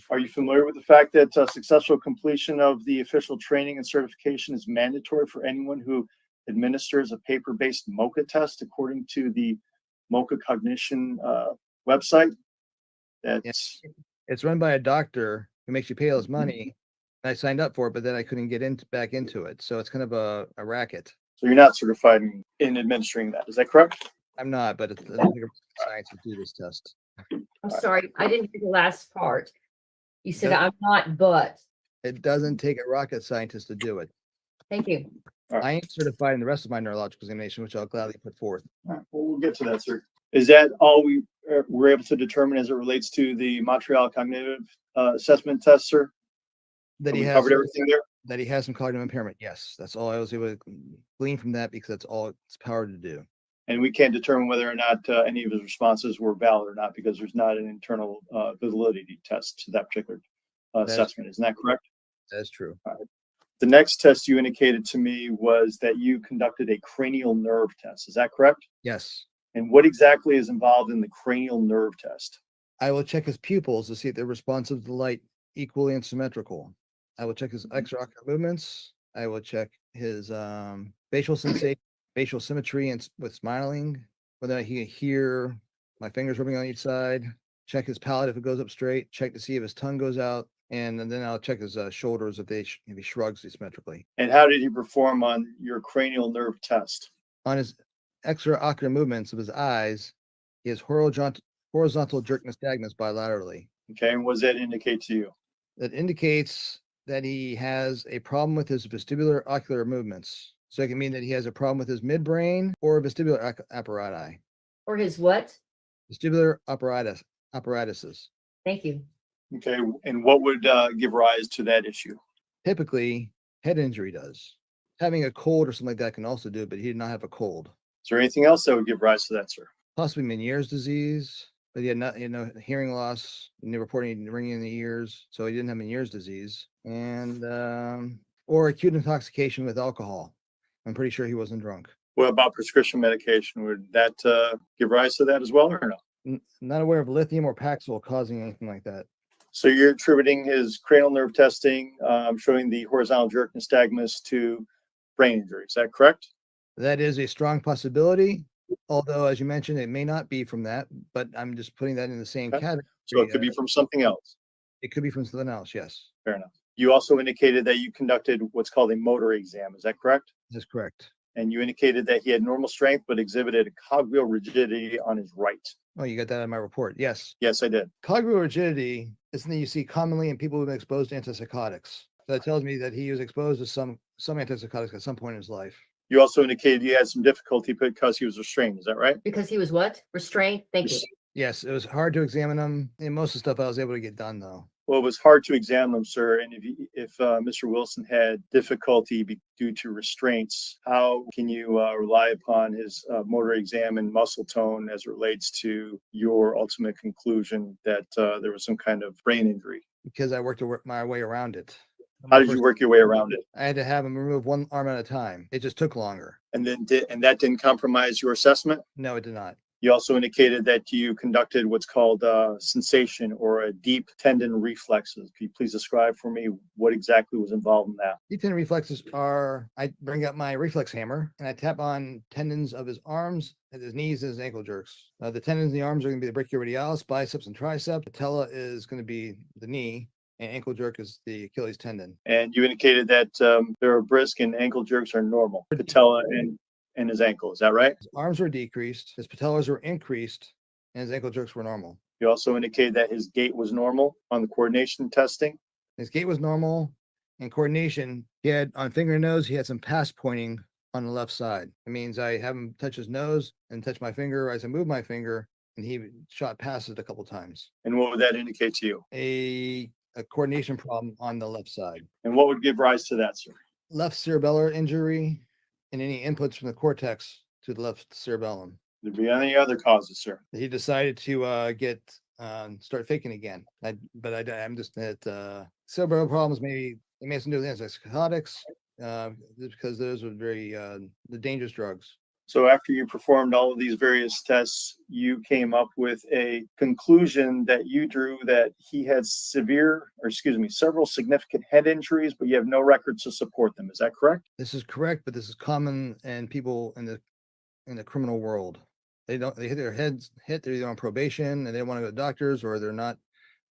Are you familiar with the fact that successful completion of the official training and certification is mandatory for anyone who administers a paper-based MOCA test according to the MOCA Cognition website? It's run by a doctor who makes you pay all his money. I signed up for it, but then I couldn't get back into it. So it's kind of a racket. So you're not certified in administering that. Is that correct? I'm not, but it's science to do this test. I'm sorry, I didn't hear the last part. You said I'm not, but. It doesn't take a rocket scientist to do it. Thank you. Right. I ain't certified in the rest of my neurological examination, which I'll gladly put forth. All right. Well, we'll get to that, sir. Is that all we were able to determine as it relates to the Montreal Cognitive Assessment Test, sir? That Have he we has covered everything there? That he has some cognitive impairment. Yes, that's all I was able to glean from that because that's all it's powered to do. And we can't determine whether or not any of his responses were valid or not because there's not an internal validity test to that particular assessment. Isn't that correct? That's true. All right. The next test you indicated to me was that you conducted a cranial nerve test. Is that correct? Yes. And what exactly is involved in the cranial nerve test? I will check his pupils to see if they're responsive to light equally and symmetrical. I will check his extraocular movements. I will check his facial sensation, facial symmetry, and with smiling, whether he can hear my fingers rubbing on each side. Check his palate if it goes up straight. Check to see if his tongue goes out, and then I'll check his shoulders if he shrugs asymmetrically. And how did he perform on your cranial nerve test? On his extraocular movements of his eyes, he has horizontal jerk nystagmus bilaterally. Okay, and what does that indicate to you? That indicates that he has a problem with his vestibular ocular movements. So it can mean that he has a problem with his midbrain or vestibular apparati. Or his what? Vestibular apparatuses. Thank you. Okay, and what would give rise to that issue? Typically, head injury does. Having a cold or something like that can also do it, but he did not have a cold. Is there anything else that would give rise to that, sir? Possibly Meniere's disease, but he had not, hearing loss, reporting ringing in the ears, so he didn't have Meniere's disease, and or acute intoxication with alcohol. I'm pretty sure he wasn't drunk. What about prescription medication? Would that give rise to that as well, or no? Not aware of lithium or Paxil causing anything like that. So you're attributing his cranial nerve testing showing the horizontal jerk nystagmus to brain injury. Is that correct? That is a strong possibility, although, as you mentioned, it may not be from that, but I'm just putting that in the same category. So it could be from something else. It could be from something else, yes. Fair enough. You also indicated that you conducted what's called a motor exam. Is that correct? That's correct. And you indicated that he had normal strength, but exhibited a cogwheel rigidity on his right. Oh, you got that in my report. Yes. Yes, I did. Cogwheel rigidity is something you see commonly in people who've been exposed to antipsychotics. So that tells me that he was exposed to some antipsychotics at some point in his life. You also indicated you had some difficulty because he was restrained. Is that right? Because he was what? Restrained? Thank you. Yes, it was hard to examine him. And most of the stuff I was able to get done, though. Well, it was hard to examine him, sir. And if Mr. Wilson had difficulty due to restraints, how can you rely upon his motor exam and muscle tone as it relates to your ultimate conclusion that there was some kind of brain injury? Because I worked my way around it. How did you work your way around it? I had to have him remove one arm at a time. It just took longer. And that didn't compromise your assessment? No, it did not. You also indicated that you conducted what's called sensation or a deep tendon reflexes. Can you please describe for me what exactly was involved in that? Deep tendon reflexes are, I bring up my reflex hammer and I tap on tendons of his arms, and his knees, and his ankle jerks. The tendons in the arms are going to be the brachioradialis, biceps, and tricep. Patella is going to be the knee, and ankle jerk is the Achilles tendon. And you indicated that their brisk and ankle jerks are normal. Patella and his ankle. Is that right? His arms were decreased, his patellas were increased, and his ankle jerks were normal. You also indicated that his gait was normal on the coordination testing. His gait was normal. In coordination, he had on finger and nose, he had some pass pointing on the left side. It means I have him touch his nose and touch my finger as I move my finger, and he shot past it a couple times. And what would that indicate to you? A coordination problem on the left side. And what would give rise to that, sir? Left cerebellar injury and any inputs from the cortex to the left cerebellum. There be any other causes, sir? He decided to start faking again. I'm just at cerebral problems. Maybe it may have something to do with antipsychotics because those were very the dangerous drugs. So after you performed all of these various tests, you came up with a conclusion that you drew that he had several significant head injuries, but you have no records to support them. Is that correct? This is correct, but this is common in people in the criminal world. They hit their heads, they're either on probation and they don't want to go to doctors, or they're not,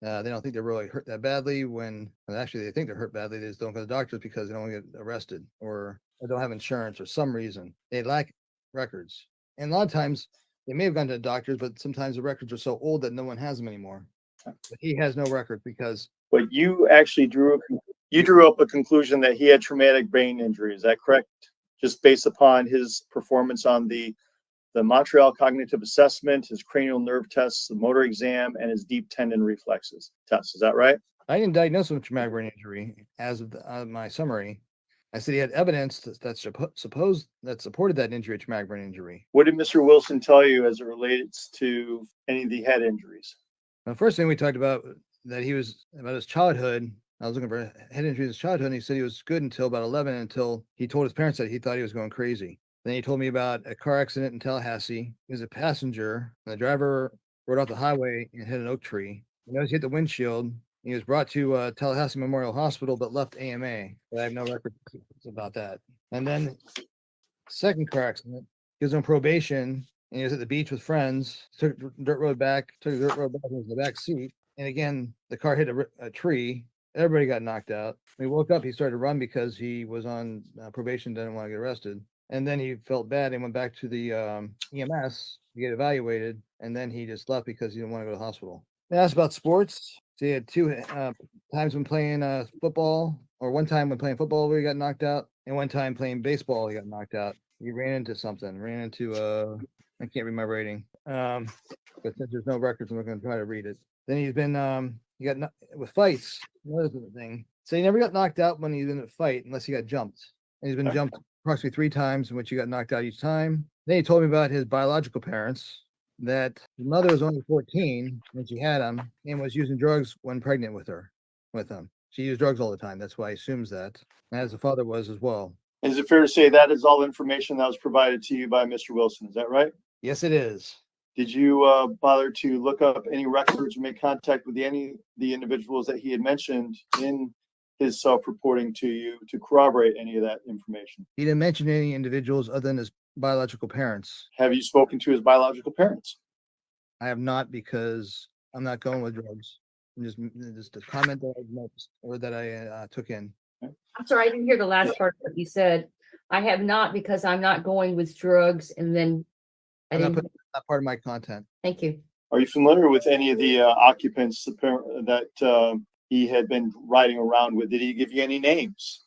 they don't think they're really hurt that badly when actually they think they're hurt badly. They just don't go to doctors because they don't want to get arrested or they don't have insurance or some reason. They lack records. And a lot of times they may have gone to the doctors, but sometimes the records are so old that no one has them anymore. But he has no record because. But you actually drew up a conclusion that he had traumatic brain injury. Is that correct? Just based upon his performance on the Montreal Cognitive Assessment, his cranial nerve tests, the motor exam, and his deep tendon reflexes test. Is that right? I didn't diagnose him with traumatic brain injury as of my summary. I said he had evidence that supported that injury, a traumatic brain injury. What did Mr. Wilson tell you as it relates to any of the head injuries? The first thing we talked about that he was about his childhood. I was looking for head injuries in his childhood, and he said he was good until about 11, until he told his parents that he thought he was going crazy. Then he told me about a car accident in Tallahassee. He was a passenger, and the driver rode off the highway and hit an oak tree. He knows he hit the windshield. He was brought to Tallahassee Memorial Hospital, but left AMA. But I have no record about that. And then second car accident, he was on probation, and he was at the beach with friends. Took a dirt road back. He was in the back seat. And again, the car hit a tree. Everybody got knocked out. When he woke up, he started to run because he was on probation, didn't want to get arrested. And then he felt bad and went back to the EMS to get evaluated. And then he just left because he didn't want to go to the hospital. They asked about sports. So he had two times when playing football, or one time when playing football where he got knocked out, and one time playing baseball he got knocked out. He ran into I can't read my rating. But since there's no records, I'm not going to try to read it. Then he's been he got with fights. Another thing. So he never got knocked out when he was in a fight unless he got jumped. And he's been jumped approximately 3 times in which he got knocked out each time. Then he told me about his biological parents, that his mother was only 14 when she had him and was using drugs when pregnant with him. She used drugs all the time. That's why he assumes that, as the father was as well. And is it fair to say that is all information that was provided to you by Mr. Wilson? Is that right? Yes, it is. Did you bother to look up any records or make contact with any of the individuals that he had mentioned in his self-reporting to you to corroborate any of that information? He didn't mention any individuals other than his biological parents. Have you spoken to his biological parents? I have not, because I'm not going with drugs. Just a comment that I noticed, or that I took in. I'm sorry, I didn't hear the last part of what you said. I have not, because I'm not going with drugs, and then I didn't. Not part of my content. Thank you. Are you familiar with any of the occupants that he had been riding around with? Did he give you any names?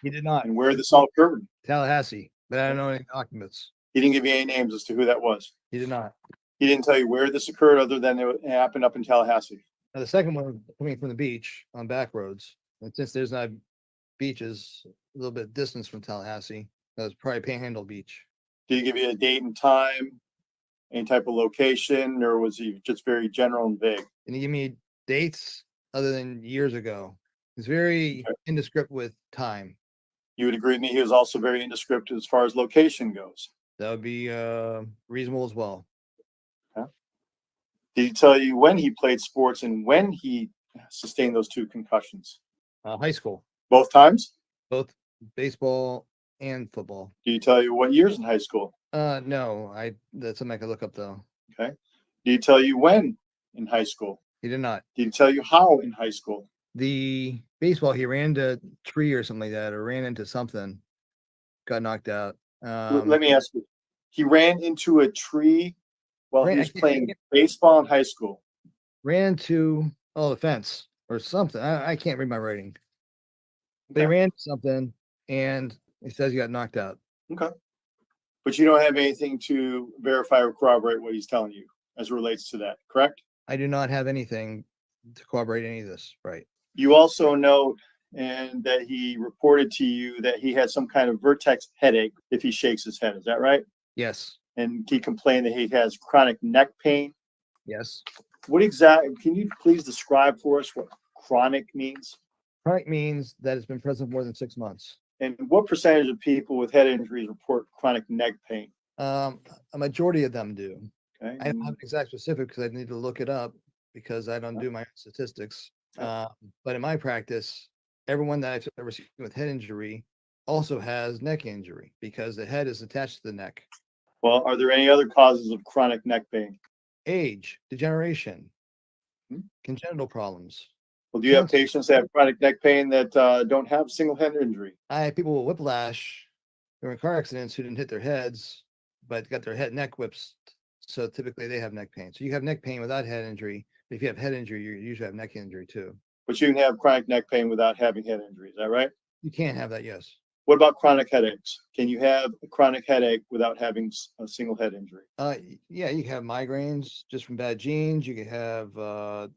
He did not. And where this all occurred? Tallahassee, but I don't know any occupants. He didn't give you any names as to who that was. He did not. He didn't tell you where this occurred, other than it happened up in Tallahassee. Now, the second one was coming from the beach on back roads. And since there's not beaches, a little bit distance from Tallahassee, that was probably Panhandle Beach. Did he give you a date and time, any type of location, or was he just very general and vague? Can you give me dates other than years ago? He's very indescript with time. You would agree with me, he was also very indescript as far as location goes. That would be reasonable as well. Okay. Did he tell you when he played sports and when he sustained those 2 concussions? High school. Both times? Both baseball and football. Did he tell you what years in high school? No, that's something I could look up though. Okay. Did he tell you when in high school? He did not. Did he tell you how in high school? The baseball, he ran into a tree or something like that, or ran into something, got knocked out. Let me ask you, he ran into a tree while he was playing baseball in high school? Ran into the fence or something. I can't read my writing. But he ran into something, and he says he got knocked out. Okay. But you don't have anything to verify or corroborate what he's telling you as it relates to that, correct? I do not have anything to corroborate any of this, right? You also note and that he reported to you that he had some kind of vertex headache if he shakes his head. Is that right? Yes. And he complained that he has chronic neck pain. Yes. What exactly, can you please describe for us what chronic means? Chronic means that it's been present more than 6 months. And what percentage of people with head injuries report chronic neck pain? A majority of them do. Okay. I don't have exact specific because I need to look it up because I don't do my own statistics. But in my practice, everyone that I've ever seen with head injury also has neck injury because the head is attached to the neck. Well, are there any other causes of chronic neck pain? Age, degeneration, congenital problems. Well, do you have patients that have chronic neck pain that don't have single head injury? I have people with whiplash during car accidents who didn't hit their heads, but got their neck whips. So typically they have neck pain. So you have neck pain without head injury. If you have head injury, you usually have neck injury too. But you can have chronic neck pain without having head injury. Is that right? You can't have that, yes. What about chronic headaches? Can you have a chronic headache without having a single head injury? Yeah, you can have migraines just from bad genes. You can have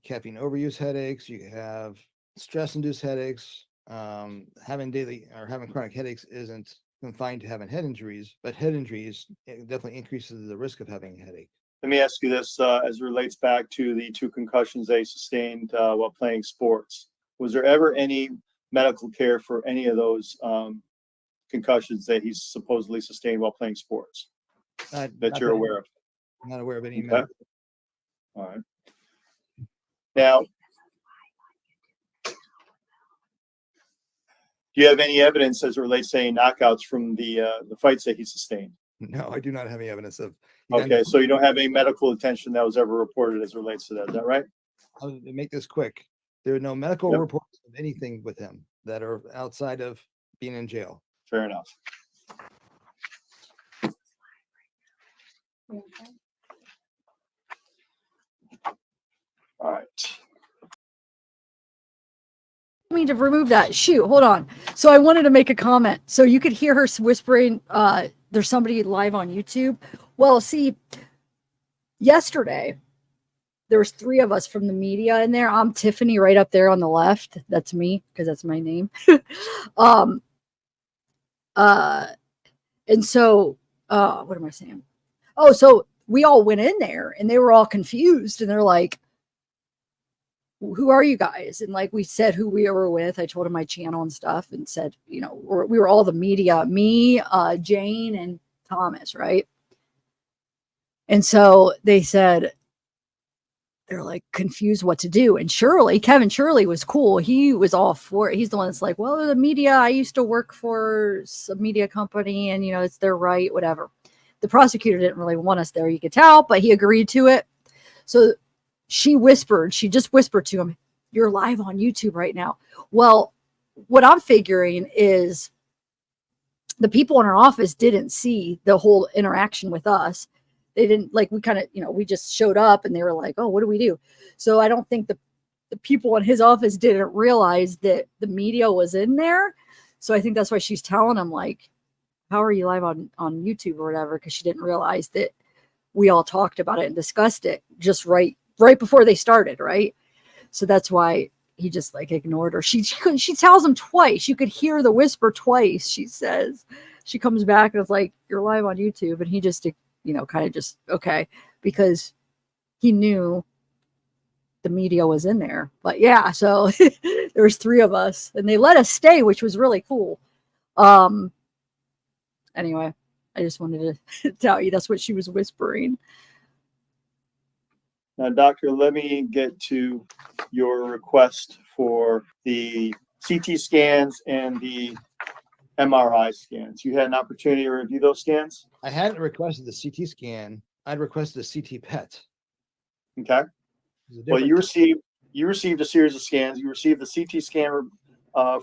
caffeine overuse headaches. You can have stress-induced headaches. having daily or having chronic headaches isn't confined to having head injuries, but head injuries definitely increases the risk of having a headache. Let me ask you this, as it relates back to the 2 concussions they sustained while playing sports. Was there ever any medical care for any of those concussions that he's supposedly sustained while playing sports that you're aware of? I'm not aware of any. Okay. All right. Now, do you have any evidence as it relates to any knockouts from the fights that he sustained? No, I do not have any evidence of. Okay, so you don't have any medical attention that was ever reported as it relates to that. Is that right? I'll make this quick. There are no medical Yep. reports of anything with him that are outside of being in jail. Fair enough. All right. Me to remove that. Shoot, hold on. So I wanted to make a comment. So you could hear her whispering, there's somebody live on YouTube. Well, see, yesterday there was 3 of us from the media in there. I'm Tiffany right up there on the left. That's me, because that's my name. And so what am I saying? Oh, so we all went in there and they were all confused and they're like, who are you guys? And like we said who we were with. I told him my channel and stuff and said, you know, we were all the media, me, Jane, and Thomas, right? And so they said, they're like confused what to do. And Kevin Shirley was cool. He was all for it. He's the one that's like, well, the media, I used to work for some media company and, you know, it's their right, whatever. The prosecutor didn't really want us there, you could tell, but he agreed to it. So she just whispered to him, you're live on YouTube right now. Well, what I'm figuring is the people in our office didn't see the whole interaction with us. They didn't, like, we kind of, you know, we just showed up and they were like, oh, what do we do? So I don't think the people in his office didn't realize that the media was in there. So I think that's why she's telling him, like, how are you live on YouTube or whatever? Because she didn't realize that we all talked about it and discussed it just right before they started, right? So that's why he just like ignored her. She tells him twice. You could hear the whisper twice. She says, she comes back and is like, you're live on YouTube. And he just, you know, kind of just, okay, because he knew the media was in there. But yeah, so there was 3 of us and they let us stay, which was really cool. Anyway, I just wanted to tell you that's what she was whispering. Now, doctor, let me get to your request for the CT scans and the MRI scans. You had an opportunity to review those scans? I hadn't requested the CT scan. I'd requested a CT PET. Okay. Well, you received a series of scans. You received the CT scan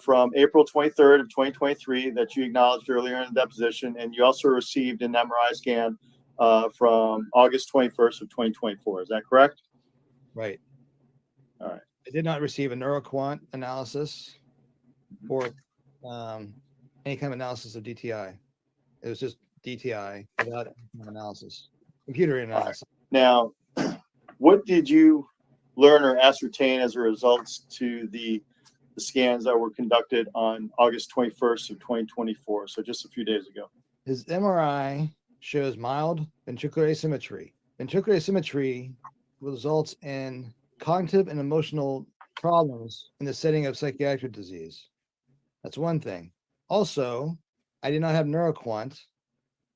from April 23rd of 2023 that you acknowledged earlier in the deposition, and you also received an MRI scan from August 21st of 2024. Is that correct? Right. All right. I did not receive a neuroquant analysis or any kind of analysis of DTI. It was just DTI without any kind of analysis, computer analysis. Now, what did you learn or ascertain as a result to the scans that were conducted on August 21st of 2024? So just a few days ago. His MRI shows mild ventricular asymmetry. Ventricular asymmetry results in cognitive and emotional problems in the setting of psychiatric disease. That's one thing. Also, I did not have neuroquant,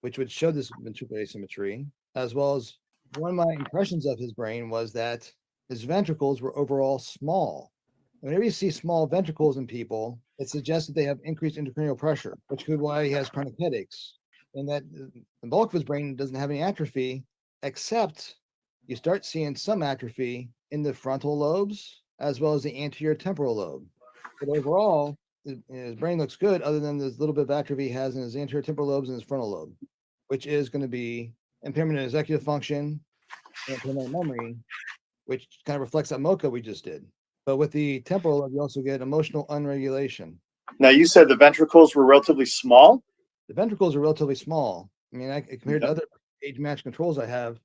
which would show this ventricular asymmetry, as well as one of my impressions of his brain was that his ventricles were overall small. Whenever you see small ventricles in people, it suggests that they have increased intracranial pressure, which could be why he has chronic headaches. And that the bulk of his brain doesn't have any atrophy, except you start seeing some atrophy in the frontal lobes as well as the anterior temporal lobe. But overall, his brain looks good, other than this little bit of atrophy he has in his anterior temporal lobes and his frontal lobe, which is going to be impairment in executive function and impairment in memory, which kind of reflects that MOCA we just did. But with the temporal lobe, you also get emotional unregulation. Now, you said the ventricles were relatively small? The ventricles are relatively small. I mean, compared to other age-matched controls I have,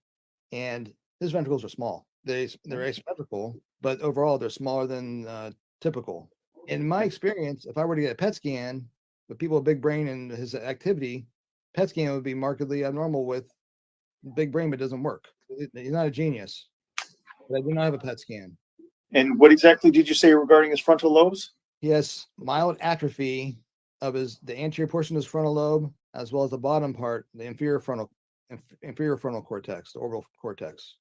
and his ventricles are small. They're asymmetrical, but overall they're smaller than typical. In my experience, if I were to get a PET scan with people with big brain and his activity, PET scan would be markedly abnormal with big brain, but doesn't work. He's not a genius, but I do not have a PET scan. And what exactly did you say regarding his frontal lobes? He has mild atrophy of the anterior portion of his frontal lobe, as well as the bottom part, the inferior frontal cortex, the orbital cortex.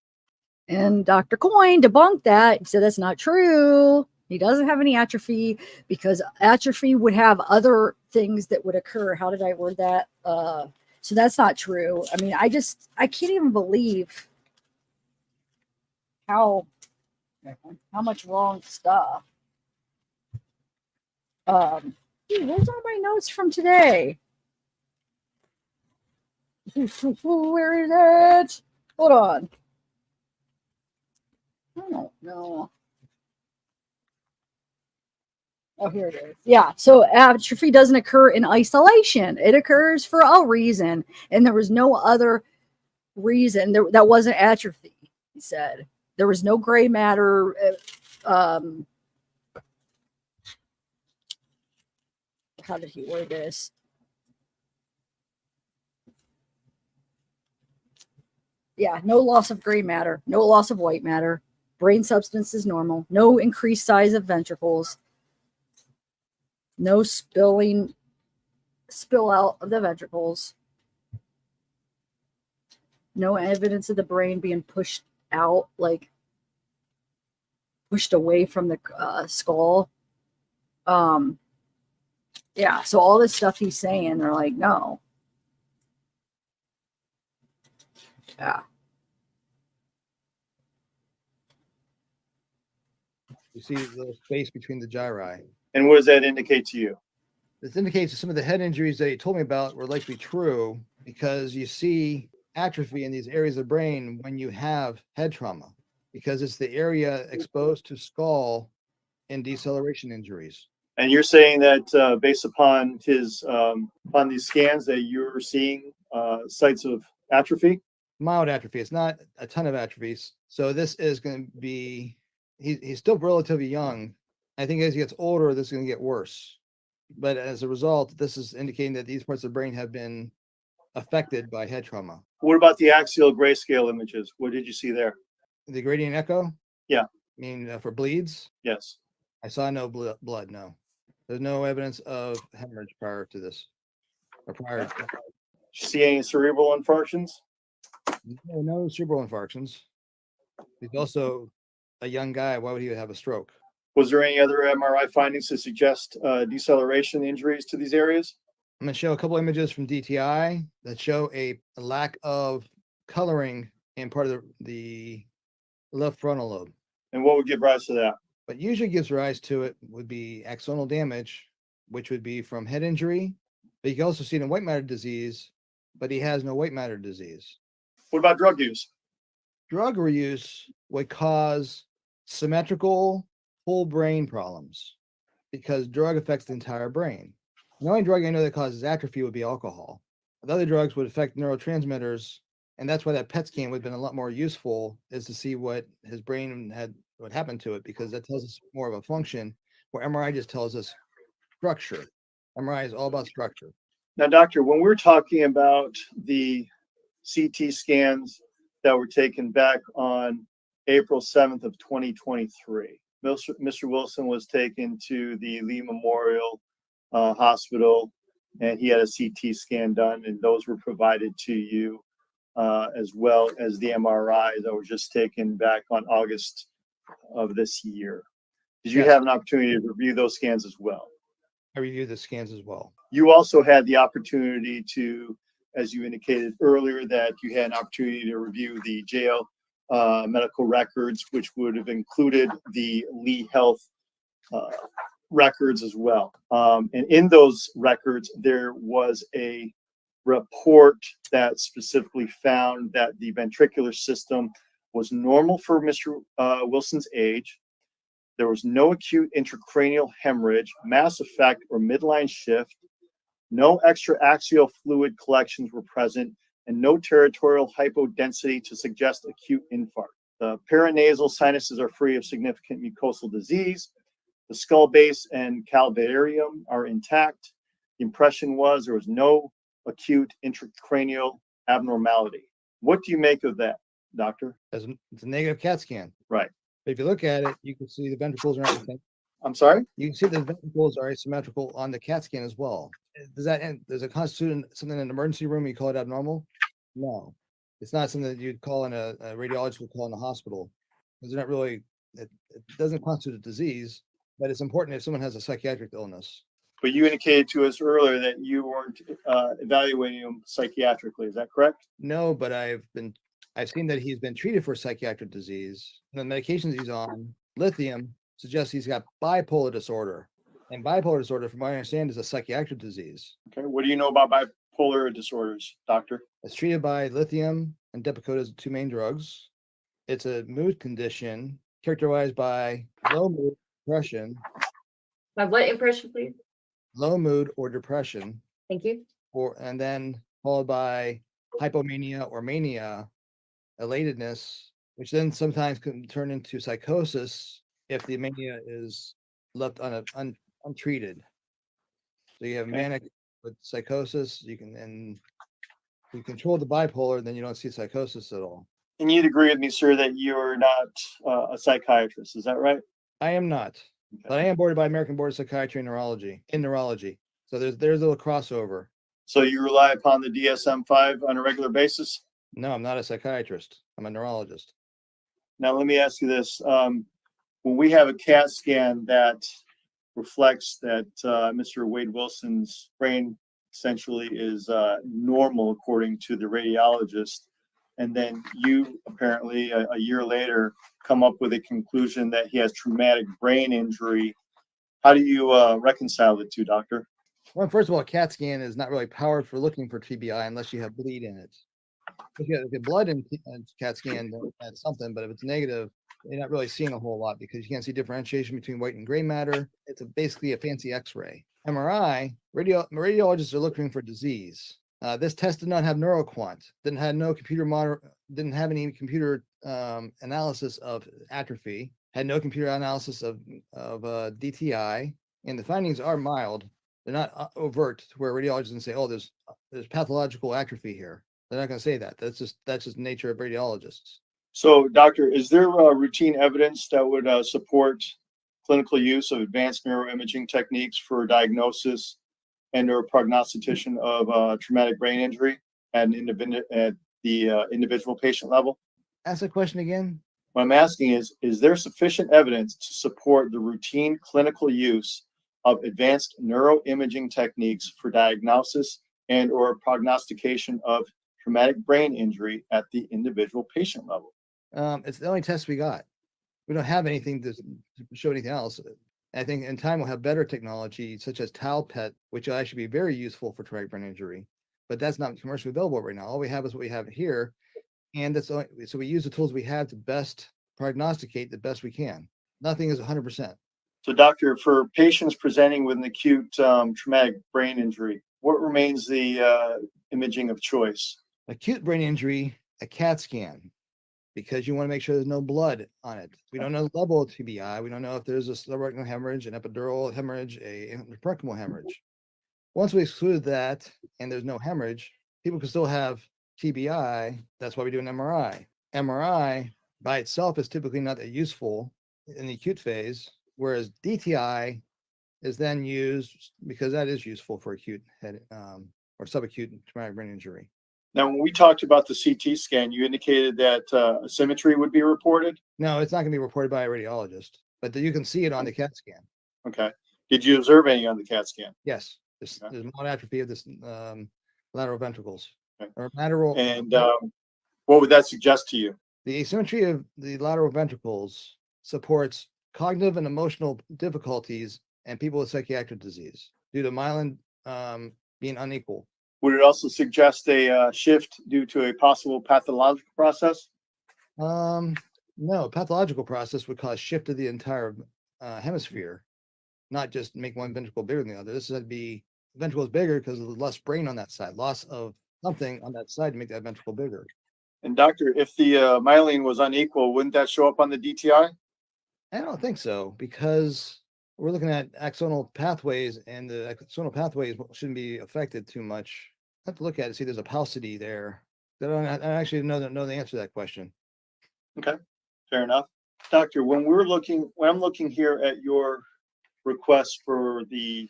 And Dr. Coyne debunked that. He said that's not true. He doesn't have any atrophy because atrophy would have other things that would occur. How did I word that? So that's not true. I mean, I can't even believe how much wrong stuff. Where's all my notes from today? Where is it? Hold on. I don't know. Oh, here it is. Yeah. So atrophy doesn't occur in isolation. It occurs for a reason. And there was no other reason that wasn't atrophy, he said. There was no gray matter. How did he word this? Yeah, no loss of gray matter, no loss of white matter. Brain substance is normal. No increased size of ventricles. No spill out of the ventricles. No evidence of the brain being pushed out, like pushed away from the skull. Yeah, so all this stuff he's saying, they're like, no. Yeah. You see the little space between the gyri. And what does that indicate to you? This indicates that some of the head injuries that he told me about were likely true because you see atrophy in these areas of the brain when you have head trauma, because it's the area exposed to skull in deceleration injuries. And you're saying that based upon upon these scans that you're seeing sites of atrophy? Mild atrophy. It's not a ton of atrophies. So this is going to be, he's still relatively young. I think as he gets older, this is going to get worse. But as a result, this is indicating that these parts of the brain have been affected by head trauma. What about the axial grayscale images? What did you see there? The gradient echo? Yeah. I mean, for bleeds? Yes. I saw no blood, no. There's no evidence of hemorrhage prior to this. Or prior. Did you see any cerebral infarctions? No cerebral infarctions. He's also a young guy. Why would he have a stroke? Was there any other MRI findings to suggest deceleration injuries to these areas? I'm going to show a couple images from DTI that show a lack of coloring in part of the left frontal lobe. And what would give rise to that? What usually gives rise to it would be axonal damage, which would be from head injury. But you can also see it in white matter disease, but he has no white matter disease. What about drug use? Drug reuse would cause symmetrical whole brain problems because drug affects the entire brain. The only drug I know that causes atrophy would be alcohol. The other drugs would affect neurotransmitters, and that's why that PET scan would have been a lot more useful, is to see what his brain had, what happened to it, because that tells us more of a function, where MRI just tells us structure. MRI is all about structure. Now, doctor, when we're talking about the CT scans that were taken back on April 7th of 2023, Mr. Wilson was taken to the Lee Memorial Hospital, and he had a CT scan done, and those were provided to you, as well as the MRI that were just taken back on August of this year. Did you have an opportunity to review those scans as well? I reviewed the scans as well. You also had the opportunity to, as you indicated earlier, that you had an opportunity to review the jail medical records, which would have included the Lee Health records as well. And in those records, there was a report that specifically found that the ventricular system was normal for Mr. Wilson's age. There was no acute intracranial hemorrhage, mass effect, or midline shift. No extraaxial fluid collections were present, and no territorial hypodensity to suggest acute infarct. The paranasal sinuses are free of significant mucosal disease. The skull base and calvarium are intact. The impression was there was no acute intracranial abnormality. What do you make of that, doctor? It's a negative CAT scan. Right. But if you look at it, you can see the ventricles are not the same. I'm sorry? You can see the ventricles are asymmetrical on the CAT scan as well. Does it constitute something in an emergency room? You call it abnormal? No, it's not something that you'd call in a radiologist would call in a hospital. Because they're not really, it doesn't constitute a disease, but it's important if someone has a psychiatric illness. But you indicated to us earlier that you weren't evaluating him psychiatrically. Is that correct? No, but I've seen that he's been treated for psychiatric disease. The medications he's on, lithium, suggests he's got bipolar disorder. And bipolar disorder, from what I understand, is a psychiatric disease. Okay. What do you know about bipolar disorders, doctor? It's treated by lithium and Depakote as the two main drugs. It's a mood condition characterized by low mood, depression. My what impression, please? Low mood or depression, Thank you. and then followed by hypomania or mania, elatedness, which then sometimes can turn into psychosis if the mania is left untreated. So you have manic with psychosis. You control the bipolar, then you don't see psychosis at all. And you'd agree with me, sir, that you're not a psychiatrist. Is that right? I am not, but I am boarded by American Board of Psychiatry and Neurology. So there's a little crossover. So you rely upon the DSM-5 on a regular basis? No, I'm not a psychiatrist. I'm a neurologist. Now, let me ask you this. When we have a CAT scan that reflects that Mr. Wade Wilson's brain essentially is normal according to the radiologist, and then you apparently a year later come up with a conclusion that he has traumatic brain injury, how do you reconcile the two, doctor? Well, first of all, a CAT scan is not really powered for looking for TBI unless you have bleed in it. If you have blood in CAT scan, that's something, but if it's negative, you're not really seeing a whole lot because you can't see differentiation between white and gray matter. It's basically a fancy X-ray. MRI, radiologists are looking for disease. This test did not have neuroquant, didn't have any computer analysis of atrophy, had no computer analysis of DTI, and the findings are mild. They're not overt to where radiologists can say, "Oh, there's pathological atrophy here." They're not going to say that. That's just the nature of radiologists. So, doctor, is there routine evidence that would support clinical use of advanced neuroimaging techniques for diagnosis and or prognostication of traumatic brain injury at the individual patient level? Ask the question again. What I'm asking is there sufficient evidence to support the routine clinical use of advanced neuroimaging techniques for diagnosis and or prognostication of traumatic brain injury at the individual patient level? It's the only test we got. We don't have anything to show anything else. I think in time we'll have better technology such as tau PET, which will actually be very useful for traumatic brain injury, but that's not commercially available right now. All we have is what we have here, and so we use the tools we have to best prognosticate the best we can. Nothing is 100%. So, doctor, for patients presenting with an acute traumatic brain injury, what remains the imaging of choice? Acute brain injury, a CAT scan, because you want to make sure there's no blood on it. We don't know the level of TBI. We don't know if there's a subarachnoid hemorrhage, an epidural hemorrhage, a intraparenchymal hemorrhage. Once we exclude that and there's no hemorrhage, people can still have TBI. That's why we do an MRI. MRI by itself is typically not that useful in the acute phase, whereas DTI is then used because that is useful for acute head or subacute traumatic brain injury. Now, when we talked about the CT scan, you indicated that asymmetry would be reported. No, it's not going to be reported by a radiologist, but you can see it on the CAT scan. Okay. Did you observe any on the CAT scan? Yes. There's mild atrophy of this lateral ventricles. Okay. Or lateral. And what would that suggest to you? The asymmetry of the lateral ventricles supports cognitive and emotional difficulties and people with psychiatric disease due to myelin being unequal. Would it also suggest a shift due to a possible pathological process? No, pathological process would cause shift of the entire hemisphere, not just make one ventricle bigger than the other. This would be ventricle is bigger because of the less brain on that side, loss of something on that side to make that ventricle bigger. And doctor, if the myelin was unequal, wouldn't that show up on the DTI? I don't think so, because we're looking at axonal pathways, and the axonal pathways shouldn't be affected too much. I have to look at it, see there's a paucity there. I actually know the answer to that question. Okay, fair enough. Doctor, when I'm looking here at your request for the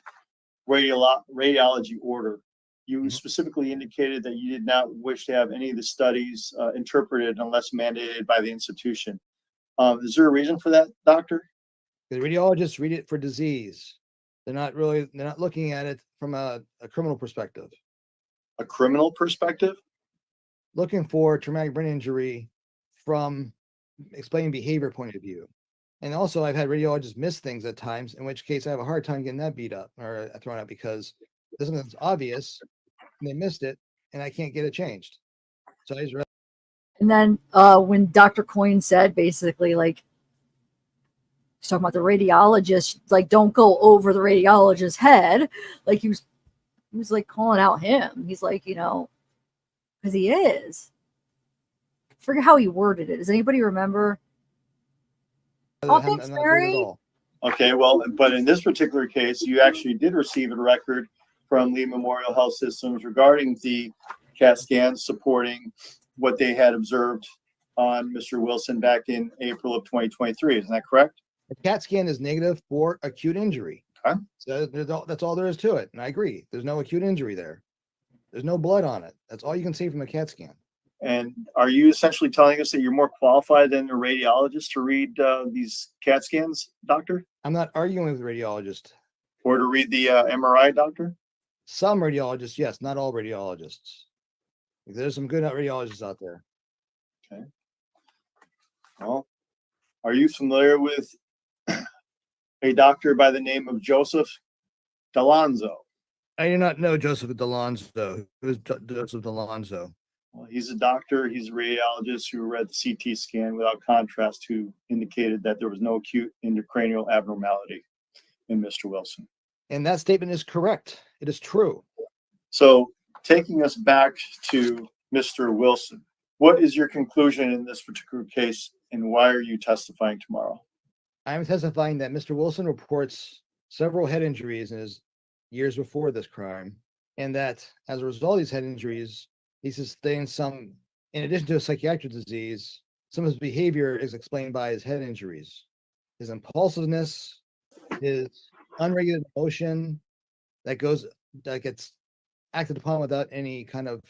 radiology order, you specifically indicated that you did not wish to have any of the studies interpreted unless mandated by the institution. Is there a reason for that, doctor? The radiologists read it for disease. They're not looking at it from a criminal perspective. A criminal perspective? Looking for traumatic brain injury from explaining behavior point of view. And also I've had radiologists miss things at times, in which case I have a hard time getting that beat up or thrown out because this is obvious and they missed it and I can't get it changed. So I just And then when Dr. Coyne said basically like he's talking about the radiologist, like don't go over the radiologist's head. Like he was like calling out him. He's like, you know, because he is. I forget how he worded it. Does anybody remember? Oh, thanks, Mary. Okay, well, but in this particular case, you actually did receive a record from Lee Memorial Health Systems regarding the CAT scans supporting what they had observed on Mr. Wilson back in April of 2023. Isn't that correct? The CAT scan is negative for acute injury. Okay. So that's all there is to it. And I agree. There's no acute injury there. There's no blood on it. That's all you can see from a CAT scan. And are you essentially telling us that you're more qualified than a radiologist to read these CAT scans, doctor? I'm not arguing with the radiologist. Or to read the MRI, doctor? Some radiologists, yes, not all radiologists. There's some good radiologists out there. Okay. Well, are you familiar with a doctor by the name of Joseph D'Alonzo? I do not know Joseph D'Alonzo. Who's Joseph D'Alonzo? Well, he's a doctor. He's a radiologist who read the CT scan without contrast, who indicated that there was no acute intracranial abnormality in Mr. Wilson. And that statement is correct. It is true. So taking us back to Mr. Wilson, what is your conclusion in this particular case and why are you testifying tomorrow? I'm testifying that Mr. Wilson reports several head injuries in his years before this crime, and that as a result of these head injuries, he sustained some, in addition to a psychiatric disease, some of his behavior is explained by his head injuries. His impulsiveness, his unregulated emotion that gets acted upon without any kind of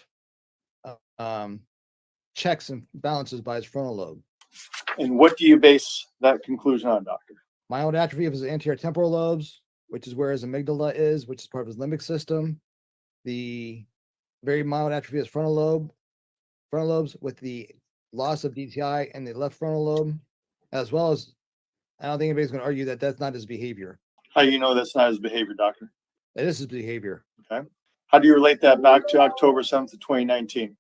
checks and balances by his frontal lobe. And what do you base that conclusion on, doctor? Mild atrophy of his anterior temporal lobes, which is where his amygdala is, which is part of his limbic system. The very mild atrophy of his frontal lobes with the loss of DTI and the left frontal lobe, as well as, I don't think anybody's going to argue that that's not his behavior. How do you know that's not his behavior, doctor? That is his behavior. Okay. How do you relate that back to October 7th of 2019?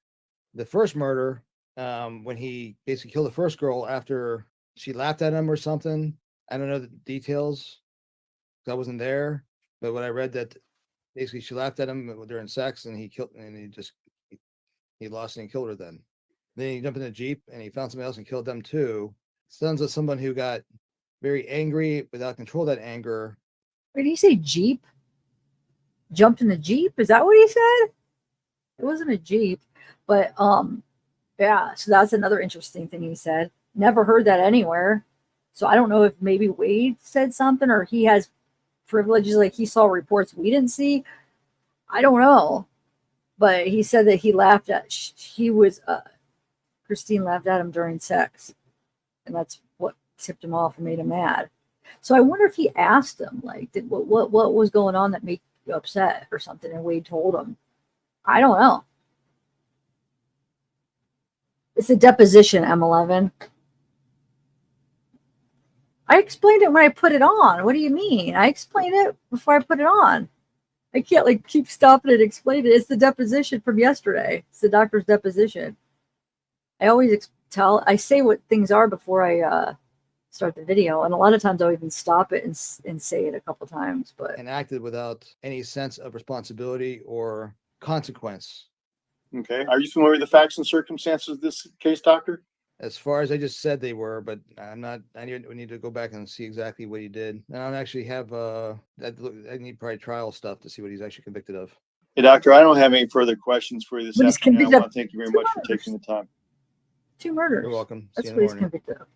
The first murder, when he basically killed the first girl after she laughed at him or something. I don't know the details because I wasn't there, but when I read that basically she laughed at him during sex and he lost and he killed her then. Then he jumped in a Jeep and he found somebody else and killed them too. Sounds like someone who got very angry without control of that anger. Wait, did he say Jeep? Jumped in the Jeep? Is that what he said? It wasn't a Jeep, but yeah, so that's another interesting thing he said. Never heard that anywhere. So I don't know if maybe Wade said something or he has privileges, like he saw reports we didn't see. I don't know. But he said that he laughed at, Christine laughed at him during sex. And that's what tipped him off and made him mad. So I wonder if he asked him, like, what was going on that made you upset or something, and Wade told him. I don't know. It's a deposition, M11. I explained it when I put it on. What do you mean? I explained it before I put it on. I can't like keep stopping and explain it. It's the deposition from yesterday. It's the doctor's deposition. I always I say what things are before I start the video, and a lot of times I'll even stop it and say it a couple times. But and acted without any sense of responsibility or consequence. Okay. Are you familiar with the facts and circumstances of this case, doctor? As far as I just said they were, but I'm not, we need to go back and see exactly what he did. And I actually have, I need probably trial stuff to see what he's actually convicted of. Hey, Doctor, I don't have any further questions for you this But he's afternoon. I convicted want to thank you very much for taking the time. 2 murders. You're welcome. See That's you in what the he's morning. convicted of.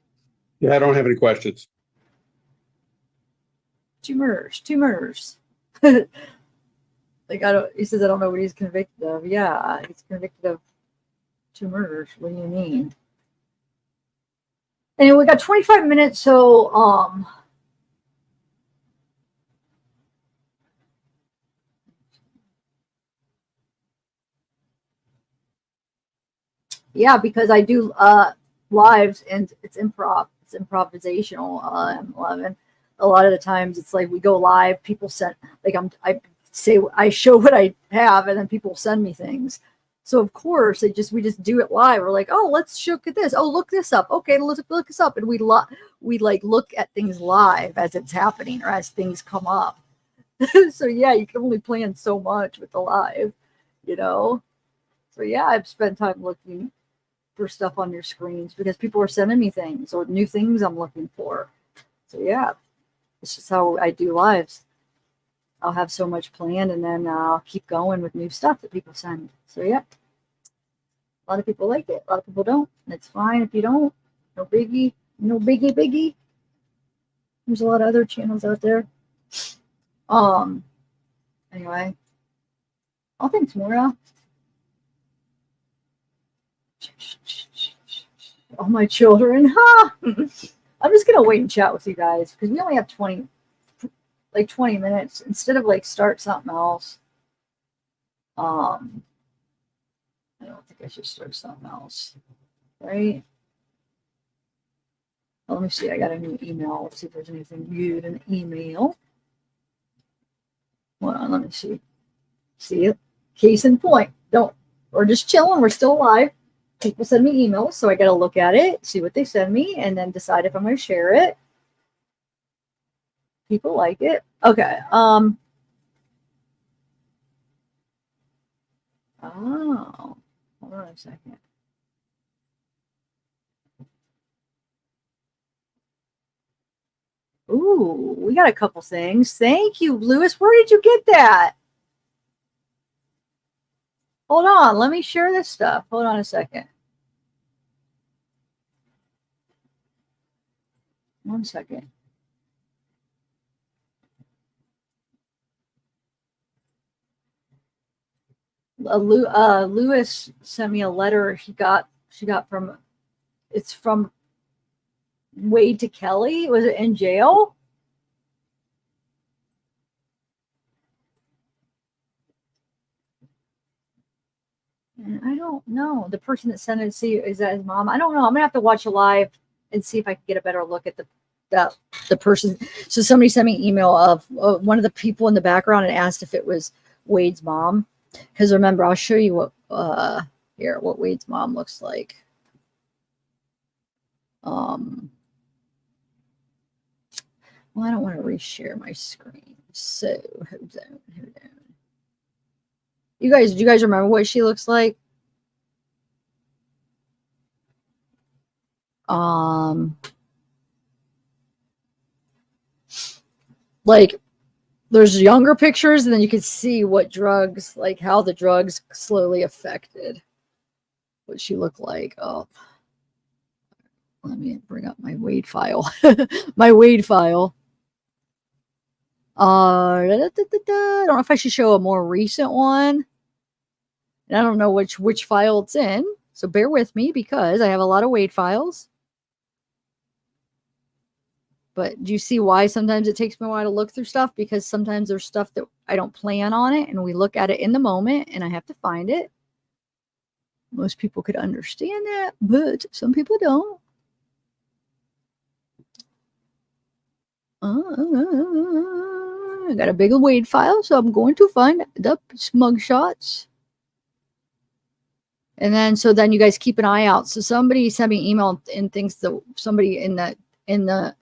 Yeah, I don't have any questions. 2 murders. 2 murders. Like, he says, I don't know what he's convicted of. Yeah, he's convicted of 2 murders. What do you mean? Anyway, we got 25 minutes, so yeah, because I do lives and it's improv. It's improvisational. I'm 11. A lot of the times it's like we go live, people send like I show what I have and then people send me things. So of course we just do it live. We're like, oh, let's look at this. Oh, look this up. Okay, let's look this up. And we like look at things live as it's happening or as things come up. So yeah, you can only plan so much with the live, you know? So yeah, I've spent time looking for stuff on your screens because people are sending me things or new things I'm looking for. So yeah, it's just how I do lives. I'll have so much planned and then I'll keep going with new stuff that people send. So yeah, a lot of people like it. A lot of people don't. And it's fine if you don't. No biggie. No biggie. There's a lot of other channels out there. Anyway. Oh, thanks, Maura. All my children. Huh? I'm just going to wait and chat with you guys because we only have 20 minutes instead of like start something else. I don't think I should start something else, right? Well, let me see. I got a new email. Let's see if there's anything good in the email. Hold on, let me see. See it? Case in point. We're just chilling. We're still alive. People send me emails, so I got to look at it, see what they send me, and then decide if I'm going to share it. People like it. Okay. Oh, hold on a second. Ooh, we got a couple things. Thank you, Lewis. Where did you get that? Hold on. Let me share this stuff. Hold on a second. 1 second. Lewis sent me a letter she got from, it's from Wade to Kelly. Was it in jail? And I don't know. The person that sent it, see, is that his mom? I don't know. I'm gonna have to watch a live and see if I can get a better look at the person. So somebody sent me an email of one of the people in the background and asked if it was Wade's mom. Because remember, I'll show you what Wade's mom looks like. Well, I don't want to reshare my screen. So hold on. Do you guys remember what she looks like? Like there's younger pictures, and then you can see what drugs, like how the drugs slowly affected what she looked like. Oh, let me bring up my Wade file. My Wade file. I don't know if I should show a more recent one. And I don't know which file it's in. So bear with me because I have a lot of Wade files. But do you see why sometimes it takes me a while to look through stuff? Because sometimes there's stuff that I don't plan on it and we look at it in the moment and I have to find it. Most people could understand that, but some people don't. I got a big Wade file, so I'm going to find the smug shots. And then you guys keep an eye out. So somebody sent me an email and thinks that somebody in the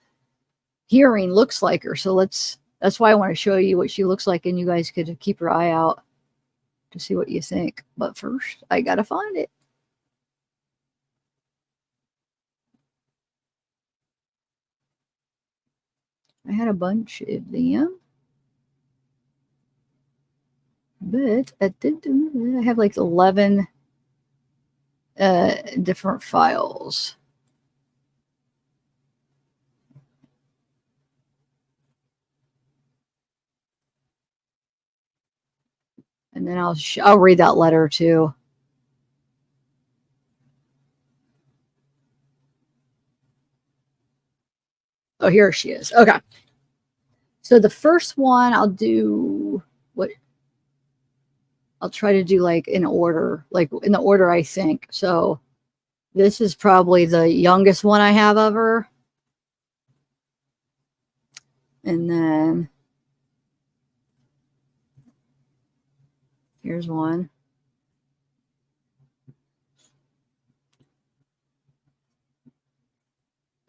hearing looks like her. So that's why I want to show you what she looks like, and you guys could keep your eye out to see what you think. But first, I gotta find it. I had a bunch of them. But I have like 11 different files. And then I'll read that letter too. Oh, here she is. Okay. So the first one I'll do I'll try to do like in order, like in the order I think. So this is probably the youngest one I have of her. And then here's one.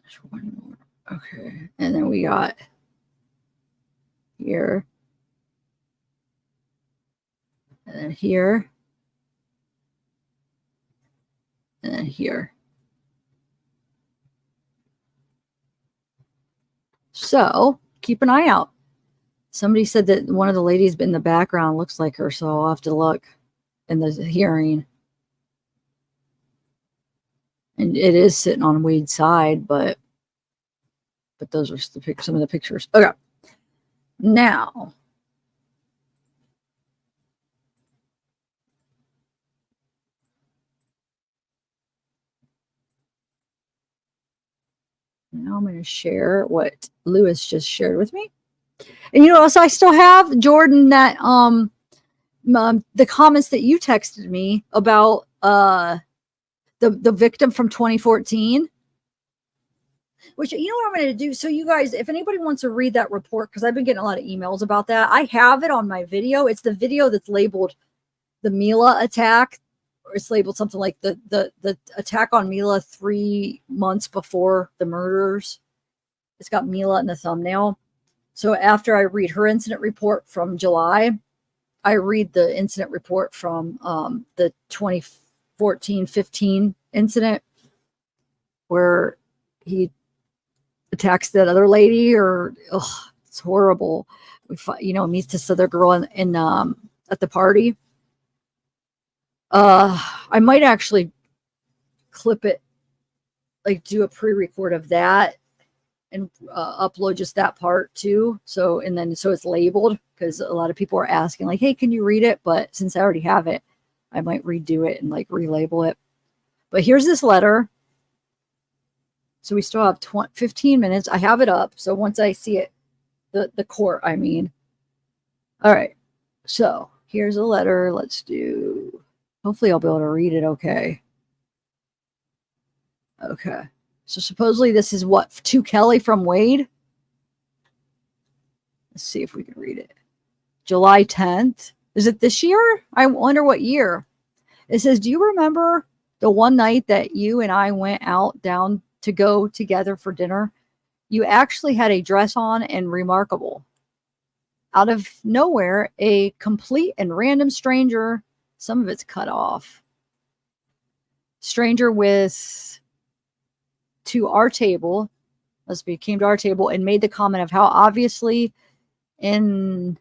There's one more. Okay. And then we got here. And then here. And then here. So keep an eye out. Somebody said that one of the ladies in the background looks like her, so I'll have to look in the hearing. And it is sitting on Wade's side, but those are some of the pictures. Okay. Now, I'm going to share what Lewis just shared with me. And you know what else I still have, Jordan, that the comments that you texted me about the victim from 2014. Which, you know what I'm going to do? So you guys, if anybody wants to read that report, because I've been getting a lot of emails about that, I have it on my video. It's the video that's labeled the Mila attack, or it's labeled something like the attack on Mila 3 months before the murders. It's got Mila in the thumbnail. So after I read her incident report from July, I read the incident report from the 2014-15 incident where he attacks that other lady, or it's horrible. Meets this other girl in at the party. I might actually clip it, like do a pre-record of that and upload just that part too. So it's labeled, because a lot of people are asking like, hey, can you read it? But since I already have it, I might redo it and like relabel it. But here's this letter. So we still have 15 minutes. I have it up. So once I see it, the court, I mean. All right. So here's a letter. Let's do, hopefully I'll be able to read it okay. Okay. So supposedly this is what, to Kelly from Wade? Let's see if we can read it. July 10th. Is it this year? I wonder what year. It says, do you remember the one night that you and I went out down to go together for dinner? You actually had a dress on and remarkable. Out of nowhere, a complete and random stranger, some of it's cut off, stranger to our table, came to our table and made the comment of how obviously in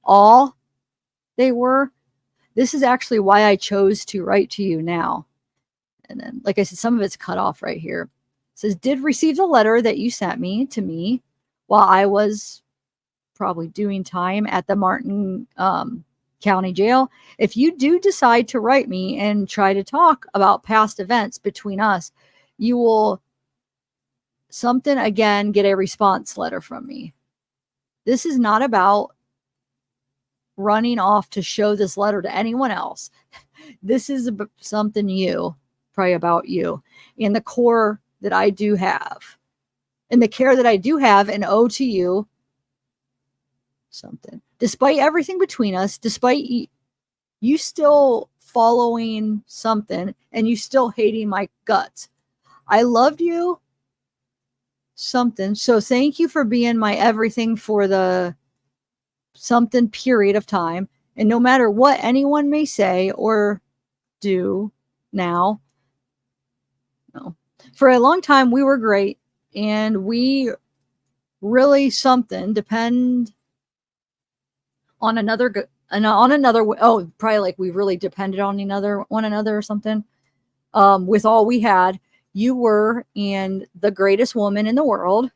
awe they were. This is actually why I chose to write to you now. And then, like I said, some of it's cut off right here. It says, did receive the letter that you sent to me while I was probably doing time at the Martin County Jail. If you do decide to write me and try to talk about past events between us, you will get a response letter from me. This is not about running off to show this letter to anyone else. This is something probably about you and the core that I do have and the care that I do have and owe to you. Something. Despite everything between us, despite you still following something and you still hating my guts, I loved you. Something. So thank you for being my everything for the something period of time. And no matter what anyone may say or do now, no. For a long time, we were great. And we really something, depend on another, oh, probably like we really depended on one another or something. With all we had, you were and the greatest woman in the world.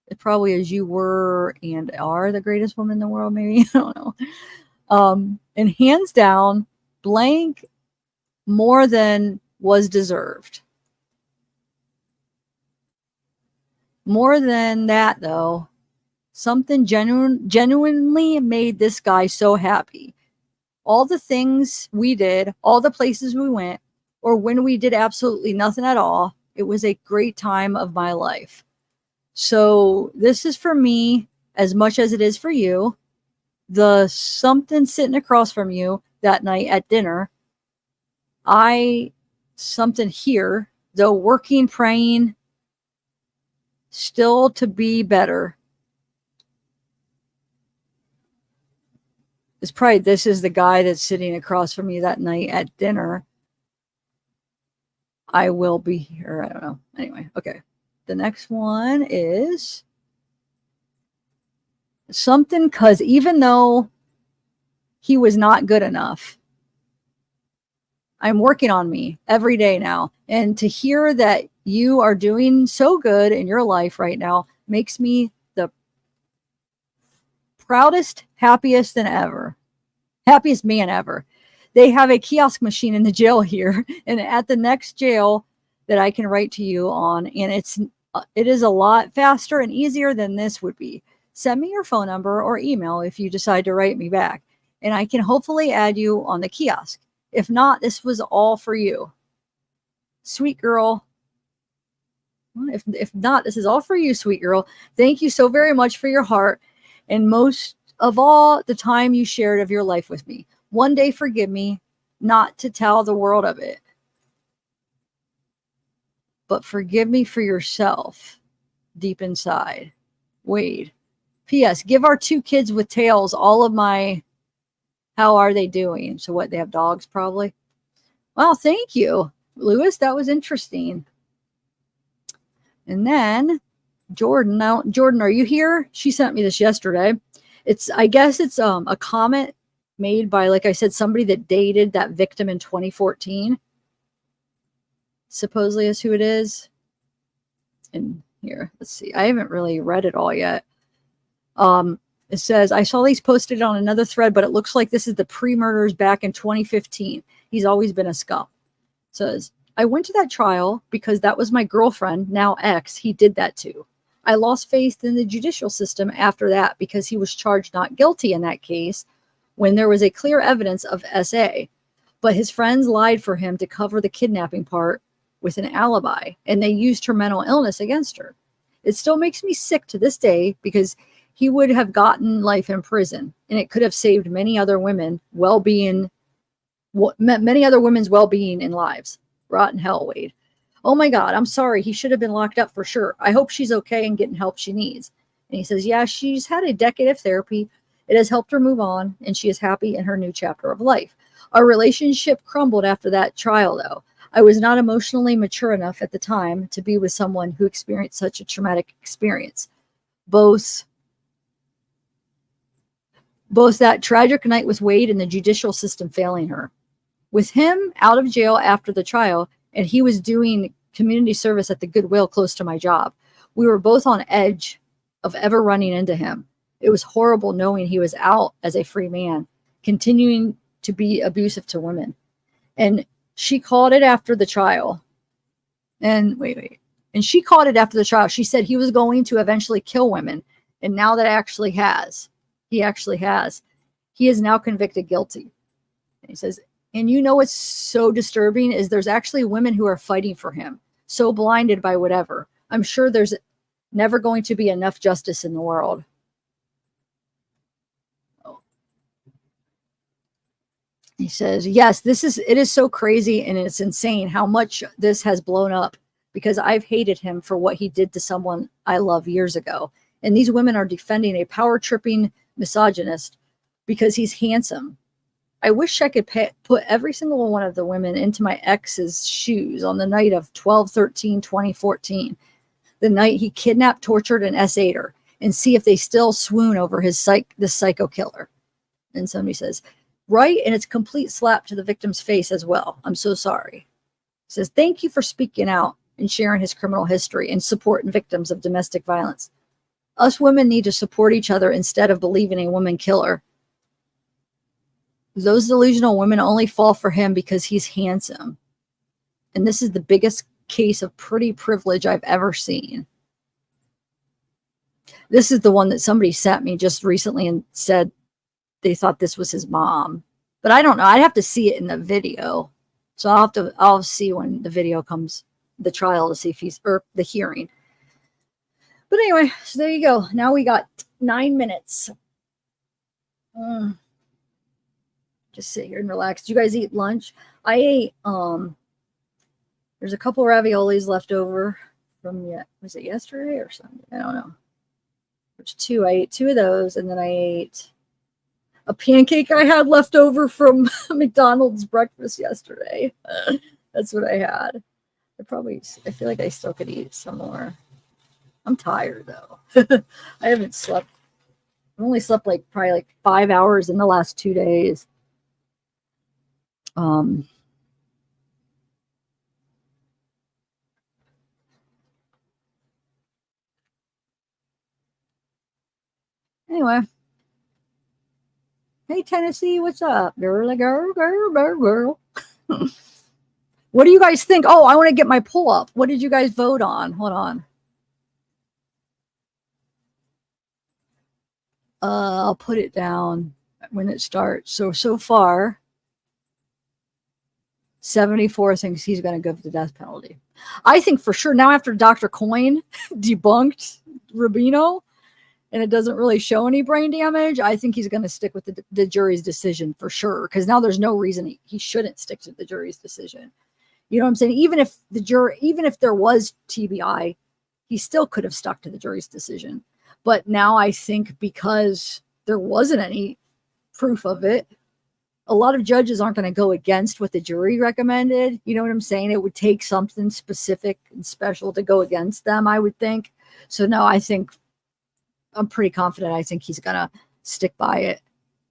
It probably is you were and are the greatest woman in the world, maybe. I don't know. And hands down, blank more than was deserved. More than that, though, something genuinely made this guy so happy. All the things we did, all the places we went, or when we did absolutely nothing at all, it was a great time of my life. So this is for me as much as it is for you. The something sitting across from you that night at dinner, something here, though working, praying, still to be better. It's probably, this is the guy that's sitting across from you that night at dinner. I will be here. I don't know. Anyway, okay. The next one is something, because even though he was not good enough, I'm working on me every day now. And to hear that you are doing so good in your life right now makes me the proudest, happiest man ever. They have a kiosk machine in the jail here and at the next jail that I can write to you on. And it is a lot faster and easier than this would be. Send me your phone number or email if you decide to write me back, and I can hopefully add you on the kiosk. If not, this was all for you. Sweet girl. If not, this is all for you, sweet girl. Thank you so very much for your heart, and most of all, the time you shared of your life with me. One day forgive me not to tell the world of it, but forgive me for yourself deep inside. Wade. P.S. Give our 2 kids with tails all of my, how are they doing? So what, they have dogs probably? Well, thank you, Lewis. That was interesting. And then Jordan. Now, Jordan, are you here? She sent me this yesterday. I guess it's a comment made by, like I said, somebody that dated that victim in 2014. Supposedly is who it is. And here, let's see. I haven't really read it all yet. It says, I saw these posted on another thread, but it looks like this is the pre-murders back in 2015. He's always been a scum. It says, I went to that trial because that was my girlfriend, now ex, he did that to. I lost faith in the judicial system after that because he was charged not guilty in that case when there was a clear evidence of SA. But his friends lied for him to cover the kidnapping part with an alibi, and they used her mental illness against her. It still makes me sick to this day because he would have gotten life in prison, and it could have saved many other women's well-being and lives. Rotten hell, Wade. Oh my God, I'm sorry. He should have been locked up for sure. I hope she's okay and getting help she needs. And he says, yeah, she's had a decade of therapy. It has helped her move on, and she is happy in her new chapter of life. Our relationship crumbled after that trial, though. I was not emotionally mature enough at the time to be with someone who experienced such a traumatic experience. Both that tragic night with Wade and the judicial system failing her. With him out of jail after the trial, and he was doing community service at the Goodwill close to my job, we were both on edge of ever running into him. It was horrible knowing he was out as a free man, continuing to be abusive to women. And she called it after the trial. And wait. And she called it after the trial. She said he was going to eventually kill women. And now that he actually has. He is now convicted guilty. And he says, and you know what's so disturbing is there's actually women who are fighting for him, so blinded by whatever. I'm sure there's never going to be enough justice in the world. He says, yes, it is so crazy and it's insane how much this has blown up because I've hated him for what he did to someone I love years ago. And these women are defending a power-tripping misogynist because he's handsome. I wish I could put every single one of the women into my ex's shoes on the night of 12/13/2014. the night he kidnapped, tortured, and S8'd her, and see if they still swoon over this psycho killer. And somebody says, right, and it's a complete slap to the victim's face as well. I'm so sorry. He says, thank you for speaking out and sharing his criminal history and supporting victims of domestic violence. Us women need to support each other instead of believing a woman killer. Those delusional women only fall for him because he's handsome. And this is the biggest case of pretty privilege I've ever seen. This is the one that somebody sent me just recently and said they thought this was his mom. But I don't know. I'd have to see it in the video. So I'll see when the video comes, the trial, to see if he's, or the hearing. But anyway, so there you go. Now we got 9 minutes. Just sit here and relax. Did you guys eat lunch? I ate, there's a couple raviolis left over from, was it yesterday or something? I don't know. There's two. I ate 2 of those, and then I ate a pancake I had left over from McDonald's breakfast yesterday. That's what I had. I feel like I still could eat some more. I'm tired though. I haven't slept. I've only slept probably 5 hours in the last 2 days. Anyway. Hey, Tennessee, what's up? Girl. What do you guys think? Oh, I want to get my pull up. What did you guys vote on? Hold on. I'll put it down when it starts. So far, 74 thinks he's going to go for the death penalty. I think for sure now, after Dr. Coyne debunked Rubino, and it doesn't really show any brain damage, I think he's going to stick with the jury's decision for sure. Because now there's no reason he shouldn't stick to the jury's decision. You know what I'm saying? Even if there was TBI, he still could have stuck to the jury's decision. But now I think because there wasn't any proof of it, a lot of judges aren't going to go against what the jury recommended. You know what I'm saying? It would take something specific and special to go against them, I would think. So no, I'm pretty confident. I think he's going to stick by it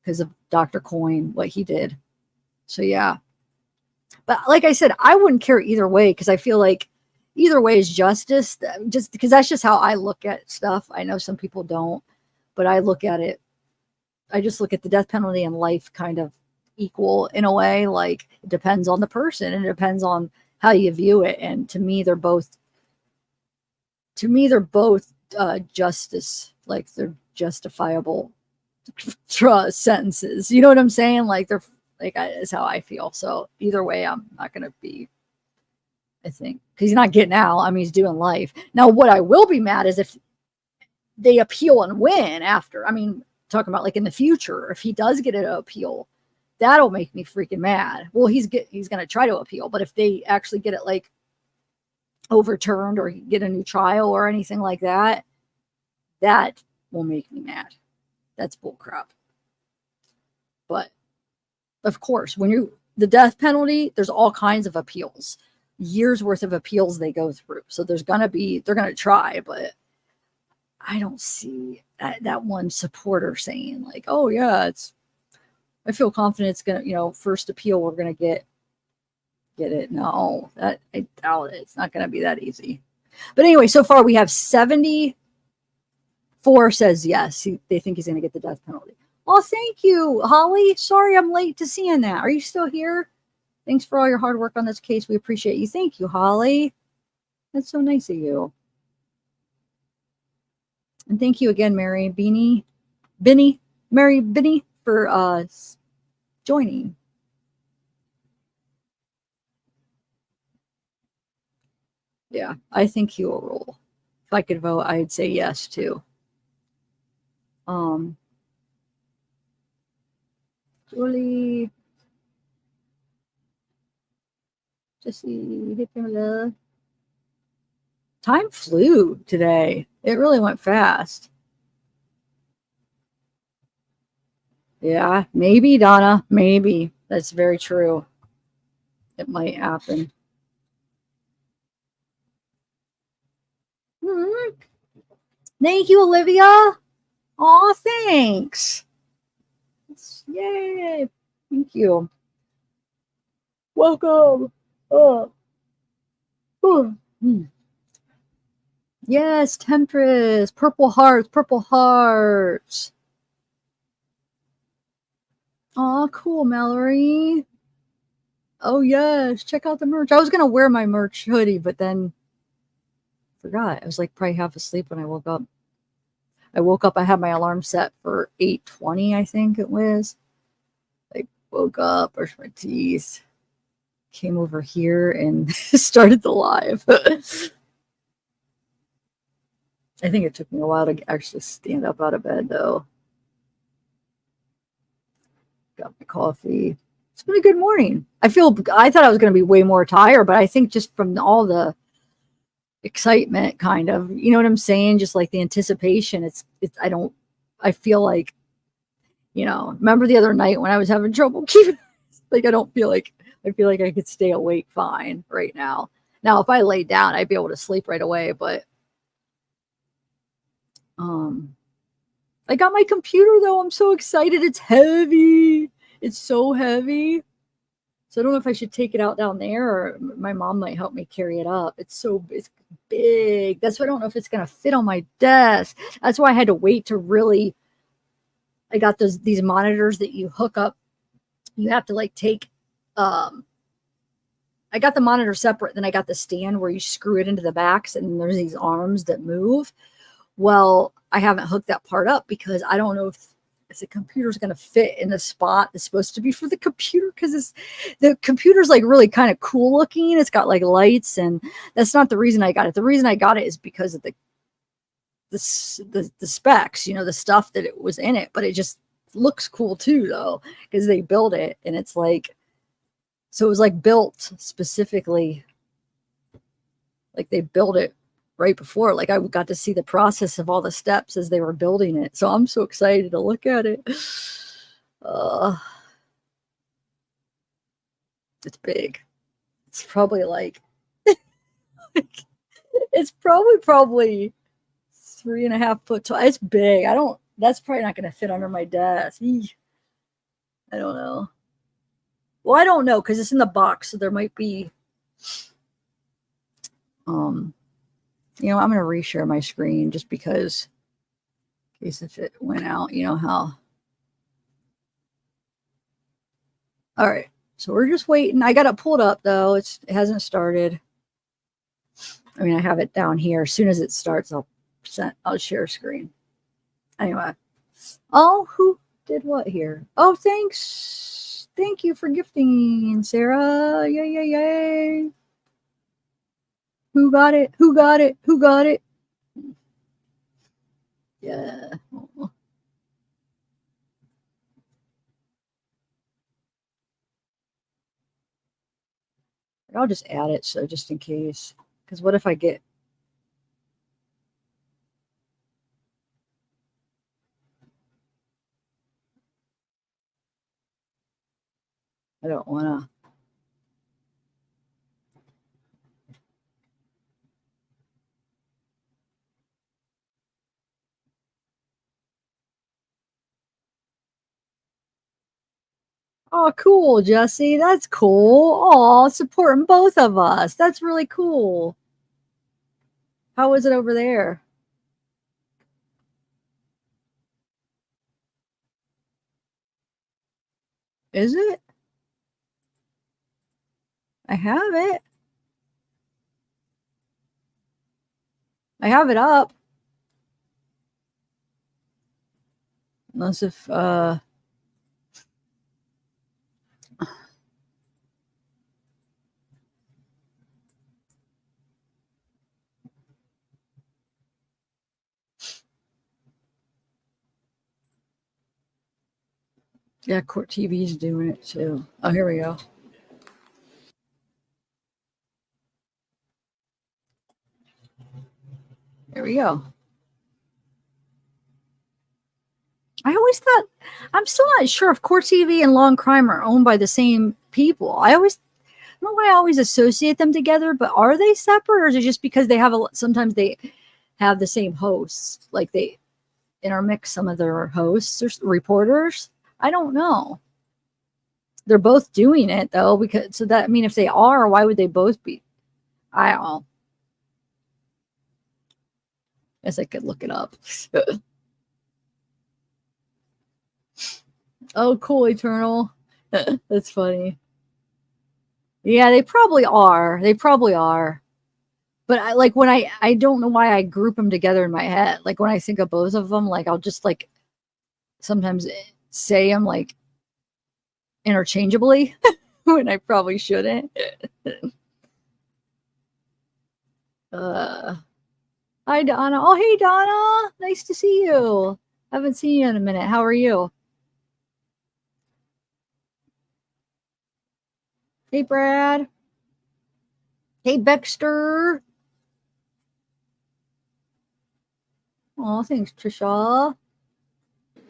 because of Dr. Coyne, what he did. So yeah. But like I said, I wouldn't care either way because I feel like either way is justice, just because that's just how I look at stuff. I know some people don't, but I look at it. I just look at the death penalty and life kind of equal in a way. Like it depends on the person and it depends on how you view it. And to me, they're both justice. Like they're justifiable sentences. You know what I'm saying? Like they're is how I feel. So either way, I'm not going to be, I think, because he's not getting out. I mean, he's doing life. Now, what I will be mad is if they appeal and win after. I mean, talking about in the future, if he does get an appeal, that'll make me freaking mad. Well, he's going to try to appeal, but if they actually get it overturned or get a new trial or anything like that, that will make me mad. That's bullcrap. But of course, the death penalty, there's all kinds of appeals, years worth of appeals they go through. So they're going to try, but I don't see that one supporter saying oh yeah, I feel confident it's going to, first appeal, we're going to get it. No, I doubt it. It's not going to be that easy. But anyway, so far we have 74 says yes. They think he's going to get the death penalty. Oh, thank you, Holly. Sorry I'm late to seeing that. Are you still here? Thanks for all your hard work on this case. We appreciate you. Thank you, Holly. That's so nice of you. And thank you again, Mary Binny, for joining. Yeah, I think he will roll. If I could vote, I'd say yes too. Julie, Jesse, hey Pamela. Time flew today. It really went fast. Yeah, maybe, Donna. Maybe. That's very true. It might happen. Thank you, Olivia. Aw, thanks. Yay. Thank you. Welcome. Oh. Yes, Temptress. Purple hearts. Purple hearts. Aw, cool, Mallory. Oh, yes. Check out the merch. I was going to wear my merch hoodie, but then forgot. I was like probably half asleep when I woke up. I had my alarm set for 8:20, I think it was. I woke up, brushed my teeth, came over here and started the live. I think it took me a while to actually stand up out of bed, though. Got my coffee. It's been a good morning. I thought I was going to be way more tired, but I think just from all the excitement, kind of, you know what I'm saying? Just like the anticipation. I feel like, remember the other night when I was having trouble keeping, like, I feel like I could stay awake fine right now. Now, if I laid down, I'd be able to sleep right away, but I got my computer though. I'm so excited. It's heavy. It's so heavy. So I don't know if I should take it out down there or my mom might help me carry it up. It's big. That's why I don't know if it's going to fit on my desk. That's why I had to wait to really, I got these monitors that you hook up. You have to like take, I got the monitor separate. Then I got the stand where you screw it into the backs and there's these arms that move. Well, I haven't hooked that part up because I don't know if the computer's going to fit in the spot that's supposed to be for the computer, because the computer's like really kind of cool looking. It's got like lights, and that's not the reason I got it. The reason I got it is because of the specs, the stuff that it was in it, but it just looks cool too though, because they built it and it's like, so it was like built specifically, like they built it right before, like I got to see the process of all the steps as they were building it. So I'm so excited to look at it. It's big. It's probably like, it's probably 3.5 foot tall. It's big. That's probably not going to fit under my desk. I don't know. Well, I don't know because it's in the box, so there might be, I'm going to reshare my screen just because, in case if it went out, you know how. All right, so we're just waiting. I got it pulled up though. It hasn't started. I mean, I have it down here. As soon as it starts, I'll share screen. Anyway. Oh, who did what here? Oh, thanks. Thank you for gifting, Sarah. Yay, yay, yay. Who got it? Who got it? Who got it? Yeah. I'll just add it, so just in case. Because what if I get... I don't want to... Oh, cool, Jesse. That's cool. Oh, supporting both of us. That's really cool. How is it over there? Is it? I have it. I have it up. Unless if, yeah, Court TV is doing it too. Oh, here we go. There we go. I always thought, I'm still not sure if Court TV and Law and Crime are owned by the same people. I don't know why I always associate them together, but are they separate, or is it just because they have sometimes they have the same hosts, like they intermix some of their hosts or reporters. I don't know. They're both doing it though, because so that, I mean, if they are, why would they both be? I don't know. Guess I could look it up. Oh, cool, Eternal. That's funny. Yeah, they probably are. They probably are. But I like when I don't know why I group them together in my head. Like when I think of both of them, like I'll just like sometimes say them like interchangeably when I probably shouldn't. Hi Donna. Oh, hey Donna. Nice to see you. Haven't seen you in a minute. How are you? Hey Brad. Hey Baxter. Oh, thanks, Trisha.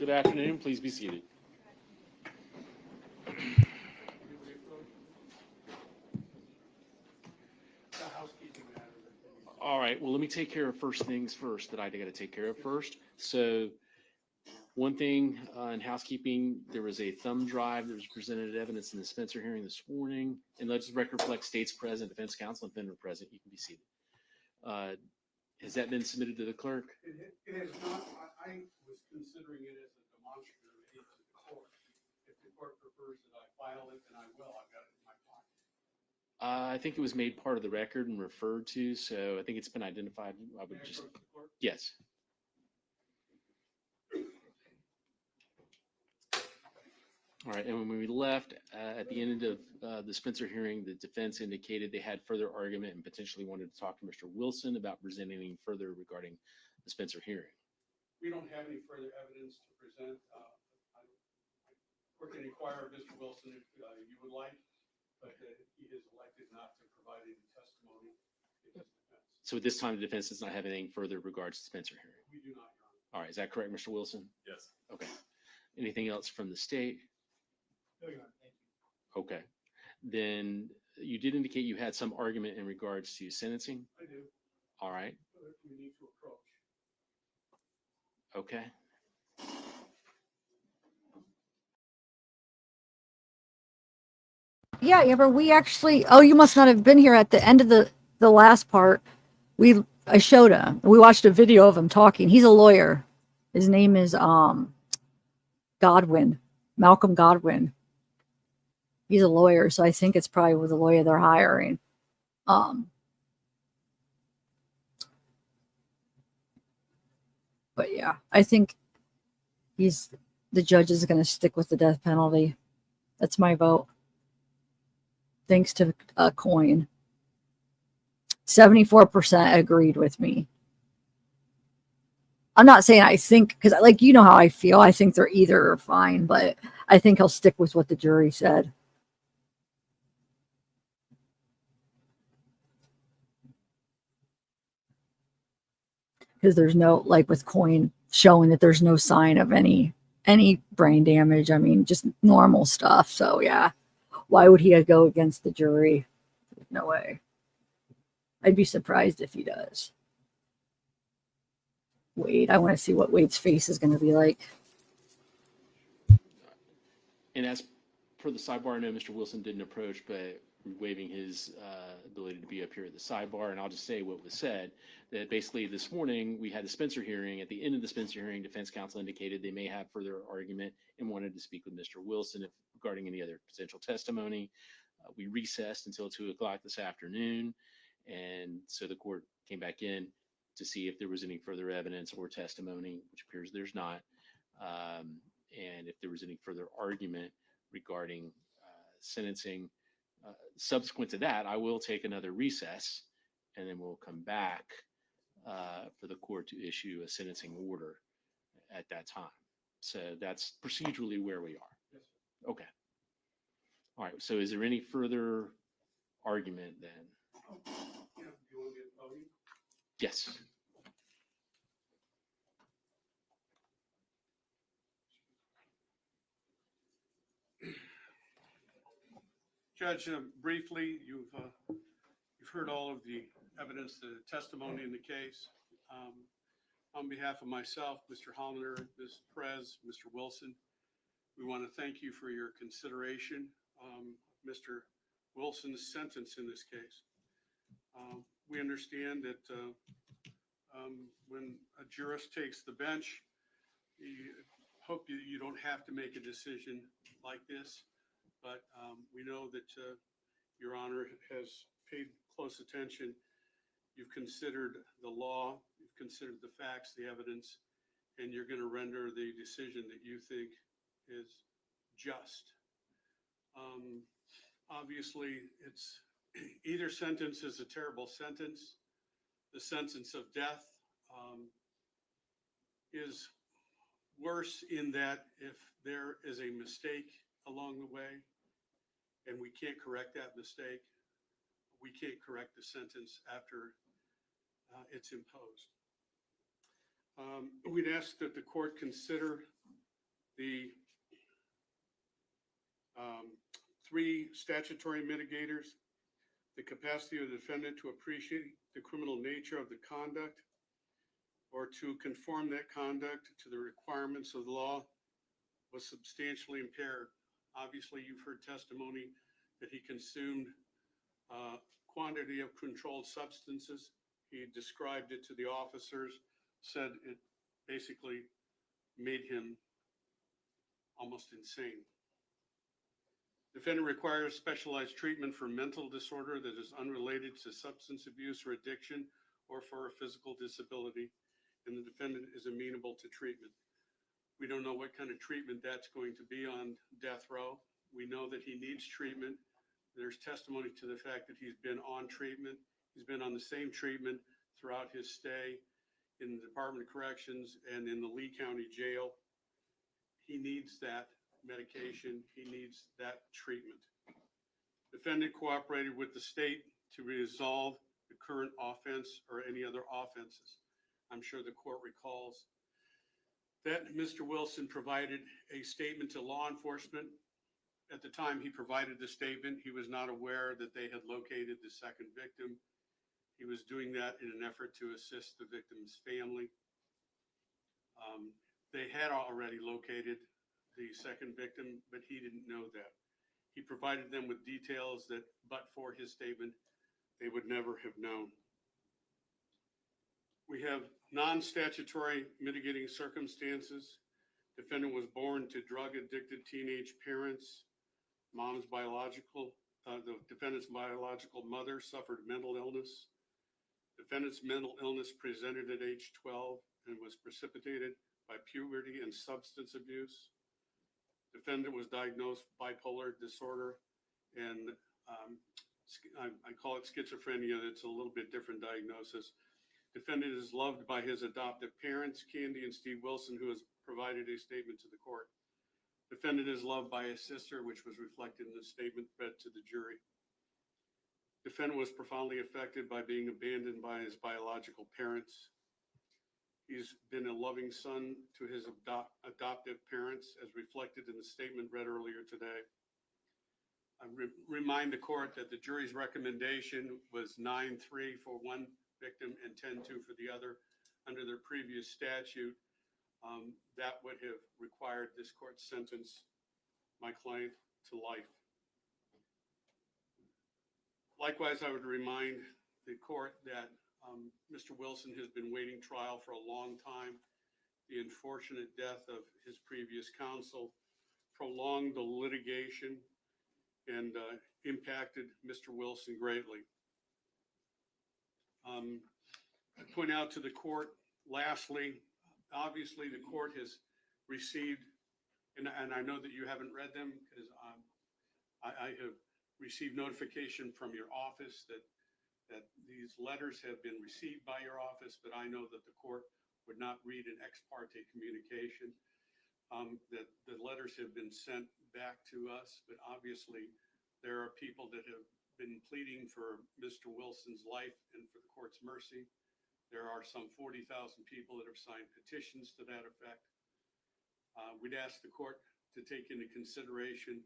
Good afternoon. Please be seated. All right. Well, let me take care of first things first that I got to take care of first. So one thing in housekeeping, there was a thumb drive that was presented as evidence in the Spencer hearing this morning. And let's record reflect states present, defense counsel, and defendant present. You can be seated. Has that been submitted to the clerk? It has not, I was considering it as a demonstrative aid to the court. If the court prefers that I file it, then I will. I've got it in my pocket. I think it was made part of the record and referred to, so I think it's been identified. I would just, yes. All right, and when we left at the end of the Spencer hearing, the defense indicated they had further argument and potentially wanted to talk to Mr. Wilson about presenting anything further regarding the Spencer hearing. We don't have any further evidence to present. We can inquire of Mr. Wilson if you would like, but he has elected not to provide any testimony in his defense. So at this time, the defense does not have anything further regards to the Spencer hearing. We do not, Your Honor. All right, is that correct, Mr. Wilson? Yes. Okay. Anything else from the state? No, Your Honor, thank you. Okay. Then you did indicate you had some argument in regards to sentencing? I do. All right. We need to approach. Okay. Yeah, Amber, we actually, oh, you must not have been here at the end of the last part. I showed him. We watched a video of him talking. He's a lawyer. His name is Godwin, Malcam Godwin. He's a lawyer, so I think it's probably with the lawyer they're hiring. But yeah, I think the judge is going to stick with the death penalty. That's my vote. Thanks to Coyne. 74% agreed with me. I'm not saying I think, because like, you know how I feel. I think they're either fine, but I think he'll stick with what the jury said. Because there's no, like with Coyne showing that there's no sign of any brain damage. I mean, just normal stuff. So yeah, why would he go against the jury? No way. I'd be surprised if he does. Wade, I want to see what Wade's face is going to be like. And as per the sidebar, I know Mr. Wilson didn't approach, but waiving his ability to be up here at the sidebar. And I'll just say what was said, that basically this morning we had the Spencer hearing. At the end of the Spencer hearing, defense counsel indicated they may have further argument and wanted to speak with Mr. Wilson regarding any other potential testimony. We recessed until 2 o'clock this afternoon. And so the court came back in to see if there was any further evidence or testimony, which appears there's not. And if there was any further argument regarding sentencing. Subsequent to that, I will take another recess, and then we'll come back for the court to issue a sentencing order at that time. So that's procedurally where we are. Yes, sir. Okay. All right. So is there any further argument then? Yeah, do you want to get voting? Yes. Judge, briefly, you've heard all of the evidence, the testimony in the case. On behalf of myself, Mr. Hollander, Ms. Perez, Mr. Wilson, we want to thank you for your consideration. Mr. Wilson's sentence in this case. We understand that when a jurist takes the bench, we hope you don't have to make a decision like this, but we know that Your Honor has paid close attention. You've considered the law, you've considered the facts, the evidence, and you're going to render the decision that you think is just. Obviously, it's either sentence is a terrible sentence. The sentence of death is worse in that if there is a mistake along the way and we can't correct that mistake, we can't correct the sentence after it's imposed. We'd ask that the court consider the 3 statutory mitigators, the capacity of the defendant to appreciate the criminal nature of the conduct or to conform that conduct to the requirements of the law was substantially impaired. Obviously, you've heard testimony that he consumed quantity of controlled substances. He described it to the officers, said it basically made him almost insane. Defendant requires specialized treatment for mental disorder that is unrelated to substance abuse or addiction or for a physical disability, and the defendant is amenable to treatment. We don't know what kind of treatment that's going to be on death row. We know that he needs treatment. There's testimony to the fact that he's been on treatment. He's been on the same treatment throughout his stay in the Department of Corrections and in the Lee County Jail. He needs that medication. He needs that treatment. Defendant cooperated with the state to resolve the current offense or any other offenses. I'm sure the court recalls that Mr. Wilson provided a statement to law enforcement. At the time he provided the statement, he was not aware that they had located the second victim. He was doing that in an effort to assist the victim's family. They had already located the second victim, but he didn't know that. He provided them with details that, but for his statement, they would never have known. We have non-statutory mitigating circumstances. Defendant was born to drug-addicted teenage parents. The defendant's biological mother suffered mental illness. Defendant's mental illness presented at age 12 and was precipitated by puberty and substance abuse. Defendant was diagnosed bipolar disorder and I call it schizophrenia. It's a little bit different diagnosis. Defendant is loved by his adoptive parents, Candy and Steve Wilson, who has provided a statement to the court. Defendant is loved by his sister, which was reflected in the statement read to the jury. Defendant was profoundly affected by being abandoned by his biological parents. He's been a loving son to his adoptive parents, as reflected in the statement read earlier today. I remind the court that the jury's recommendation was 9-3 for one victim and 10-2 for the other. Under their previous statute, that would have required this court sentence my client to life. Likewise, I would remind the court that Mr. Wilson has been waiting trial for a long time. The unfortunate death of his previous counsel prolonged the litigation and impacted Mr. Wilson greatly. I point out to the court, lastly, obviously the court has received, and I know that you haven't read them because I have received notification from your office that these letters have been received by your office, but I know that the court would not read an ex parte communication, that the letters have been sent back to us, but obviously there are people that have been pleading for Mr. Wilson's life and for the court's mercy. There are some 40,000 people that have signed petitions to that effect. We'd ask the court to take into consideration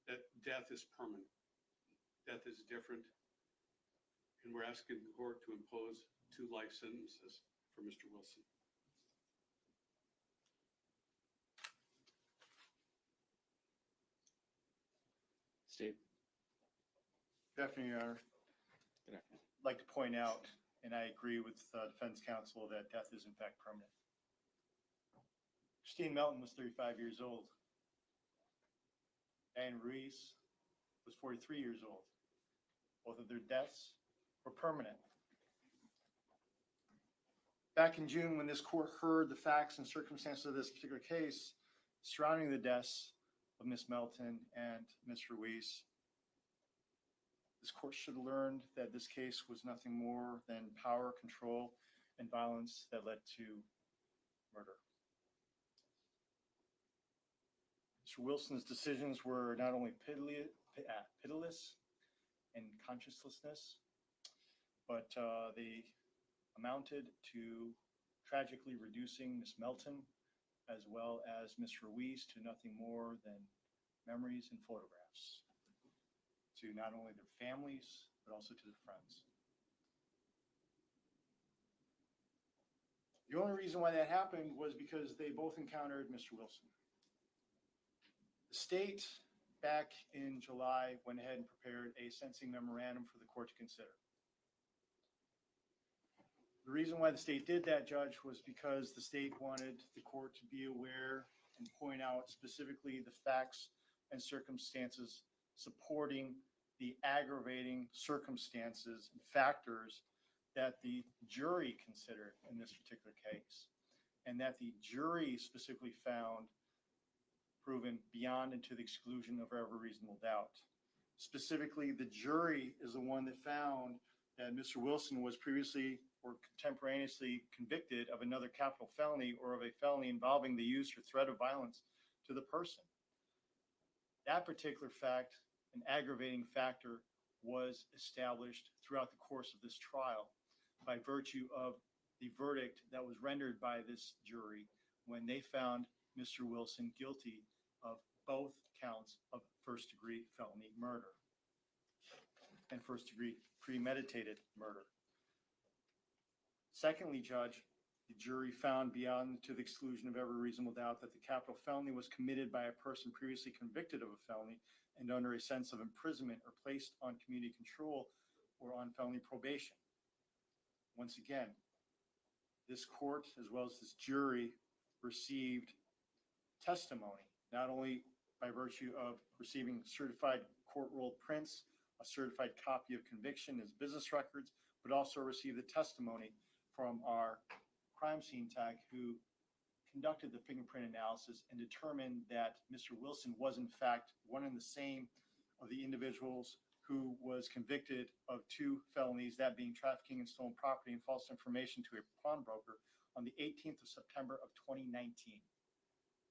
that death is permanent. Death is different. And we're asking the court to impose 2 life sentences for Mr. Wilson. State. Good afternoon, Your Honor. Good afternoon. I'd like to point out, and I agree with defense counsel, that death is in fact permanent. Christine Melton was 35 years old. Diane Ruiz was 43 years old. Both of their deaths were permanent. Back in June, when this court heard the facts and circumstances of this particular case surrounding the deaths of Ms. Melton and Ms. Ruiz, this court should have learned that this case was nothing more than power, control, and violence that led to murder. Mr. Wilson's decisions were not only pitiless and consciencelessness, but they amounted to tragically reducing Ms. Melton as well as Ms. Ruiz to nothing more than memories and photographs to not only their families, but also to their friends. The only reason why that happened was because they both encountered Mr. Wilson. The state, back in July, went ahead and prepared a sentencing memorandum for the court to consider. The reason why the state did that, Judge, was because the state wanted the court to be aware and point out specifically the facts and circumstances supporting the aggravating circumstances and factors that the jury considered in this particular case, and that the jury specifically found proven beyond and to the exclusion of every reasonable doubt. Specifically, the jury is the one that found that Mr. Wilson was previously or contemporaneously convicted of another capital felony or of a felony involving the use or threat of violence to the person. That particular fact, an aggravating factor, was established throughout the course of this trial by virtue of the verdict that was rendered by this jury when they found Mr. Wilson guilty of both counts of first-degree felony murder and first-degree premeditated murder. Secondly, Judge, the jury found beyond to the exclusion of every reasonable doubt that the capital felony was committed by a person previously convicted of a felony and under a sense of imprisonment or placed on community control or on felony probation. Once again, this court, as well as this jury, received testimony, not only by virtue of receiving certified court roll prints, a certified copy of conviction as business records, but also received the testimony from our crime scene tech who conducted the fingerprint analysis and determined that Mr. Wilson was in fact one and the same of the individuals who was convicted of 2 felonies, that being trafficking in stolen property and false information to a pawnbroker on the 18th of September of 2019.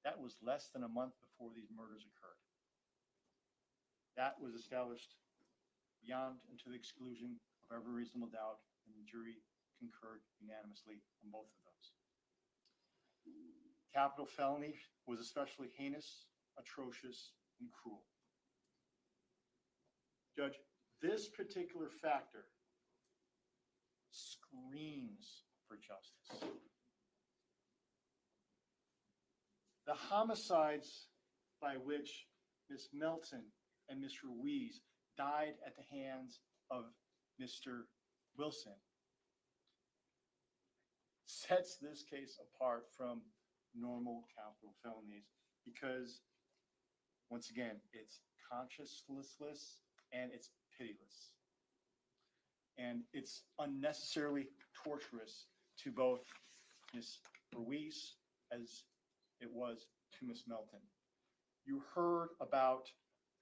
That was less than a month before these murders occurred. That was established beyond and to the exclusion of every reasonable doubt, and the jury concurred unanimously on both of those. Capital felony was especially heinous, atrocious, and cruel. Judge, this particular factor screams for justice. The homicides by which Ms. Melton and Ms. Ruiz died at the hands of Mr. Wilson sets this case apart from normal capital felonies because, once again, it's conscienceless and it's pitiless. And it's unnecessarily torturous to both Ms. Ruiz as it was to Ms. Melton. You heard about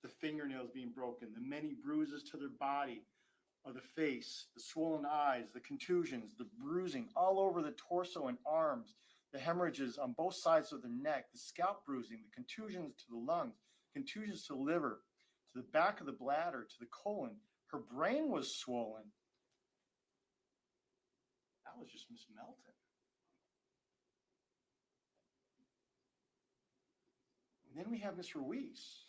the fingernails being broken, the many bruises to their body, of the face, the swollen eyes, the contusions, the bruising all over the torso and arms, the hemorrhages on both sides of the neck, the scalp bruising, the contusions to the lungs, contusions to the liver, to the back of the bladder, to the colon. Her brain was swollen. That was just Ms. Melton. And then we have Ms. Ruiz.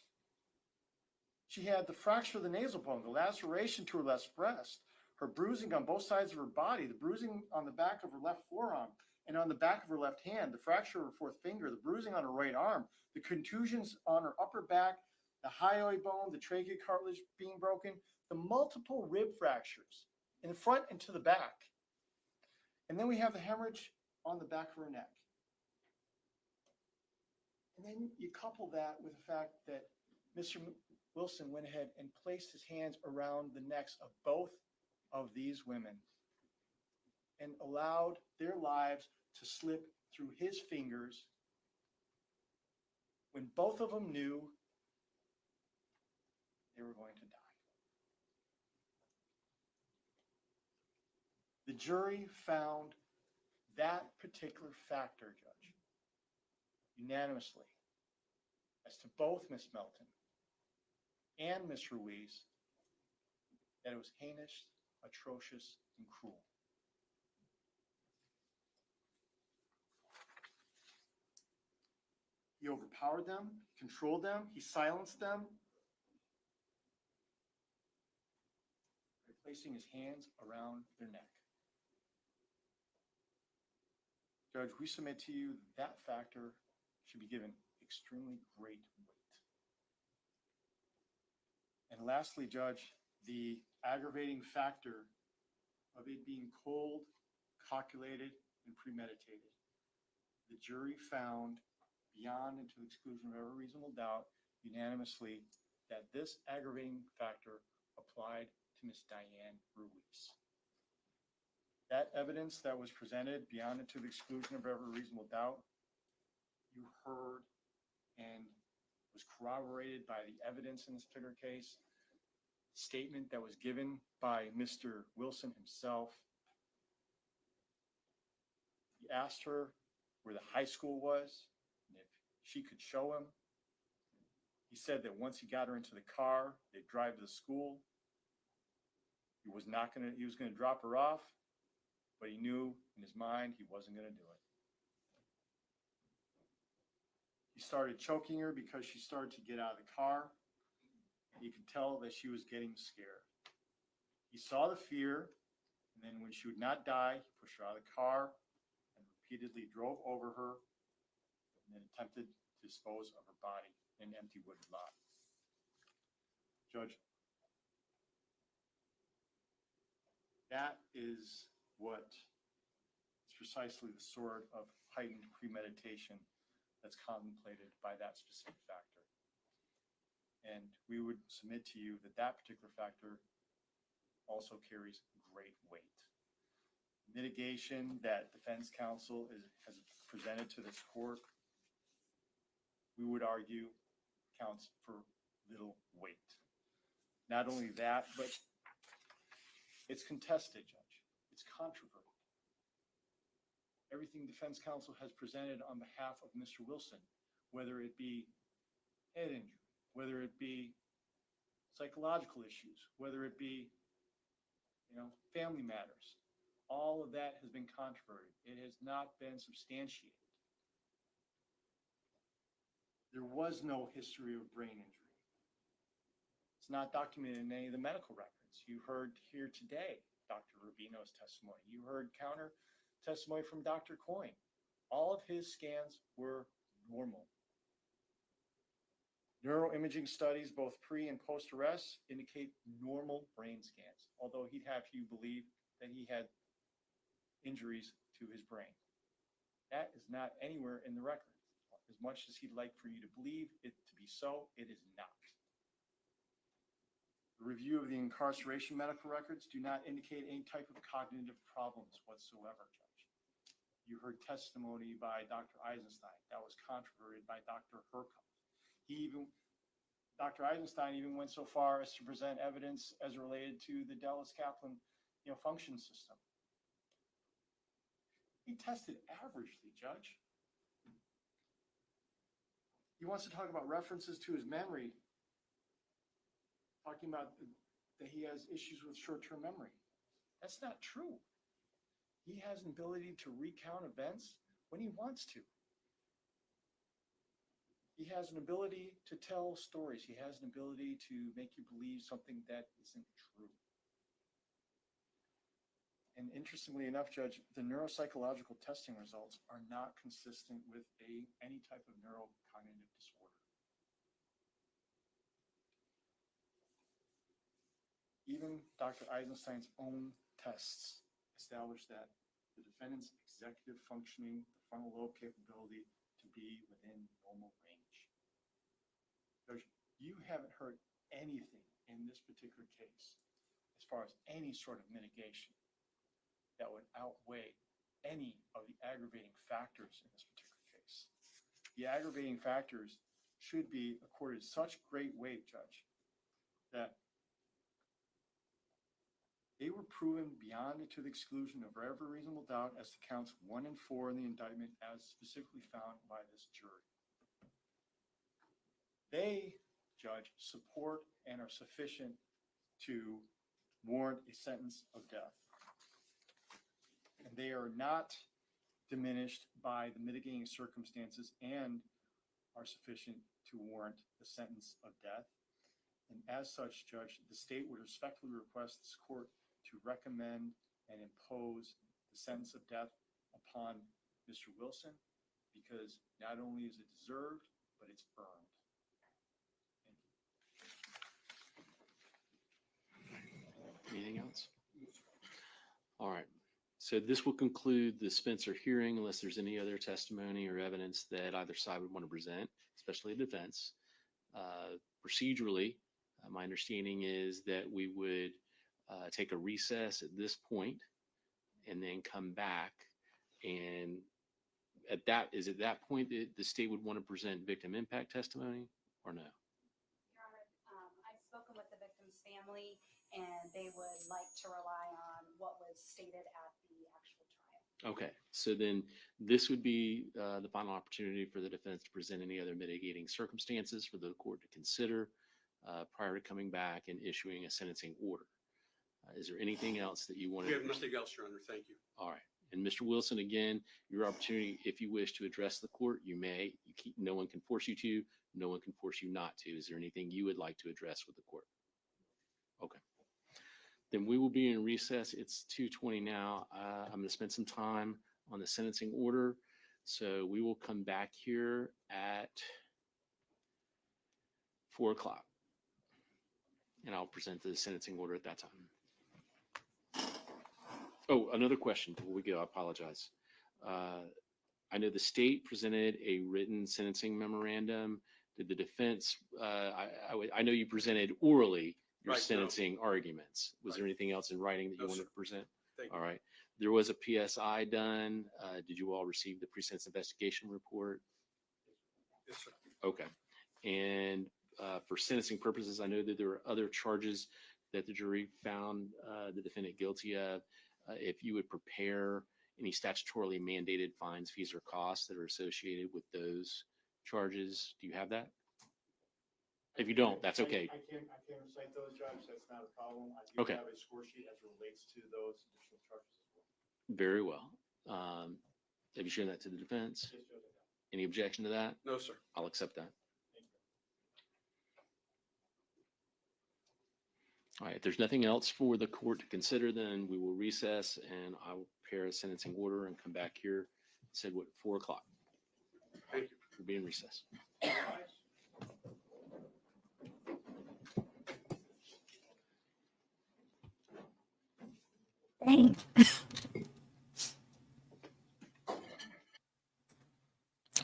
She had the fracture of the nasal bone, the laceration to her left breast, her bruising on both sides of her body, the bruising on the back of her left forearm and on the back of her left hand, the fracture of her fourth finger, the bruising on her right arm, the contusions on her upper back, the hyoid bone, the trachea cartilage being broken, the multiple rib fractures in the front and to the back. And then we have the hemorrhage on the back of her neck. And then you couple that with the fact that Mr. Wilson went ahead and placed his hands around the necks of both of these women and allowed their lives to slip through his fingers when both of them knew they were going to die. The jury found that particular factor, Judge, unanimously as to both Miss Melton and Miss Ruiz, that it was heinous, atrocious, and cruel. He overpowered them, controlled them, he silenced them by placing his hands around their neck. Judge, we submit to you that factor should be given extremely great weight. And lastly, Judge, the aggravating factor of it being cold, calculated, and premeditated. The jury found, beyond and to the exclusion of every reasonable doubt, unanimously, that this aggravating factor applied to Miss Diane Ruiz. That evidence that was presented, beyond and to the exclusion of every reasonable doubt, you heard and was corroborated by the evidence in this particular case, statement that was given by Mr. Wilson himself. He asked her where the high school was and if she could show him. He said that once he got her into the car, they'd drive to the school. He was going to drop her off, but he knew in his mind he wasn't going to do it. He started choking her because she started to get out of the car. You could tell that she was getting scared. He saw the fear, and then when she would not die, he pushed her out of the car and repeatedly drove over her and then attempted to dispose of her body in an empty wooded lot. Judge, that is what is precisely the sort of heightened premeditation that's contemplated by that specific factor. And we would submit to you that that particular factor also carries great weight. Mitigation that defense counsel has presented to this court, we would argue, counts for little weight. Not only that, but it's contested, Judge. It's controversial. Everything defense counsel has presented on behalf of Mr. Wilson, whether it be head injury, whether it be psychological issues, whether it be, family matters, all of that has been controverted. It has not been substantiated. There was no history of brain injury. It's not documented in any of the medical records. You heard here today Dr. Rubino's testimony. You heard counter testimony from Dr. Coyne. All of his scans were normal. Neuroimaging studies, both pre and post-arrest, indicate normal brain scans, although he'd have you believe that he had injuries to his brain. That is not anywhere in the record. As much as he'd like for you to believe it to be so, it is not. The review of the incarceration medical records do not indicate any type of cognitive problems whatsoever, Judge. You heard testimony by Dr. Eisenstein. That was controverted by Dr. Herkoff. Dr. Eisenstein even went so far as to present evidence as related to the Dallas-Kaplan, function system. He tested averagely, Judge. He wants to talk about references to his memory, talking about that he has issues with short-term memory. That's not true. He has an ability to recount events when he wants to. He has an ability to tell stories. He has an ability to make you believe something that isn't true. And interestingly enough, Judge, the neuropsychological testing results are not consistent with any type of neurocognitive disorder. Even Dr. Eisenstein's own tests established that the defendant's executive functioning, the frontal lobe capability to be within normal range. Judge, you haven't heard anything in this particular case as far as any sort of mitigation that would outweigh any of the aggravating factors in this particular case. The aggravating factors should be accorded such great weight, Judge, that they were proven beyond and to the exclusion of every reasonable doubt as to counts 1 and 4 in the indictment as specifically found by this jury. They, Judge, support and are sufficient to warrant a sentence of death. And they are not diminished by the mitigating circumstances and are sufficient to warrant the sentence of death. And as such, Judge, the state would respectfully request this court to recommend and impose the sentence of death upon Mr. Wilson, because not only is it deserved, but it's earned. Thank you. Anything else? All right. So this will conclude the Spencer hearing unless there's any other testimony or evidence that either side would want to present, especially the defense. Procedurally, my understanding is that we would take a recess at this point and then come back. And at that point that the state would want to present victim impact testimony or no? Your Honor, I've spoken with the victim's family, and they would like to rely on what was stated at the actual trial. Okay, so then this would be the final opportunity for the defense to present any other mitigating circumstances for the court to consider prior to coming back and issuing a sentencing order. Is there anything else that you want We to? have nothing else, Your Honor. Thank you. All right. And Mr. Wilson, again, your opportunity, if you wish to address the court, you may. No one can force you to. No one can force you not to. Is there anything you would like to address with the court? Okay. Then we will be in recess. It's 2:20 now. I'm going to spend some time on the sentencing order. So we will come back here at 4 o'clock. And I'll present the sentencing order at that time. Oh, another question before we go. I apologize. I know the state presented a written sentencing memorandum. Did the defense, I know you presented orally your Right, no. sentencing arguments. Was there anything else in writing that you No, wanted sir. to present? Thank you. All right. There was a PSI done. Did you all receive the pre-sentence investigation report? Yes, sir. Okay. And for sentencing purposes, I know that there were other charges that the jury found the defendant guilty of. If you would prepare any statutorily mandated fines, fees, or costs that are associated with those charges, do you have that? If you don't, that's okay. I can't recite those, Judge. That's not a problem. I do Okay. have a score sheet as it relates to those additional charges as well. Very well. Have you shown that to the defense? Yes, Judge, I have. Any objection to that? No, sir. I'll accept that. Thank you. All right, if there's nothing else for the court to consider, then we will recess and I will prepare a sentencing order and come back here. Said what, 4 o'clock? Thank you. We'll be in recess. Dang.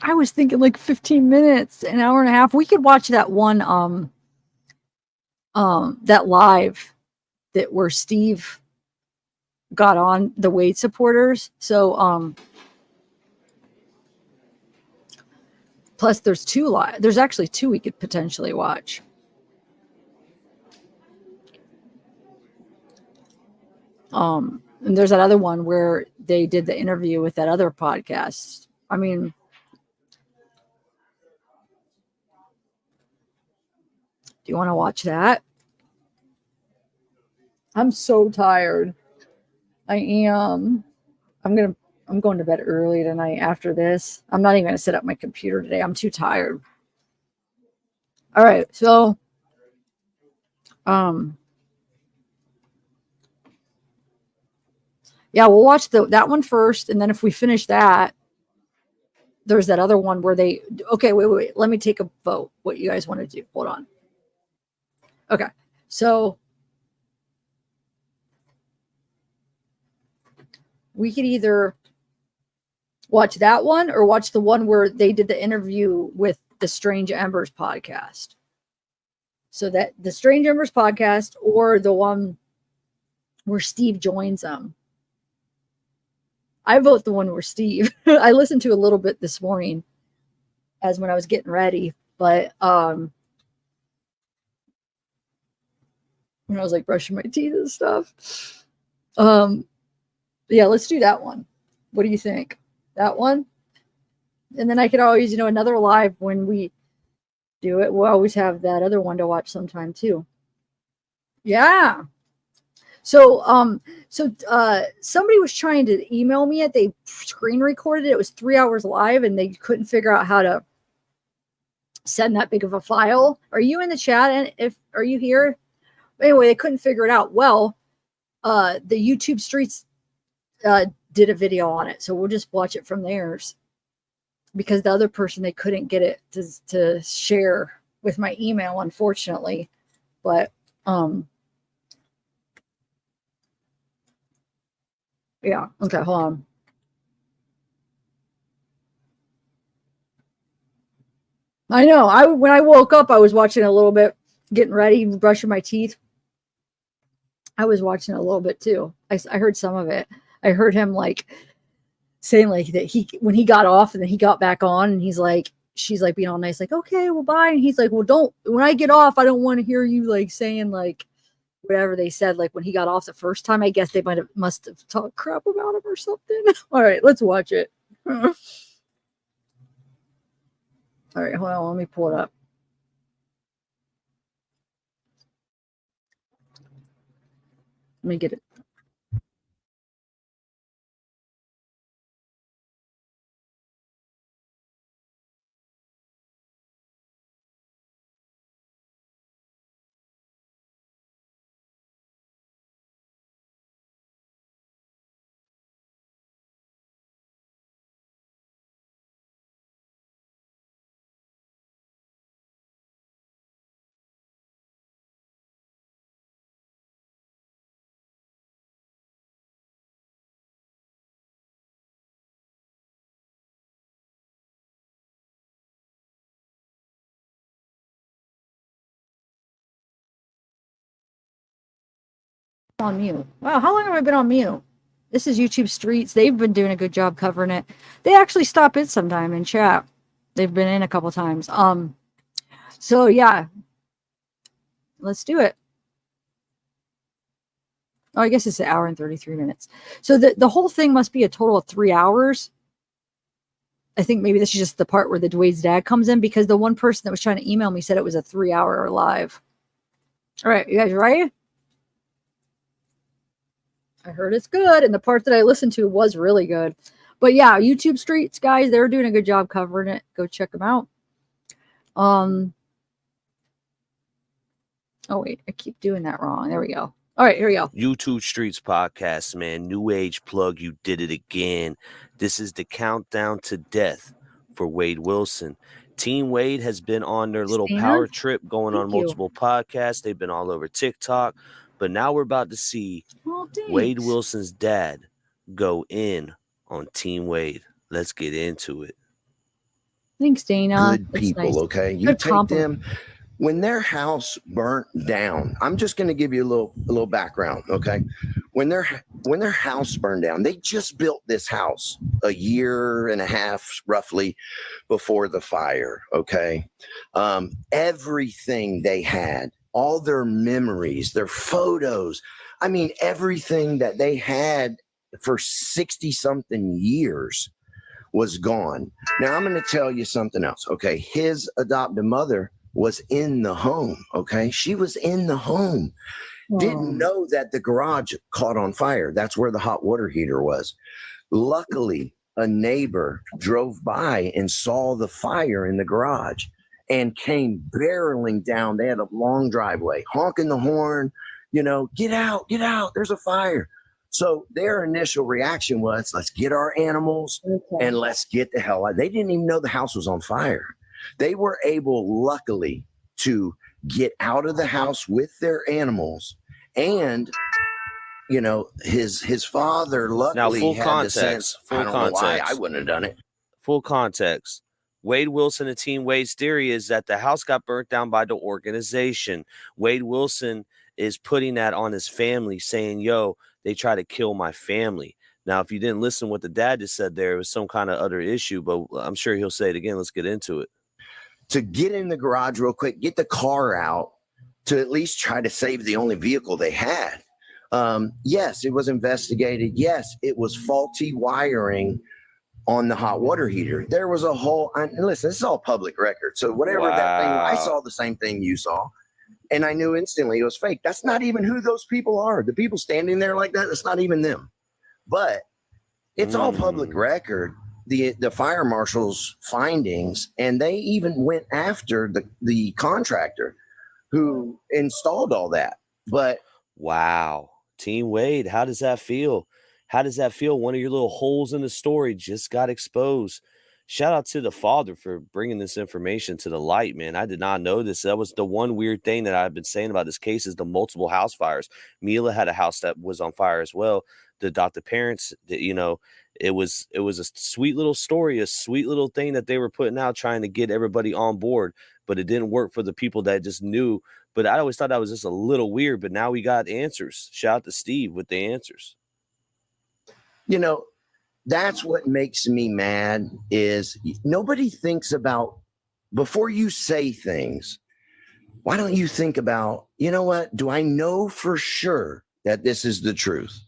I was thinking like 15 minutes, an hour and a half. We could watch that one, that live that where Steve got on the Wade supporters. So, plus there's there's actually two we could potentially watch. And there's that other one where they did the interview with that other podcast. I mean, do you want to watch that? I'm so tired. I am. I'm going to bed early tonight after this. I'm not even going to set up my computer today. I'm too tired. All right. So, Yeah, we'll watch that one first, and then if we finish that, there's that other one where they. Okay, wait. Let me take a vote. What you guys want to do? Hold on. Okay, so we could either watch that one or watch the one where they did the interview with the Strange Embers podcast. So that the Strange Embers podcast or the one where Steve joins them. I vote the one where Steve. I listened to a little bit this morning as when I was getting ready, but when I was like brushing my teeth and stuff. Yeah, let's do that one. What do you think? That one? And then I could always, another live when we do it. We'll always have that other one to watch sometime too. Yeah. So somebody was trying to email me it. They screen recorded it. It was 3 hours live and they couldn't figure out how to send that big of a file. Are you in the chat? And are you here? Anyway, they couldn't figure it out. Well, the YouTube Streets did a video on it. So we'll just watch it from theirs because the other person, they couldn't get it to share with my email, unfortunately. But yeah. Okay, hold on. I know. When I woke up, I was watching a little bit, getting ready, brushing my teeth. I was watching a little bit too. I heard some of it. I heard him saying that when he got off and then he got back on and she's like being all nice, like, okay, well, bye. And he's like, well, when I get off, I don't want to hear you saying whatever they said. When he got off the first time, I guess they must have talked crap about him or something. All right, let's watch it. All right, hold on. Let me pull it up. Let me get it. On mute. Wow, how long have I been on mute? This is YouTube Streets. They've been doing a good job covering it. They actually stop in sometime and chat. They've been in a couple times. So yeah, let's do it. Oh, I guess it's 1 hour and 33 minutes. So the whole thing must be a total of 3 hours. I think maybe this is just the part where the Dwayne's dad comes in because the one person that was trying to email me said it was a 3 hour live. All right, you guys ready? I heard it's good, and the part that I listened to was really good. But yeah, YouTube Streets, guys, they're doing a good job covering it. Go check them out. Oh wait, I keep doing that wrong. There we go. All right, here we go. YouTube Streets podcast, man. New age plug. You did it again. This is the countdown to death for Wade Wilson. Team Wade has been on their little power trip, going on multiple podcasts. They've been all over TikTok. But now we're about to see Wade Wilson's dad go in on Team Wade. Let's get into it. Thanks, Dana. Good people, okay? You take them when their house burnt down. I'm just going to give you a little background, okay? When their house burned down, they just built this house a year and a half roughly before the fire, okay? Everything they had, all their memories, their photos, I mean, everything that they had for 60 something years was gone. Now I'm going to tell you something else. Okay. His adoptive mother was in the home. Okay. She was in the home. Didn't know that the garage caught on fire. That's where the hot water heater was. Luckily, a neighbor drove by and saw the fire in the garage and came barreling down. They had a long driveway, honking the horn, get out, there's a fire. So their initial reaction was, let's get our animals and let's get the hell out. They didn't even know the house was on fire. They were able, luckily, to get out of the house with their animals. And, you know, his father, luckily, full had context, the sense, full I don't know why I context. wouldn't have done it. Full context. Wade Wilson and Team Wade's theory is that the house got burnt down by the organization. Wade Wilson is putting that on his family, saying, yo, they try to kill my family. Now, if you didn't listen to what the dad just said there, it was some kind of other issue, but I'm sure he'll say it again. Let's get into it. To get in the garage real quick, get the car out to at least try to save the only vehicle they had. Yes, it was investigated. Yes, it was faulty wiring on the hot water heater. There was a whole, and listen, this is all public record. So whatever that thing, I saw the same thing you saw, and I knew instantly it was fake. That's not even who those people are. The people standing there like that, that's not even them. But it's all public record. The fire marshal's findings, and they even went after the contractor who installed all that. But wow, Team Wade, how does that feel? How does that feel? One of your little holes in the story just got exposed. Shout out to the father for bringing this information to the light, man. I did not know this. That was the one weird thing that I've been saying about this case is the multiple house fires. Mila had a house that was on fire as well. The adopted parents, you know, it was a sweet little story, a sweet little thing that they were putting out, trying to get everybody on board, but it didn't work for the people that just knew. But I always thought that was just a little weird, but now we got answers. Shout out to Steve with the answers. You know, that's what makes me mad is nobody thinks about, before you say things, why don't you think about, you know what, do I know for sure that this is the truth?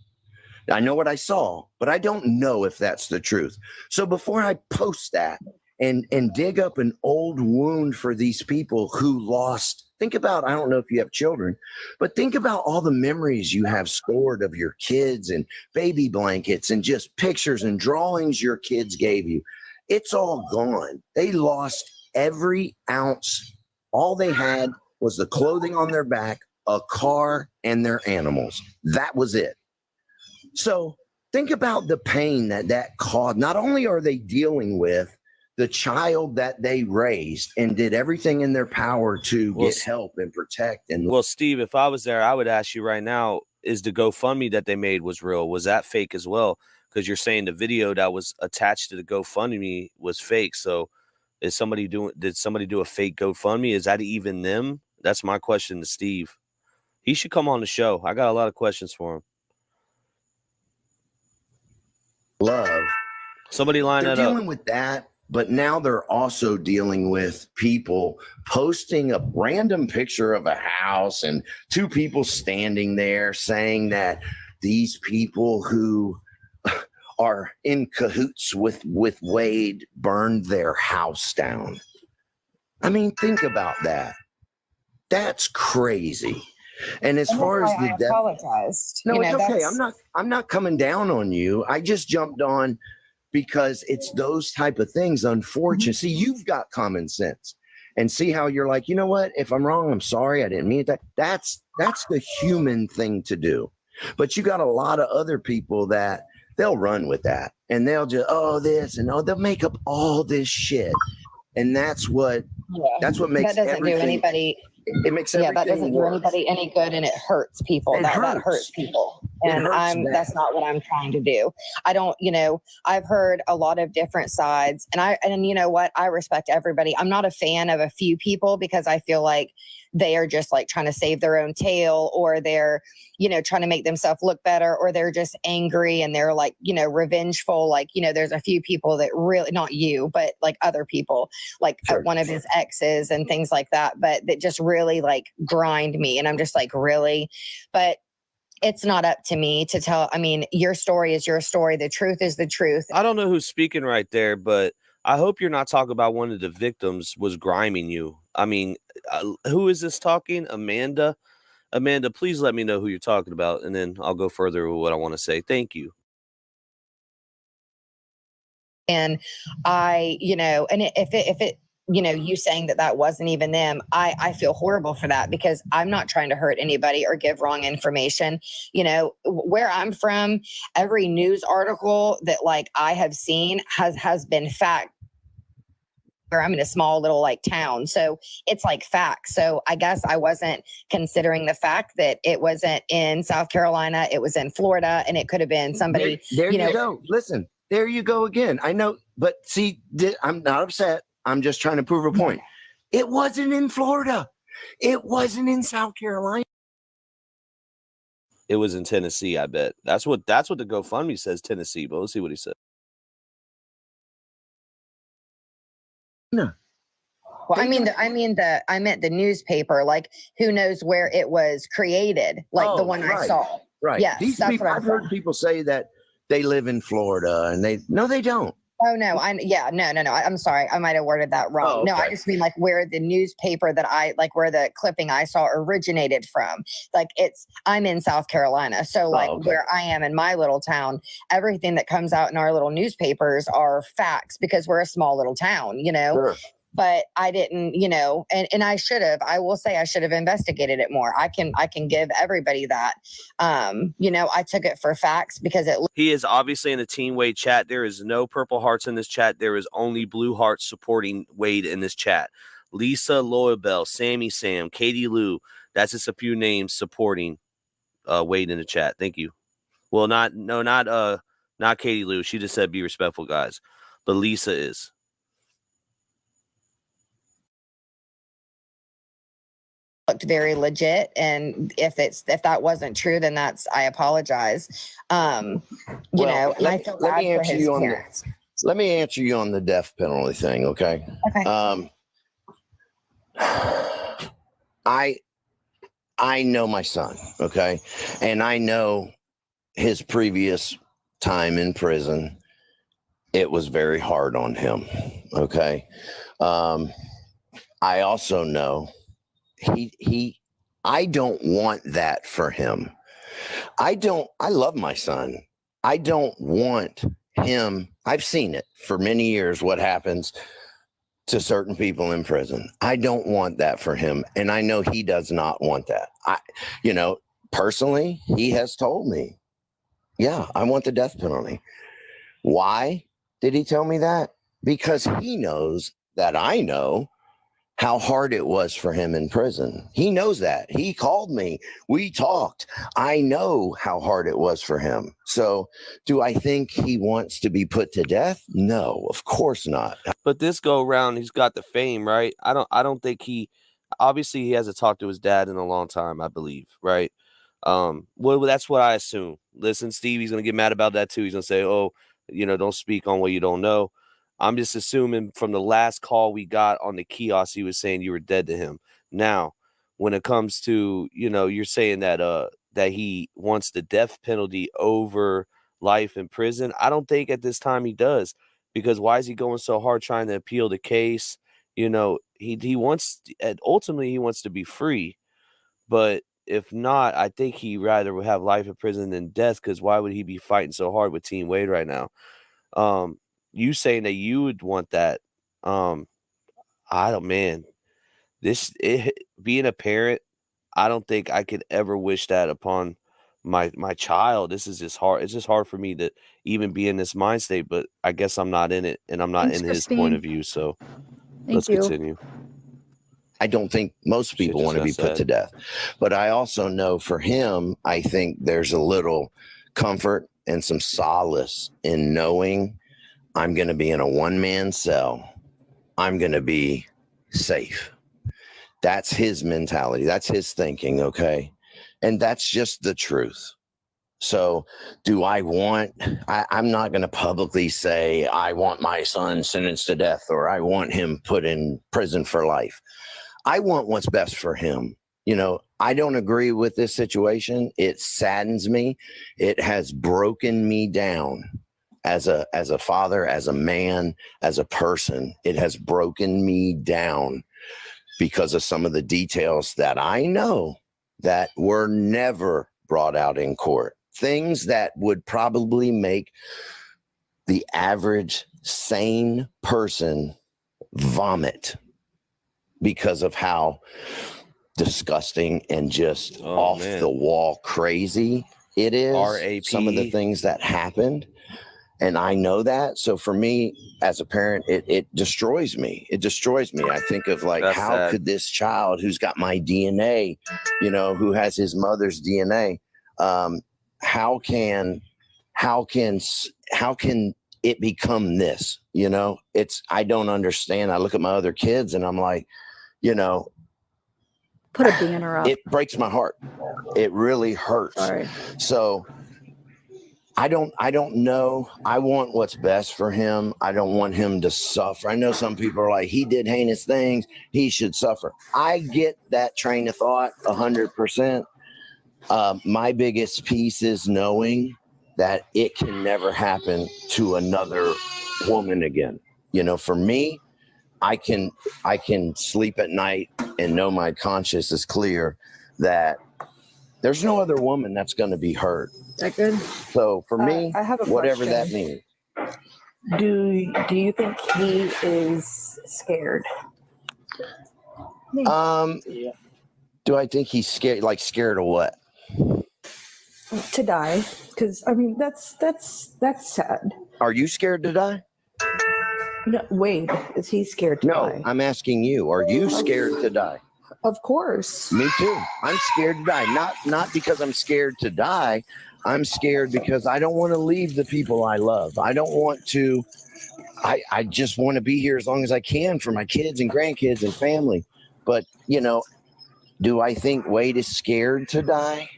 I know what I saw, but I don't know if that's the truth. So before I post that and dig up an old wound for these people who lost, think about, I don't know if you have children, but think about all the memories you have stored of your kids and baby blankets and just pictures and drawings your kids gave you. It's all gone. They lost every ounce. All they had was the clothing on their back, a car, and their animals. That was it. So think about the pain that caused. Not only are they dealing with the child that they raised and did everything in their power to get help and protect. And well, Steve, if I was there, I would ask you right now, is the GoFundMe that they made was real? Was that fake as well? Because you're saying the video that was attached to the GoFundMe was fake. So did somebody do a fake GoFundMe? Is that even them? That's my question to Steve. He should come on the show. I got a lot of questions for him. Love. Somebody line They're that up. dealing with that, but now they're also dealing with people posting a random picture of a house and two people standing there saying that these people who are in cahoots with Wade burned their house down. I mean, think about that. That's crazy. And as far as the death, apologized. no, You it's know, okay. that's- I'm not coming down on you. I just jumped on because it's those type of things. Unfortunate. See, you've got common sense, and see how you're like, you know what? If I'm wrong, I'm sorry. I didn't mean that. That's the human thing to do. But you got a lot of other people that they'll run with that, and they'll just this and they'll make up all this shit, and that's what makes that doesn't everything. do anybody. It makes that doesn't everything do worse. anybody any good, and it hurts people. That hurts people, and that's not what I'm trying to do. I don't, I've heard a lot of different sides, and you know what, I respect everybody. I'm not a fan of a few people because I feel like they are just like trying to save their own tail, or they're, trying to make themselves look better, or they're just angry and they're like, revengeful. Like, there's a few people that really, not you, but like other people, like one of his exes and things like that, but that just really like grind me. And I'm just like, really? But it's not up to me to tell. I mean, your story is your story. The truth is the truth. I don't know who's speaking right there, but I hope you're not talking about one of the victims was griming you. I mean, who is this talking? Amanda? Amanda, please let me know who you're talking about, and then I'll go further with what I want to say. Thank you. And I, and if it you saying that wasn't even them, I feel horrible for that, because I'm not trying to hurt anybody or give wrong information. Where I'm from, every news article that like I have seen has been fact. Where I'm in a small little like town, so it's like facts. So I guess I wasn't considering the fact that it wasn't in South Carolina, it was in Florida, and it could have been somebody. There you go. Listen, there you go again. I know, but see, I'm not upset. I'm just trying to prove a point. It wasn't in Florida. It wasn't in South Carolina. It was in Tennessee, I bet. That's what the GoFundMe says, Tennessee, but let's see what he said. No. Well, I meant the newspaper. Like, who knows where it was created? Like the one I saw. Right. Yes, These that's people, what I've heard people say that they live in Florida, and they don't. Oh no, no. I'm sorry, I might have worded that wrong. Oh, No, I okay. just mean like where the newspaper where the clipping I saw originated from. Like I'm in South Carolina, so like where I am in my little town, everything that comes out in our little newspapers are facts, because we're a small little town, Sure. But I didn't, and I should have. I will say I should have investigated it more. I can give everybody that. I took it for facts because it. He is obviously in the Team Wade chat. There is no purple hearts in this chat. There is only blue hearts supporting Wade in this chat. Lisa Loyabell, Sammy Sam, Katie Lou. That's just a few names supporting Wade in the chat. Thank you. Well, not Katie Lou. She just said be respectful, guys. But Lisa is. Looked very legit, and if that wasn't true, then I apologize. And I feel bad for his parents. Let me answer you on the death penalty thing, okay? Okay. I know my son, okay? And I know his previous time in prison. It was very hard on him, okay? I also know I don't want that for him. I love my son. I don't want him. I've seen it for many years, what happens to certain people in prison. I don't want that for him. And I know he does not want that. Personally, he has told me, yeah, I want the death penalty. Why did he tell me that? Because he knows that I know how hard it was for him in prison. He knows that. He called me. We talked. I know how hard it was for him. So do I think he wants to be put to death? No, of course not. But this go around, he's got the fame, right? I don't think obviously he hasn't talked to his dad in a long time, I believe, right? Well, that's what I assume. Listen, Stevie's gonna get mad about that too. He's gonna say, "Oh, don't speak on what you don't know." I'm just assuming from the last call we got on the kiosk, he was saying you were dead to him. Now, when it comes to, you're saying that that he wants the death penalty over life in prison. I don't think at this time he does, because why is he going so hard trying to appeal the case? He ultimately he wants to be free, but if not, I think he'd rather have life in prison than death, because why would he be fighting so hard with Team Wade right now? You saying that you would want that. Being a parent, I don't think I could ever wish that upon my child. This is just hard. It's just hard for me to even be in this mind state, but I guess I'm not in it, and I'm not in his point of view. So let's continue. I don't think most people want to be put to death, but I also know for him, I think there's a little comfort and some solace in knowing I'm going to be in a one-man cell. I'm going to be safe. That's his mentality. That's his thinking. Okay. And that's just the truth. So I'm not going to publicly say I want my son sentenced to death, or I want him put in prison for life. I want what's best for him. I don't agree with this situation. It saddens me. It has broken me down as a father, as a man, as a person. It has broken me down because of some of the details that I know that were never brought out in court. Things that would probably make the average sane person vomit because of how disgusting and just off the wall crazy it is. RAP. Some of the things that happened. And I know that. So for me, as a parent, it destroys me. It destroys me. I think of like, That's how sad. could this child who's got my DNA, you know, who has his mother's DNA, how can it become this? You know, I don't understand. I look at my other kids and I'm like, you know, Put a banner up. it breaks my heart. It really hurts. Sorry. So I don't know. I want what's best for him. I don't want him to suffer. I know some people are like, he did heinous things, he should suffer. I get that train of thought 100%. My biggest piece is knowing that it can never happen to another woman again. You know, for me, I can sleep at night and know my conscience is clear that there's no other woman that's going to be hurt. Is that good? So for me, I have a whatever that question. means. Do you think he is scared? Do I think he's scared? Like scared of what? To die? Because I mean, that's sad. Are you scared to die? No, Wade, is he scared to die? No, I'm asking you. Are you scared to die? Of course. Me too. I'm scared to die. Not because I'm scared to die. I'm scared because I don't want to leave the people I love. I don't want to. I just want to be here as long as I can for my kids and grandkids and family. But, you know, do I think Wade is scared to die?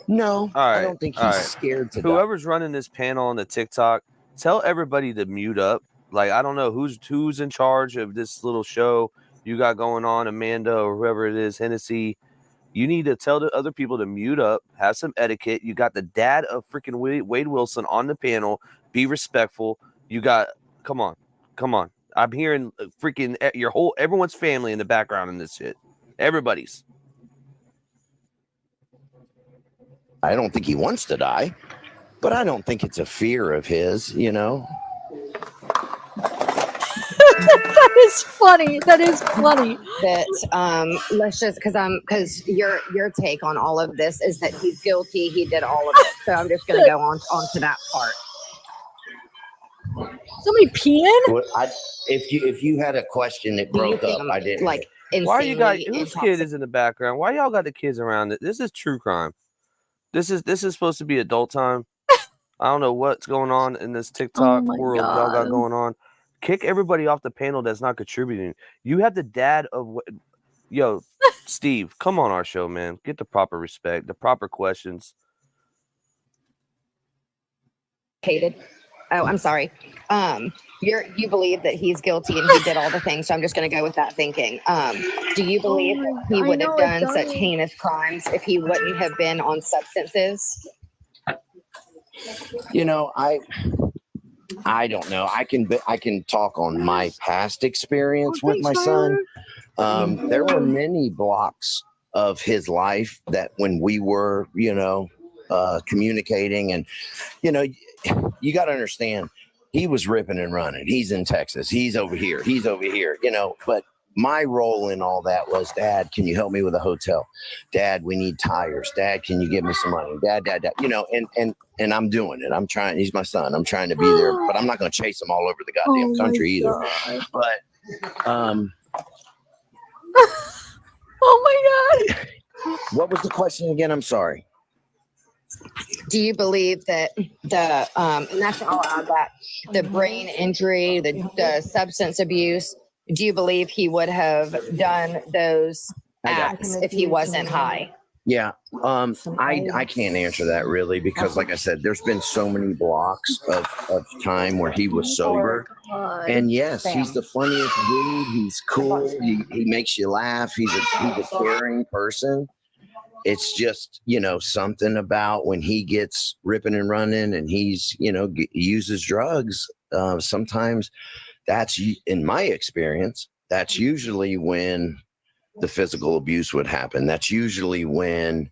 No, I don't think he's scared to die. Whoever's running this panel on the TikTok, tell everybody to mute up. Like, I don't know who's in charge of this little show you got going on, Amanda or whoever it is, Hennessy. You need to tell the other people to mute up, have some etiquette. You got the dad of freaking Wade Wilson on the panel. Be respectful. You got, come on. I'm hearing freaking everyone's family in the background in this shit. Everybody's. I don't think he wants to die, but I don't think it's a fear of his, you know. That is funny. That is funny. That let's just because your take on all of this is that he's guilty. He did all of it. So I'm just going to go on to that part. Somebody peeing? If you had a question that broke up, I didn't. Like, why you got whose kid is in the background? Why y'all got the kids around it? This is true crime. This is supposed to be adult time. I don't know what's going on in this TikTok world y'all got going on. Kick everybody off the panel that's not contributing. You have the dad of Steve, come on our show, man. Get the proper respect, the proper questions. Hated. Oh, I'm sorry. You believe that he's guilty and he did all the things, so I'm just going to go with that thinking. Do you believe that he would have done such heinous crimes if he wouldn't have been on substances? You know, I don't know. I can talk on my past experience with my son. There were many blocks of his life that when we were, communicating, and you got to understand, he was ripping and running. He's in Texas. He's over here. But my role in all that was, Dad, can you help me with a hotel? Dad, we need tires. Dad, can you give me some money? Dad, and I'm doing it. I'm trying. He's my son. I'm trying to be there, but I'm not going to chase him all over the goddamn country either. But, oh my God. What was the question again? I'm sorry. Do you believe that and that's all I'll add, the brain injury, the substance abuse, do you believe he would have done those acts if he wasn't high? Yeah. I can't answer that really, because like I said, there's been so many blocks of time where he was sober. And yes, he's the funniest dude. He's cool. He makes you laugh. He's a caring person. It's just, something about when he gets ripping and running and he's, uses drugs. Sometimes that's, in my experience, that's usually when the physical abuse would happen. That's usually when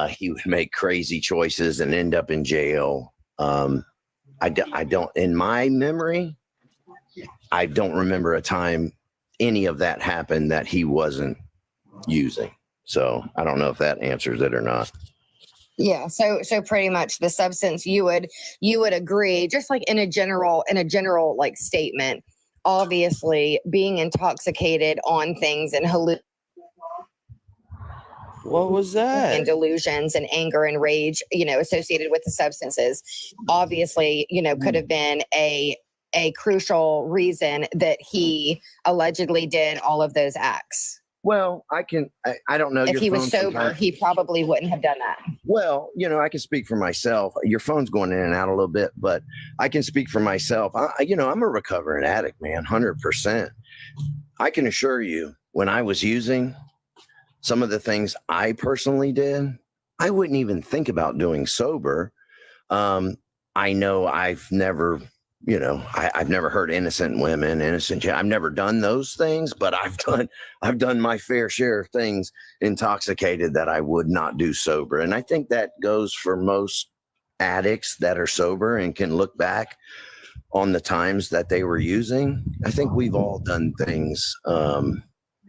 he would make crazy choices and end up in jail. I don't, in my memory, I don't remember a time any of that happened that he wasn't using. So I don't know if that answers it or not. Yeah, so pretty much the substance you would agree, just like in a general like statement, obviously being intoxicated on things and What was that? and delusions and anger and rage, associated with the substances, obviously, could have been a crucial reason that he allegedly did all of those acts. Well, I don't know. If your he was phone sober, sometimes- he probably wouldn't have done that. Well, I can speak for myself. Your phone's going in and out a little bit, but I can speak for myself. I'm a recovering addict, man, 100%. I can assure you, when I was using, some of the things I personally did, I wouldn't even think about doing sober. I know I've never, I've never hurt innocent women, I've never done those things, but I've done my fair share of things intoxicated that I would not do sober. And I think that goes for most addicts that are sober and can look back on the times that they were using. I think we've all done things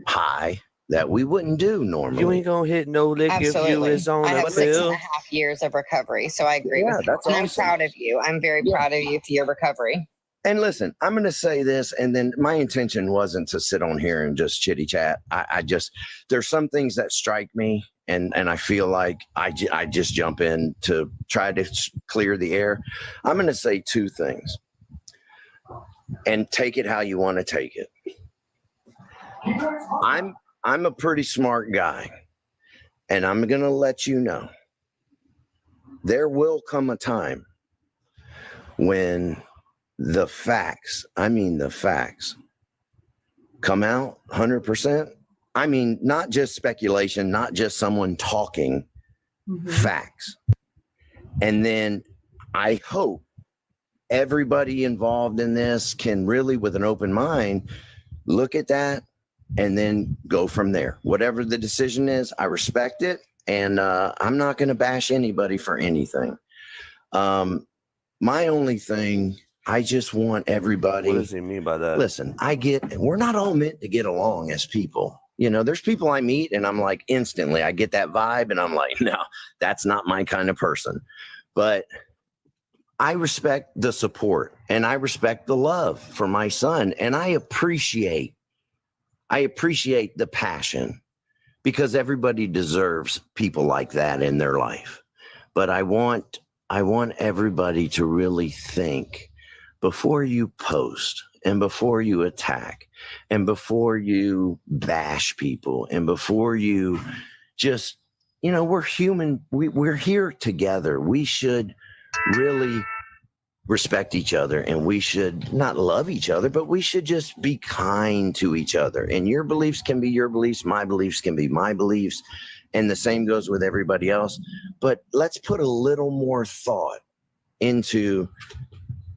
high that we wouldn't do normally. You ain't gonna hit no lick if you Absolutely. is on I a have 6.5 pill. years of recovery, so I agree Yeah, with you. that's And I'm awesome. proud of you. I'm very proud of you for your recovery. And listen, I'm going to say this, and then my intention wasn't to sit on here and just chitty chat. I just, there's some things that strike me, and I feel like I just jump in to try to clear the air. I'm going to say two things, and take it how you want to take it. I'm a pretty smart guy, and I'm going to let you know there will come a time when the facts come out 100%. I mean, not just speculation, not just someone talking, facts. And then I hope everybody involved in this can really, with an open mind, look at that and then go from there. Whatever the decision is, I respect it. And I'm not going to bash anybody for anything. My only thing, I just want everybody. What does he mean by that? Listen, we're not all meant to get along as people. There's people I meet and I'm like, instantly, I get that vibe and I'm like, no, that's not my kind of person. But I respect the support and I respect the love for my son. And I appreciate the passion, because everybody deserves people like that in their life. But I want everybody to really think before you post and before you attack and before you bash people and before you just, we're human. We're here together. We should really respect each other, and we should not love each other, but we should just be kind to each other. And your beliefs can be your beliefs. My beliefs can be my beliefs. And the same goes with everybody else. But let's put a little more thought into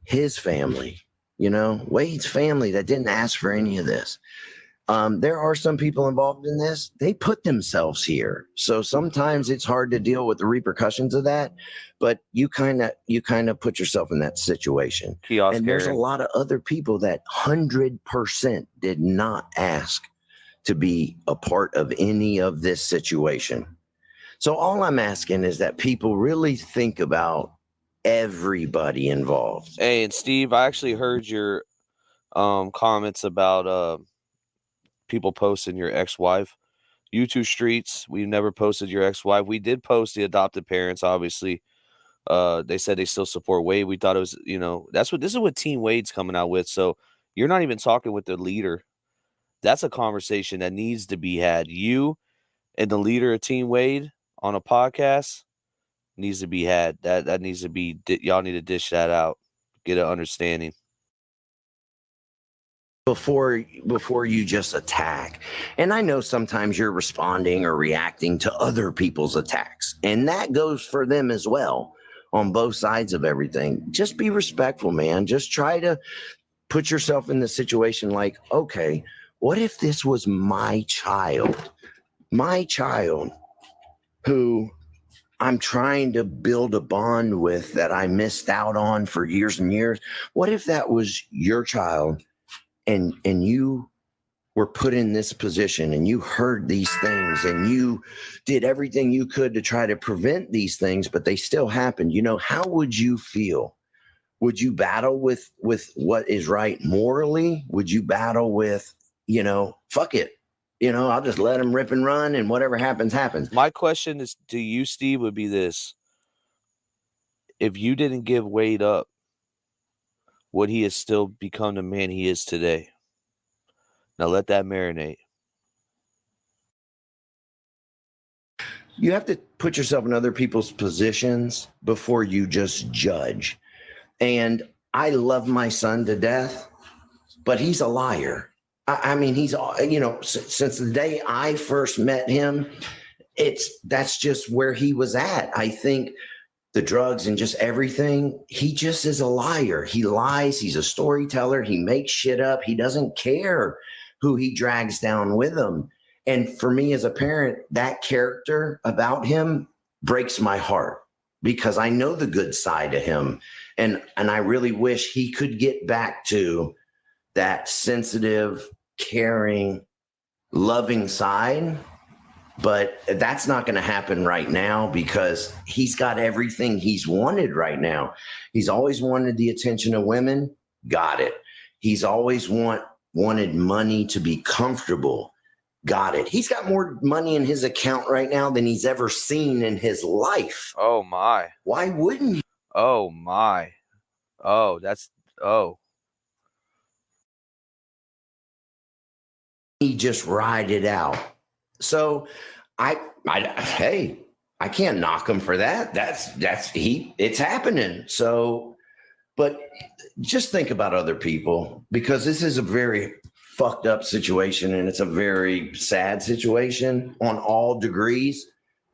his family, Wade's family that didn't ask for any of this. There are some people involved in this. They put themselves here. So sometimes it's hard to deal with the repercussions of that, but you kind of put yourself in that situation. And there's a lot of other people that 100% did not ask to be a part of any of this situation. So all I'm asking is that people really think about everybody involved. Hey, and Steve, I actually heard your comments about people posting your ex-wife. You two streets, we never posted your ex-wife. We did post the adopted parents, obviously. They said they still support Wade. We thought it was, this is what Team Wade's coming out with. So you're not even talking with the leader. That's a conversation that needs to be had. You and the leader of Team Wade on a podcast needs to be had. That needs to be, y'all need to dish that out, get an understanding before you just attack. And I know sometimes you're responding or reacting to other people's attacks, and that goes for them as well on both sides of everything. Just be respectful, man. Just try to put yourself in the situation like, okay, what if this was my child who I'm trying to build a bond with that I missed out on for years and years? What if that was your child and you were put in this position and you heard these things and you did everything you could to try to prevent these things, but they still happened, how would you feel? Would you battle with what is right morally? Would you battle with, fuck it, I'll just let him rip and run and whatever happens, happens? My question is to you, Steve, would be this. If you didn't give Wade up, would he have still become the man he is today? Now let that marinate. You have to put yourself in other people's positions before you just judge. And I love my son to death, but he's a liar. I mean, he's, since the day I first met him, that's just where he was at. I think the drugs and just everything, he just is a liar. He lies. He's a storyteller. He makes shit up. He doesn't care who he drags down with him. And for me as a parent, that character about him breaks my heart because I know the good side of him. And I really wish he could get back to that sensitive, caring, loving side. But that's not going to happen right now because he's got everything he's wanted right now. He's always wanted the attention of women. Got it. He's always wanted money to be comfortable. Got it. He's got more money in his account right now than he's ever seen in his life. Oh, my. Why wouldn't he? Oh, my. Oh, He just ride it out. So hey, I can't knock him for that. It's happening. So, but just think about other people because this is a very fucked up situation and it's a very sad situation on all degrees.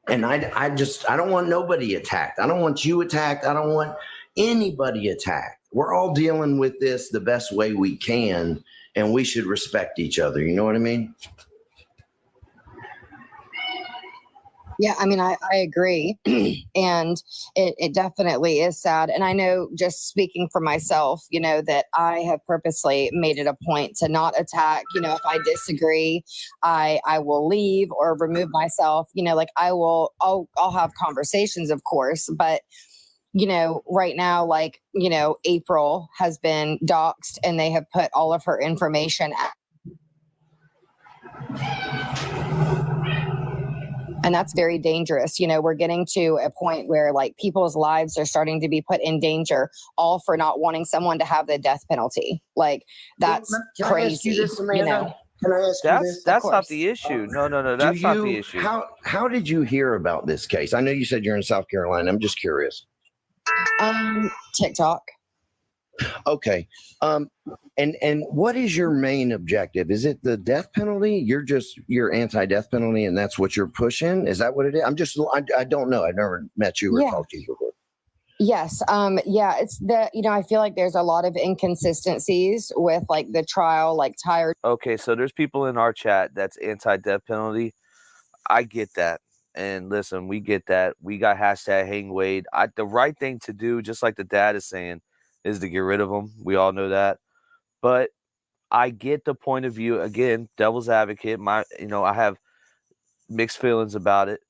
And I don't want nobody attacked. I don't want you attacked. I don't want anybody attacked. We're all dealing with this the best way we can, and we should respect each other. You know what I mean? Yeah, I mean, I agree. And it definitely is sad. And I know, just speaking for myself, that I have purposely made it a point to not attack. If I disagree, I will leave or remove myself. I'll have conversations, of course, but right now, April has been doxxed and they have put all of her information out. And that's very dangerous. We're getting to a point where people's lives are starting to be put in danger, all for not wanting someone to have the death penalty. That's crazy. Can I ask you this? That's not the issue. No, that's not the issue. How did you hear about this case? I know you said you're in South Carolina. I'm just curious. TikTok. Okay. And what is your main objective? Is it the death penalty? You're anti-death penalty and that's what you're pushing? Is that what it is? I don't know. I've never met you or talked to you before. Yes. It's I feel like there's a lot of inconsistencies with the trial, tired. Okay. So there's people in our chat that's anti-death penalty. I get that. And listen, we get that. We got #hang Wade. The right thing to do, just like the dad is saying, is to get rid of him. We all know that. But I get the point of view. Again, devil's advocate. I have mixed feelings about it.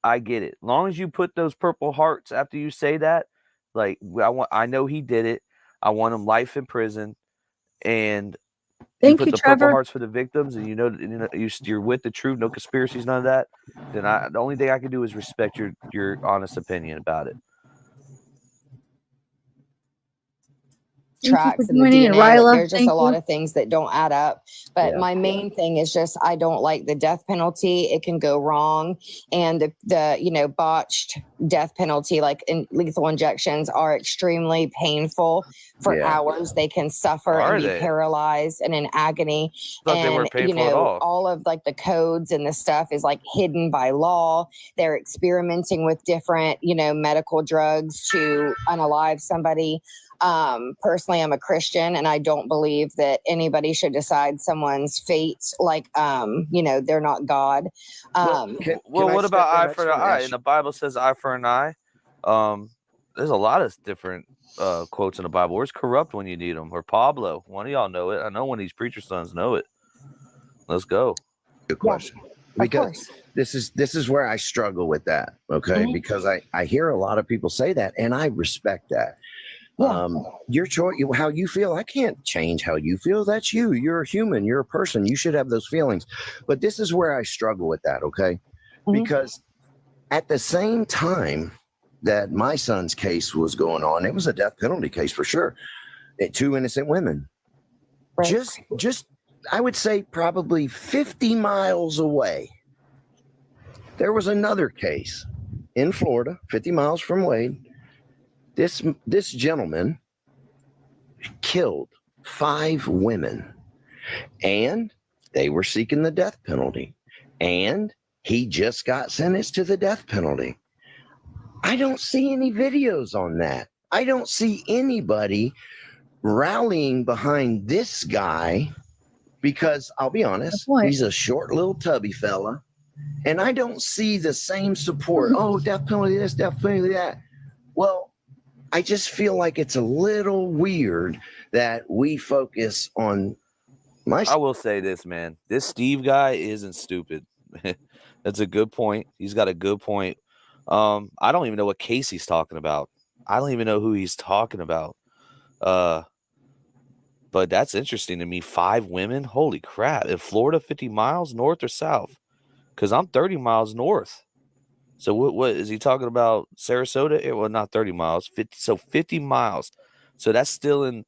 I get it. As long as you put those purple hearts after you say that, I know he did it. I want him life in prison. And Thank you you, put the Trevor. purple hearts for the victims, and you're with the truth, no conspiracies, none of that. Then the only thing I can do is respect your honest opinion about it. Tracks and the DNA. There's just a lot of things that don't add up. But my main thing is just I don't like the death penalty. It can go wrong, and the botched death penalty, in lethal injections, are extremely painful for hours. They can suffer and be paralyzed and in agony. They weren't painful at all of the codes and the stuff is hidden by law. They're experimenting with different medical drugs to unalive somebody. Personally, I'm a Christian and I don't believe that anybody should decide someone's fate. They're not God. What about eye for an eye? And the Bible says eye for an eye. There's a lot of different quotes in the Bible. Where's corrupt when you need them? Or Pablo? One of y'all know it. I know one of these preacher sons know it. Let's go. Good question. Because this is where I struggle with that. Okay. Because I hear a lot of people say that, and I respect that. Your choice, how you feel, I can't change how you feel. That's you. You're a human. You're a person. You should have those feelings. But this is where I struggle with that. Okay. Because at the same time that my son's case was going on, it was a death penalty case for sure. 2 innocent women. Just I would say probably 50 miles away, there was another case in Florida, 50 miles from Wade. This gentleman killed 5 women, and they were seeking the death penalty, and he just got sentenced to the death penalty. I don't see any videos on that. I don't see anybody rallying behind this guy, because I'll be honest, he's a short little tubby fella, and I don't see the same support. Oh, death penalty this, death penalty that. Well, I just feel like it's a little weird that we focus on I will say this, man. This Steve guy isn't stupid. That's a good point. He's got a good point. I don't even know what case he's talking about. I don't even know who he's talking about. But that's interesting to me. 5 women? Holy crap. In Florida, 50 miles north or south? Because I'm 30 miles north. So what is he talking about? Sarasota? Well, not 30 miles. 50 miles. So that's still in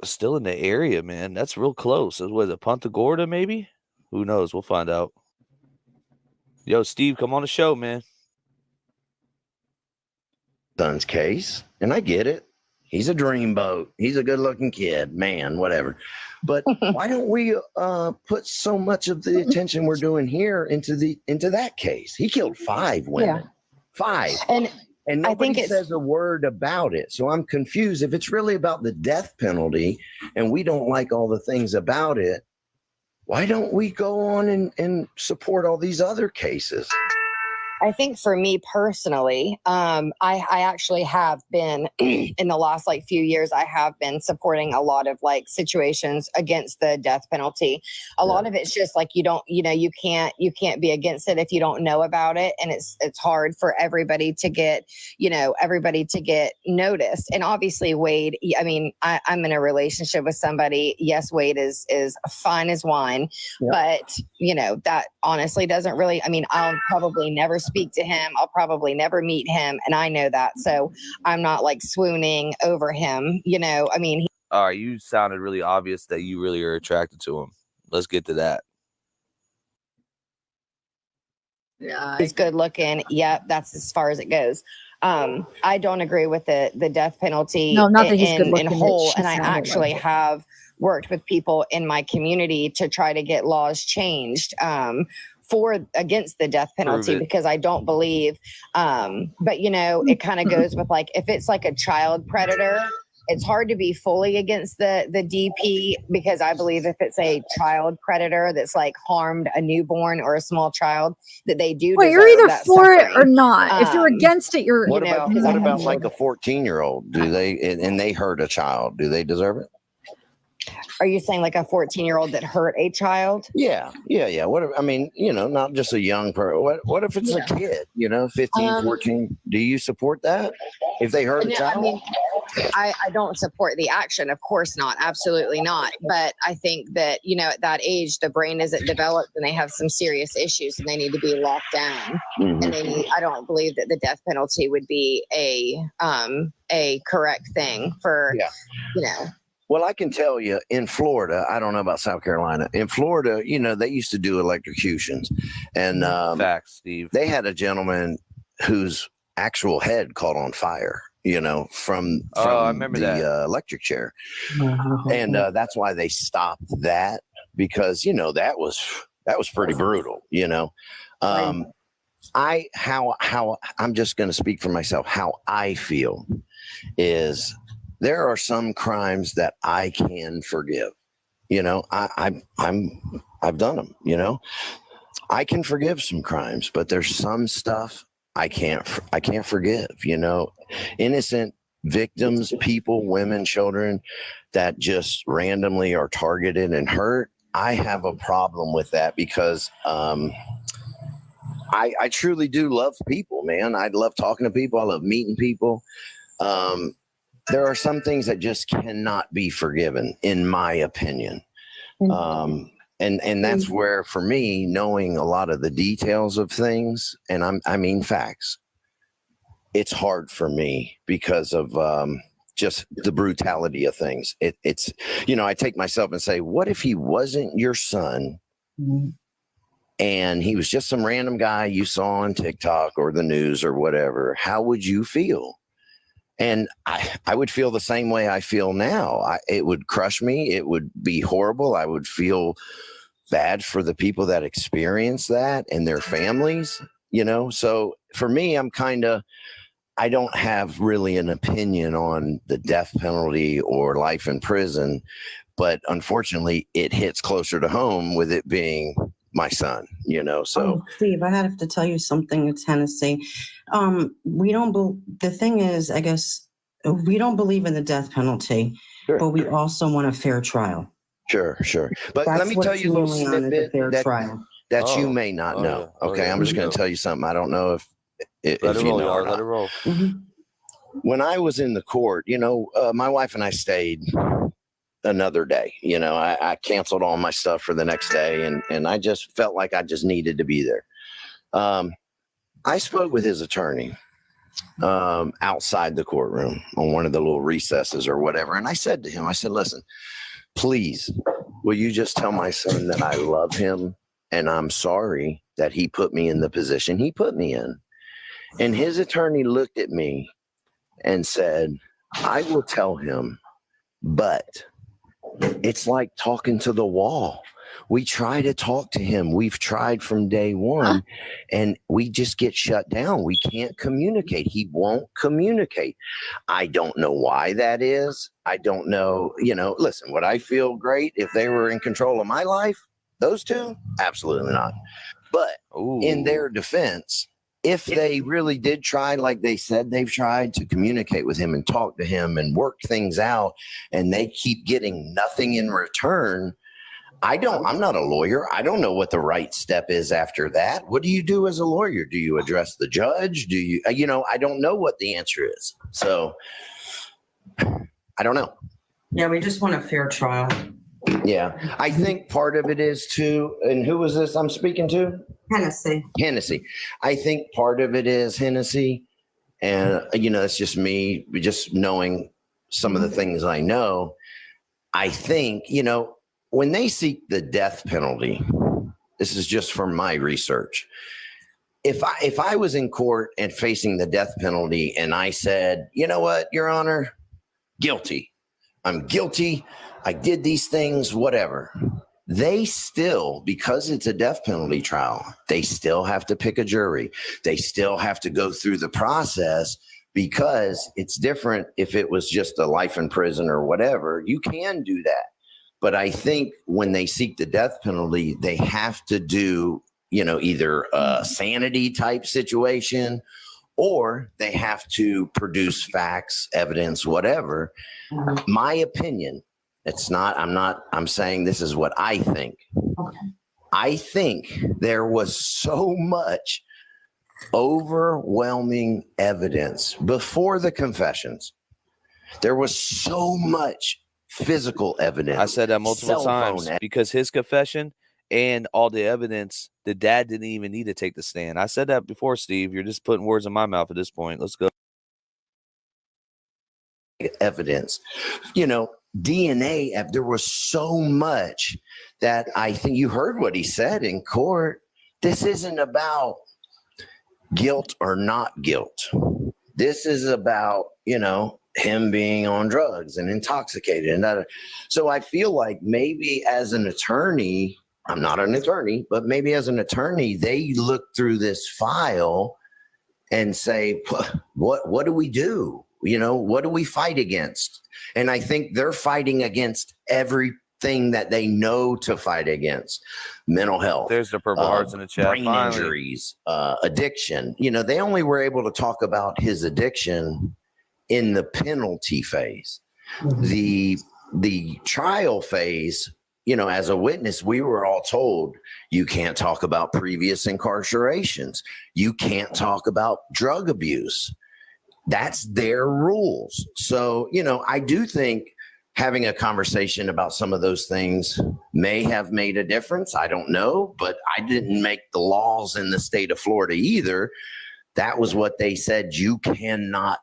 the area, man. That's real close. Was it Punta Gorda, maybe? Who knows? We'll find out. Yo, Steve, come on the show, man. Son's case, and I get it. He's a dreamboat. He's a good-looking kid, man, whatever. But why don't we put so much of the attention we're doing here into that case? He killed 5 women. 5. And nobody says a word about it. So I'm confused. If it's really about the death penalty and we don't like all the things about it, why don't we go on and support all these other cases? I think for me personally, I actually have been in the last few years, I have been supporting a lot of situations against the death penalty. A lot of it's just you can't be against it if you don't know about it. And it's hard for everybody to get noticed. And obviously Wade, I mean, I'm in a relationship with somebody. Yes, Wade is fine as wine, but that honestly doesn't really, I mean, I'll probably never speak to him. I'll probably never meet him. And I know that. So I'm not swooning over him, I mean. All right. You sounded really obvious that you really are attracted to him. Let's get to that. Yeah. He's good looking. Yep. That's as far as it goes. I don't agree with the death penalty in whole. And I actually have worked with people in my community to try to get laws changed, against the death penalty, because I don't believe, but it kind of goes with if it's a child predator, it's hard to be fully against the DP, because I believe if it's a child predator that's harmed a newborn or a small child, that they do. Well, you're either for it or not. If you're against it, you're. What about a 14-year-old? Do they and they hurt a child? Do they deserve it? Are you saying a 14-year-old that hurt a child? Yeah. What if, I mean, not just a young person. What if it's a kid, 15, 14? Do you support that if they hurt a child? I mean, I don't support the action. Of course not. Absolutely not. But I think that, at that age, the brain isn't developed and they have some serious issues and they need to be locked down. And I don't believe that the death penalty would be a correct thing for, Well, I can tell you in Florida, I don't know about South Carolina. In Florida, they used to do electrocutions, and facts, Steve. They had a gentleman whose actual head caught on fire, from I remember the electric chair, and that's why they stopped that, because that was pretty brutal, I'm just going to speak for myself. How I feel is, there are some crimes that I can forgive. I've done them. I can forgive some crimes, but there's some stuff I can't forgive, innocent victims, people, women, children that just randomly are targeted and hurt. I have a problem with that because I truly do love people, man. I love talking to people. I love meeting people. There are some things that just cannot be forgiven, in my opinion. And that's where, for me, knowing a lot of the details of things, and I mean facts, it's hard for me because of just the brutality of things. It's I take myself and say, what if he wasn't your son? And he was just some random guy you saw on TikTok or the news or whatever? How would you feel? And I would feel the same way I feel now. It would crush me. It would be horrible. I would feel bad for the people that experience that and their families, So for me, I don't have really an opinion on the death penalty or life in prison, but unfortunately it hits closer to home with it being my son, so. Steve, I have to tell you something. It's Hennessy. The thing is, I guess we don't believe in the death penalty, but we also want a fair trial. Sure. But let me tell you a little snippet that you may not know. Okay. I'm just going to tell you something. I don't know if you know or not. Let it roll. When I was in the court, my wife and I stayed another day. I canceled all my stuff for the next day, and I just felt like I just needed to be there. I spoke with his attorney outside the courtroom on one of the little recesses or whatever. And I said to him, listen, please, will you just tell my son that I love him and I'm sorry that he put me in the position he put me in? And his attorney looked at me and said, I will tell him, but it's like talking to the wall. We try to talk to him. We've tried from day one, and we just get shut down. We can't communicate. He won't communicate. I don't know why that is. I don't know. Listen, would I feel great if they were in control of my life? Those two? Absolutely not. But in their defense, if they really did try, like they said they've tried, to communicate with him and talk to him and work things out, and they keep getting nothing in return, I'm not a lawyer. I don't know what the right step is after that. What do you do as a lawyer? Do you address the judge? Do you, I don't know what the answer is. So I don't know. Yeah, we just want a fair trial. Yeah, I think part of it is too, and who was this I'm speaking to? Hennessy. I think part of it is Hennessy. And, it's just me, just knowing some of the things I know. I think, when they seek the death penalty, this is just from my research. If I was in court and facing the death penalty and I said, you know what, Your Honor, guilty. I'm guilty. I did these things, whatever. They still, because it's a death penalty trial, they still have to pick a jury. They still have to go through the process, because it's different if it was just a life in prison or whatever. You can do that. But I think when they seek the death penalty, they have to do, either a sanity type situation, or they have to produce facts, evidence, whatever. My opinion, I'm saying this is what I think. Okay. I think there was so much overwhelming evidence before the confessions. There was so much physical evidence. I said that multiple times because his confession and all the evidence, the dad didn't even need to take the stand. I said that before, Steve. You're just putting words in my mouth at this point. Let's go. Evidence, DNA. There was so much that I think you heard what he said in court. This isn't about guilt or not guilt. This is about, him being on drugs and intoxicated and that. So I feel like maybe as an attorney, I'm not an attorney, but maybe as an attorney, they look through this file and say, what do we do? What do we fight against? And I think they're fighting against every thing that they know to fight against: mental health. There's the Purple Hearts in the chat. Brain Finally. injuries, addiction. You know, they only were able to talk about his addiction in the penalty phase. The trial phase, you know, as a witness, we were all told you can't talk about previous incarcerations. You can't talk about drug abuse. That's their rules. So, you know, I do think having a conversation about some of those things may have made a difference. I don't know, but I didn't make the laws in the state of Florida either. That was what they said. You cannot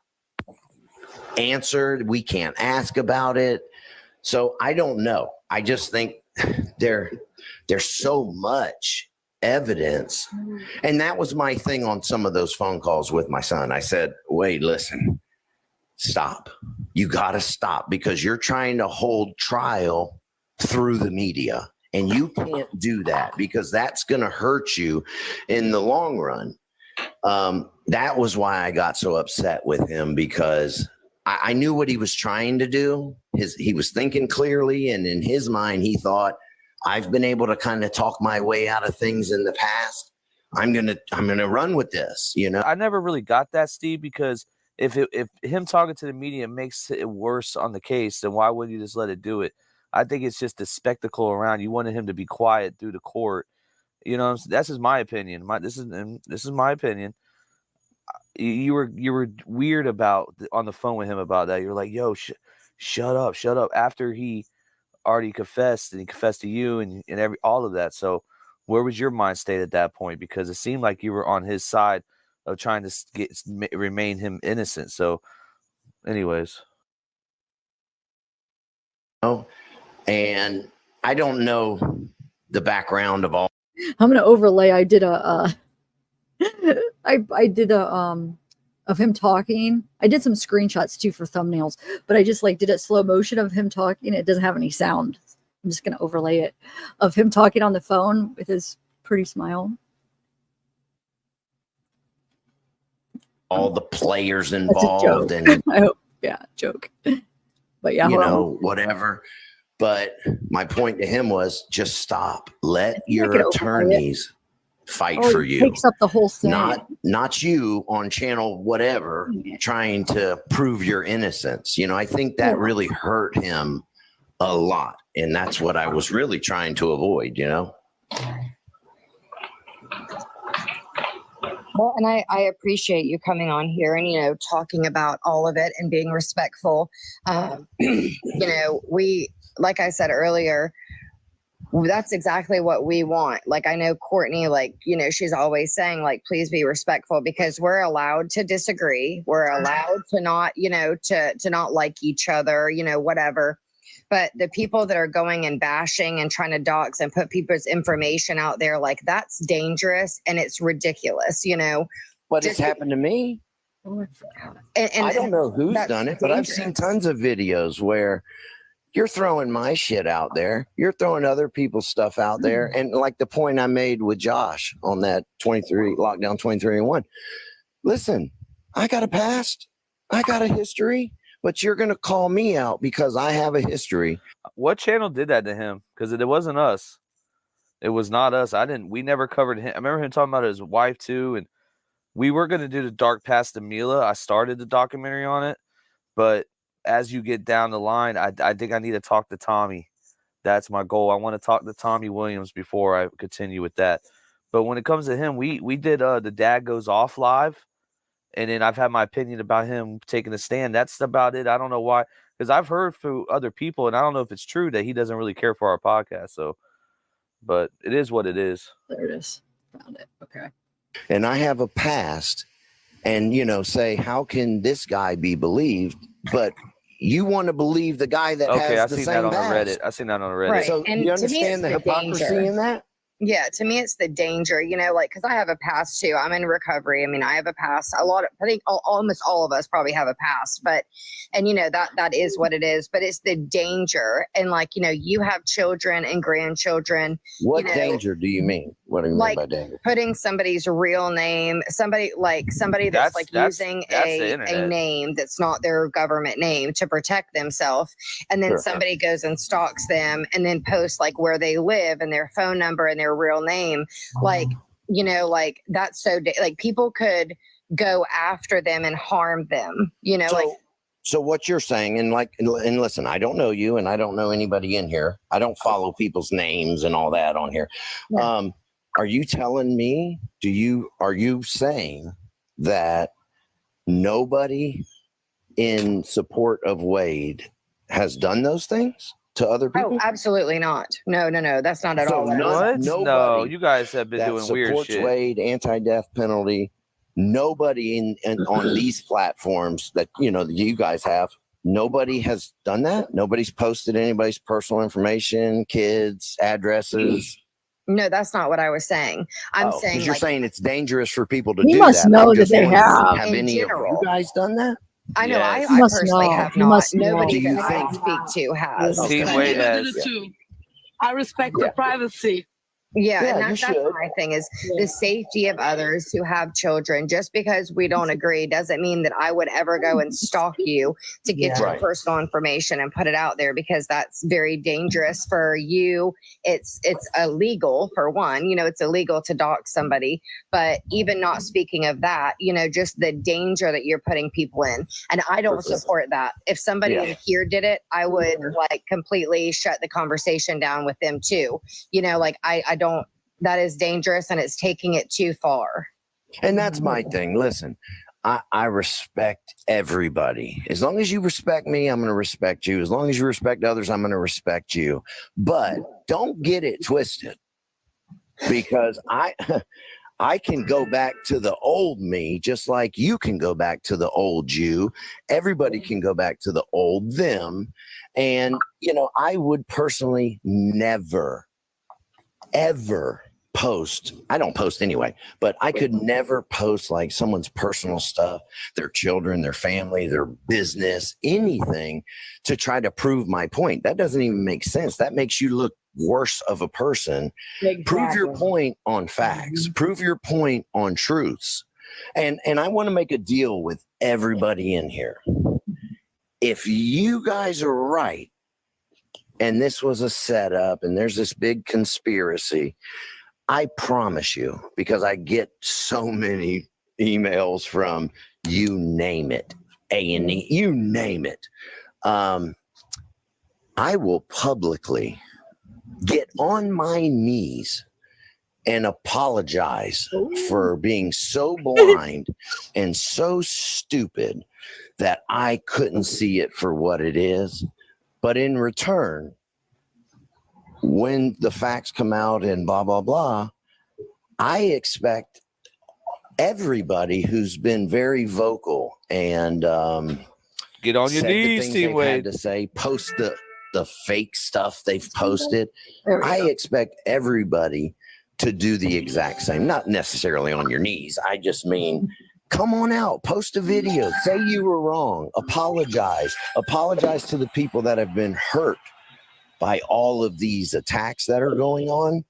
answer. We can't ask about it. So I don't know. I just think there's so much evidence. And that was my thing on some of those phone calls with my son. I said, wait, listen, stop. You got to stop, because you're trying to hold trial through the media. And you can't do that, because that's going to hurt you in the long run. That was why I got so upset with him, because I knew what he was trying to do. He was thinking clearly, and in his mind, he thought, I've been able to kind of talk my way out of things in the past. I'm gonna run with this, you know. I never really got that, Steve, because if him talking to the media makes it worse on the case, then why wouldn't you just let it do it? I think it's just a spectacle around. You wanted him to be quiet through the court. You know, that's just my opinion. This is my opinion. You were weird about on the phone with him about that. You're like, yo, shut up. After he already confessed, and he confessed to you and all of that. So where was your mind state at that point? Because it seemed like you were on his side of trying to remain him innocent. So anyways. Oh, and I don't know the background of all. I'm gonna overlay. I did a I did a of him talking. I did some screenshots too for thumbnails, but I just like did it slow motion of him talking. It doesn't have any sound. I'm just gonna overlay it of him talking on the phone with his pretty smile. All the players involved, and I hope, yeah, joke. But yeah, you know, whatever. But my point to him was, just stop. Let your attorneys fight for you. Takes up the whole thing. Not you on channel whatever trying to prove your innocence. You know, I think that really hurt him a lot, and that's what I was really trying to avoid. You know. Well, and I appreciate you coming on here and, you know, talking about all of it and being respectful. You know, like I said earlier, that's exactly what we want. Like, I know Courtney, like, you know, she's always saying, like, please be respectful, because we're allowed to disagree. We're allowed to not, you know, to not like each other, you know, whatever. But the people that are going and bashing and trying to dox and put people's information out there, like, that's dangerous and it's ridiculous, you know. But it's happened to me. And I don't know who's done it, but I've seen tons of videos where you're throwing my shit out there. You're throwing other people's stuff out there. And like the point I made with Josh on that lockdown 23-1. Listen, I got a past. I got a history. But you're going to call me out because I have a history. What channel did that to him? Because it wasn't us. It was not us. We never covered him. I remember him talking about his wife too. And we were going to do the Dark Past of Mila. I started the documentary on it. But as you get down the line, I think I need to talk to Tommy. That's my goal. I want to talk to Tommy Williams before I continue with that. But when it comes to him, we did the Dad Goes Off live. And then I've had my opinion about him taking a stand. That's about it. I don't know why, because I've heard through other people, and I don't know if it's true that he doesn't really care for our podcast. So, but it is what it is. There it is. Found it. Okay. And I have a past, and, you know, say, how can this guy be believed? But you want to believe the guy that has the same past. That on the Reddit. I seen that on the Reddit. Right. So And you to me, understand it's the the hypocrisy danger. in that? Yeah, to me, it's the danger, you know, like, because I have a past too. I'm in recovery. I mean, I have a past. I think almost all of us probably have a past, and you know, that is what it is. But it's the danger, and like, you know, you have children and grandchildren. What you know, danger do you mean? What do you like mean by dangerous? putting somebody's real name, somebody that's using that's the a internet. name that's not their government name to protect themselves, and then Sure. somebody goes and stalks them and then posts like where they live and their phone number and their real name, like like that's so like people could go after them and harm them, So what you're saying, and listen, I don't know you and I don't know anybody in here. I don't follow people's names and all that on here. Yeah. Are you telling me, are you saying that nobody in support of Wade has done those things to other people? Oh, absolutely not. No, that's not at all. What? No, Nobody you guys have been that doing weird supports shit. Wade, anti-death penalty. Nobody on these platforms that you guys have. Nobody has done that. Nobody's posted anybody's personal information, kids, addresses. No, that's not what I was saying. I'm saying because you're like, saying it's dangerous for people to He do must that. know I'm that just they wondering, have. Have In any general. of you guys done that? I know Yes. I You must personally know. have You not. must know. Nobody Do you that I think- can speak to has. Team Okay. Wade I has. did it too. I respect Yeah. the privacy. Yeah, Yeah, and you that's should. my thing is the safety of others who have children. Just because we don't agree doesn't mean that I would ever go and stalk you to get your Right. personal information and put it out there, because that's very dangerous for you. It's illegal for one, it's illegal to dox somebody, but even not speaking of that, just the danger that you're putting people in. And I don't support that. If somebody Yeah. in here did it, I would like completely shut the conversation down with them too. I don't, that is dangerous and it's taking it too far. And that's my thing. Listen, I respect everybody. As long as you respect me, I'm going to respect you. As long as you respect others, I'm going to respect you. But don't get it twisted, because I can go back to the old me, just like you can go back to the old you. Everybody can go back to the old them. And, I would personally never, ever post. I don't post anyway, but I could never post like someone's personal stuff, their children, their family, their business, anything to try to prove my point. That doesn't even make sense. That makes you look worse of a person. Prove your point on facts. Prove your point on truths. And I want to make a deal with everybody in here. If you guys are right, and this was a setup, and there's this big conspiracy, I promise you, because I get so many emails from you name it, A&E, you name it. I will publicly get on my knees and apologize for being so blind and so stupid that I couldn't see it for what it is. But in return, when the facts come out and blah, blah, blah, I expect everybody who's been very vocal and Get on your said the knees, things Team they've Wade. had to say, post the fake stuff they've posted. I expect everybody to do the exact same, not necessarily on your knees. I just mean, come on out, post a video, say you were wrong, apologize to the people that have been hurt by all of these attacks that are going on.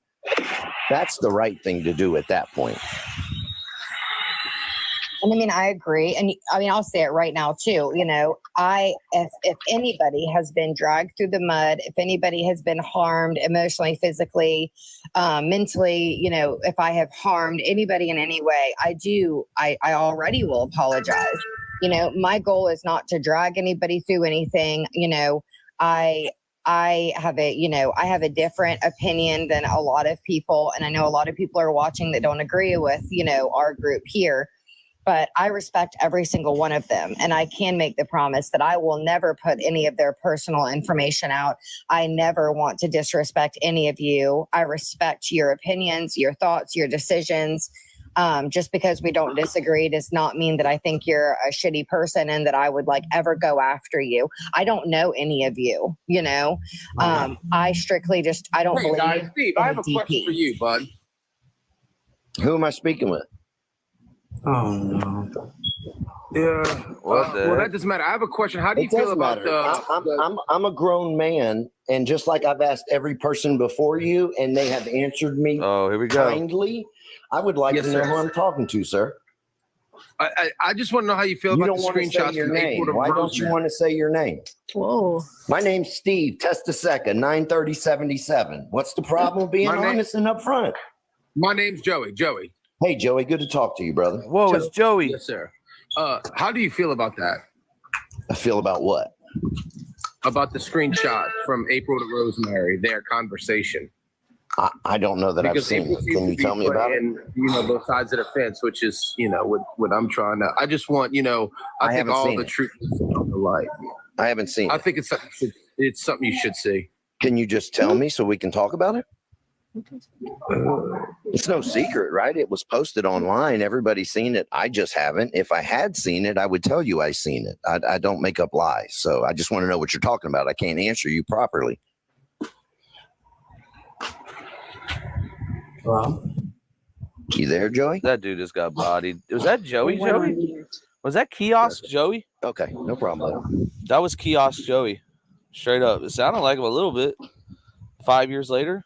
That's the right thing to do at that point. And I mean, I agree. And I mean, I'll say it right now too. If anybody has been dragged through the mud, if anybody has been harmed emotionally, physically, mentally, if I have harmed anybody in any way, I already will apologize. My goal is not to drag anybody through anything. I have a different opinion than a lot of people. And I know a lot of people are watching that don't agree with, our group here. But I respect every single one of them. And I can make the promise that I will never put any of their personal information out. I never want to disrespect any of you. I respect your opinions, your thoughts, your decisions. Just because we don't disagree does not mean that I think you're a shitty person and that I would ever go after you. I don't know any of you, I strictly I don't believe. Guys, Steve, I have a question for you, bud. Who am I speaking with? Oh no. Yeah. What the Well, heck? that doesn't matter. I have a question. How do you It feel does about matter. I'm a grown man, and just like I've asked every person before you, and they have answered me Oh, here we go. kindly, I would like Yes, to know sir. who I'm talking to, sir. I just want to know how you feel You about don't the want to say screenshots your from April name. to Why don't you Rosemary. want to say your name? Whoa. My name's Steve Testiseca, 93077. What's the problem with being My name- honest and upfront? My name's Joey. Joey. Hey, Joey, good to talk to you, brother. Whoa, it's Joey. Yes, sir. How do you feel about that? I feel about what? About the screenshot from April to Rosemary, their conversation. I don't know that I've seen April it. seems Can to you be tell me about it? playing, both sides of the fence, which is, what I'm trying to. I just want, I think haven't all seen the it. truth is on the light. I haven't seen I it. think it's something you should see. Can you just tell me so we can talk about it? It's no secret, right? It was posted online. Everybody's seen it. I just haven't. If I had seen it, I would tell you I seen it. I don't make up lies. So I just want to know what you're talking about. I can't answer you properly. Well, You there, Joey? That dude just got bodied. Was that Joey? Why don't Joey? Was that Kiosk Joey? Okay, no problem, bud. That was Kiosk Joey. Straight up. It sounded like him a little bit. 5 years later.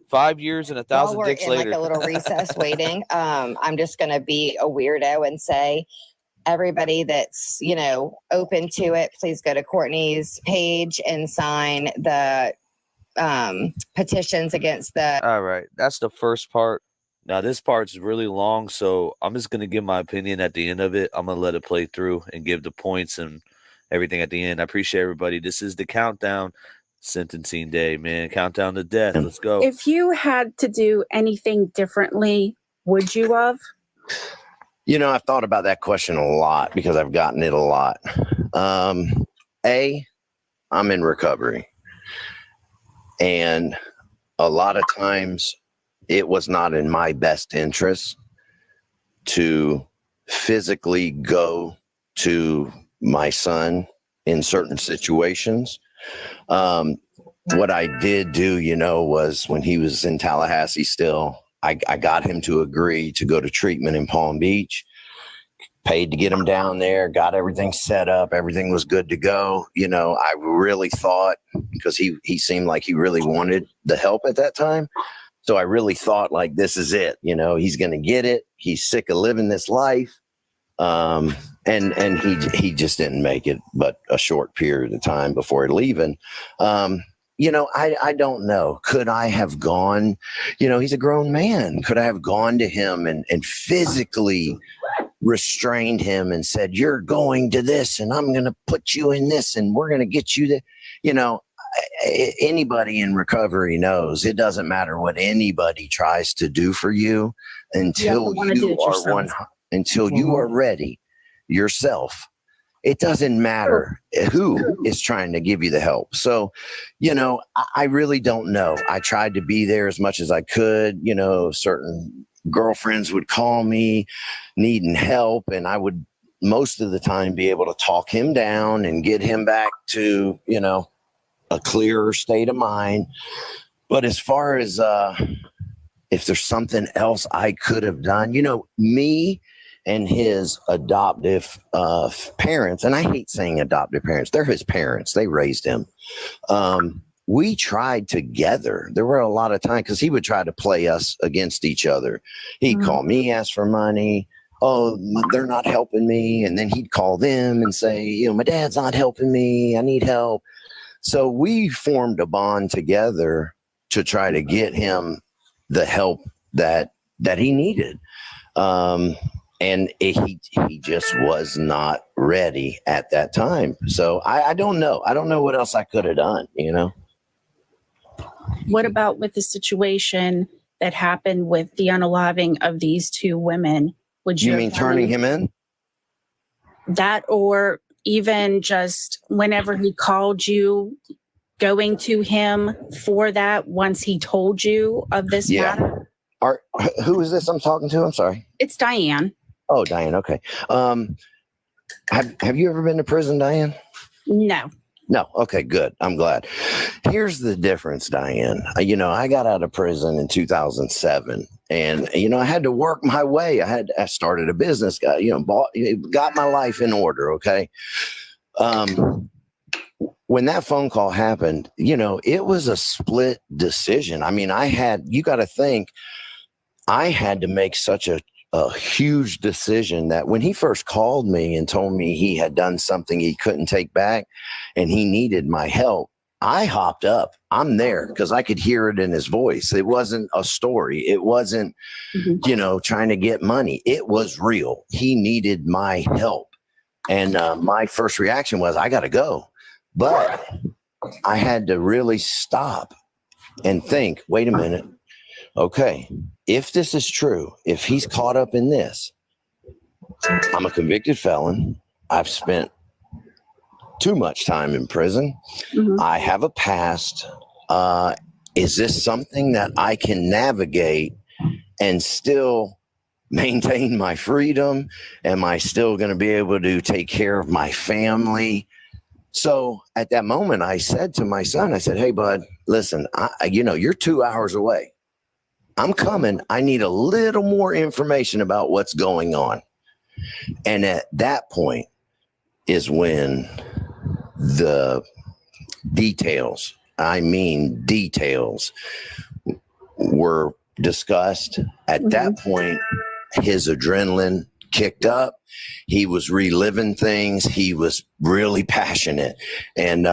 5 years and While 1,000 we're dicks in later. like a little recess waiting, I'm just going to be a weirdo and say, everybody that's, open to it, please go to Courtney's page and sign the petitions against the. All right. That's the first part. Now, this part's really long, so I'm just going to give my opinion at the end of it. I'm going to let it play through and give the points and everything at the end. I appreciate everybody. This is the countdown. Sentencing day, man. Countdown to death. Let's go. If you had to do anything differently, would you have? I've thought about that question a lot because I've gotten it a lot. I'm in recovery. And a lot of times it was not in my best interest to physically go to my son in certain situations. What I did do, was when he was in Tallahassee still, I got him to agree to go to treatment in Palm Beach, paid to get him down there, got everything set up. Everything was good to go. I really thought, because he seemed like he really wanted the help at that time. So I really thought like, this is it. He's going to get it. He's sick of living this life. And he just didn't make it, but a short period of time before leaving. I don't know. Could I have gone, he's a grown man. Could I have gone to him and physically restrained him and said, you're going to this and I'm going to put you in this and we're going to get you to, anybody in recovery knows it doesn't matter what anybody tries to do for you until you are ready yourself. It doesn't matter who is trying to give you the help. So, I really don't know. I tried to be there as much as I could. Certain girlfriends would call me needing help, and I would most of the time be able to talk him down and get him back to, a clearer state of mind. But as far as if there's something else I could have done, me and his adoptive parents, and I hate saying adoptive parents, they're his parents. They raised him. We tried together. There were a lot of times because he would try to play us against each other. He'd call me, ask for money. Oh, they're not helping me. And then he'd call them and say, my dad's not helping me. I need help. So we formed a bond together to try to get him the help that he needed. And he just was not ready at that time. So I don't know. I don't know what else I could have done, What about with the situation that happened with the unaliving of these two women? Would you mean have turning him in? That, or even just whenever he called you, going to him for that once he told you of this matter? Who is this I'm talking to? I'm sorry. It's Diane. Oh, Diane. Okay. Have you ever been to prison, Diane? No. No. Okay, good. I'm glad. Here's the difference, Diane. I got out of prison in 2007 and, I had to work my way. I started a business, got my life in order. Okay. When that phone call happened, it was a split decision. I mean, you got to think, I had to make such a huge decision that when he first called me and told me he had done something he couldn't take back and he needed my help, I hopped up. I'm there because I could hear it in his voice. It wasn't a story. It wasn't, trying to get money. It was real. He needed my help. And my first reaction was, I got to go. But I had to really stop and think, wait a minute. Okay, if this is true, if he's caught up in this, I'm a convicted felon. I've spent too much time in prison. I have a past. Is this something that I can navigate and still maintain my freedom? Am I still going to be able to take care of my family? So at that moment, I said to my son, I said, hey, bud, listen, you're 2 hours away. I'm coming. I need a little more information about what's going on. And at that point is when the details, were discussed. At that point, his adrenaline kicked up. He was reliving things. He was really passionate. And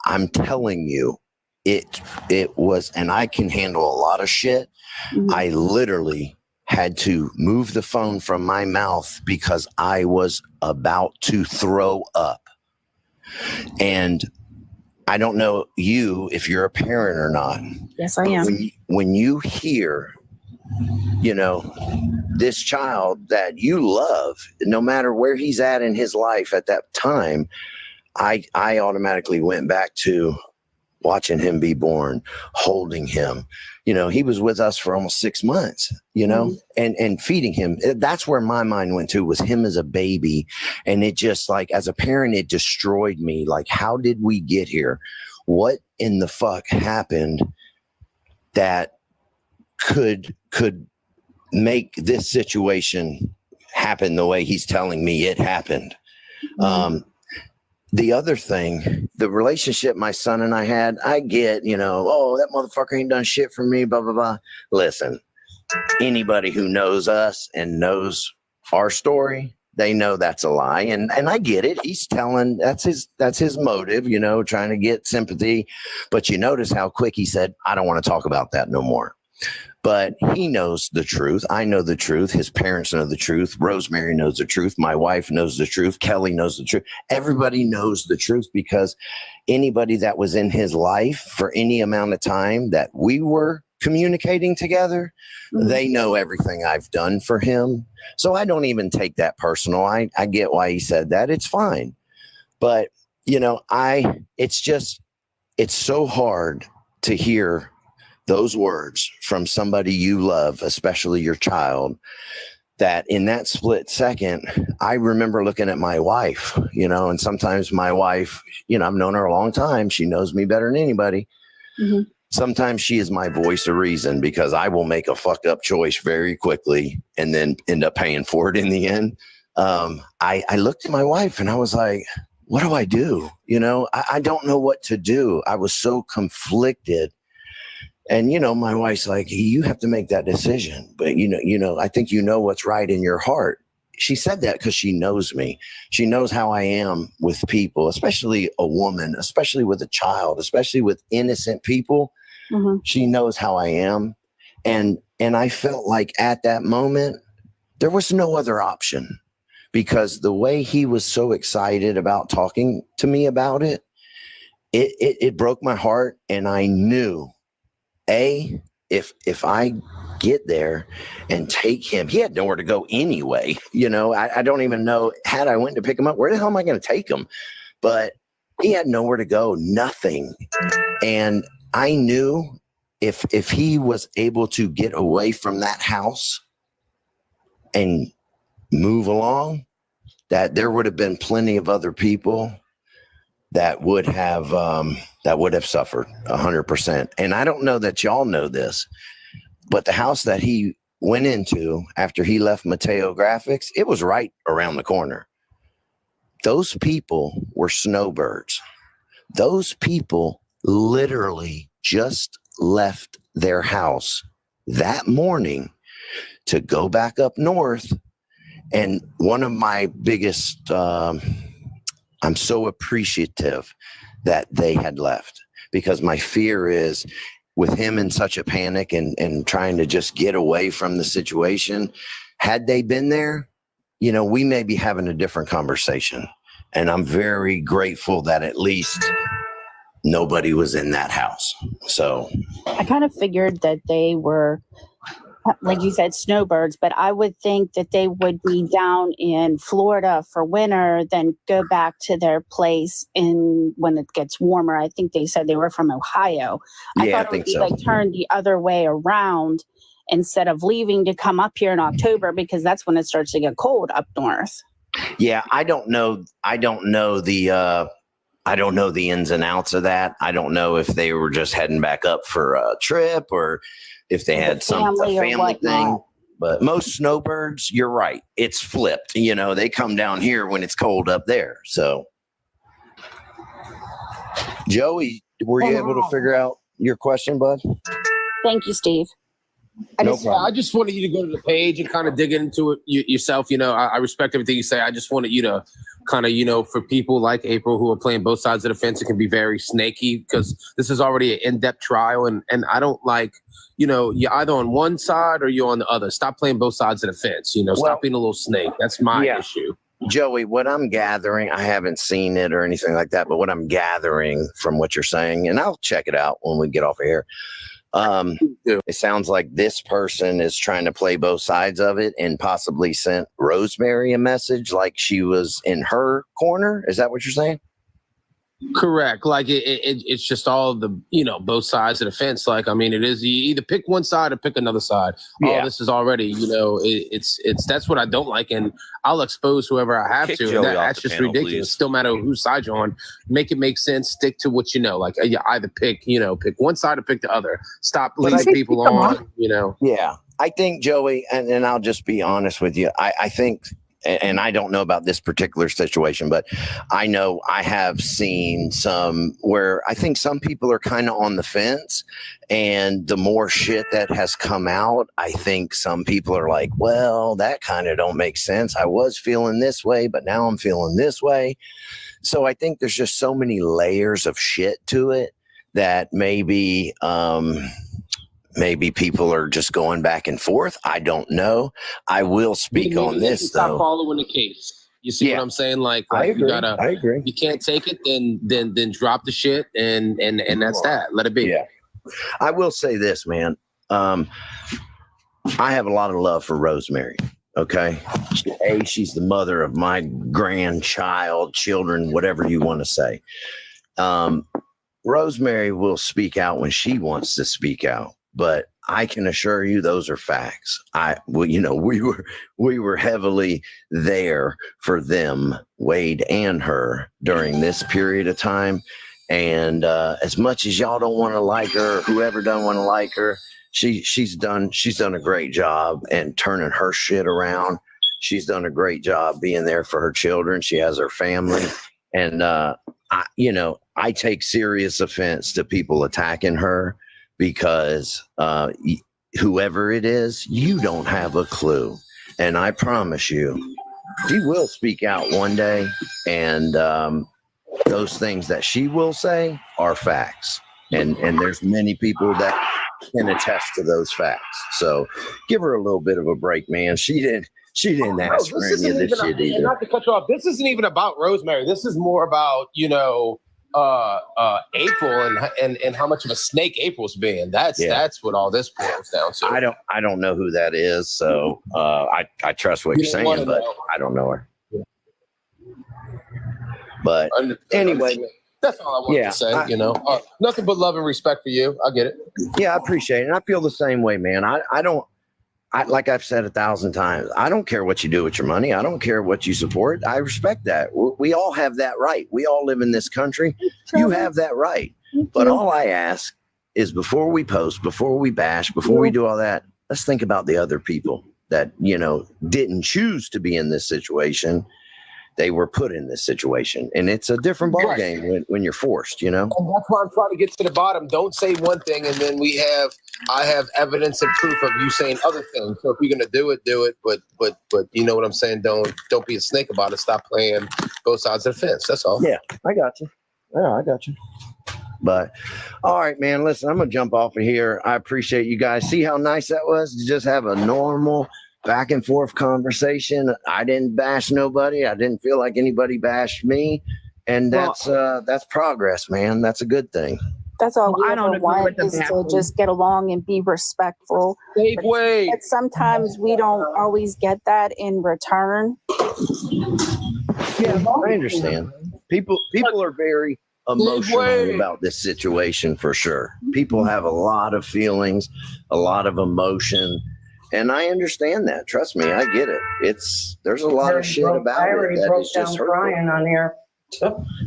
I'm telling you, it was, and I can handle a lot of shit. I literally had to move the phone from my mouth because I was about to throw up. And I don't know if you're a parent or not. Yes, I am. When you hear, this child that you love, no matter where he's at in his life at that time, I automatically went back to watching him be born, holding him. He was with us for almost 6 months, and feeding him. That's where my mind went to, was him as a baby. And it just, like, as a parent, it destroyed me. Like, how did we get here? What in the fuck happened that could make this situation happen the way he's telling me it happened? The other thing, the relationship my son and I had, I get, oh, that motherfucker ain't done shit for me, blah, blah, blah. Listen, anybody who knows us and knows our story, they know that's a lie. And I get it. He's telling, that's his motive, trying to get sympathy. But you notice how quick he said, I don't want to talk about that no more. But he knows the truth. I know the truth. His parents know the truth. Rosemary knows the truth. My wife knows the truth. Kelly knows the truth. Everybody knows the truth, because anybody that was in his life for any amount of time that we were communicating together, they know everything I've done for him. So I don't even take that personal. I get why he said that. It's fine. But, it's so hard to hear those words from somebody you love, especially your child, that in that split second, I remember looking at my wife, and sometimes my wife, I've known her a long time. She knows me better than anybody. Sometimes she is my voice of reason, because I will make a fucked up choice very quickly and then end up paying for it in the end. I looked at my wife and I was like, what do I do? I don't know what to do. I was so conflicted. And, my wife's like, you have to make that decision. But, I think what's right in your heart. She said that because she knows me. She knows how I am with people, especially a woman, especially with a child, especially with innocent people. She knows how I am. And I felt like at that moment, there was no other option, because the way he was so excited about talking to me about it, it broke my heart. And I knew, if I get there and take him, he had nowhere to go anyway. I don't even know, had I went to pick him up, where the hell am I going to take him? But he had nowhere to go, nothing. And I knew if he was able to get away from that house and move along, that there would have been plenty of other people that would have suffered 100%. And I don't know that y'all know this, but the house that he went into after he left Mateo Graphics, it was right around the corner. Those people were snowbirds. Those people literally just left their house that morning to go back up north. And one of my biggest, I'm so appreciative that they had left, because my fear is with him in such a panic and trying to just get away from the situation. Had they been there, you know, we may be having a different conversation. And I'm very grateful that at least nobody was in that house. So I kind of figured that they were, like you said, snowbirds, but I would think that they would be down in Florida for winter, then go back to their place when it gets warmer. I think they said they were from Ohio. I thought it would be like turned the other way around instead of leaving to come up here in October, because that's when it starts to get cold up north. Yeah, I don't know the ins and outs of that. I don't know if they were just heading back up for a trip or if they had a family thing. But most snowbirds, you're right, it's flipped. You know, they come down here when it's cold up there. So, Joey, were you able to figure out your question, bud? Thank you, Steve. I just wanted you to go to the page and kind of dig into it yourself. You know, I respect everything you say. I just wanted you to kind of, you know, for people like April who are playing both sides of the fence, it can be very snaky because this is already an in-depth trial. And I don't like, you know, you're either on one side or you're on the other. Stop playing both sides of the fence. You know, stop being a little snake. That's my issue. Joey, what I'm gathering, I haven't seen it or anything like that, but what I'm gathering from what you're saying, and I'll check it out when we get off of here. It sounds like this person is trying to play both sides of it and possibly sent Rosemary a message like she was in her corner. Is that what you're saying? Correct. Like it's just all the, you know, both sides of the fence. Like, I mean, it is, you either pick one side or pick another side. Yeah. This is already, you know, it's that's what I don't like. And I'll expose whoever I have to. That's just ridiculous. Please. Still matter whose side you're on. Make it make sense. Stick to what you know. Like you either pick one side or pick the other. Stop leading people on, you know. Yeah. I think, Joey, and I'll just be honest with you. I think, and I don't know about this particular situation, but I know I have seen some where I think some people are kind of on the fence, and the more shit that has come out, I think some people are like, well, that kind of don't make sense. I was feeling this way, but now I'm feeling this way. So I think there's just so many layers of shit to it that maybe people are just going back and forth. I don't know. I will speak on this though. Stop following the case. You see what I'm saying? Like I agree. I agree. You can't take it, then drop the shit and that's that. Let it be. Yeah. I will say this, man. I have a lot of love for Rosemary. Okay. She's the mother of my grandchild, children, whatever you want to say. Rosemary will speak out when she wants to speak out. But I can assure you those are facts. We were heavily there for them, Wade and her, during this period of time. And as much as y'all don't want to like her, whoever don't want to like her, she's done a great job and turning her shit around. She's done a great job being there for her children. She has her family. And I take serious offense to people attacking her. Because whoever it is, you don't have a clue. And I promise you, she will speak out one day. And those things that she will say are facts. And there's many people that can attest to those facts. So give her a little bit of a break, man. She didn't ask for any of this shit either. Not to cut you off, this isn't even about Rosemary. This is more about, April and how much of a snake April's being. That's what all this boils down to. I don't know who that is, so I trust what you're saying, but I don't know her. But anyway, that's all I wanted to say. Nothing but love and respect for you. I get it. Yeah, I appreciate it. And I feel the same way, man. I like I've said 1,000 times, I don't care what you do with your money. I don't care what you support. I respect that. We all have that right. We all live in this country. You have that right. But all I ask is before we post, before we bash, before we do all that, let's think about the other people that, you know, didn't choose to be in this situation. They were put in this situation, and it's a different ballgame when you're forced, you know? And that's why I'm trying to get to the bottom. Don't say one thing, and then I have evidence and proof of you saying other things. So if you're gonna do it. But you know what I'm saying? Don't be a snake about it. Stop playing both sides of the fence. That's all. Yeah, I got you. Yeah, I got you. But all right, man, listen, I'm gonna jump off of here. I appreciate you guys. See how nice that was to just have a normal back and forth conversation. I didn't bash nobody. I didn't feel like anybody bashed me. And that's progress, man. That's a good thing. That's all we ever want is to just get along and be respectful. But sometimes we don't always get that in return. Yeah, I understand. People are very emotional about this situation for sure. People have a lot of feelings, a lot of emotion. And I understand that. Trust me, I get it. There's a lot of shit about it that is just hurtful. On here.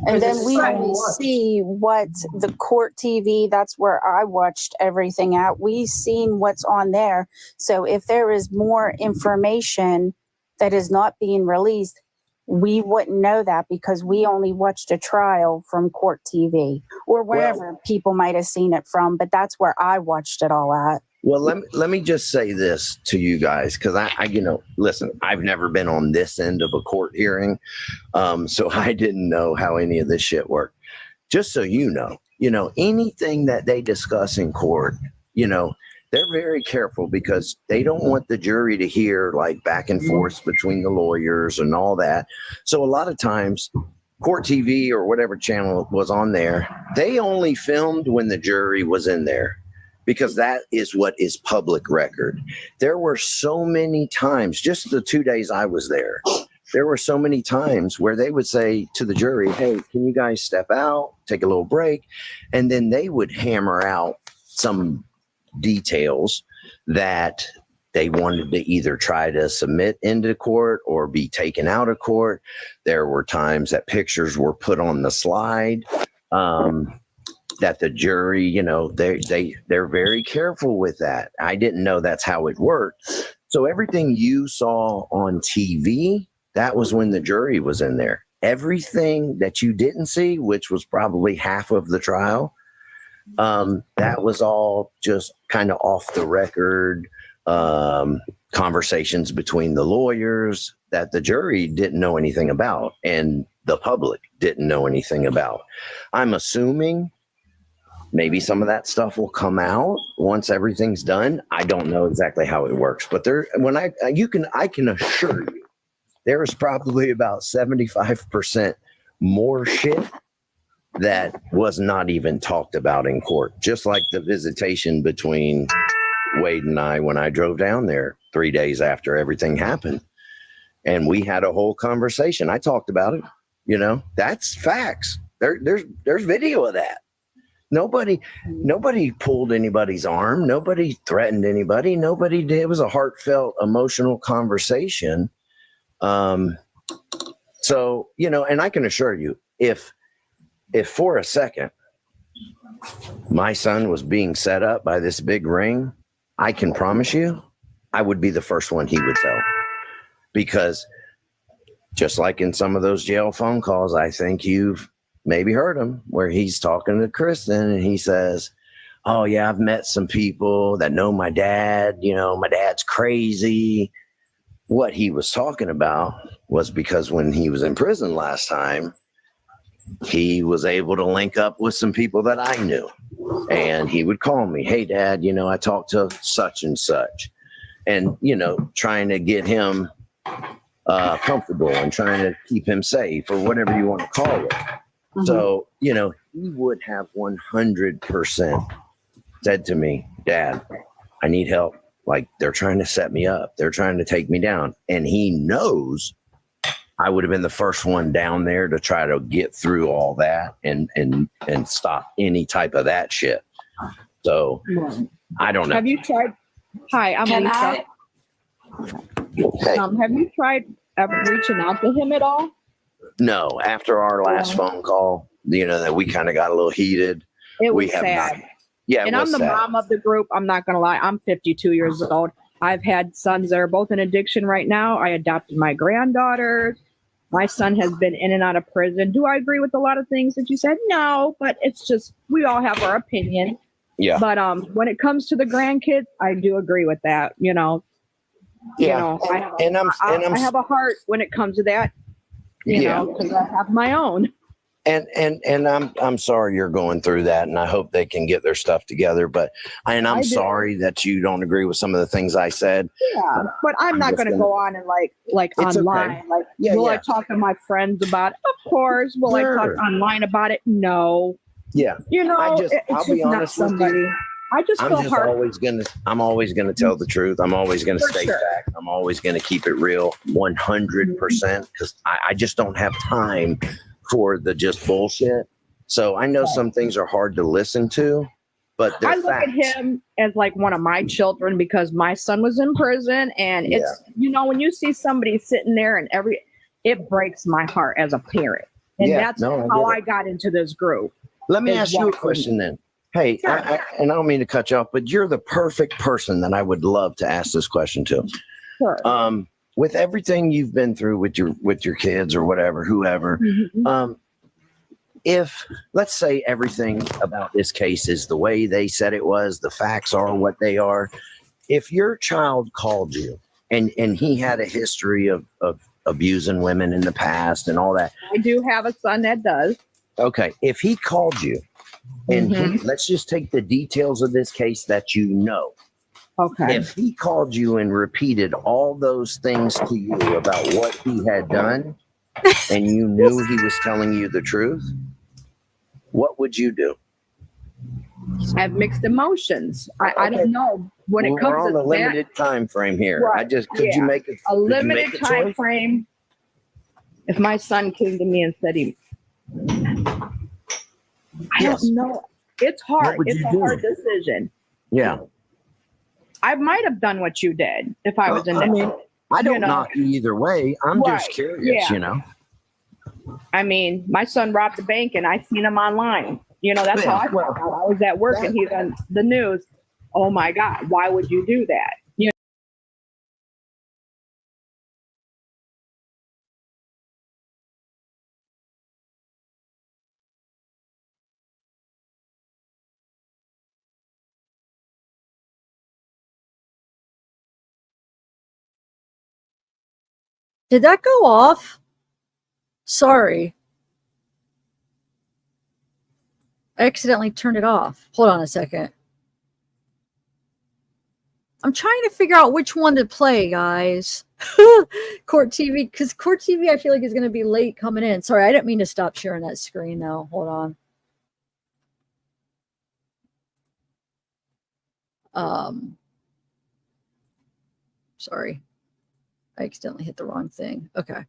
And then we only see what the court TV, that's where I watched everything at. We seen what's on there. So if there is more information that is not being released, we wouldn't know that because we only watched a trial from court TV or wherever people might have seen it from. But that's where I watched it all at. Well, let me just say this to you guys, because I you know, listen, I've never been on this end of a court hearing, so I didn't know how any of this shit worked. Just so you know, anything that they discuss in court, you know, they're very careful because they don't want the jury to hear like back and forth between the lawyers and all that. So a lot of times, court TV or whatever channel was on there, they only filmed when the jury was in there, because that is what is public record. There were so many times, just the 2 days I was there, there were so many times where they would say to the jury, hey, can you guys step out, take a little break? And then they would hammer out some details that they wanted to either try to submit into court or be taken out of court. There were times that pictures were put on the slide. That the jury, you know, they're very careful with that. I didn't know that's how it worked. So everything you saw on TV, that was when the jury was in there. Everything that you didn't see, which was probably half of the trial, that was all just kind of off the record conversations between the lawyers that the jury didn't know anything about and the public didn't know anything about. I'm assuming maybe some of that stuff will come out once everything's done. I don't know exactly how it works, but I can assure you there is probably about 75% more shit that was not even talked about in court. Just like the visitation between Wade and I when I drove down there 3 days after everything happened. And we had a whole conversation. I talked about it. You know, that's facts. There's video of that. Nobody pulled anybody's arm. Nobody threatened anybody. Nobody did. It was a heartfelt, emotional conversation. So, you know, and I can assure you, if for a second my son was being set up by this big ring, I can promise you, I would be the first one he would tell. Because just like in some of those jail phone calls, I think you've maybe heard him, where he's talking to Kristen and he says, oh yeah, I've met some people that know my dad, you know, my dad's crazy. What he was talking about was because when he was in prison last time, he was able to link up with some people that I knew. And he would call me, hey dad, you know, I talked to such and such. And, you know, trying to get him comfortable and trying to keep him safe or whatever you want to call it. So, you know, he would have 100% said to me, Dad, I need help. Like, they're trying to set me up. They're trying to take me down. And he knows I would have been the first one down there to try to get through all that and stop any type of that shit. So I don't know. Have you tried? Hi, I'm Lisa. Okay. Have you tried ever reaching out to him at all? No, after our last phone call, that we kind of got a little heated. It we was have sad. not. Yeah, and it I'm was the sad. mom of the group. I'm not gonna lie. I'm 52 years old. I've had sons that are both in addiction right now. I adopted my granddaughter. My son has been in and out of prison. Do I agree with a lot of things that you said? No, but it's just we all have our opinion. Yeah. But when it comes to the grandkids, I do agree with that. Yeah. I have a heart when it comes to that. Because I have my own. And I'm sorry you're going through that, and I hope they can get their stuff together. But I'm sorry that you don't agree with some of the things I said. Yeah, but I'm not going to go on and like It's online. okay. Like, Yeah, will I yeah. talk to my friends about it? Of course. Will I talk Sure. online about it? No. Yeah. It's I'll just be not honest with somebody. you. I just I'm feel just hard. I'm always gonna tell the truth. I'm always gonna For stay sure. back. I'm always gonna keep it real, 100%, because I just don't have time for the just bullshit. So I know some things are hard to listen to, but they're I look facts. at him as like one of my children because my son was in prison, and it's when you see somebody sitting there and it breaks my heart as a parent, and that's how I got into this group. Let me is ask you a watching. question then. Hey, and I don't mean to cut you off, but you're the perfect person that I would love to ask this question to. Sure. With everything you've been through with your kids or whatever, whoever, if let's say everything about this case is the way they said it was, the facts are what they are. If your child called you and he had a history of abusing women in the past and all that. I do have a son that does. Okay. If he called you and let's just take the details of this case that you know. Okay. If he called you and repeated all those things to you about what he had done and you knew he was telling you the truth, what would you do? I have mixed emotions. I don't know when it comes we're on to a limited time frame here. Right, Could you make it a limited choice? time frame? If my son came to me and said I don't know. It's hard. would It's you a do? hard decision. Yeah. I might have done what you did if I was in I that. mean, I don't knock you either way. I'm just Right, curious, yeah. I mean, my son robbed the bank and I seen him online. That's how I found out. I was at work and he's on the news. Oh my God, why would you do that? Did that go off? Sorry. I accidentally turned it off. Hold on a second. I'm trying to figure out which one to play, guys. Court TV, because Court TV I feel like is going to be late coming in. Sorry, I didn't mean to stop sharing that screen though. Hold on. Sorry. I accidentally hit the wrong thing. Okay.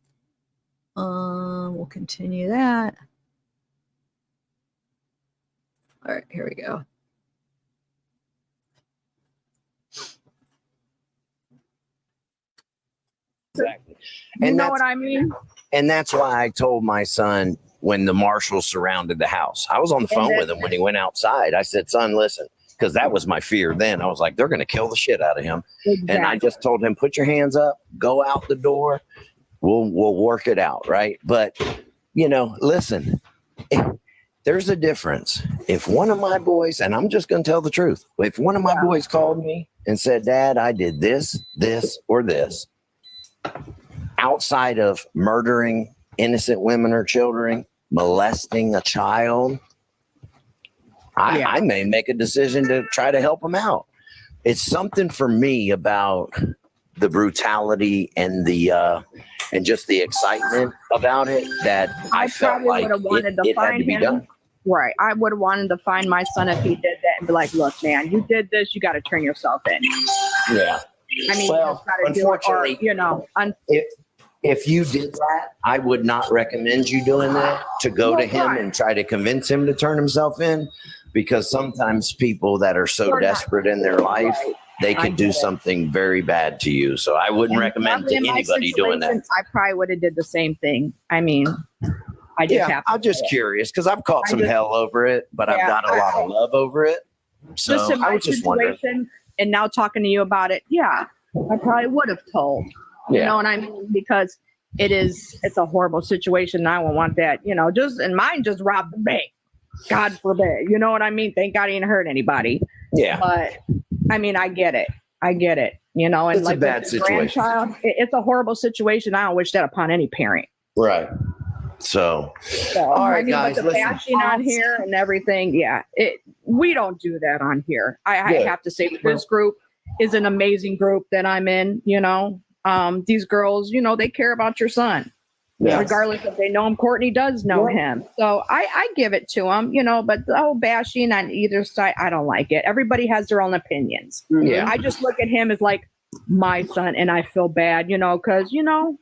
We'll continue that. All right, here we go. Exactly. You know what I mean? And that's why I told my son when the marshals surrounded the house. I was on the phone with him when he went outside. I said, son, listen, because that was my fear then. I was like, they're going to kill the shit out of him. Exactly. And I just told him, put your hands up, go out the door. We'll work it out. Right. But, listen, there's a difference. If one of my boys, and I'm just going to tell the truth, if one of my boys called me and said, Dad, I did this, or this, outside of murdering innocent women or children, molesting a child, I may make a decision to try to help them out. It's something for me about the brutality and the and just the excitement about it that I felt like it had to be done. Right. I would have wanted to find my son if he did that and be like, look, man, you did this. You got to turn yourself in. Yeah. I mean, well, unfortunately, if you did that, I would not recommend you doing that, to go to him and try to convince him to turn himself in, because sometimes people that are so desperate in their life they could do something very bad to you. So I wouldn't recommend to In my anybody doing that. situation, I probably would have did the same thing. I mean, I just have to I'm just do it. curious because I've caught some hell over it, but I've got a lot of love over it. So Just in I my was just wondering. situation, and now talking to you about it, yeah, I probably would have told. You Yeah. know what I mean? Because it's a horrible situation. And I won't want that. You know, and mine just robbed the bank. God forbid. You know what I mean? Thank God he didn't hurt anybody. Yeah. But I mean, I get it. You know, and It's a like bad with the situation. grandchild, it's a horrible situation. I don't wish that upon any parent. Right. So, all right, guys, But the listen. bashing on here and everything, yeah, we don't do that on here. I Good. have to say, this group is an amazing group that I'm in. You know, these girls, you know, they care about your son, regardless if they know him. Courtney does know him, so I give it to him. You know, but the whole bashing on either side, I don't like it. Everybody has their own opinions. Yeah. I just look at him as like my son, and I feel bad, you know, because you know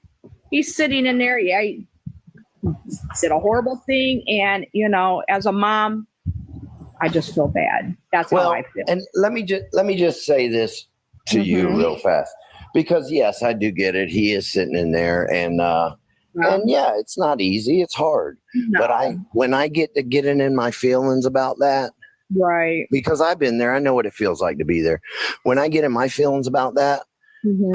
he's sitting in there. Yeah. He did a horrible thing, and you know, as a mom, I just feel bad. That's how I feel. And let me just say this to you real fast, because yes, I do get it. He is sitting in there, and yeah, it's not easy. It's hard. No. But when I get to getting in my feelings about that, right? Because I've been there, I know what it feels like to be there. When I get in my feelings about that,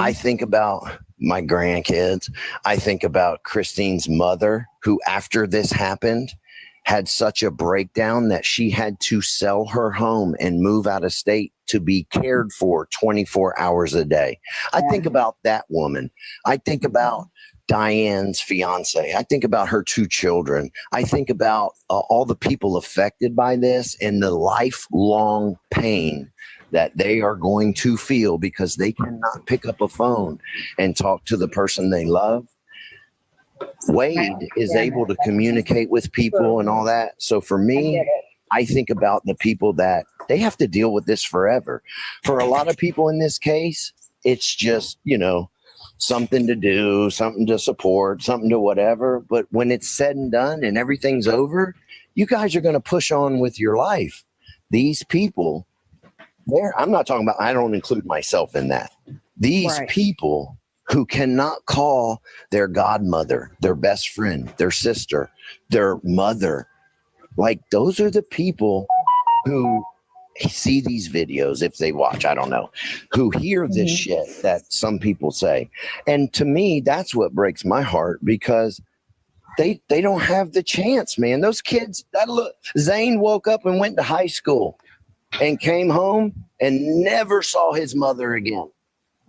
I think about my grandkids. I think about Christine's mother, who after this happened had such a breakdown that she had to sell her home and move out of state to be cared for 24 hours a day. I think about that woman. I think about Diane's fiance. I think about her 2 children. I think about all the people affected by this and the lifelong pain that they are going to feel because they cannot pick up a phone and talk to the person they love. Wade is able to communicate with people and all that. So for me, I think about the people that they have to deal with this forever. For a lot of people in this case, it's just, you know, something to do, something to support, something to whatever. But when it's said and done and everything's over, you guys are going to push on with your life. These people, I'm not talking about, I don't include myself in that. These people who cannot call their godmother, their best friend, their sister, their mother, like those are the people who see these videos, if they watch, I don't know, who hear this shit that some people say. And to me, that's what breaks my heart, because they don't have the chance, man. Those kids, Zane woke up and went to high school and came home and never saw his mother again.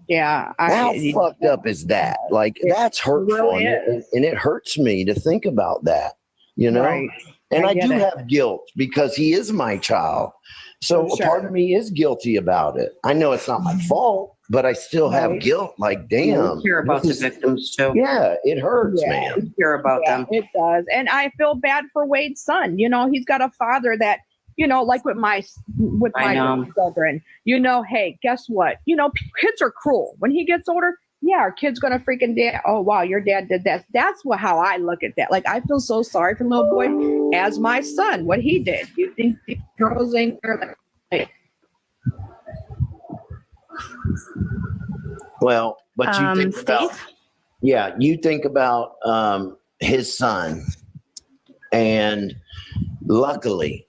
Yeah. How fucked up is that? Like, that's hurtful. Really and it hurts me to think about that, you know? Right. And I get do it. have guilt because he is my child. So For a part of me is guilty about it. I know it's not my fault, but I still have guilt. Like, damn. We care about the victims too. Yeah, it hurts, Yeah. man. We care about them. It does. And I feel bad for Wade's son. You know, he's got a father that, you know, like with my children, you know, hey, guess what? You know, kids are cruel. When he gets older, yeah, our kid's going to freaking oh, wow, your dad did that. That's how I look at that. Like, I feel so sorry for the little boy as my son, what he did. You think these girls ain't like, Well, but you think about, you think about his son, and luckily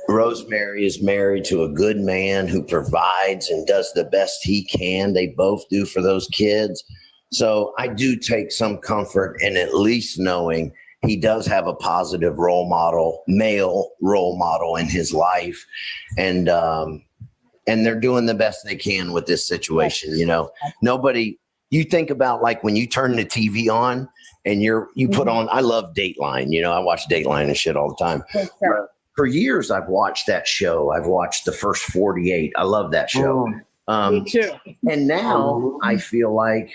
Rosemary is married to a good man who provides and does the best he can. They both do for those kids. So I do take some comfort in at least knowing he does have a positive role model, male role model in his life. And they're doing the best they can with this situation. You know, you think about, like, when you turn the TV on and you put on, I love Dateline. You know, I watch Dateline and shit all the time. For years, I've watched that show. I've watched the first 48. I love that show. Me too. And now I feel like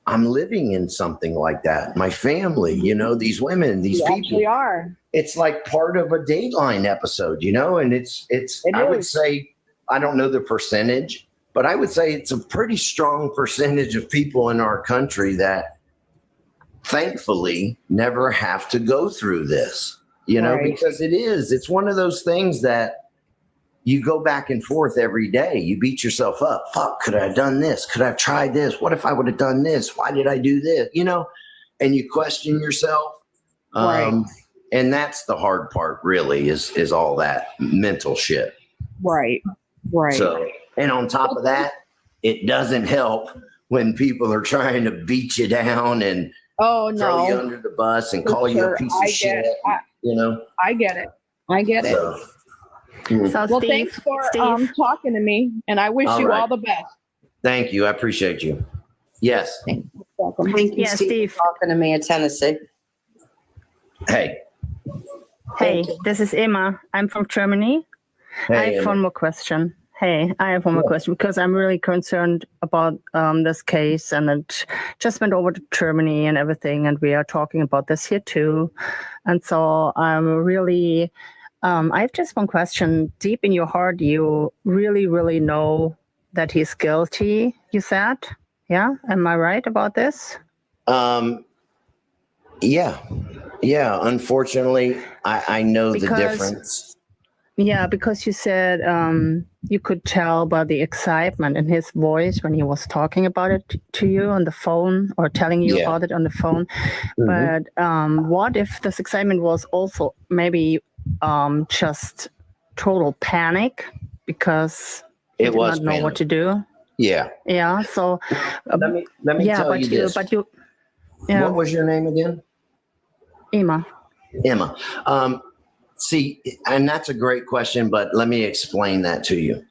I'm living in something like that. My family, you know, these women, these people. Actually are. It's like part of a Dateline episode, you know, and it's I would say, I don't know the percentage, but I would say it's a pretty strong percentage of people in our country that thankfully never have to go through this. You know, because it's one of those things that you go back and forth every day. You beat yourself up. Fuck, could I have done this? Could I have tried this? What if I would have done this? Why did I do this? You know, and you question yourself. Right. And that's the hard part, really, is all that mental shit. Right. Right. So, and on top of that, it doesn't help when people are trying to beat you down and Oh no. throw you under the bus and For call you sure. a piece I of get shit. it. You know. I get it. I get it. So, Well, thanks for talking to me, and I wish All you right. all the best. Thank you. I appreciate you. Yes. Welcome. Thank you, Yeah, Steve, for talking to me in Tennessee. Hey. Hey, this is Emma. I'm from Germany. I Hey, have Emma. one more question. Hey, I have one more question because I'm really concerned about this case, and it just went over to Germany and everything, and we are talking about this here too. And so I'm really, I have just one question. Deep in your heart, you really, really know that he's guilty, you said? Yeah? Am I right about this? Yeah. Yeah. Unfortunately, I know the Because- difference. Yeah, because you said you could tell by the excitement in his voice when he was talking about it to you on the phone or telling you Yeah. about it on the phone. Mhm. But what if this excitement was also maybe just total panic because he It did was not know what panic. to do? Yeah. Yeah. So Let me yeah, tell but you this. yeah. What was your name again? Emma. Emma. See, and that's a great question, but let me explain that to you.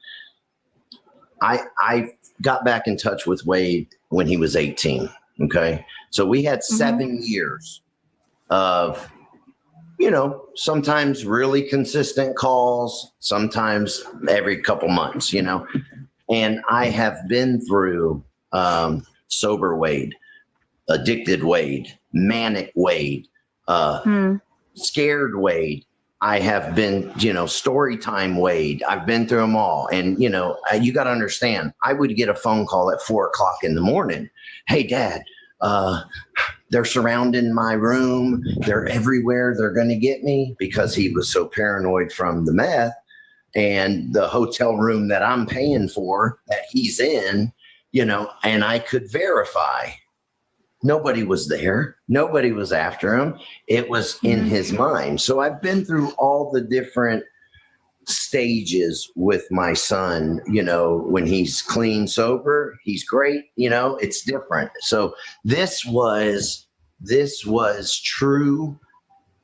I got back in touch with Wade when he was 18. Okay. So we had 7 years of, you know, sometimes really consistent calls, sometimes every couple months, you know, and I have been through sober Wade, addicted Wade, manic Wade, scared Wade. I have been, you know, story time Wade. I've been through them all. And, you know, you got to understand, I would get a phone call at 4:00 in the morning. Hey, Dad, they're surrounding my room. They're everywhere. They're going to get me, because he was so paranoid from the meth and the hotel room that I'm paying for that he's in, you know, and I could verify. Nobody was there. Nobody was after him. It was in his mind. So I've been through all the different stages with my son. You know, when he's clean, sober, he's great. You know, it's different. So this was true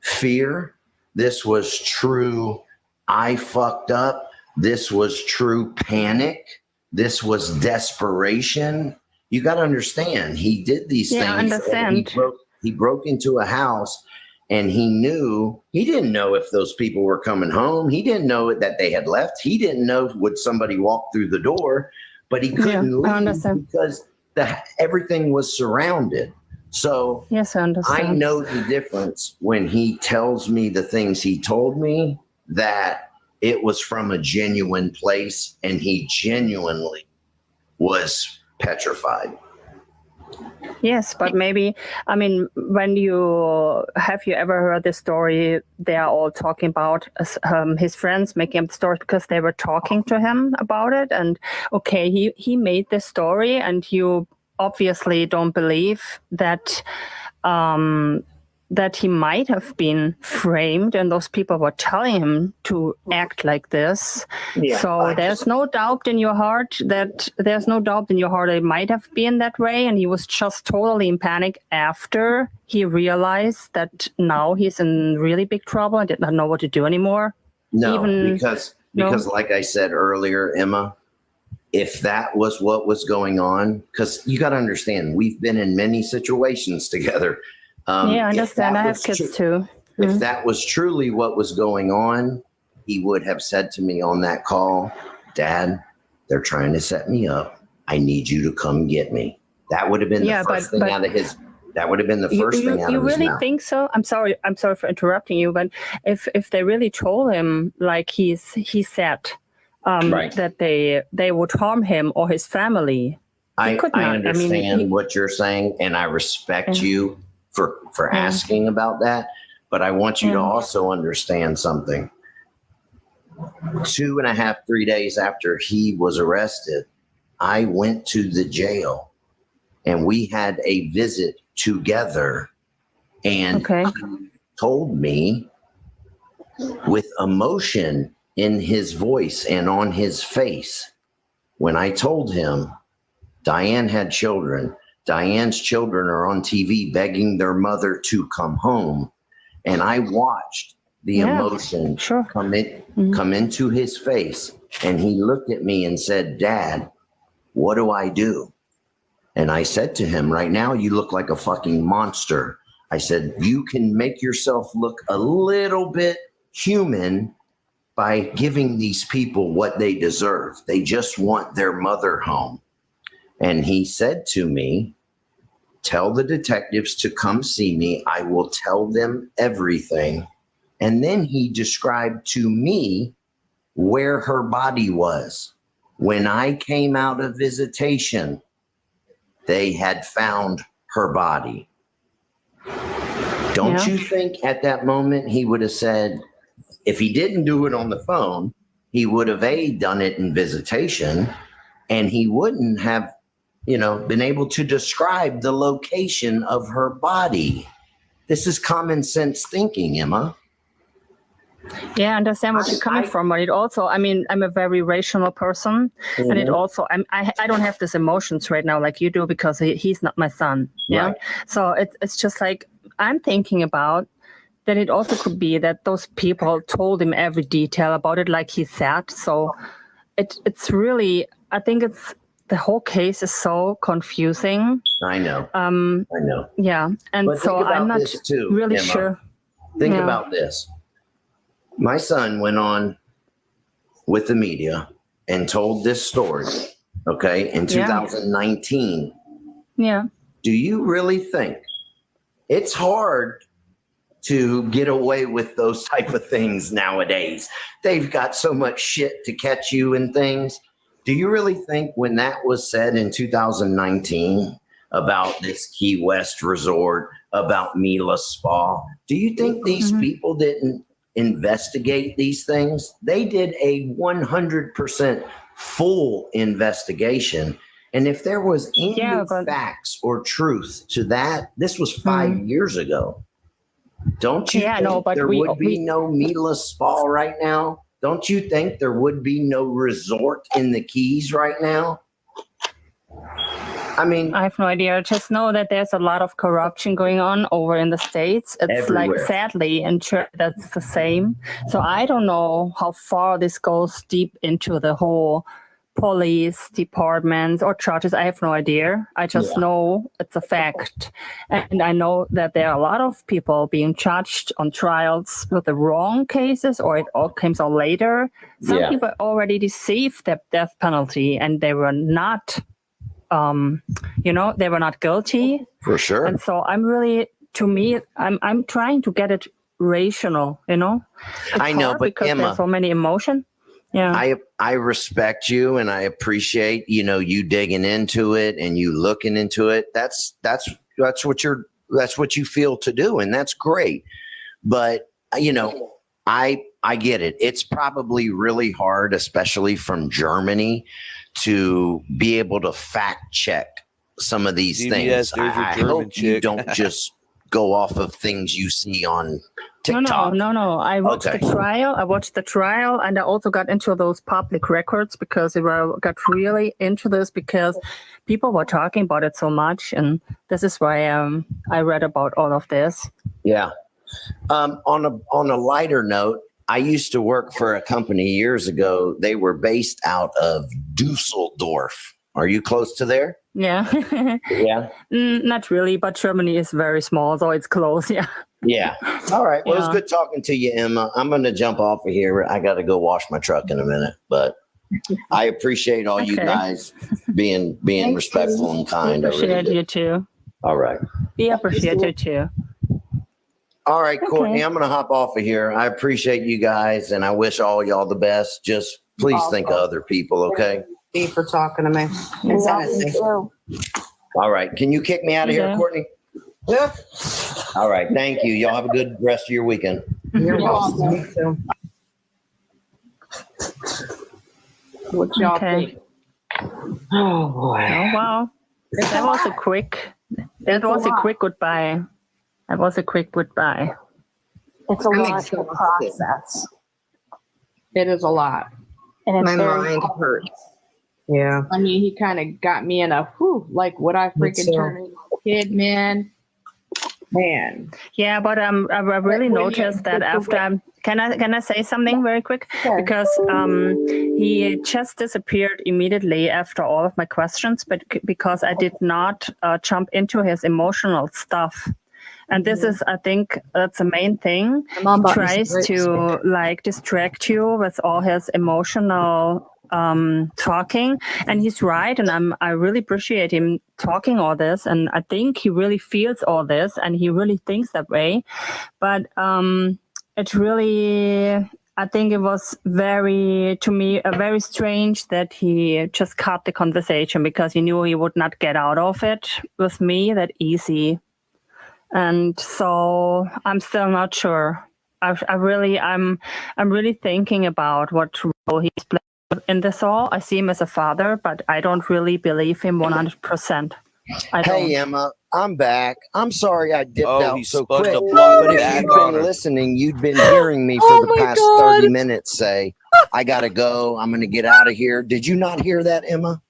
fear. This was true, I fucked up. This was true panic. This was desperation. You got to understand, he did these Yeah, I things. understand. He broke into a house, and he didn't know if those people were coming home. He didn't know that they had left. He didn't know would somebody walk through the door, but he couldn't I leave understand. because everything was surrounded. So Yes, I understand. I know the difference when he tells me the things he told me, that it was from a genuine place, and he genuinely was petrified. Yes, but maybe, I mean, have you ever heard this story? They are all talking about his friends making up the stories because they were talking to him about it. And okay, he made this story, and you obviously don't believe that that he might have been framed, and those people were telling him to act like this. Yeah, So there's no doubt in your heart that it might have been that way, and he was just totally in panic after he realized that now he's in really big trouble and did not know what to do anymore. No, because like I said earlier, Emma, if that was what was going on, because you got to understand, we've been in many situations together. Yeah, I understand. I have kids too. If that was truly what was going on, he would have said to me on that call, Dad, they're trying to set me up. I need you to come get me. That would have been the first thing out of his. That would have been the first thing out of his mouth. You really think so? I'm sorry for interrupting you, but if they really told him, like he said, that they would harm him or his family, I could not. understand what you're saying, and I respect you for asking about that. But I want you to also understand something. 2.5, 3 days after he was arrested, I went to the jail and we had a visit together, and he told me with emotion in his voice and on his face when I told him Diane had children. Diane's children are on TV begging their mother to come home. And I watched the emotion come into his face. And he looked at me and said, Dad, what do I do? And I said to him, right now, you look like a fucking monster. I said, you can make yourself look a little bit human by giving these people what they deserve. They just want their mother home. And he said to me, tell the detectives to come see me. I will tell them everything. And then he described to me where her body was. When I came out of visitation, they had found her body. Don't you think at that moment he would have said, if he didn't do it on the phone, he would have done it in visitation, and he wouldn't have, been able to describe the location of her body. This is common sense thinking, Emma. Yeah, I understand where you're coming from, but it also, I'm a very rational person, and it also, I don't have these emotions right now like you do because he's not my son. Yeah, right. So it's just like I'm thinking about that. It also could be that those people told him every detail about it, like he said. So it's really, I think the whole case is so confusing. I know. I know. Yeah, and but so I'm not really Emma. sure. Think about this. My son went on with the media and told this story, in 2019. Yeah. Do you really think it's hard to get away with those type of things nowadays? They've got so much shit to catch you and things. Do you really think when that was said in 2019 about this Key West resort, about Mila Spa, do you think these people didn't investigate these things? They did a 100% full investigation. And if there was any facts or truth to that, this was 5 years ago. Don't you think there would be no Mila Spa right now? Don't you think there would be no resort in the Keys right now? I have no idea. I just know that there's a lot of corruption going on over in the States. It's everywhere. Like, sadly, in church, that's the same. So I don't know how far this goes deep into the whole police departments or churches. I have no idea. I just know it's a fact. And I know that there are a lot of people being charged on trials with the wrong cases, or it all comes out later. Some people already received the death penalty and they were not they were not guilty. For sure. And so I'm really, to me, I'm trying to get it rational, It's I know, but because Emma, there's so many emotion. Yeah. I respect you and I appreciate, you digging into it and you looking into it. That's what you feel to do. And that's great. But, I get it. It's probably really hard, especially from Germany, to be able to fact check some of these things. I hope you don't just go off of things you see on TikTok. No. I watched the trial. And I also got into those public records because got really into this because people were talking about it so much. And this is why I read about all of this. Yeah. On a lighter note, I used to work for a company years ago. They were based out of Dusseldorf. Are you close to there? Yeah. Yeah. Not really, but Germany is very small, so it's close. Yeah. Yeah. All right. Well, it's good talking to you, Emma. I'm going to jump off of here. I got to go wash my truck in a minute, but I appreciate all you guys being respectful and kind. We appreciate you too. All right. We appreciate you too. All right, Courtney, I'm going to hop off of here. I appreciate you guys, and I wish all y'all the best. Just please think of other people, okay? Thank you for talking to me. All right. Can you kick me out of here, Courtney? Yeah. All right. Thank you. Y'all have a good rest of your weekend. You're welcome. What y'all Okay. think? Oh boy. Oh wow. It's That a was a lot. quick. That It's a was a lot. quick goodbye. That was a quick goodbye. It's a I'm lot to exhausted. process. It is a lot. And it's My very mind hard. hurts. Yeah. I mean, he kind of got me in a whew, like would I Me freaking too. turn into a kid, man? Man. Yeah, but I really When you- noticed that but the after way- can I say something very quick? Okay. Because he just disappeared immediately after all of my questions, but because I did not jump into his emotional stuff. And this is, I think, that's the main thing. My mom He bought me some tries grapes. to like distract you with all his emotional talking, and he's right. And I really appreciate him talking all this, and I think he really feels all this, and he really thinks that way. But it really, I think it was to me, very strange that he just cut the conversation because he knew he would not get out of it with me that easy. And so I'm still not sure. I'm really thinking about what role he's playing in this all. I see him as a father, but I don't really believe him 100%. Hey, Emma, I'm back. I'm sorry I dipped Oh, out he so spun quick. the block But if back you've on been her. listening, you'd been hearing me for Oh the my past God. 30 minutes say, I got to go. I'm going to get out of here. Did you not hear that, Emma?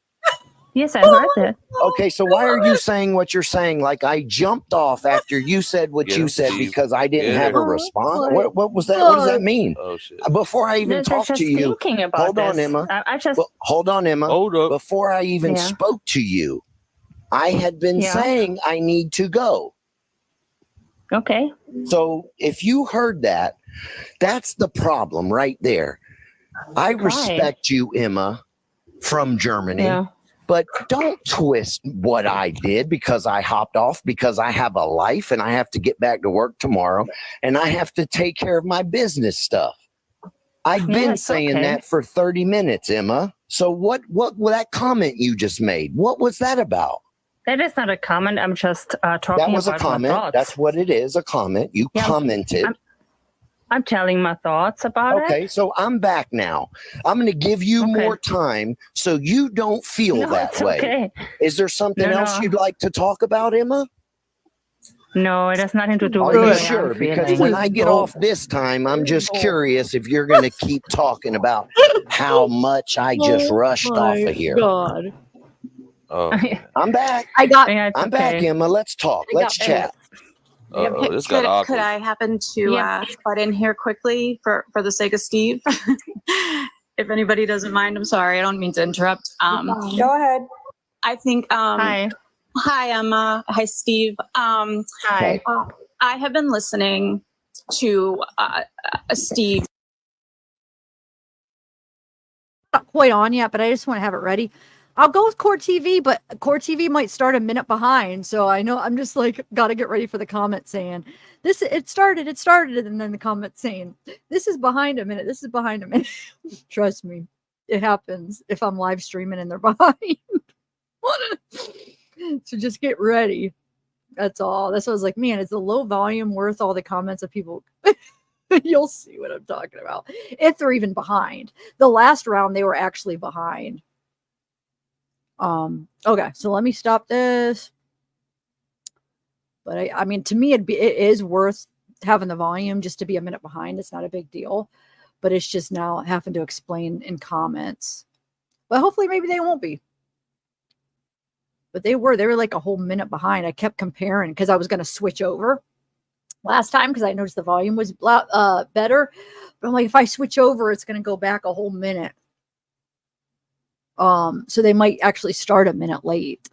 Yes, I heard that. Okay, so why are you saying what you're saying? Like I jumped off after you said what Get you him, said Steve. because I didn't Get have her. a response. my What was that? What does that mean? Oh shit. Before I even No, talked just to you, thinking about hold on, this. Emma. I just Well, hold on, Emma. Hold up. Before I even Yeah. spoke to you, I had been Yeah. saying I need to go. okay. So if you heard that, that's the problem right there. I respect you, Emma, from Germany. Yeah. But don't twist what I did because I hopped off because I have a life and I have to get back to work tomorrow and I have to take care of my business stuff. I've been it's saying okay. that for 30 minutes, Emma. So what that comment you just made, what was that about? That is not a comment. I'm just talking That was a about my comment. thoughts. That's what it is, a comment. You Yeah, commented. I'm telling my thoughts about it. Okay, so I'm back now. I'm going to give you more time so you don't feel No, that it's way. okay. Is there something No, else no. you'd like to talk about, Emma? No, it has nothing to do with Are the you way sure? I'm Because feeling. when I get off this time, I'm just curious if you're going to keep talking about how much I just rushed off of here. God. Oh, I'm back. I got. Yeah, it's I'm back, okay. Emma. Let's talk. I Let's got chat. uh-oh, this got awkward. Could I happen to butt in here quickly for the sake of Steve? If anybody doesn't mind, I'm sorry. I don't mean to interrupt. Go ahead. I think. Hi. Hi, Emma. Hi, Steve. Hi. I have been listening to Steve. Not quite on yet, but I just want to have it ready. I'll go with Core TV, but Core TV might start a minute behind. So I know I'm just like, got to get ready for the comment saying this, it started. And then the comment saying, this is behind a minute. This is behind a minute. Trust me, it happens if I'm live streaming and they're behind. So just get ready. That's all. That's what I was like, man, is the low volume worth all the comments of people? You'll see what I'm talking about. If they're even behind. The last round, they were actually behind. Okay, so let me stop this. But I mean, to me, it is worth having the volume just to be a minute behind. It's not a big deal, but it's just now having to explain in comments. But hopefully, maybe they won't be. But they were like a whole minute behind. I kept comparing because I was going to switch over last time because I noticed the volume was better. But I'm like, if I switch over, it's going to go back a whole minute. So they might actually start a minute late.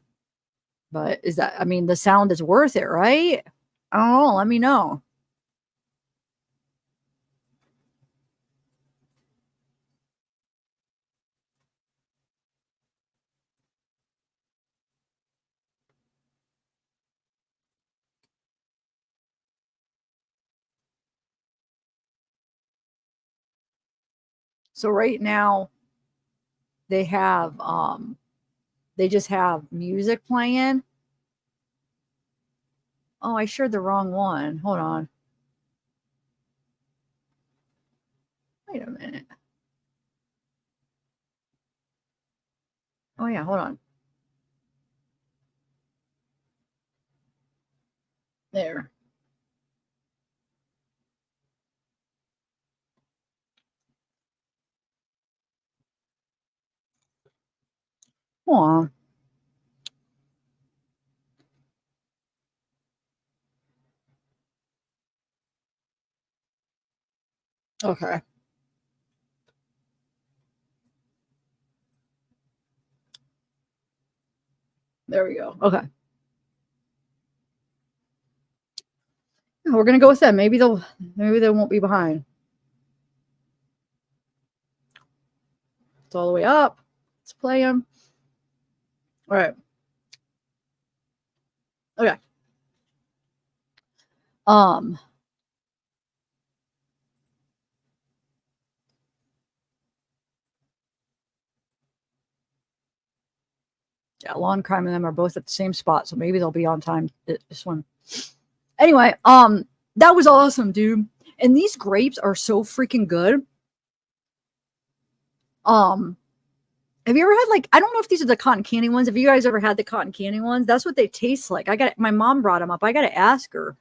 But is that, I mean, the sound is worth it, right? Oh, let me know. So right now they have they just have music playing. Oh, I shared the wrong one. Hold on. Wait a minute. Oh yeah, hold on. There. Aw. Okay. There we go. Okay. We're gonna go with them. Maybe they won't be behind. It's all the way up. Let's play them. All right. Okay. Yeah, Law and Crime and them are both at the same spot, so maybe they'll be on time this one. Anyway, that was awesome, dude. And these grapes are so freaking good. Have you ever had, like, I don't know if these are the cotton candy ones. Have you guys ever had the cotton candy ones? That's what they taste like. My mom brought them up. I gotta ask her.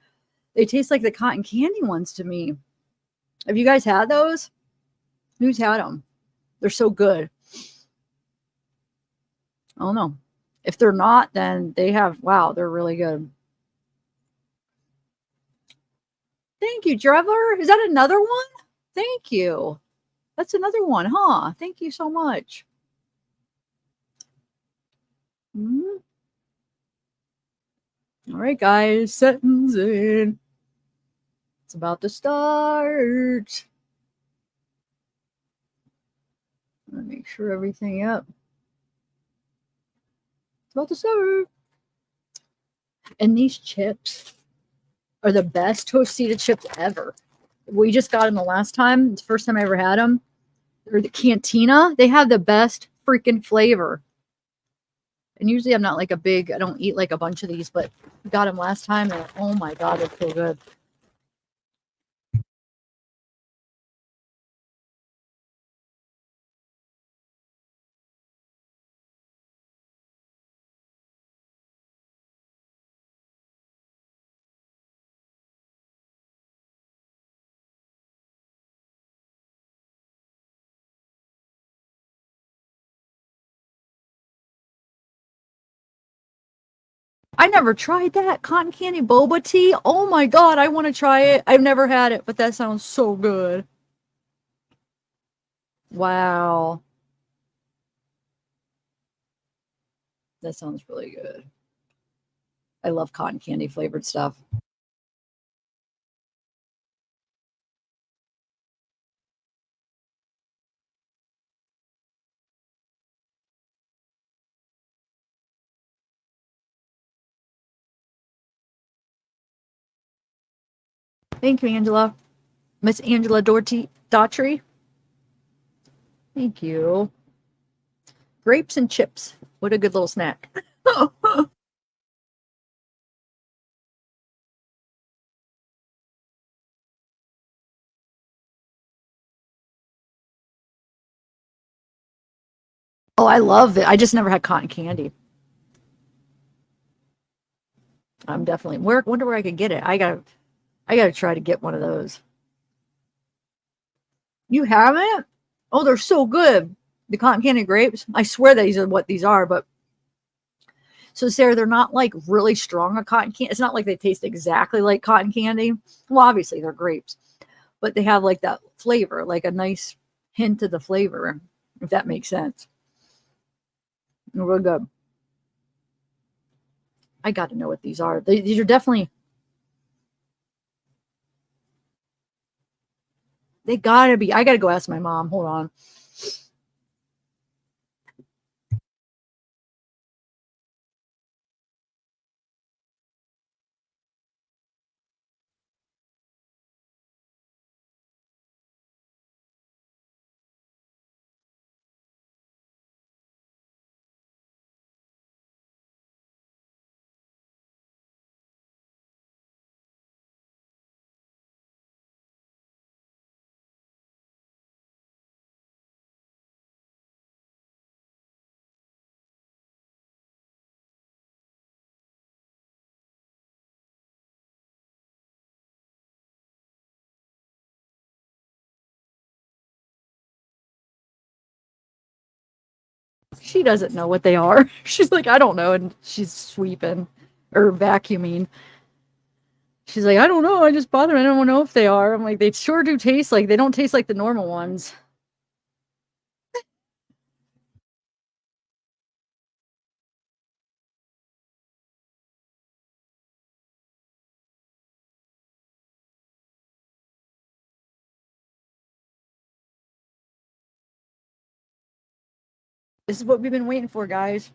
They taste like the cotton candy ones to me. Have you guys had those? Who's had them? They're so good. I don't know. If they're not, then wow, they're really good. Thank you, Trevor. Is that another one? Thank you. That's another one, huh? Thank you so much. All right, guys, sentencing. It's about to start. Let me make sure everything up. It's about to start. And these chips are the best Tostita chips ever. We just got them the last time. It's the first time I ever had them. They're the Cantina. They have the best freaking flavor. And usually I'm not like I don't eat like a bunch of these, but we got them last time and oh my God, they're so good. I never tried that. Cotton candy boba tea. Oh my God, I want to try it. I've never had it, but that sounds so good. Wow. That sounds really good. I love cotton candy flavored stuff. Thank you, Angela. Miss Angela Daughtry. Thank you. Grapes and chips. What a good little snack. Oh, I love it. I just never had cotton candy. I'm definitely wonder where I could get it. I gotta try to get one of those. You haven't? Oh, they're so good. The cotton candy grapes. I swear these are what these are, but so Sarah, they're not like really strong on cotton candy. It's not like they taste exactly like cotton candy. Well, obviously they're grapes, but they have like that flavor, like a nice hint of the flavor, if that makes sense. They're real good. I got to know what these are. These are definitely. They gotta be. I gotta go ask my mom. Hold on. she doesn't know what they are. She's like, I don't know. And she's sweeping or vacuuming. She's like, I don't know. I just bought them. I don't know if they are. I'm like, they sure do taste like, they don't taste like the normal ones. This is what we've been waiting for, guys.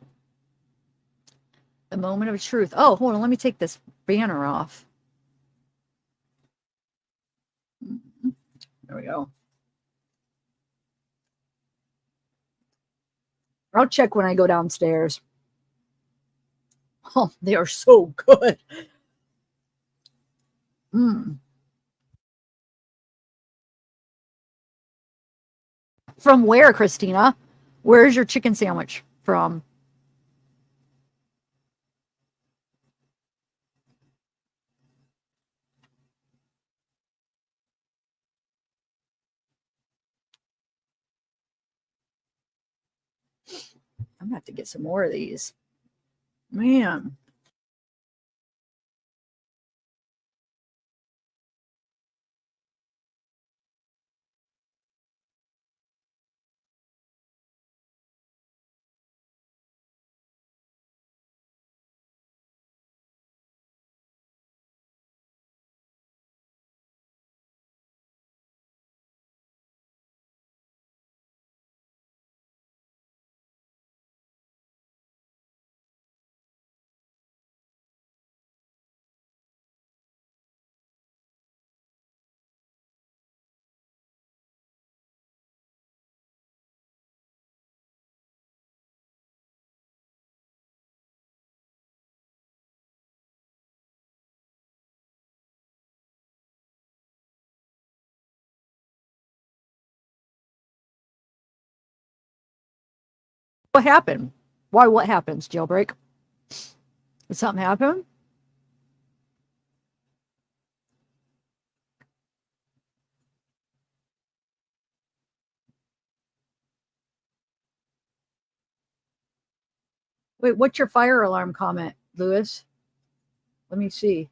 The moment of truth. Oh, hold on. Let me take this banner off. There we go. I'll check when I go downstairs. Oh, they are so good. From where, Christina? Where's your chicken sandwich from? I'm gonna have to get some more of these. Man. What happened? Why? What happens? Jailbreak? Did something happen? Wait, what's your fire alarm comment, Lewis? Let me see.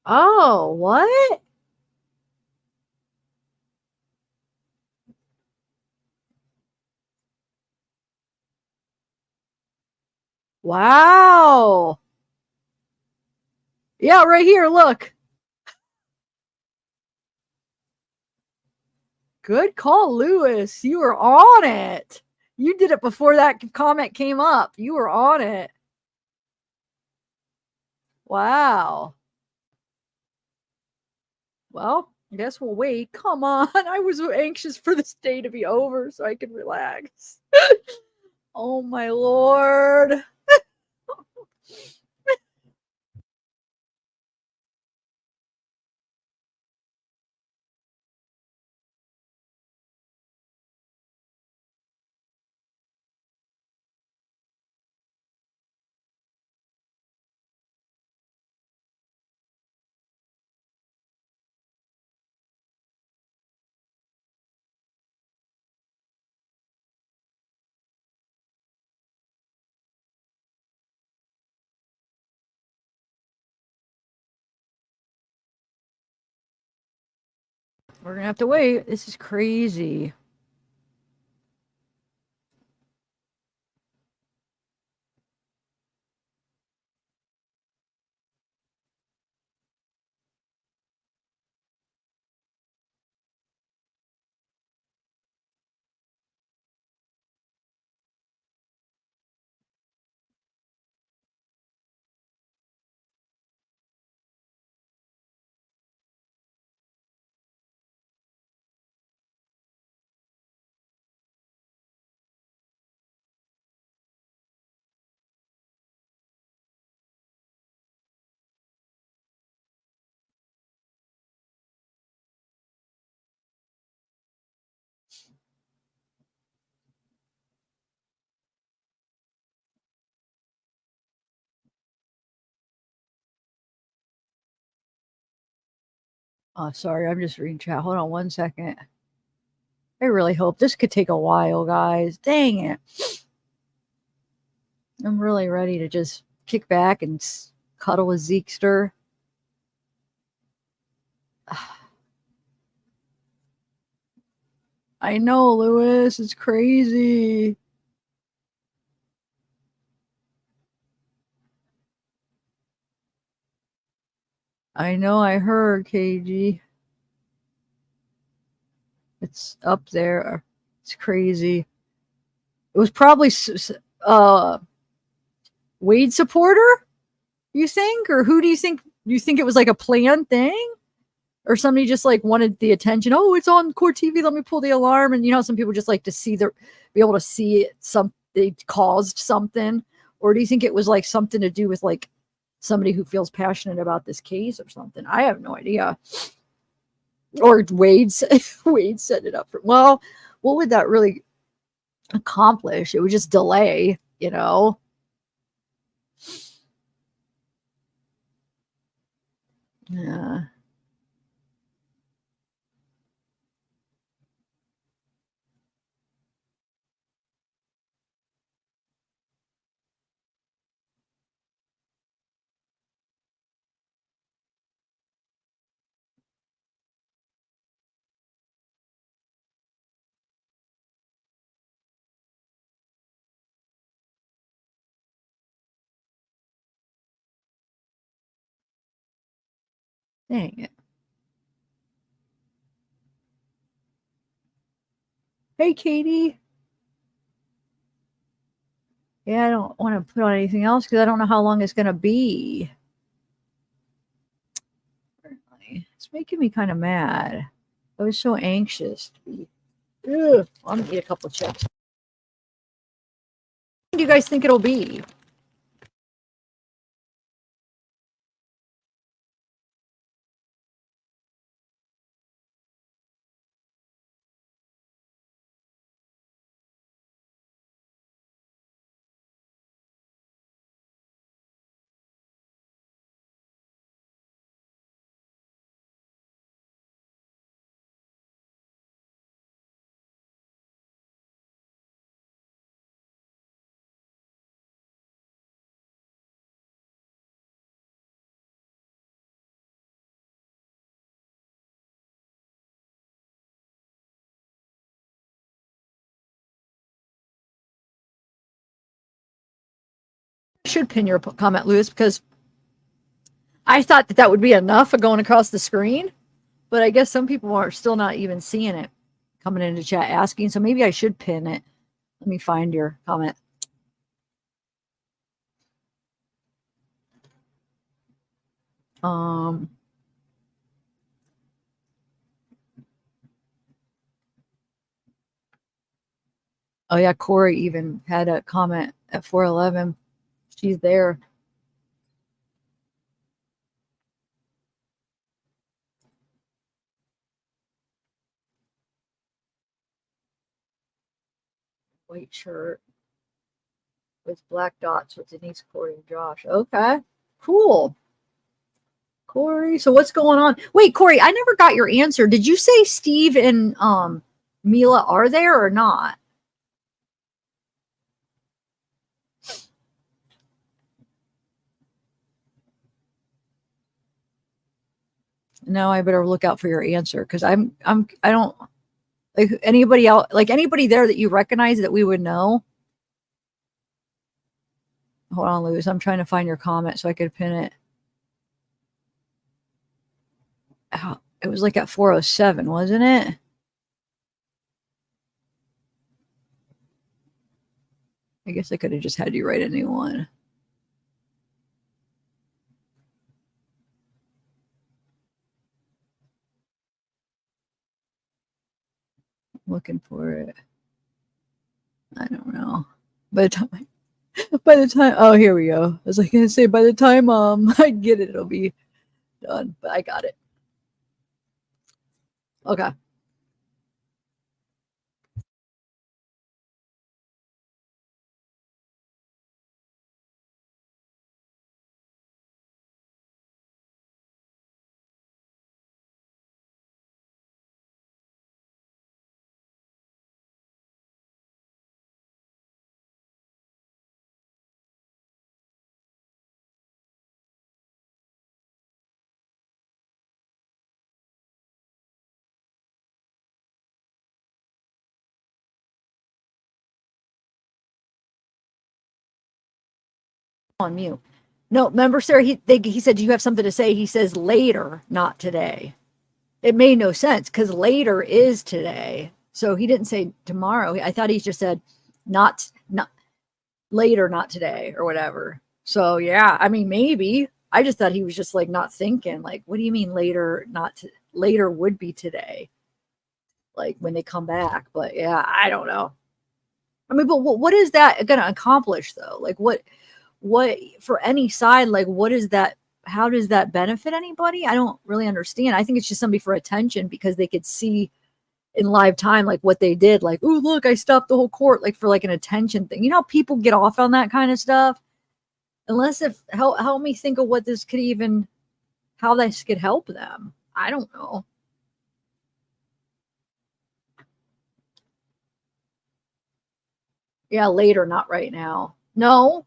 Oh, what? Wow. Yeah, right here, look. Good call, Lewis. You were on it. You did it before that comment came up. You were on it. Wow. Well, I guess we'll wait. Come on. I was anxious for this day to be over so I could relax. Oh, my Lord. We're going to have to wait. This is crazy. Oh, sorry, I'm just reading chat. Hold on 1 second. I really hope this could take a while, guys. Dang it. I'm really ready to just kick back and cuddle with Zeekster. I know, Lewis. It's crazy. I know, I heard, KG. It's up there. It's crazy. It was probably Wade supporter, you think? Or who do you think? Do you think it was like a planned thing? Or somebody just like wanted the attention? Oh, it's on court TV. Let me pull the alarm. And you know, some people just like to see be able to see it. They caused something. Or do you think it was like something to do with like somebody who feels passionate about this case or something? I have no idea. Or Wade set it up for. Well, what would that really accomplish? It would just delay, you know. Yeah. Dang it. Hey, Katie. Yeah, I don't want to put on anything else because I don't know how long it's going to be. It's making me kind of mad. I was so anxious to be. Ugh. I'm going to eat a couple of chips. What do you guys think it'll be? I should pin your comment, Lewis, because I thought that would be enough of going across the screen, but I guess some people are still not even seeing it coming into chat asking, so maybe I should pin it. Let me find your comment. Oh yeah, Corey even had a comment at 411. She's there. White shirt with black dots with Denise, Corey, and Josh. Okay, cool. Corey, so what's going on? Wait, Corey, I never got your answer. Did you say Steve and Mila are there or not? No, I better look out for your answer because I don't like anybody else, like anybody there that you recognize that we would know. Hold on, Lewis. I'm trying to find your comment so I could pin it. Oh, it was like at 407, wasn't it? I guess I could have just had you write a new one. Looking for it. I don't know. By the time, oh, here we go. I was like gonna say by the time I get it, it'll be done. But I got it. Okay. On mute. No, remember, Sarah, he said, do you have something to say? He says later, not today. It made no sense because later is today. So he didn't say tomorrow. I thought he just said not later, not today or whatever. So yeah, I mean, maybe. I just thought he was just like not thinking. Like, what do you mean later? Later would be today, like when they come back. But yeah, I don't know. I mean, but what is that going to accomplish though? Like, what for any side? Like, what is that? How does that benefit anybody? I don't really understand. I think it's just somebody for attention because they could see in live time like what they did. Like, oh look, I stopped the whole court. Like for like an attention thing. You know, people get off on that kind of stuff. Unless if help me think of what this could even, how this could help them. I don't know. Yeah, later, not right now. No,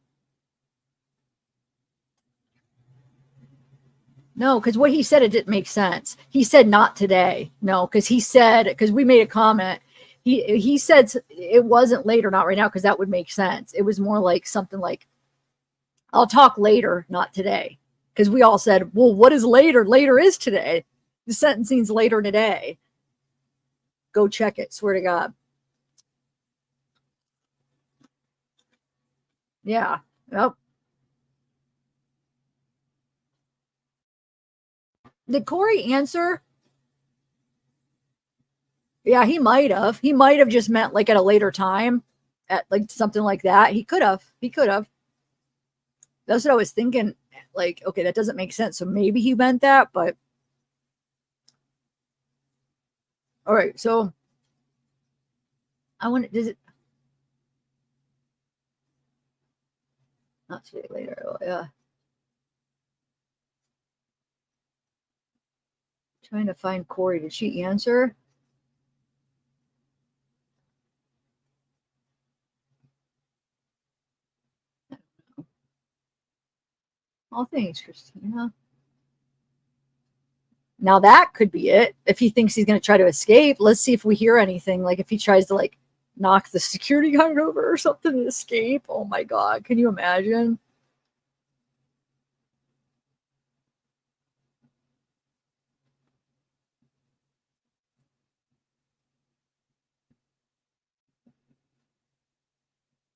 because what he said, it didn't make sense. He said not today. No, because we made a comment. He said it wasn't later, not right now, because that would make sense. It was more like something like, I'll talk later, not today. Because we all said, well, what is later? Later is today. The sentencing's later today. Go check it. Swear to God. Yeah. Yep. Did Corey answer? Yeah, he might have. He might have just meant like at a later time, at like something like that. He could have. He could have. That's what I was thinking. Like, okay, that doesn't make sense. So maybe he meant that, but all right. So I want. Does it? Not today. Later. Oh, yeah. Trying to find Corey. Did she answer? Oh, thanks, Christina. Now that could be it. If he thinks he's going to try to escape, let's see if we hear anything. Like if he tries to like knock the security guard over or something to escape. Oh my God. Can you imagine?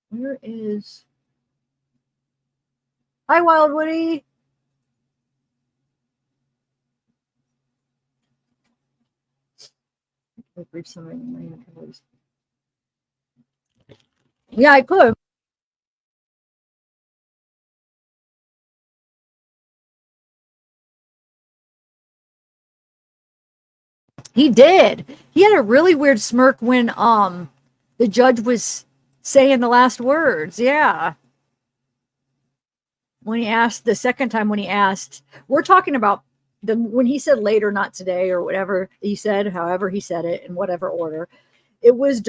Where is... Hi, Wild Woody. Yeah, I could. He did. He had a really weird smirk when the judge was saying the last words. Yeah. When he asked the second time, when he asked, we're talking about when he said later, not today, or whatever he said, however he said it, in whatever order. It was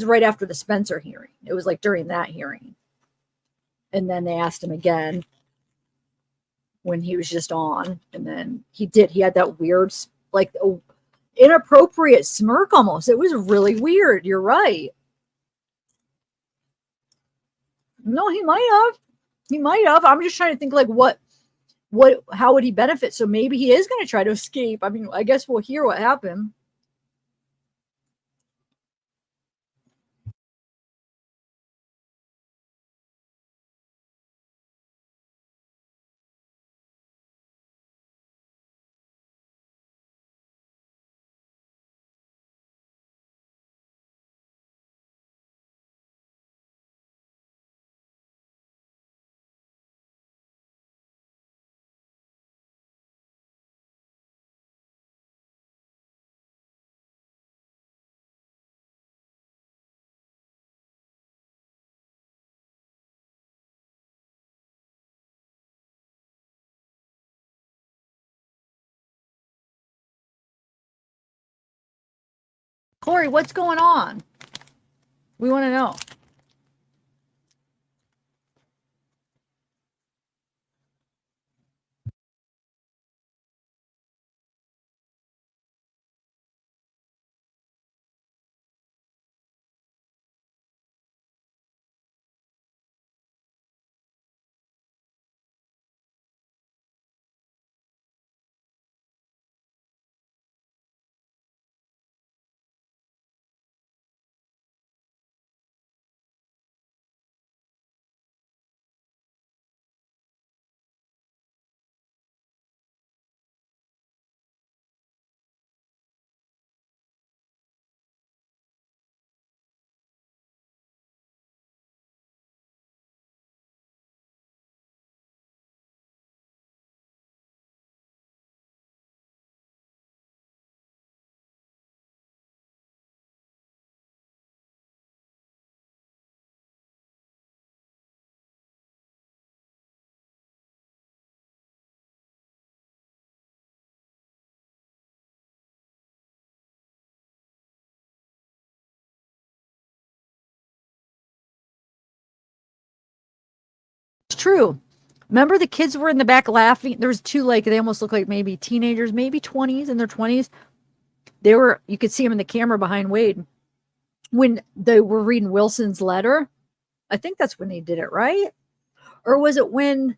right after the Spencer hearing. It was like during that hearing. And then they asked him again when he was just on. And then he had that weird, like, inappropriate smirk almost. It was really weird. You're right. No, he might have. He might have. I'm just trying to think like how would he benefit? So maybe he is going to try to escape. I mean, I guess we'll hear what happened. Corey, what's going on? We want to know. true. Remember the kids were in the back laughing? There was two, like, they almost look like maybe teenagers, maybe 20s, in their 20s. You could see them in the camera behind Wade when they were reading Wilson's letter. I think that's when they did it, right? Or was it when,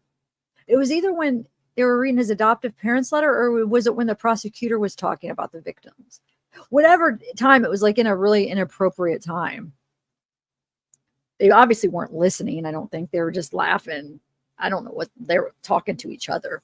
it was either when they were reading his adoptive parents' letter, or was it when the prosecutor was talking about the victims? Whatever time, it was like in a really inappropriate time. They obviously weren't listening. I don't think they were just laughing. I don't know what they were talking to each other.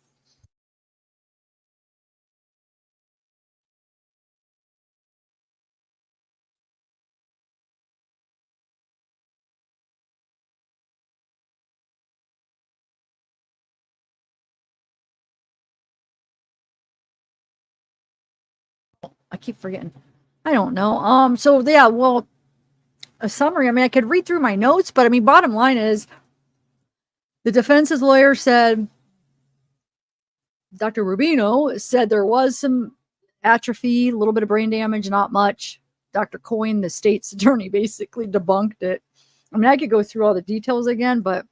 I keep forgetting. I don't know. So yeah, well, a summary. I mean, I could read through my notes, but I mean, bottom line is the defense's lawyer said, Dr. Rubino said there was some atrophy, a little bit of brain damage, not much. Dr. Coyne, the state's attorney, basically debunked it. I mean, I could go through all the details again, but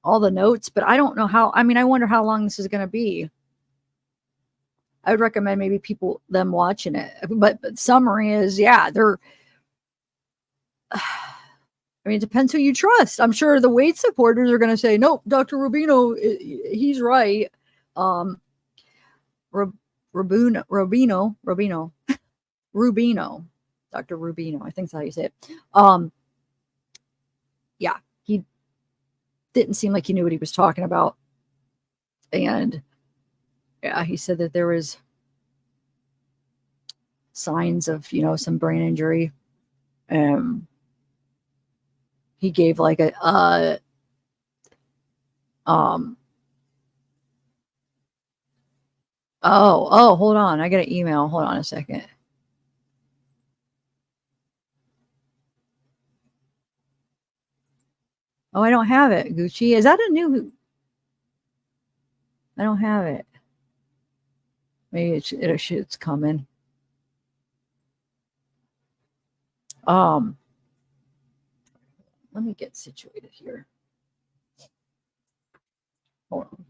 all the notes, but I don't know how. I mean, I wonder how long this is going to be. I would recommend maybe them watching it. But summary is, yeah, I mean, it depends who you trust. I'm sure the Wade supporters are going to say, nope, Dr. Rubino, he's right. Rubino, Dr. Rubino, I think that's how you say it. Yeah, he didn't seem like he knew what he was talking about. And yeah, he said that there was signs of, some brain injury. He gave like oh, hold on. I got an email. Hold on a second. Oh, I don't have it, Gucci. Is that a new? I don't have it. Maybe it's coming. Let me get situated here. Hold on.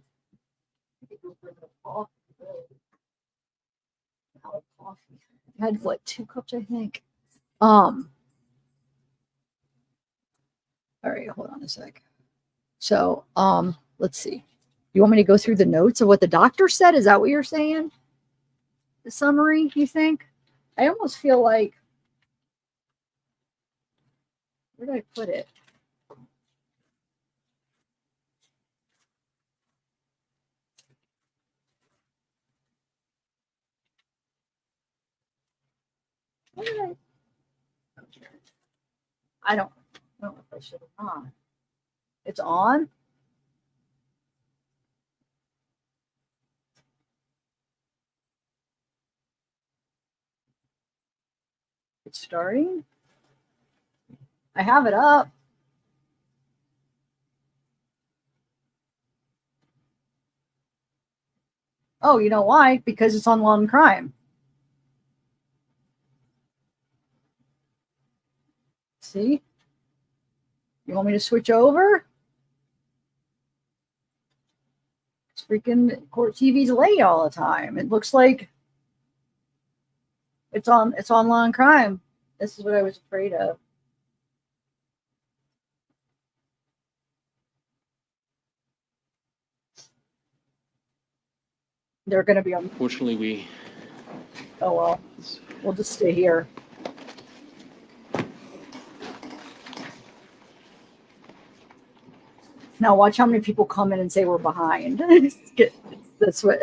I had what, 2 cups, I think. All right, hold on a sec. So, let's see. You want me to go through the notes of what the doctor said? Is that what you're saying? The summary, you think? I almost feel like, where did I put it? Where did I don't know if I should have on. It's on? It's starting? I have it up. Oh, you know why? Because it's on Law and Crime. See? You want me to switch over? It's freaking court TV's late all the time. It looks like it's on Law and Crime. This is what I was afraid of. They're going to be on. Unfortunately, Oh, well. We'll just stay here. Now watch how many people come in and say we're behind. That's what.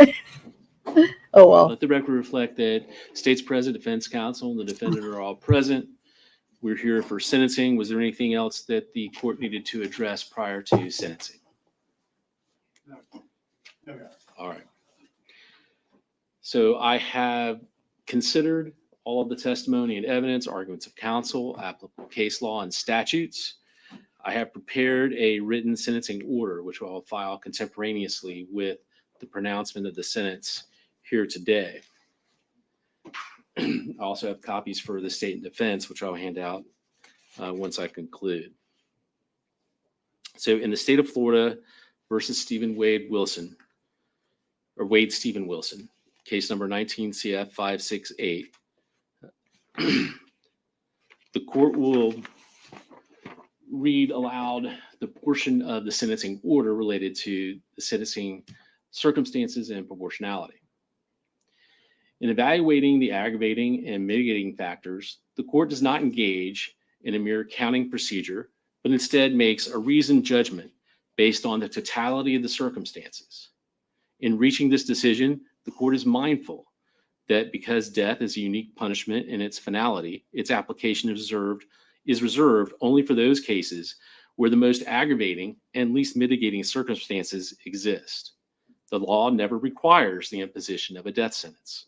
Oh, well. Let the record reflect that state's president, defense counsel, and the defendant are all present. We're here for sentencing. Was there anything else that the court needed to address prior to sentencing? No. All right. So I have considered all of the testimony and evidence, arguments of counsel, applicable case law, and statutes. I have prepared a written sentencing order, which I'll file contemporaneously with the pronouncement of the sentence here today. I also have copies for the state and defense, which I'll hand out once I conclude. So in the state of Florida versus Wade Stephen Wilson, case number 19 CF 568, the court will read aloud the portion of the sentencing order related to the sentencing circumstances and proportionality. In evaluating the aggravating and mitigating factors, the court does not engage in a mere counting procedure, but instead makes a reasoned judgment based on the totality of the circumstances. In reaching this decision, the court is mindful that because death is a unique punishment in its finality, its application is reserved only for those cases where the most aggravating and least mitigating circumstances exist. The law never requires the imposition of a death sentence.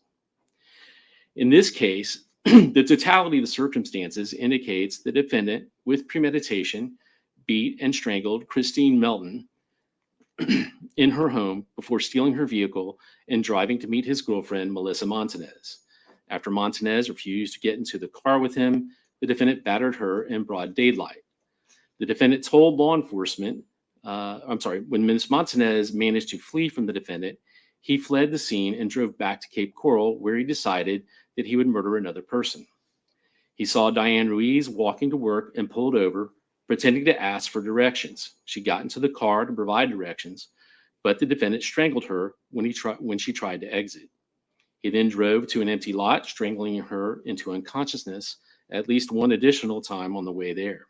In this case, the totality of the circumstances indicates the defendant, with premeditation, beat and strangled Christine Melton in her home before stealing her vehicle and driving to meet his girlfriend, Melissa Montanez. After Montanez refused to get into the car with him, the defendant battered her in broad daylight. The defendant told law enforcement, when Ms. Montanez managed to flee from the defendant, he fled the scene and drove back to Cape Coral, where he decided that he would murder another person. He saw Diane Ruiz walking to work and pulled over, pretending to ask for directions. She got into the car to provide directions, but the defendant strangled her when she tried to exit. He then drove to an empty lot, strangling her into unconsciousness at least one additional time on the way there.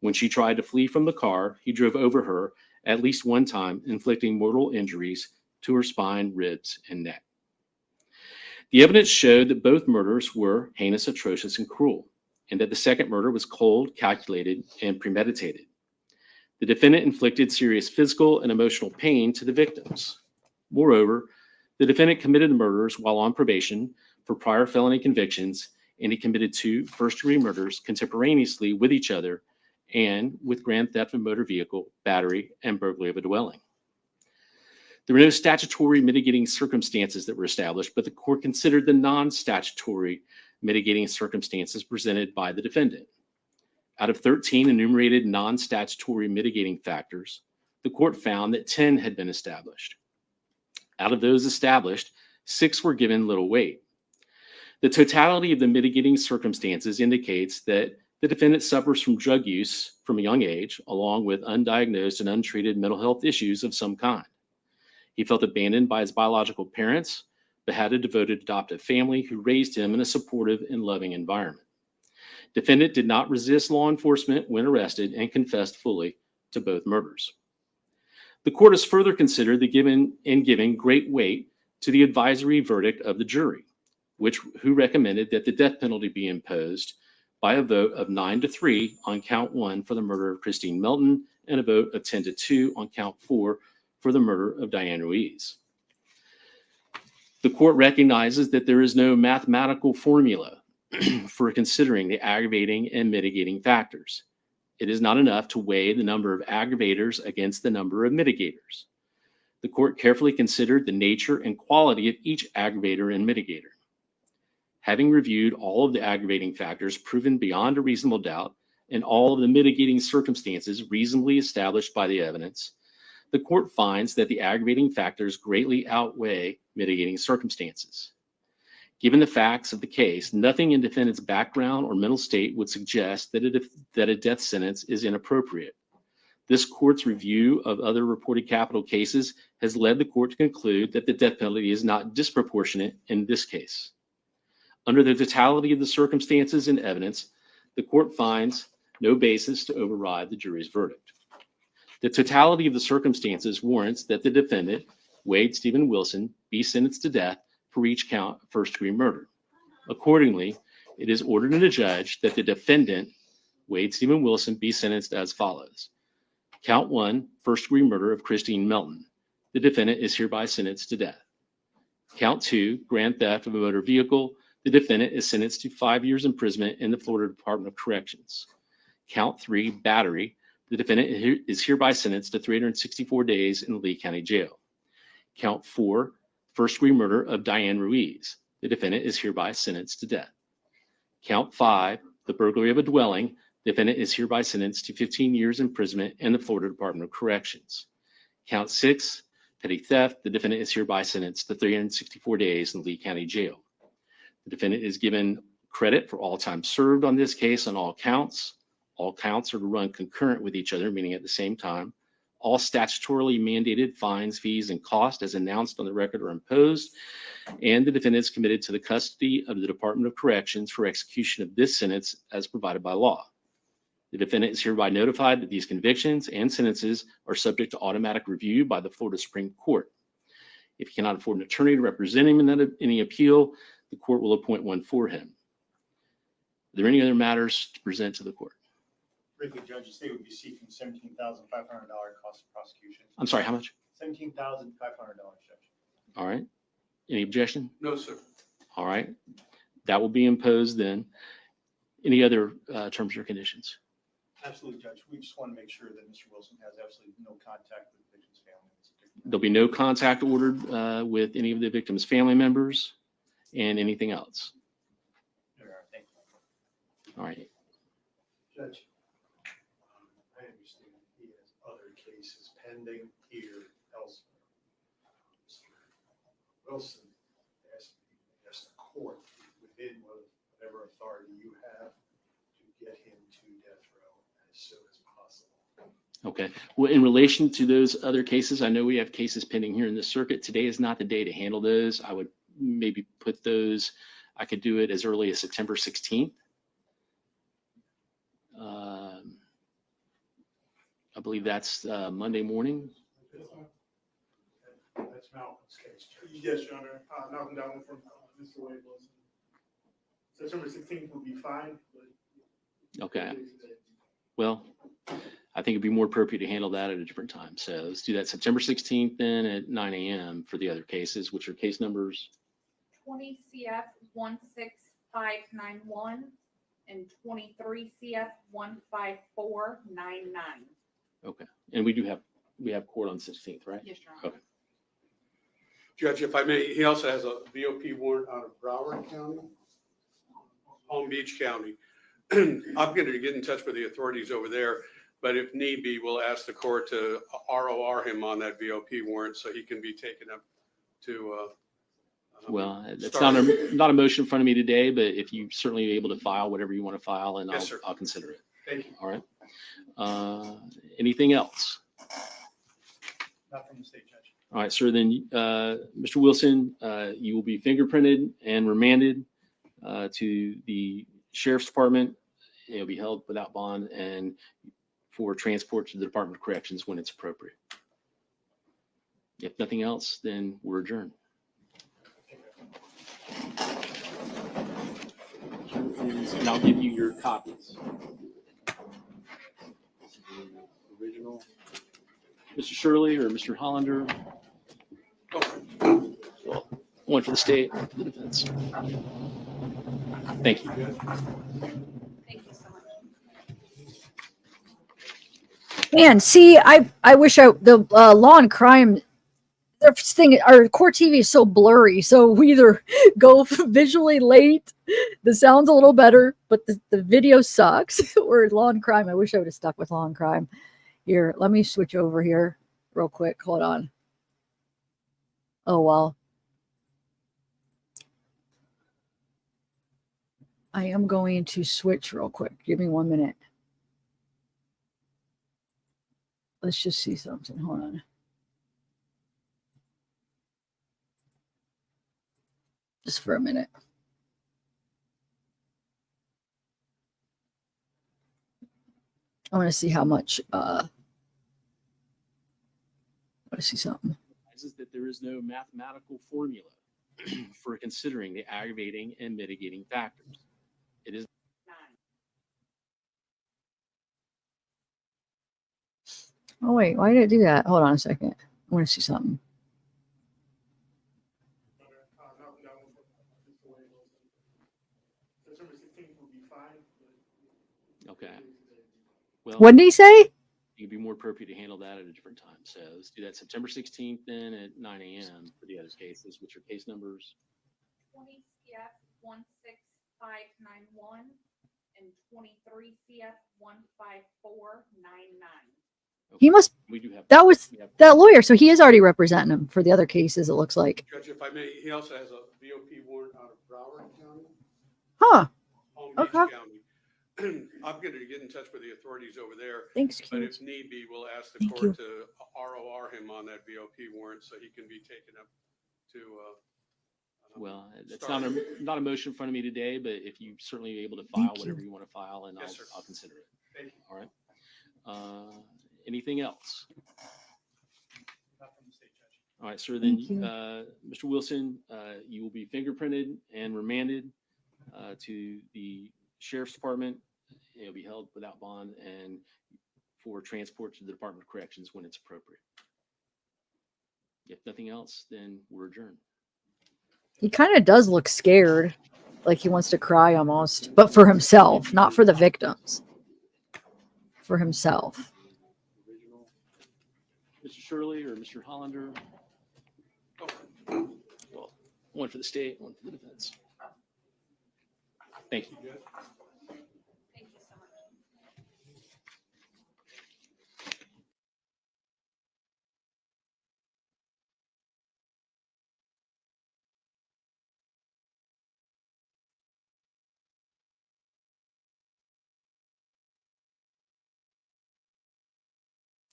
When she tried to flee from the car, he drove over her at least one time, inflicting mortal injuries to her spine, ribs, and neck. The evidence showed that both murders were heinous, atrocious, and cruel, and that the second murder was cold, calculated, and premeditated. The defendant inflicted serious physical and emotional pain to the victims. Moreover, the defendant committed the murders while on probation for prior felony convictions, and he committed 2 first-degree murders contemporaneously with each other and with grand theft of a motor vehicle, battery, and burglary of a dwelling. There were no statutory mitigating circumstances that were established, but the court considered the non-statutory mitigating circumstances presented by the defendant. Out of 13 enumerated non-statutory mitigating factors, the court found that 10 had been established. Out of those established, 6 were given little weight. The totality of the mitigating circumstances indicates that the defendant suffers from drug use from a young age, along with undiagnosed and untreated mental health issues of some kind. He felt abandoned by his biological parents, but had a devoted adoptive family who raised him in a supportive and loving environment. Defendant did not resist law enforcement when arrested and confessed fully to both murders. The court has further considered giving great weight to the advisory verdict of the jury, who recommended that the death penalty be imposed by a vote of 9-3 on count 1 for the murder of Christine Melton and a vote of 10-2 on count 4 for the murder of Diane Ruiz. The court recognizes that there is no mathematical formula for considering the aggravating and mitigating factors. It is not enough to weigh the number of aggravators against the number of mitigators. The court carefully considered the nature and quality of each aggravator and mitigator. Having reviewed all of the aggravating factors proven beyond a reasonable doubt and all of the mitigating circumstances reasonably established by the evidence, the court finds that the aggravating factors greatly outweigh mitigating circumstances. Given the facts of the case, nothing in defendant's background or mental state would suggest that a death sentence is inappropriate. This court's review of other reported capital cases has led the court to conclude that the death penalty is not disproportionate in this case. Under the totality of the circumstances and evidence, the court finds no basis to override the jury's verdict. The totality of the circumstances warrants that the defendant, Wade Stephen Wilson, be sentenced to death for each count of first-degree murder. Accordingly, it is ordered and adjudged that the defendant, Wade Stephen Wilson, be sentenced as follows. Count 1, first-degree murder of Christine Melton. The defendant is hereby sentenced to death. Count 2, grand theft of a motor vehicle. The defendant is sentenced to 5 years imprisonment in the Florida Department of Corrections. Count 3, battery. The defendant is hereby sentenced to 364 days in the Lee County Jail. Count 4, first-degree murder of Diane Ruiz. The defendant is hereby sentenced to death. Count 5, the burglary of a dwelling. Defendant is hereby sentenced to 15 years imprisonment in the Florida Department of Corrections. Count 6, petty theft. The defendant is hereby sentenced to 364 days in Lee County Jail. The defendant is given credit for all time served on this case on all counts. All counts are to run concurrent with each other, meaning at the same time. All statutorily mandated fines, fees, and costs as announced on the record are imposed, and the defendant is committed to the custody of the Department of Corrections for execution of this sentence as provided by law. The defendant is hereby notified that these convictions and sentences are subject to automatic review by the Florida Supreme Court. If he cannot afford an attorney to represent him in any appeal, the court will appoint one for him. Are there any other matters to present to the court? Briefly, Judge, the state would be seeking $17,500 cost of prosecution. I'm sorry, how much? $17,500, Judge. All right. Any objection? No, sir. All right. That will be imposed then. Any other terms or conditions? Absolutely, Judge. We just want to make sure that Mr. Wilson has absolutely no contact with the victim's family. There'll be no contact ordered with any of the victim's family members and anything else. Thank you. All right. Judge, I understand he has other cases pending here elsewhere. Mr. Wilson asked the court within whatever authority you have to get him to death row as soon as possible. Okay. Well, in relation to those other cases, I know we have cases pending here in the circuit. Today is not the day to handle those. I would maybe put those, I could do it as early as September 16th. I believe that's Monday morning. That's Malcolm's case. Yes, Your Honor. Malcam Godwin from Mr. Wade Wilson. September 16th will be fine. Okay. Well, I think it'd be more appropriate to handle that at a different time. So let's do that September 16th then at 9 a.m. for the other cases, which are case numbers 20 CF 16591 and 23 CF 15499. Okay. And we have court on 16th, right? Yes, Your Honor. Okay. Judge, if I may, he also has a VOP warrant out of Broward County, Palm Beach County. I'm going to get in touch with the authorities over there, but if need be, we'll ask the court to ROR him on that VOP warrant so he can be taken up to. Well, it's not a motion in front of me today, but if you certainly be able to file whatever you want to file, and Yes, I'll consider it. Thank you. All right. Anything else? Not from the state, Judge. All right, sir. Then, Mr. Wilson, you will be fingerprinted and remanded to the Sheriff's Department. It'll be held without bond and for transport to the Department of Corrections when it's appropriate. If nothing else, then we're adjourned. And I'll give you your copies. Original. Mr. Shirley or Mr. Hollander? One for the state, one for the defense. Thank you. Thank you so much. Man, see, I wish the law and crime thing, our court TV is so blurry. So we either go visually late, the sound's a little better, but the video sucks. Or law and crime. I wish I would have stuck with law and crime. Here, let me switch over here real quick. Hold on. Oh, well. I am going to switch real quick. Give me 1 minute. Let's just see something. Hold on. Just for a minute. I want to see how much. I want to see something. Is that there is no mathematical formula for considering the aggravating and mitigating factors. It is. Oh, wait. Why did it do that? Hold on a second. I want to see something. Okay. Well, What did he say? It'd be more appropriate to handle that at a different time. So let's do that September 16th then at 9 a.m. for the other cases, which are case numbers 20 CF 16591 and 23 CF 15499. He must. We do have That was we have- that lawyer, so he is already representing him for the other cases. It looks like. Judge, if I may, he also has a VOP warrant out of Broward County, Huh. Palm Beach Okay. County. I'm going to get in touch with the authorities over there. Thanks, But kids. if need be, we'll ask the Thank court you. to ROR him on that VOP warrant so he can be taken up to. Well, it's Start. not a motion in front of me today, but if you certainly be able to file Thank whatever you. you want to file, and Yes, sir. I'll consider it. Thank you. All right. Anything else? Not from the state judge. All right, sir. Then, Thank you. Mr. Wilson, you will be fingerprinted and remanded to the sheriff's department. It'll be held without bond and for transport to the Department of Corrections when it's appropriate. If nothing else, then we're adjourned. He kind of does look scared, like he wants to cry almost, but for himself, not for the victims. For himself. Mr. Shirley or Mr. Hollander? Well, one for the state, one for the defense. Thank you. Thank you so much.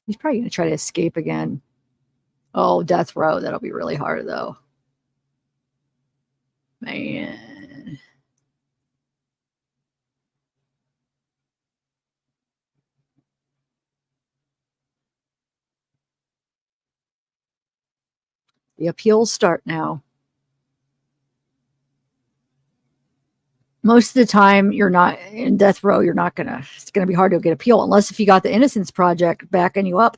He's probably going to try to escape again. Oh, death row. That'll be really hard, though. Man. The appeals start now. Most of the time, you're not in death row. It's going to be hard to get appeal unless if you got the Innocence Project backing you up.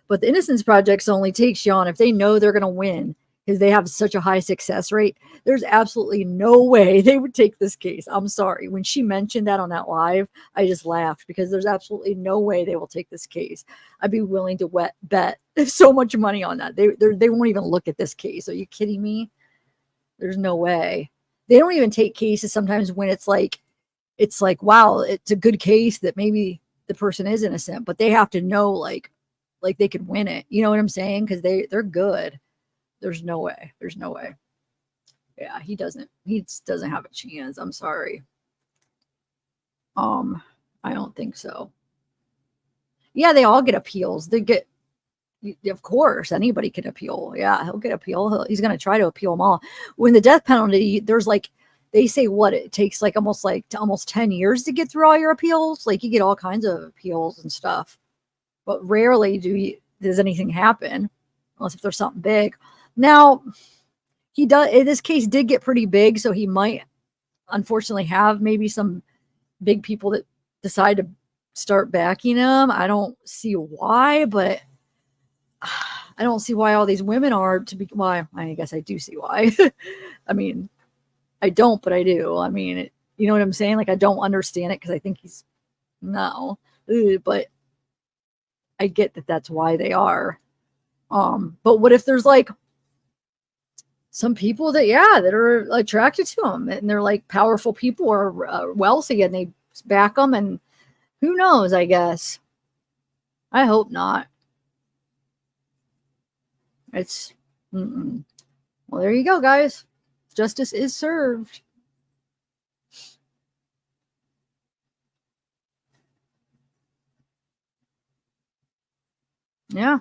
But the Innocence Project only takes you on if they know they're going to win because they have such a high success rate. There's absolutely no way they would take this case. I'm sorry. When she mentioned that on that live, I just laughed because there's absolutely no way they will take this case. I'd be willing to bet so much money on that. They won't even look at this case. Are you kidding me? There's no way. They don't even take cases sometimes when it's like, wow, it's a good case that maybe the person is innocent, but they have to know like they could win it. You know what I'm saying? Because they're good. There's no way. There's no way. Yeah, he doesn't have a chance. I'm sorry. I don't think so. Yeah, they all get appeals. Of course, anybody can appeal. Yeah, he'll get appeal. He's going to try to appeal them all. When the death penalty, there's they say it takes almost 10 years to get through all your appeals. Like you get all kinds of appeals and stuff, but rarely does anything happen unless if there's something big. Now, this case did get pretty big, so he might unfortunately have maybe some big people that decide to start backing him. I don't see why, but I don't see why all these women are why. I guess I do see why. I mean, I don't, but I do. I mean, you know what I'm saying? Like, I don't understand it because I think but I get that that's why they are. But what if there's some people that are attracted to him and they're like powerful people or wealthy and they back them, and who knows, I guess. I hope not. Well, there you go, guys. Justice is served. Yeah.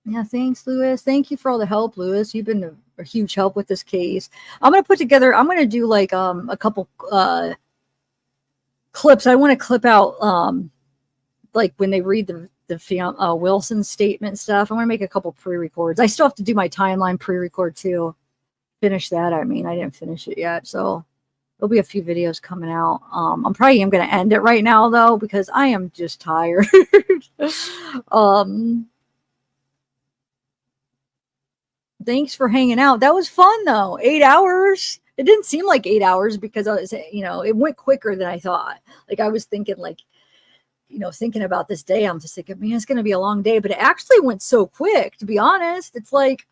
Yeah, thanks, Lewis. Thank you for all the help, Lewis. You've been a huge help with this case. I'm going to do a couple clips. I want to clip out when they read the Wilson statement stuff. I want to make a couple pre-records. I still have to do my timeline pre-record too. Finish that. I mean, I didn't finish it yet, so there'll be a few videos coming out. I'm going to end it right now though because I am just tired. Thanks for hanging out. That was fun though. 8 hours. It didn't seem like 8 hours because I was, it went quicker than I thought. Like I was thinking thinking about this day, I'm just thinking, man, it's going to be a long day, but it actually went so quick, to be honest. It's like,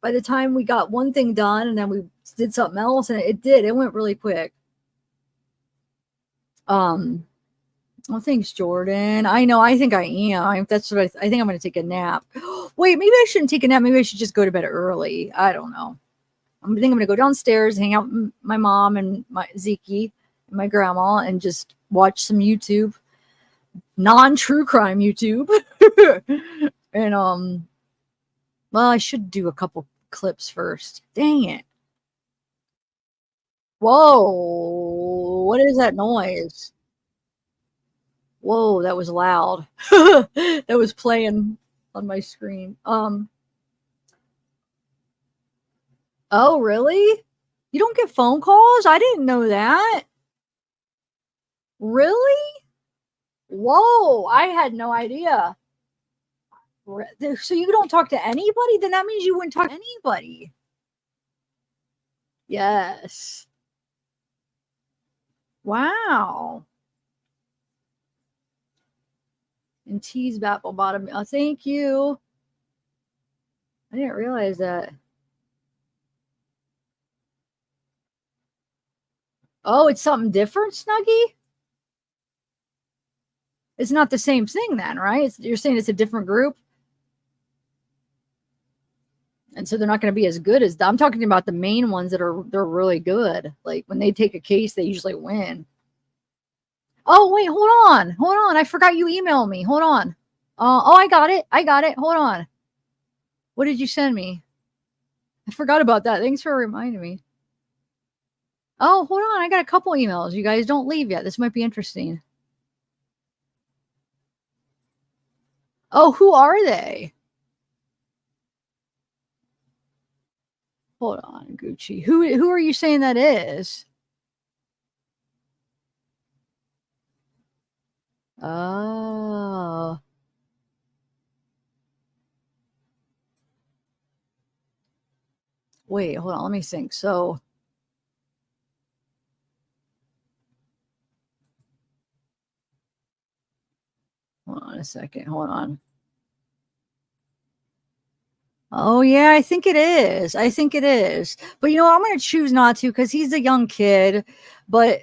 by the time we got one thing done and then we did something else, and it went really quick. Well, thanks, Jordan. I know. I think I am. That's what I think. I'm going to take a nap. Wait, maybe I shouldn't take a nap. Maybe I should just go to bed early. I don't know. I think I'm going to go downstairs, hang out with my mom and my Zeke and my grandma, and just watch some YouTube, non-true crime YouTube. And well, I should do a couple clips first. Dang it! Whoa! What is that noise? Whoa, that was loud. That was playing on my screen. Oh, really? You don't get phone calls? I didn't know that. Really? Whoa, I had no idea. So you don't talk to anybody? Then that means you wouldn't talk to anybody. Yes. Wow. And T's apple bottom. Oh, thank you. I didn't realize that. Oh, it's something different, Snuggie? It's not the same thing then, right? You're saying it's a different group? And so they're not going to be as good as I'm talking about the main ones they're really good. Like when they take a case, they usually win. Oh, wait, hold on. I forgot you emailed me. Hold on. Oh, I got it. Hold on. What did you send me? I forgot about that. Thanks for reminding me. Oh, hold on. I got a couple emails. You guys don't leave yet. This might be interesting. Oh, who are they? Hold on, Gucci. Who are you saying that is? Oh. Wait, hold on. Let me think. So, hold on a second. Hold on. Oh, yeah, I think it is. But you know what? I'm going to choose not to because he's a young kid. But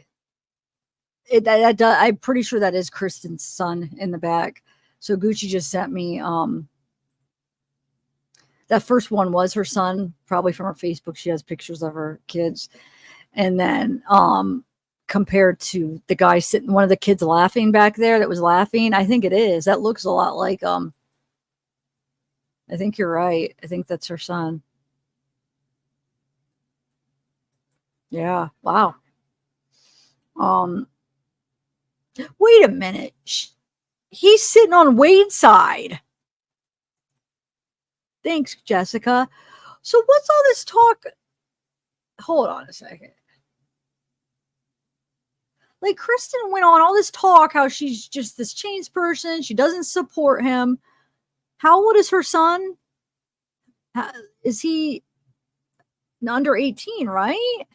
I'm pretty sure that is Kristen's son in the back. So Gucci just sent me that first one was her son, probably from her Facebook. She has pictures of her kids. And then compared to the guy sitting, one of the kids laughing back there that was laughing, I think it is. That looks a lot like I think you're right. I think that's her son. Yeah. Wow. Wait a minute. He's sitting on Wade's side. Thanks, Jessica. So what's all this talk? Hold on a second. Like Kristen went on all this talk how she's just this changed person. She doesn't support him. How old is her son? Is he under 18, right?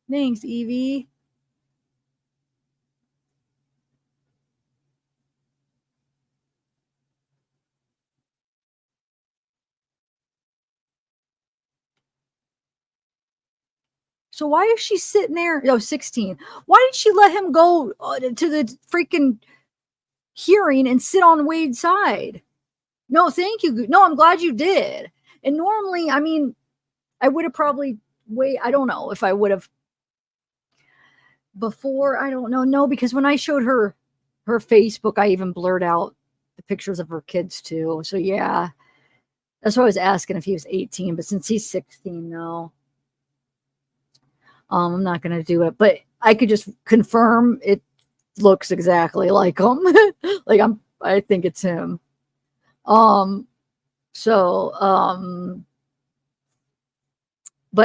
Thanks, Evie. So why is she sitting there? No, 16. Why did she let him go to the freaking hearing and sit on Wade's side? No, thank you. No, I'm glad you did. And normally, I mean, I would have probably I don't know if I would have before. I don't know. No, because when I showed her Facebook, I even blurred out the pictures of her kids too. So yeah, that's why I was asking if he was 18. But since he's 16, no. I'm not going to do it, but I could just confirm it looks exactly like him. I think it's him. But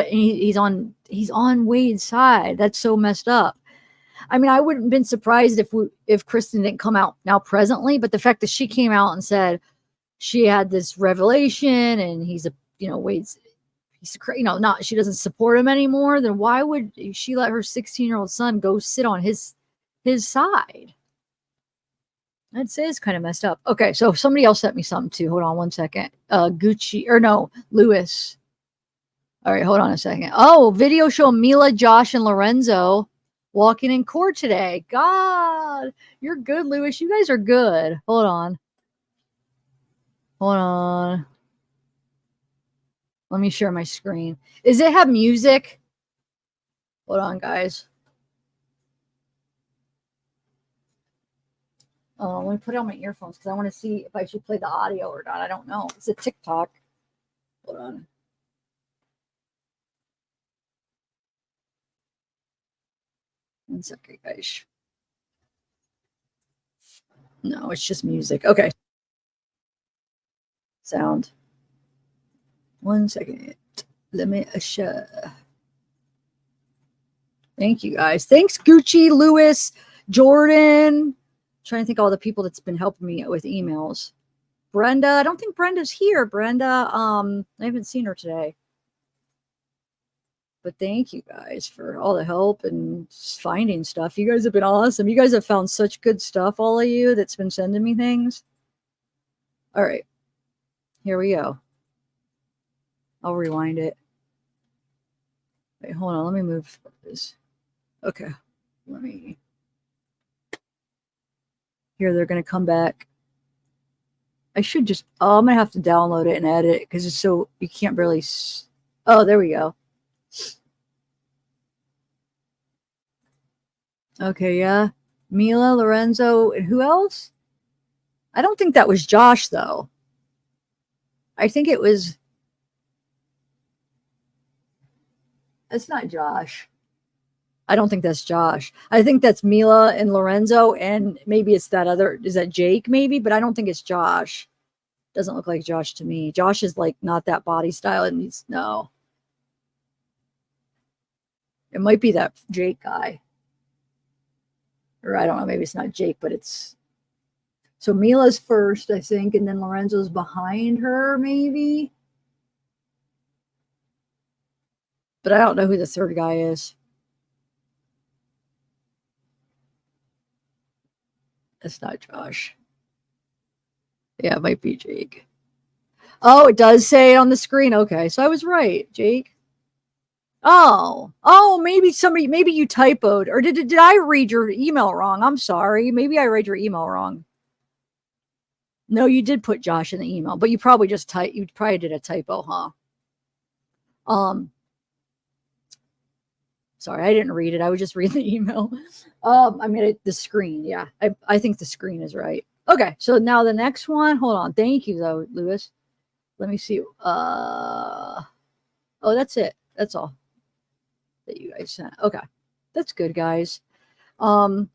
he's on Wade's side. That's so messed up. I mean, I wouldn't have been surprised if Kristen didn't come out now presently, but the fact that she came out and said she had this revelation and he's Wade's, she doesn't support him anymore, then why would she let her 16-year-old son go sit on his side? I'd say it's kind of messed up. Okay, so somebody else sent me something too. Hold on one second. Gucci, or no, Lewis. All right, hold on a second. Oh, video show Mila, Josh, and Lorenzo walking in court today. God, you're good, Lewis. You guys are good. Hold on. Hold on. Let me share my screen. Does it have music? Hold on, guys. Let me put on my earphones because I want to see if I should play the audio or not. I don't know. It's a TikTok. Hold on. One second, guys. No, it's just music. Okay. Sound. 1 second. Let me share. Thank you, guys. Thanks, Gucci, Lewis, Jordan. Trying to think of all the people that's been helping me with emails. Brenda, I don't think Brenda's here. Brenda, I haven't seen her today. But thank you guys for all the help and finding stuff. You guys have been awesome. You guys have found such good stuff, all of you that's been sending me things. All right. Here we go. I'll rewind it. Wait, hold on. Let me move this. Okay. Let me. Here, they're going to come back. I should just, I'm going to have to download it and edit it because it's so, you can't really, oh, there we go. Okay, yeah. Mila, Lorenzo, and who else? I don't think that was Josh, though. I think it was, it's not Josh. I don't think that's Josh. I think that's Mila and Lorenzo, and maybe it's that other, is that Jake maybe? But I don't think it's Josh. Doesn't look like Josh to me. Josh is like not that body style, and he's, no. It might be that Jake guy. Or I don't know, maybe it's not Jake, but it's, so Mila's first, I think, and then Lorenzo's behind her, maybe. But I don't know who the third guy is. It's not Josh. Yeah, it might be Jake. Oh, it does say it on the screen. Okay, so I was right, Jake. Oh, maybe somebody, maybe you typoed, or did I read your email wrong? I'm sorry. Maybe I read your email wrong. No, you did put Josh in the email, but you probably just you probably did a typo, huh? Sorry, I didn't read it. I was just reading the email. I mean, the screen. Yeah, I think the screen is right. Okay, so now the next one. Hold on. Thank you, though, Lewis. Let me see. Oh, that's it. That's all that you guys sent. Okay, that's good, guys. I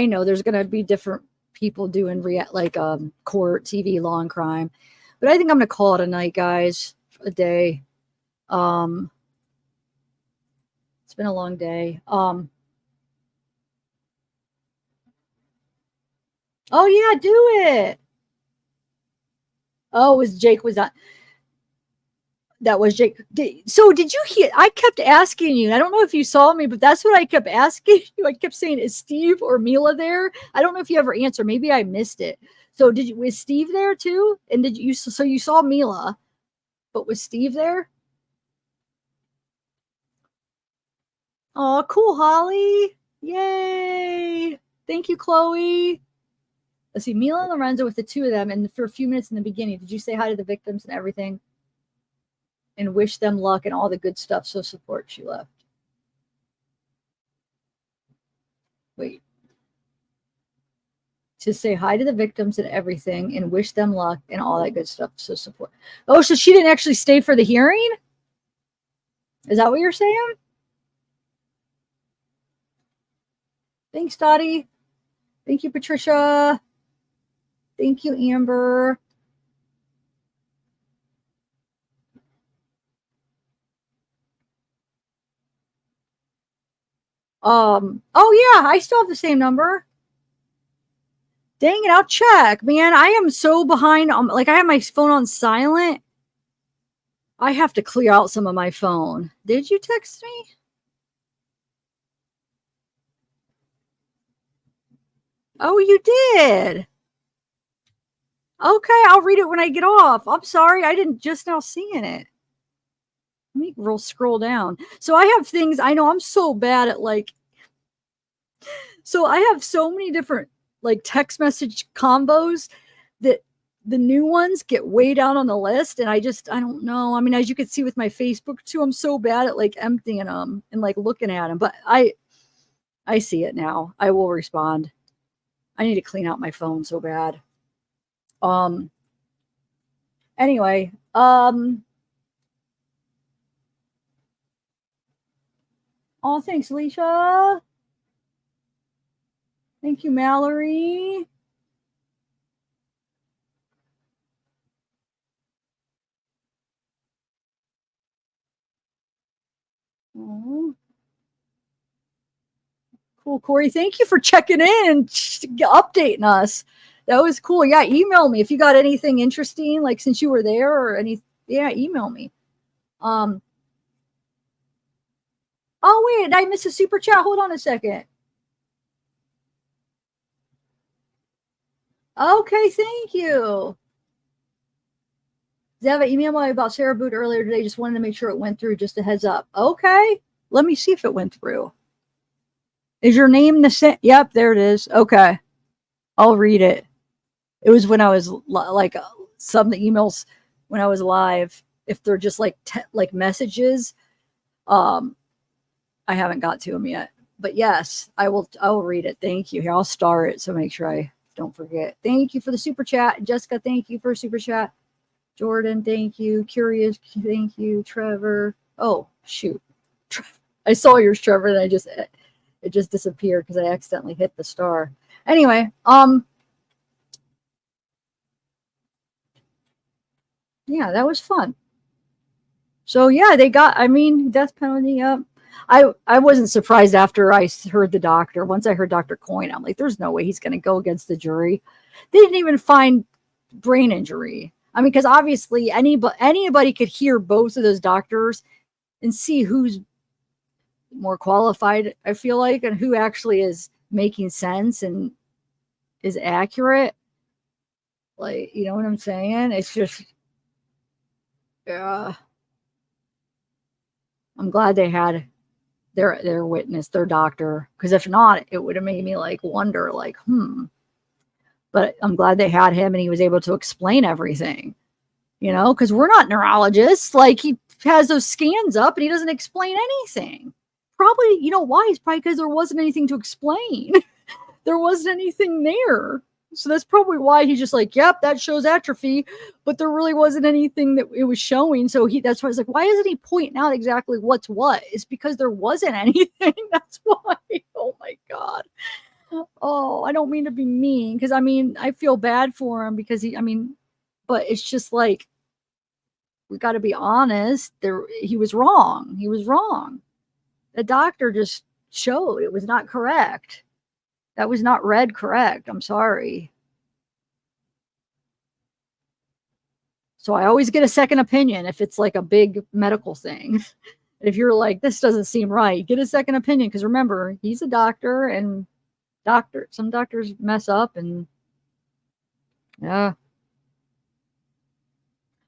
know there's gonna be different people doing court, TV, law and crime, but I think I'm gonna call it a night, guys. A day. It's been a long day. Oh yeah, do it. Oh, Jake was on. That was Jake. So did you hear? I kept asking you. I don't know if you saw me, but that's what I kept asking you. I kept saying, "Is Steve or Mila there?" I don't know if you ever answered. Maybe I missed it. So was Steve there too? And did you? So you saw Mila, but was Steve there? Oh, cool, Holly! Yay! Thank you, Chloe. Let's see, Mila and Lorenzo with the two of them, and for a few minutes in the beginning, did you say hi to the victims and everything? And wish them luck and all the good stuff, so support, she left. Wait. To say hi to the victims and everything and wish them luck and all that good stuff, so support. Oh, so she didn't actually stay for the hearing? Is that what you're saying? Thanks, Dottie. Thank you, Patricia. Thank you, Amber. Oh yeah, I still have the same number. Dang it, I'll check, man. I am so behind. Like I have my phone on silent. I have to clear out some of my phone. Did you text me? Oh, you did. Okay, I'll read it when I get off. I'm sorry, I didn't just now seeing it. Let me scroll down. So I have things, I know I'm so bad at like, so I have so many different like text message combos that the new ones get way down on the list. And I don't know. I mean, as you can see with my Facebook too, I'm so bad at like emptying them and like looking at them, but I see it now. I will respond. I need to clean out my phone so bad. Anyway, oh, thanks, Alicia. Thank you, Mallory. Oh. Cool, Corey. Thank you for checking in and updating us. That was cool. Yeah, email me if you got anything interesting, like since you were there or any. Yeah, email me. Oh wait, did I miss a super chat? Hold on a second. Okay, thank you. Zava emailed me about Sarah Boot earlier today. Just wanted to make sure it went through. Just a heads up. Okay, let me see if it went through. Is your name the same? Yep, there it is. Okay, I'll read it. It was when I was like some of the emails when I was live. If they're just like like messages, I haven't got to them yet. But yes, I will read it. Thank you. Here, I'll star it so make sure I don't forget. Thank you for the super chat. Jessica, thank you for a super chat. Jordan, thank you. Curious, thank you. Trevor. Oh, shoot. I saw yours, Trevor, and it just disappeared because I accidentally hit the star. Anyway, yeah, that was fun. So yeah, they got, I mean, death penalty up. I wasn't surprised after I heard the doctor. Once I heard Dr. Coyne, I'm like, there's no way he's going to go against the jury. They didn't even find brain injury. I mean, because obviously anybody could hear both of those doctors and see who's more qualified, I feel like, and who actually is making sense and is accurate. Like, you know what I'm saying? It's just, yeah. I'm glad they had their witness, their doctor, because if not, it would have made me like wonder, like, But I'm glad they had him and he was able to explain everything, you know, because we're not neurologists. Like, he has those scans up and he doesn't explain anything. Probably, you know why? It's probably because there wasn't anything to explain. There wasn't anything there. So that's probably why he's just like, yep, that shows atrophy, but there really wasn't anything that it was showing. So that's why I was like, why isn't he pointing out exactly what's what? It's because there wasn't anything. That's why. Oh my God. Oh, I don't mean to be mean, because I mean, I feel bad for him because but it's just like, we got to be honest. He was wrong. He was wrong. The doctor just showed it was not correct. That was not read correct. I'm sorry. So I always get a second opinion if it's like a big medical thing. If you're like, this doesn't seem right, get a second opinion, because remember, he's a doctor, and some doctors mess up, and yeah.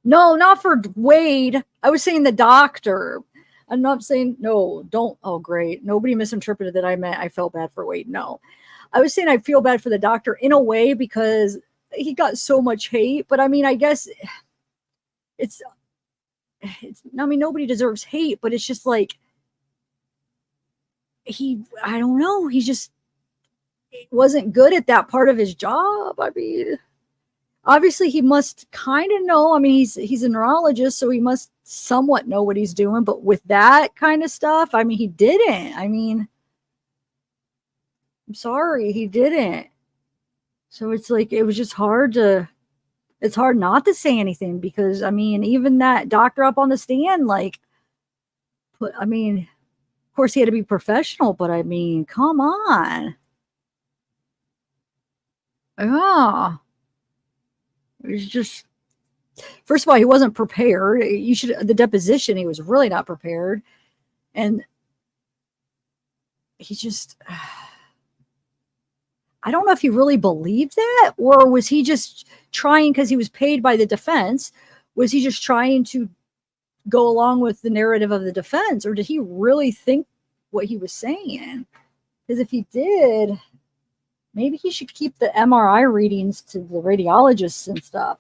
No, not for Wade. I was saying the doctor. I'm not saying, no, don't. Oh, great. Nobody misinterpreted that I meant I felt bad for Wade. No. I was saying I feel bad for the doctor in a way because he got so much hate. But I mean, I guess it's I mean, nobody deserves hate, but it's just like, I don't know. He just wasn't good at that part of his job. I mean, obviously he must kind of know. I mean, he's a neurologist, so he must somewhat know what he's doing. But with that kind of stuff, I mean, he didn't. I mean, I'm sorry, he didn't. So it's like, it was just it's hard not to say anything, because I mean, even that doctor up on the stand, like, I mean, of course he had to be professional, but I mean, come on. Yeah. It was just, first of all, he wasn't prepared. The deposition, he was really not prepared. And he just, I don't know if he really believed that, or was he just trying because he was paid by the defense? Was he just trying to go along with the narrative of the defense, or did he really think what he was saying? Because if he did, maybe he should keep the MRI readings to the radiologists and stuff.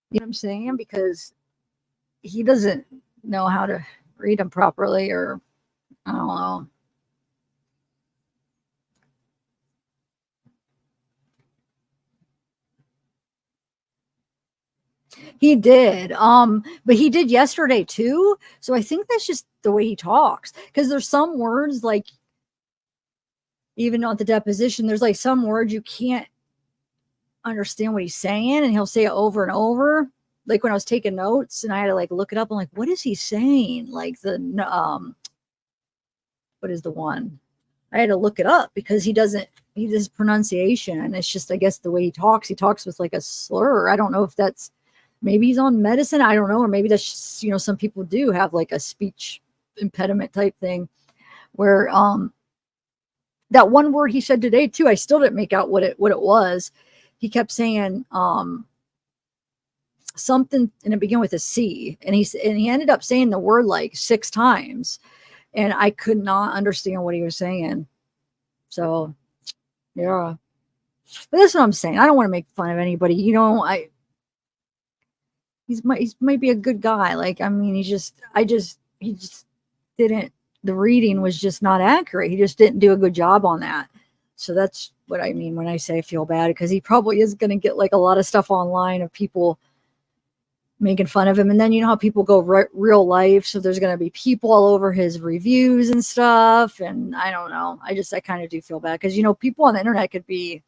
You know what I'm saying? Because he doesn't know how to read them properly, or I don't know. He did. But he did yesterday too. So I think that's just the way he talks. Because there's some words, like, even on the deposition, there's like some words you can't understand what he's saying, and he'll say it over and over. Like when I was taking notes and I had to like look it up, I'm like, what is he saying? Like the what is the one? I had to look it up because he does pronunciation, and it's just, I guess, the way he talks with like a slur. I don't know if that's, maybe he's on medicine, I don't know, or maybe that's just, you know, some people do have like a speech impediment type thing where that one word he said today too, I still didn't make out what it was. He kept saying something, and it began with a C, and he ended up saying the word like 6 times, and I could not understand what he was saying. So yeah, but that's what I'm saying. I don't want to make fun of anybody, you know. He might be a good guy. Like, I mean, he just didn't, the reading was just not accurate. He just didn't do a good job on that. So that's what I mean when I say I feel bad, because he probably is going to get like a lot of stuff online of people making fun of him. And then you know how people go real life. So there's going to be people all over his reviews and stuff. And I don't know. I kind of do feel bad because, you know, people on the internet could be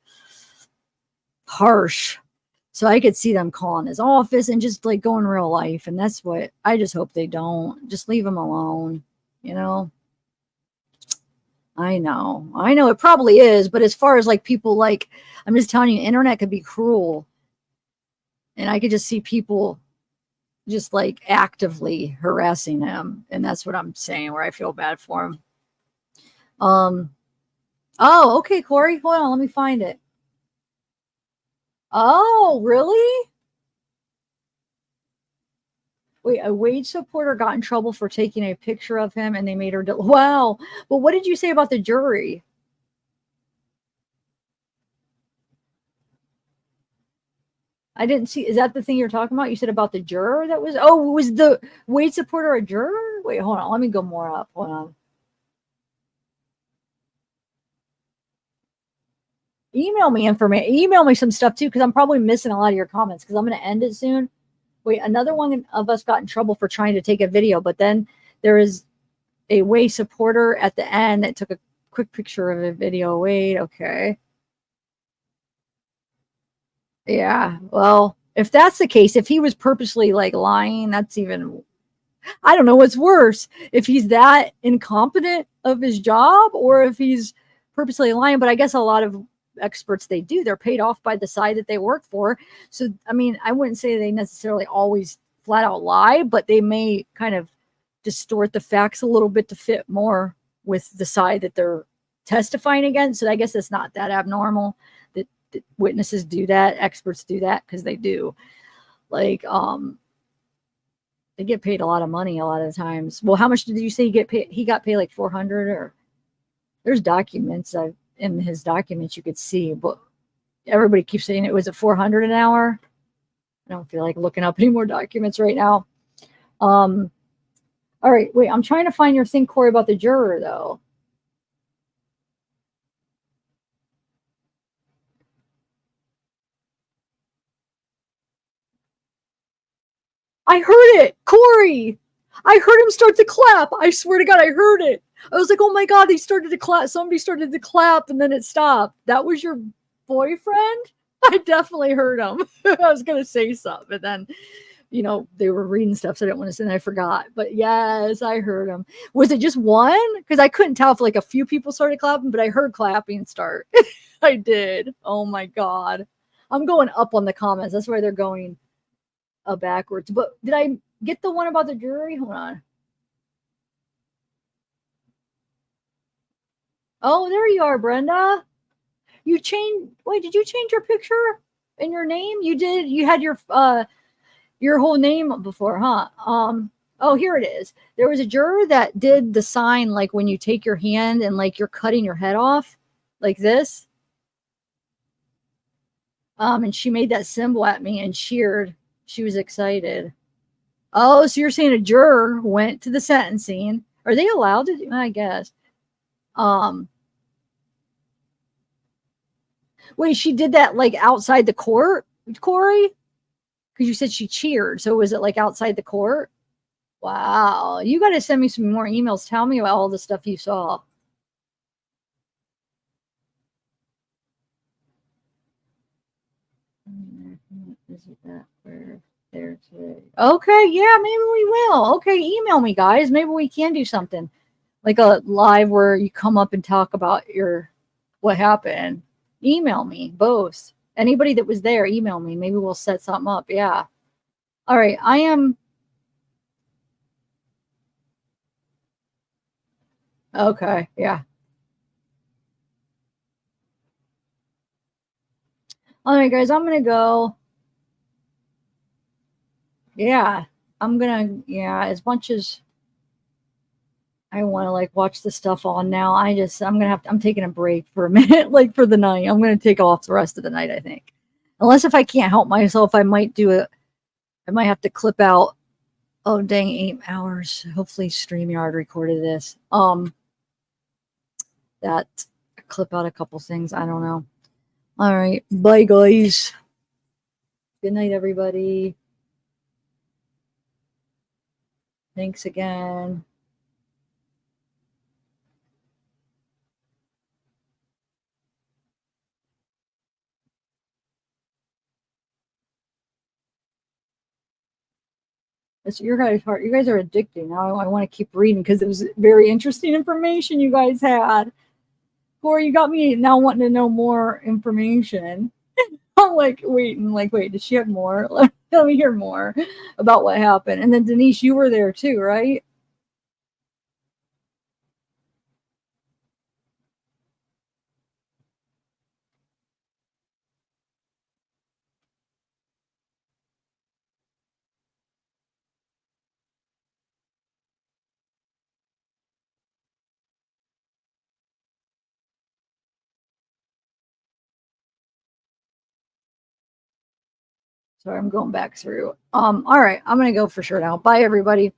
harsh. So I could see them calling his office and just like going real life. And that's what I just hope they don't. Just leave him alone, you know? I know it probably is. But as far as like people, like, I'm just telling you, internet could be cruel. And I could just see people just like actively harassing him. And that's what I'm saying, where I feel bad for him. Oh, okay, Corey, hold on, let me find it. Oh, really? Wait, a Wade supporter got in trouble for taking a picture of him, and they made her wow. But what did you say about the jury? I didn't see. Is that the thing you're talking about? You said about the juror that was, was the Wade supporter a juror? Wait, hold on. Let me go more up. Hold on. Email me information. Email me some stuff too, because I'm probably missing a lot of your comments, because I'm going to end it soon. Wait, another one of us got in trouble for trying to take a video, but then there is a Wade supporter at the end that took a quick picture of a video. Wade, okay. Yeah, well, if that's the case, if he was purposely like lying, that's even, I don't know what's worse, if he's that incompetent of his job or if he's purposely lying. But I guess a lot of experts, they're paid off by the side that they work for. So, I mean, I wouldn't say they necessarily always flat out lie, but they may kind of distort the facts a little bit to fit more with the side that they're testifying against. So I guess it's not that abnormal that witnesses do that, experts do that, because they do. Like, they get paid a lot of money a lot of the times. Well, how much did you say he get paid? He got paid like 400, or there's documents in his documents you could see, but everybody keeps saying it was at 400 an hour. I don't feel like looking up any more documents right now. All right, wait, I'm trying to find your thing, Corey, about the juror though. I heard it, Corey. I heard him start to clap. I swear to God, I heard it. I was like, oh my God, he started to clap. Somebody started to clap and then it stopped. That was your boyfriend? I definitely heard him. I was going to say something, but then, you know, they were reading stuff, so I didn't want to say, and I forgot. But yes, I heard him. Was it just one? Because I couldn't tell if like a few people started clapping, but I heard clapping start. I did. Oh my God. I'm going up on the comments. That's why they're going backwards. But did I get the one about the jury? Hold on. Oh, there you are, Brenda. You changed. Wait, did you change your picture and your name? You did. You had your whole name before, huh? Oh, here it is. There was a juror that did the sign like when you take your hand and like you're cutting your head off, like this. And she made that symbol at me and cheered. She was excited. Oh, so you're saying a juror went to the sentencing? Are they allowed to do? I guess. Wait, she did that like outside the court, Corey? Because you said she cheered. So was it like outside the court? Wow. You got to send me some more emails. Tell me about all the stuff you saw. Is it that we're there today? Okay, yeah, maybe we will. Okay, email me, guys. Maybe we can do something like a live where you come up and talk about what happened. Email me both. Anybody that was there, email me. Maybe we'll set something up. Yeah. All right. I am. Okay. Yeah. All right, guys. I'm gonna go. Yeah. Yeah. As much as I want to like watch the stuff on now, I'm taking a break for a minute, like for the night. I'm gonna take off the rest of the night, I think. Unless if I can't help myself, I might have to clip out. Oh dang, 8 hours. Hopefully StreamYard recorded this. That clip out a couple things. I don't know. All right. Bye guys. Good night, everybody. Thanks again. It's your guys' heart. You guys are addicting. Now I want to keep reading because it was very interesting information you guys had. Corey, you got me now wanting to know more information. I'm like, wait, does she have more? Let me hear more about what happened. And then Denise, you were there too, right? Sorry, I'm going back through. All right, I'm gonna go for sure now. Bye, everybody.